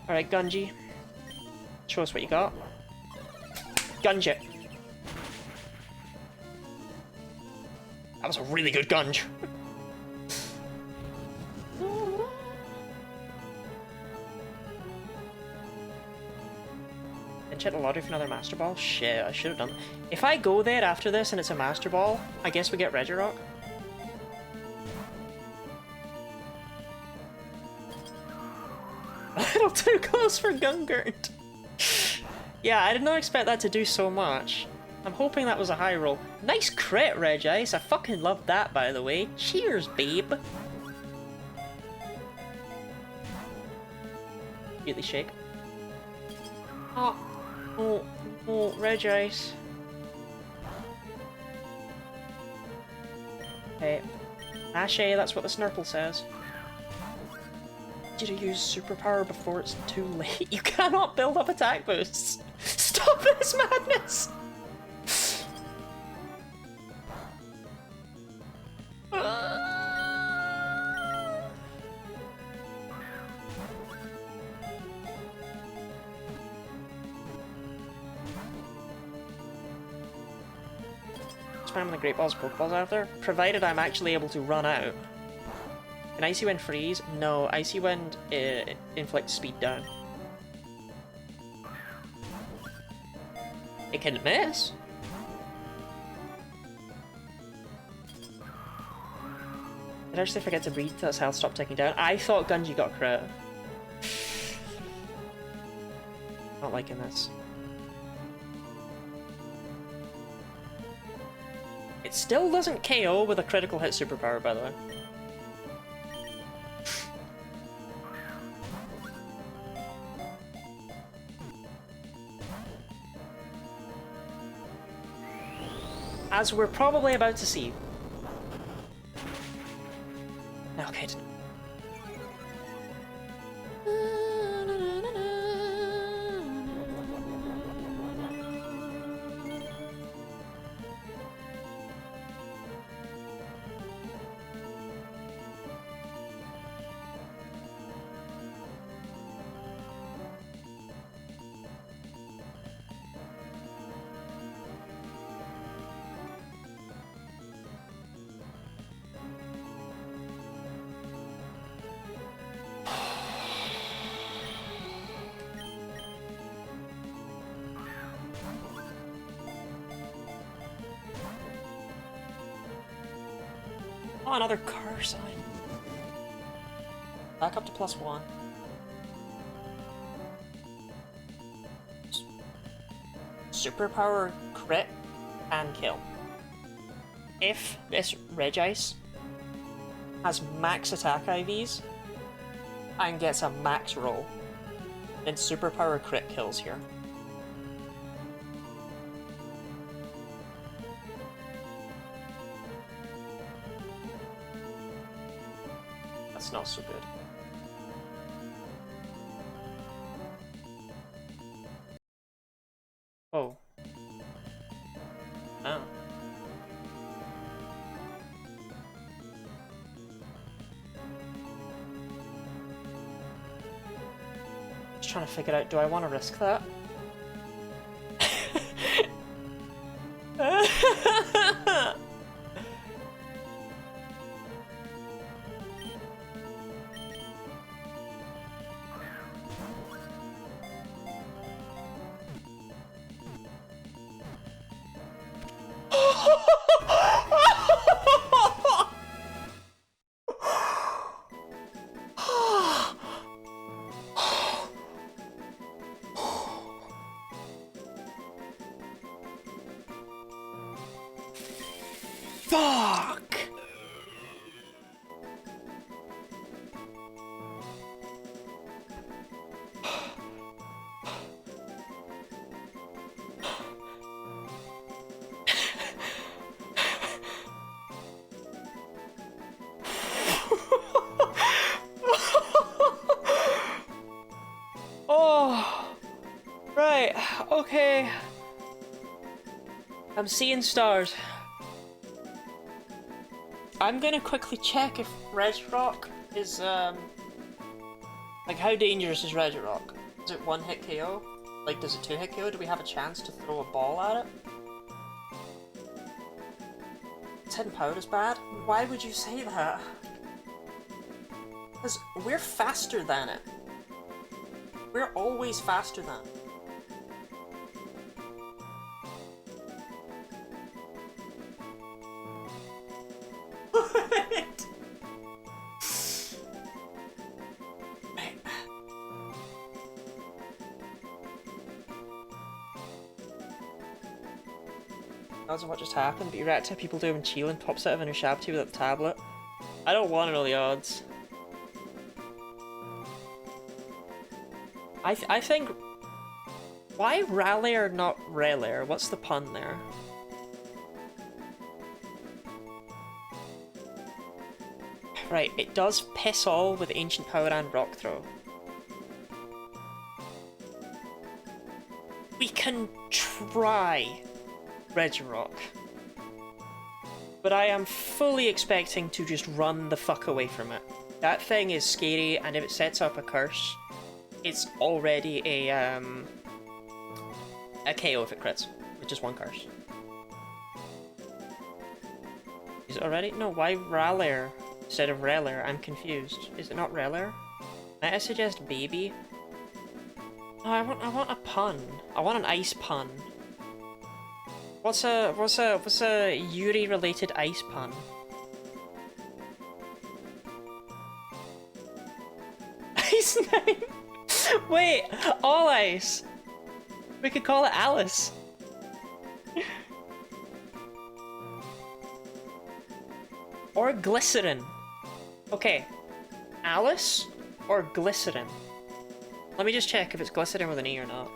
Alright, Gunji. Show us what you got. Gunge. That was a really good gunge. And hit the lottery for another Master Ball? Shit, I should have done. If I go there after this and it's a Master Ball, I guess we get Regirock. I little too close for Gungert. Yeah, I did not expect that to do so much. I'm hoping that was a high roll. Nice crit, Regice. I fucking love that, by the way. Cheers, babe. Really shake. Oh, Regice. Hey. Ashe, that's what the Snurple says. Did you use superpower before it's too late? You cannot build up attack boosts! Stop this madness! Spam the Great Balls Pokeballs out there, provided I'm actually able to run out. Can Icy Wind freeze? No, Icy Wind inflicts speed down. It can miss? Did I actually forget to read that his health stopped ticking down? I thought Gunji got crit. Not liking this. It still doesn't KO with a critical hit superpower, by the way. As we're probably about to see. Okay. Oh, another car sign. Back up to +1. Superpower, crit, and kill. If this Regice has max attack IVs and gets a max roll, then superpower crit kills here. That's not so good. Oh. Oh. Just trying to figure out, do I want to risk that? Fuck! Oh, right, okay. I'm seeing stars. I'm gonna quickly check if Regirock is, like, how dangerous is Regirock? Is it 1-hit KO? Like, does it 2-hit KO? Do we have a chance to throw a ball at it? Its hidden power is bad? Why would you say that? Because we're faster than it. We're always faster than it. because of what just happened, but you react to people doing chill and pops out of an Ushabti with a tablet. I don't want to know the odds. I think... Why Rallier, not Relier? What's the pun there? Right, it does piss all with Ancient Power and Rock Throw. We can try Regirock. But I am fully expecting to just run the fuck away from it. That thing is scary, and if it sets up a curse, it's already a KO if it crits, with just one curse. Is it already? No, why Rallier instead of Relier? I'm confused. Is it not Relier? Might I suggest Baby? Oh, I want a pun. I want an ice pun. What's a Yuri related ice pun? Ice Nine. Wait, all ice. We could call it Alice. Or Glycerin. Okay, Alice or Glycerin? Let me just check if it's Glycerin with an E or not.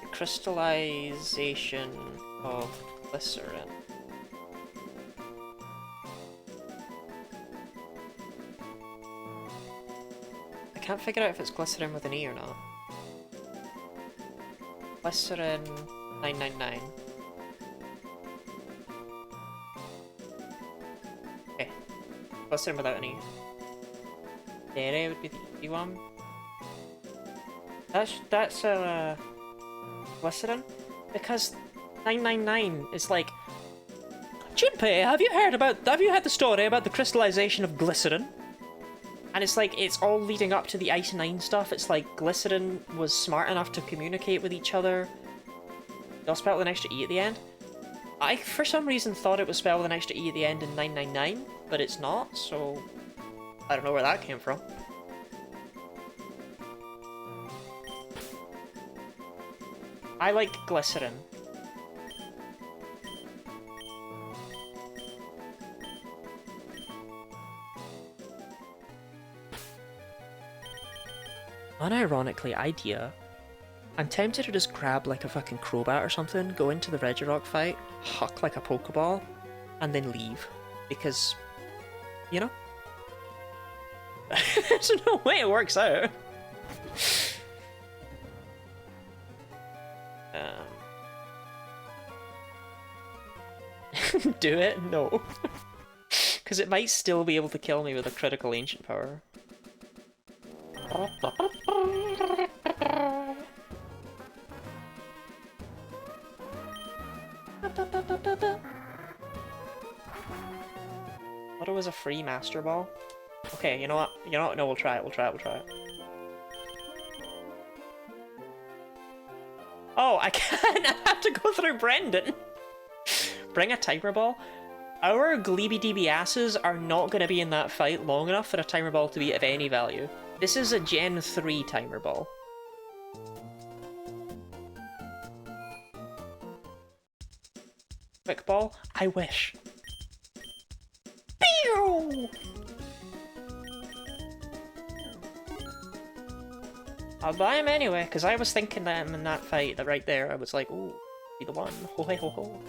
The crystallization of Glycerin. I can't figure out if it's Glycerin with an E or not. Glycerin 999. Okay. Glycerin without an E. Dere would be the easy one. That's Glycerin? Because 999 is like, Junpei, have you heard the story about the crystallization of Glycerin? And it's like, it's all leading up to the Ice 9 stuff. It's like, Glycerin was smart enough to communicate with each other. They all spelled with an extra E at the end. I, for some reason, thought it was spelled with an extra E at the end in 999, but it's not, so I don't know where that came from. I like Glycerin. Unironically, idea. I'm tempted to just grab like a fucking Crobat or something, go into the Regirock fight, huck like a Pokeball, and then leave. Because, you know? There's no way it works out. Do it? No. Because it might still be able to kill me with a critical Ancient Power. What was a free Master Ball? Okay, you know what? You know what? No, we'll try it. We'll try it. We'll try it. Oh, I can't! I have to go through Brendan! Bring a Timer Ball? Our Gleeby DB asses are not going to be in that fight long enough for a Timer Ball to be of any value. This is a Gen 3 Timer Ball. Quick Ball? I wish. Pew! I'll buy him anyway, because I was thinking that in that fight, that right there, I was like, ooh, be the one. Ho hey ho ho.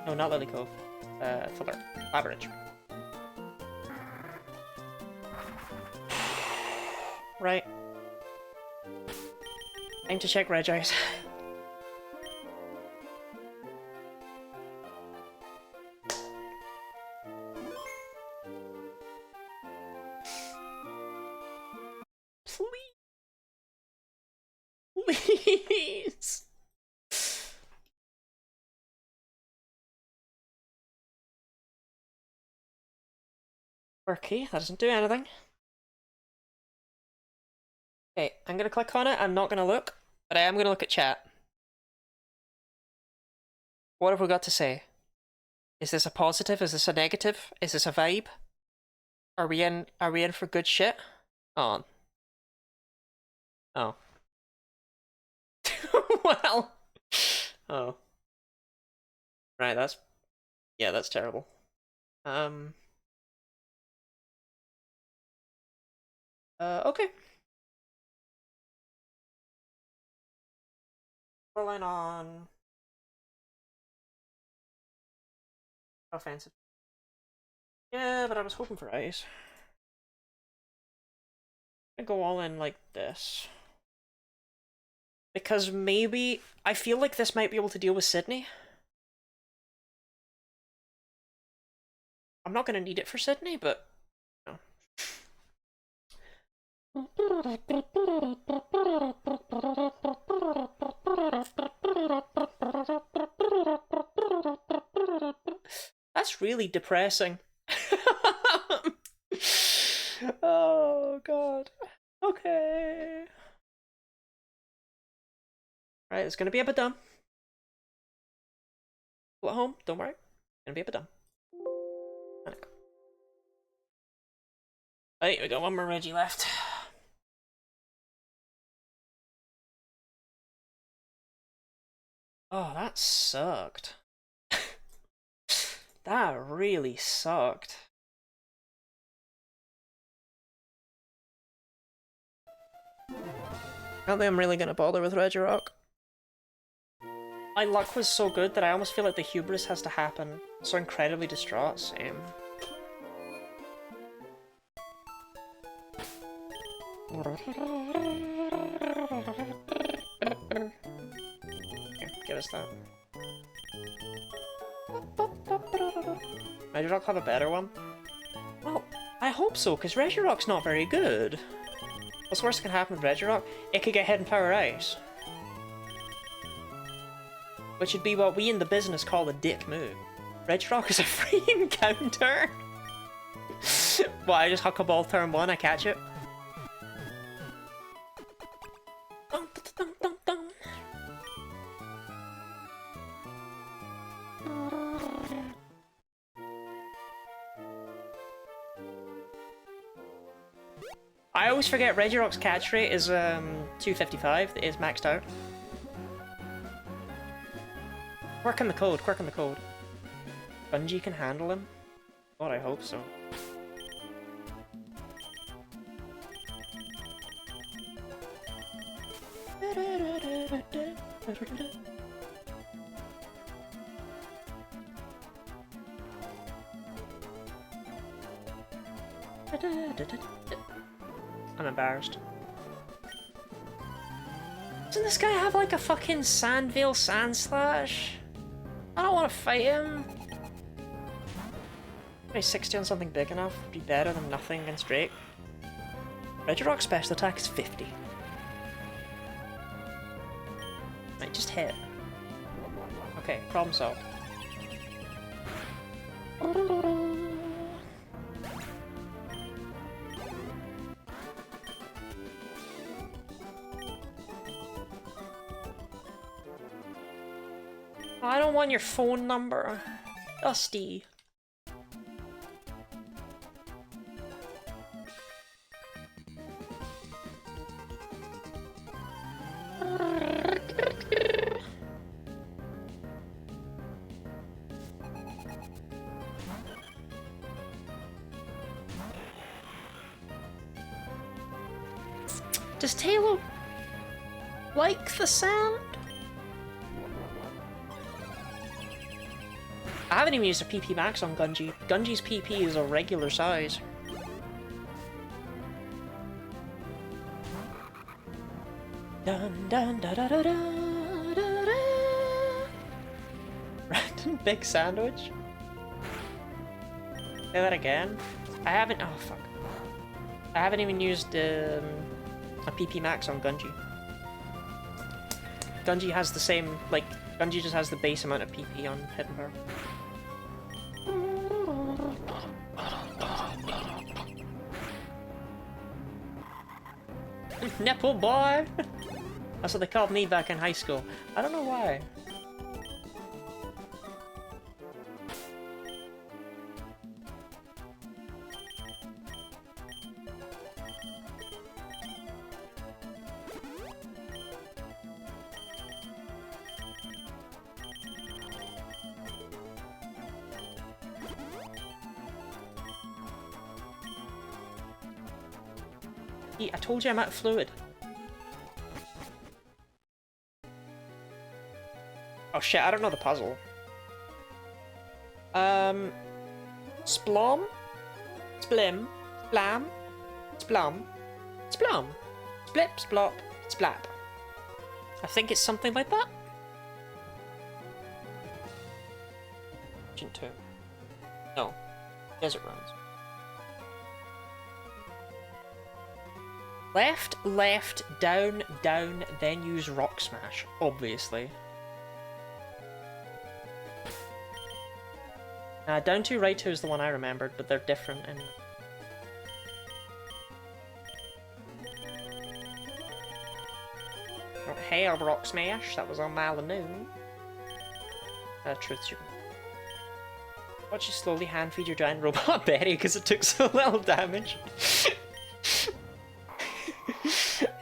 No, not Lily Cove. Fuller. Average. Right. Time to check Regice. Please. Okay, that doesn't do anything. Okay, I'm gonna click on it. I'm not gonna look, but I am gonna look at chat. What have we got to say? Is this a positive? Is this a negative? Is this a vibe? Are we in for good shit? Oh. Oh. Well. Oh. Right, that's terrible. Okay. Rolling on offensive. Yeah, but I was hoping for ice. I go all in like this. Because maybe I feel like this might be able to deal with Sydney. I'm not gonna need it for Sydney, but no. That's really depressing. Oh god. Okay. Right, it's gonna be a bit dumb. Go at home, don't worry. It's gonna be a bit dumb. Right, we got one more Reggie left. Oh, that sucked. That really sucked. I don't think I'm really gonna bother with Regirock. My luck was so good that I almost feel like the hubris has to happen. So incredibly distraught, same. Here, give us that. Regirock have a better one? Well, I hope so, because Regirock's not very good. What's worse that can happen with Regirock? It could get hit and power ice. Which would be what we in the business call a dick move. Regirock is a free encounter. Well, I just huck a ball turn 1, I catch it. Dun, dun, dun, dun, dun. I always forget Regirock's catch rate is 255, it is maxed out. Work on the code, work on the code. Bungie can handle him? God, I hope so. I'm embarrassed. Doesn't this guy have like a fucking Sandvale Sandslash? I don't want to fight him. Maybe 60 on something big enough would be better than nothing against Drake. Regirock's special attack is 50. Might just hit. Okay, problem solved. I don't want your phone number, Dusty. Does Taylor like the sound? I haven't even used a PP max on Gunji. Gunji's PP is a regular size. Dun dun da da da da da da. Random big sandwich. Say that again. I haven't. Oh fuck. I haven't even used a PP max on Gunji. Gunji has the same, like, Gunji just has the base amount of PP on Hidden Power. Nipple boy! That's what they called me back in high school. I don't know why. See, I told you I'm out of fluid. Oh shit, I don't know the puzzle. Splom? Splim? Splam? Splum? Splum? Splip, splop, splap. I think it's something like that. Region 2. No. Desert runs. Left, left, down, down, then use rock smash, obviously. Down 2, right 2 is the one I remembered, but they're different in... Oh, hey, rock smash, that was on Malinoon. Truth super. Watch you slowly hand feed your giant robot Betty because it took so little damage.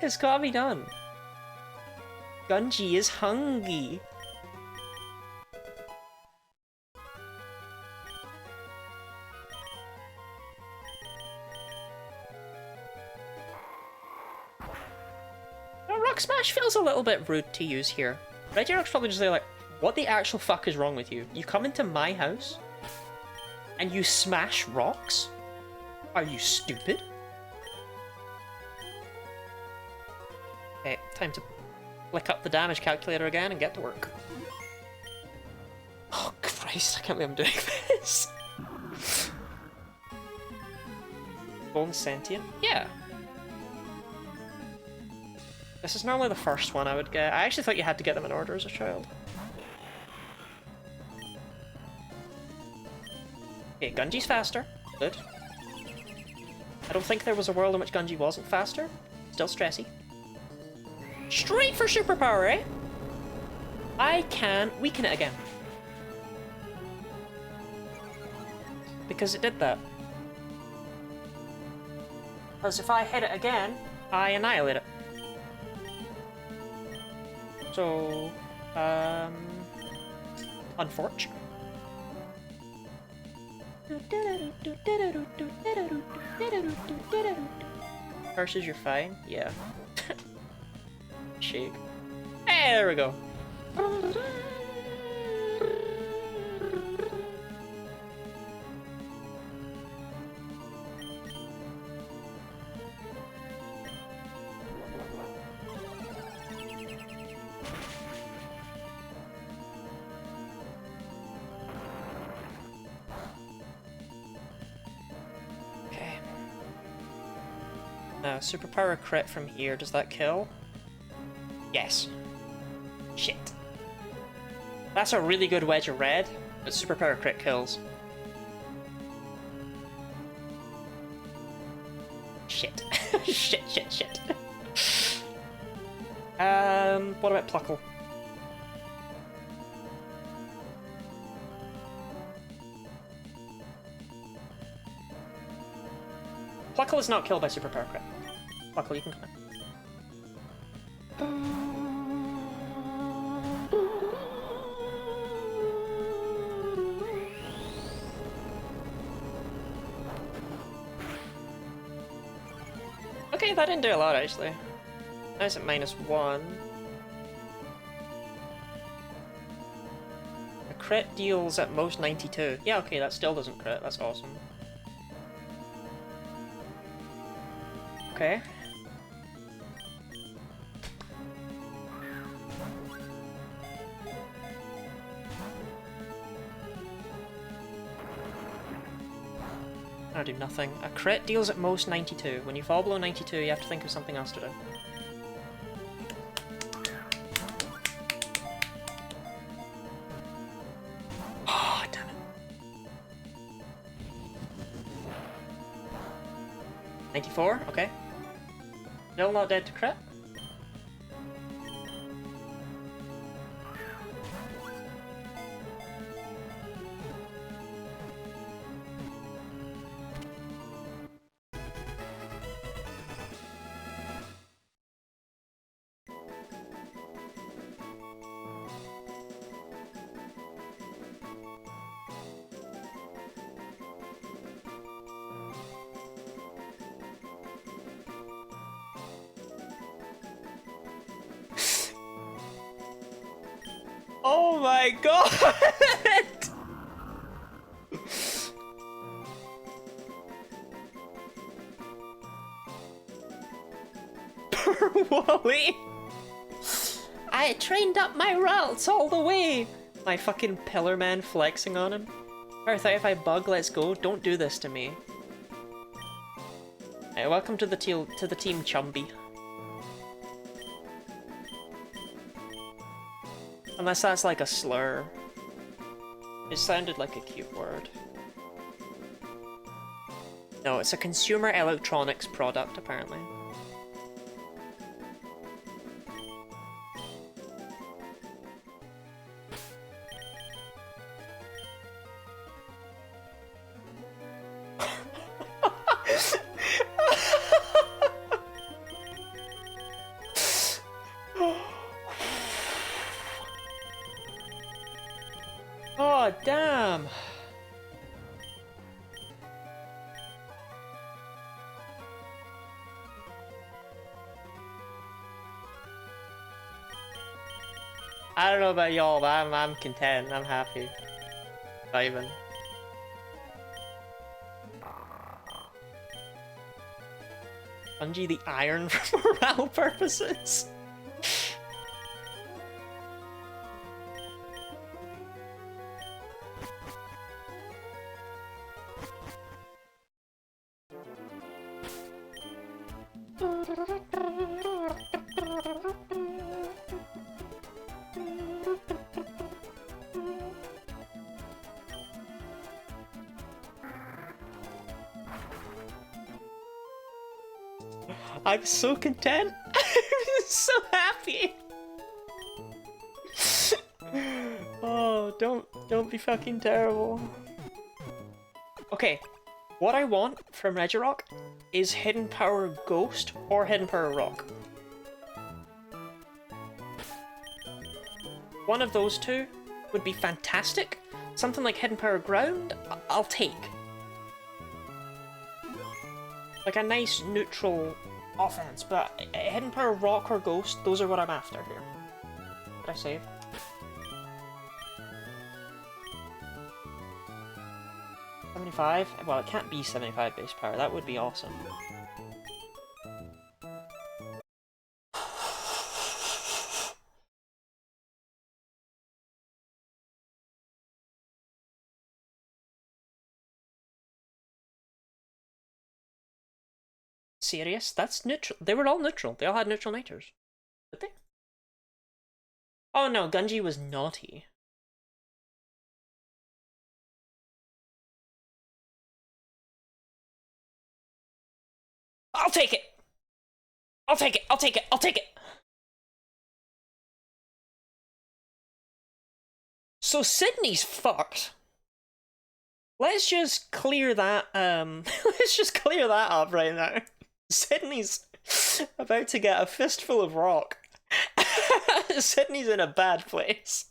It's gotta be done. Gunji is hungry. Rock Smash feels a little bit rude to use here. Regirock's probably just like, what the actual fuck is wrong with you? You come into my house and you smash rocks? Are you stupid? Okay, time to flick up the damage calculator again and get to work. Oh Christ, I can't believe I'm doing this. Bone sentient? Yeah. This is normally the first one I would get. I actually thought you had to get them in order as a child. Okay, Gunji's faster. Good. I don't think there was a world in which Gunji wasn't faster. Still stressy. Straight for superpower, eh? I can weaken it again. Because it did that. Because if I hit it again, I annihilate it. So, unfortunate. Versus you're fine? Yeah. Shake. Hey, there we go. Now, superpower crit from here, does that kill? Yes. Shit. That's a really good wedge of red, but superpower crit kills. Shit. Shit, shit, shit. What about Pluckle? Pluckle is not killed by superpower crit. Pluckle, you can come in. Okay, that didn't do a lot actually. Now it's at -1. A crit deals at most 92. Yeah, okay, that still doesn't crit. That's awesome. Okay. I do nothing. A crit deals at most 92. When you fall below 92, you have to think of something else to do. Oh, damn it. 94? Okay. Still not dead to crit. Oh my god! Poor Wally! I trained up my routes all the way! My fucking pillar man flexing on him. Alright, 35 bug, let's go. Don't do this to me. Hey, welcome to the team Chumby. Unless that's like a slur. It sounded like a cute word. No, it's a consumer electronics product, apparently. Oh, damn! I don't know about y'all, but I'm content. I'm happy. Vibing. Bungie the Iron for morale purposes. I'm so content. I'm so happy. Oh, don't be fucking terrible. Okay, what I want from Regirock is Hidden Power Ghost or Hidden Power Rock. One of those two would be fantastic. Something like Hidden Power Ground, I'll take. Like a nice neutral offense, but Hidden Power Rock or Ghost, those are what I'm after here. Did I save? $75? Well, it can't be 75 base power, that would be awesome. Serious? That's neutral. They were all neutral. They all had neutral niters. Did they? Oh no, Gunji was naughty. I'll take it! I'll take it! I'll take it! I'll take it! So Sydney's fucked. Let's just clear that, let's just clear that up right now. Sydney's about to get a fistful of rock. Sydney's in a bad place.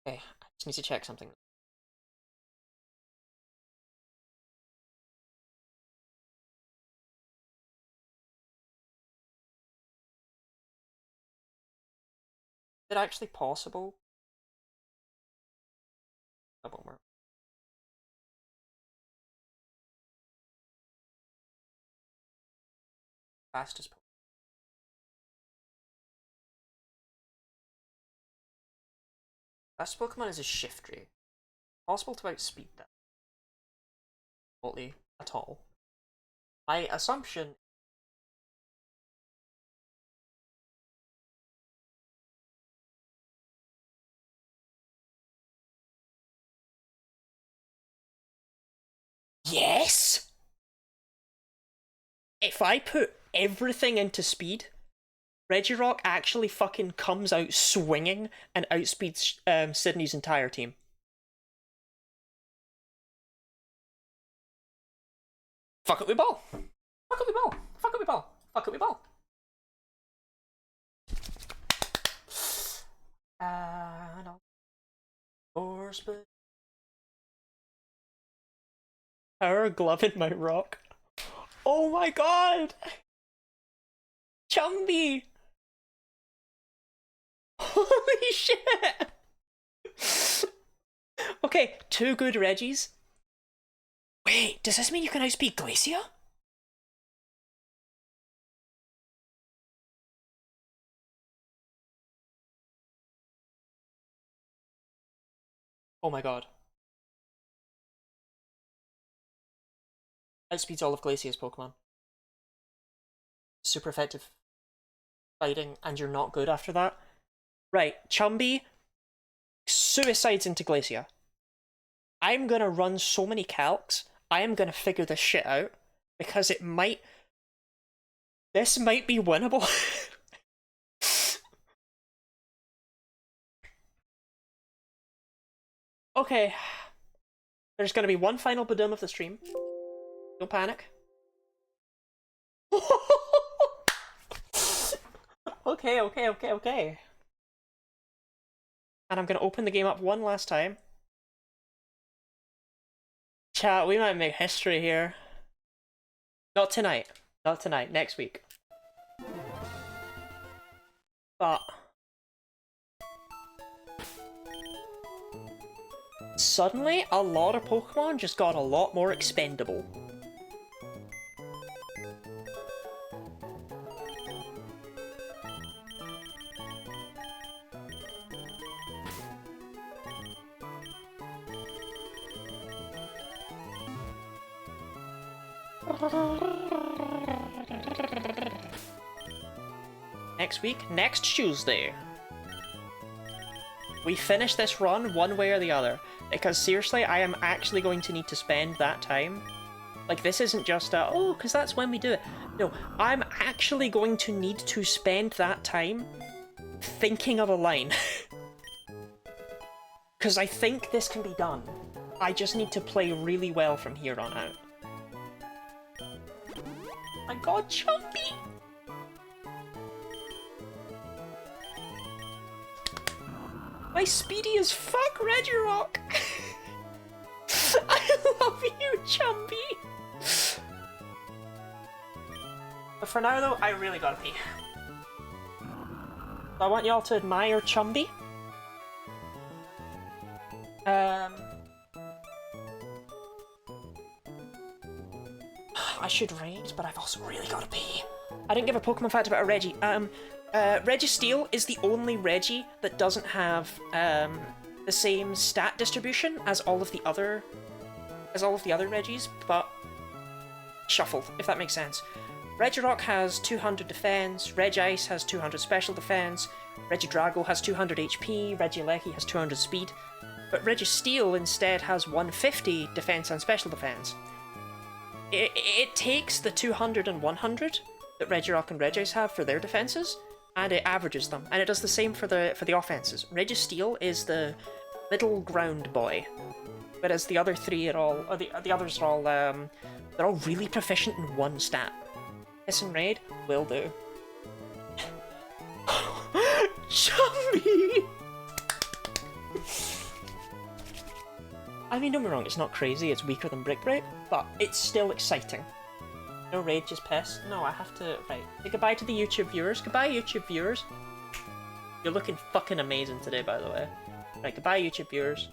Okay, I just need to check something. Is it actually possible? Double mark. Fastest Pokemon. Fastest Pokemon is a Shiftry. Possible to outspeed that. Remotely at all. My assumption. Yes! If I put everything into speed, Regirock actually fucking comes out swinging and outspeeds Sydney's entire team. Fuck it with ball. Fuck it with ball. Fuck it with ball. Fuck it with ball. No. Horse, but Power glove in my rock. Oh my god! Chumby! Holy shit! Okay, 2 good Reggies. Wait, does this mean you can outspeed Glacia? Oh my god. Outspeeds all of Glacia's Pokemon. Super effective fighting, and you're not good after that. Right, Chumby suicides into Glacia. I'm gonna run so many calcs, I am gonna figure this shit out, because it might... This might be winnable. Okay. There's gonna be one final Badum of the stream. Don't panic. Okay. And I'm gonna open the game up one last time. Chat, we might make history here. Not tonight. Not tonight. Next week. But... suddenly, a lot of Pokemon just got a lot more expendable. Next week? Next Tuesday. We finish this run one way or the other. Because seriously, I am actually going to need to spend that time. Like, this isn't just a, oh, because that's when we do it. No, I'm actually going to need to spend that time thinking of a line. Because I think this can be done. I just need to play really well from here on out. My god, Chumpy! My speedy as fuck, Regirock! I love you, Chumpy! But for now, though, I really gotta pee. So I want y'all to admire Chumby. I should rage, but I've also really gotta pee. I didn't give a Pokemon fact about a Reggie. Registeel is the only Reggie that doesn't have the same stat distribution as all of the other Reggies, but shuffled, if that makes sense. Regirock has 200 defense, Regice has 200 special defense, Regidrago has 200 HP, Regieleki has 200 speed, but Registeel instead has 150 defense and special defense. It takes the 200 and 100 that Regirock and Regice have for their defenses, and it averages them, and it does the same for the offenses. Registeel is the middle ground boy, whereas the other three are all, or the others are all, they're all really proficient in one stat. Hiss and Raid will do. Chummy! I mean, don't get me wrong, it's not crazy, it's weaker than Brick Break, but it's still exciting. No raid, just piss. No, I have to... Right. Say goodbye to the YouTube viewers. Goodbye, YouTube viewers. You're looking fucking amazing today, by the way. Right, goodbye, YouTube viewers.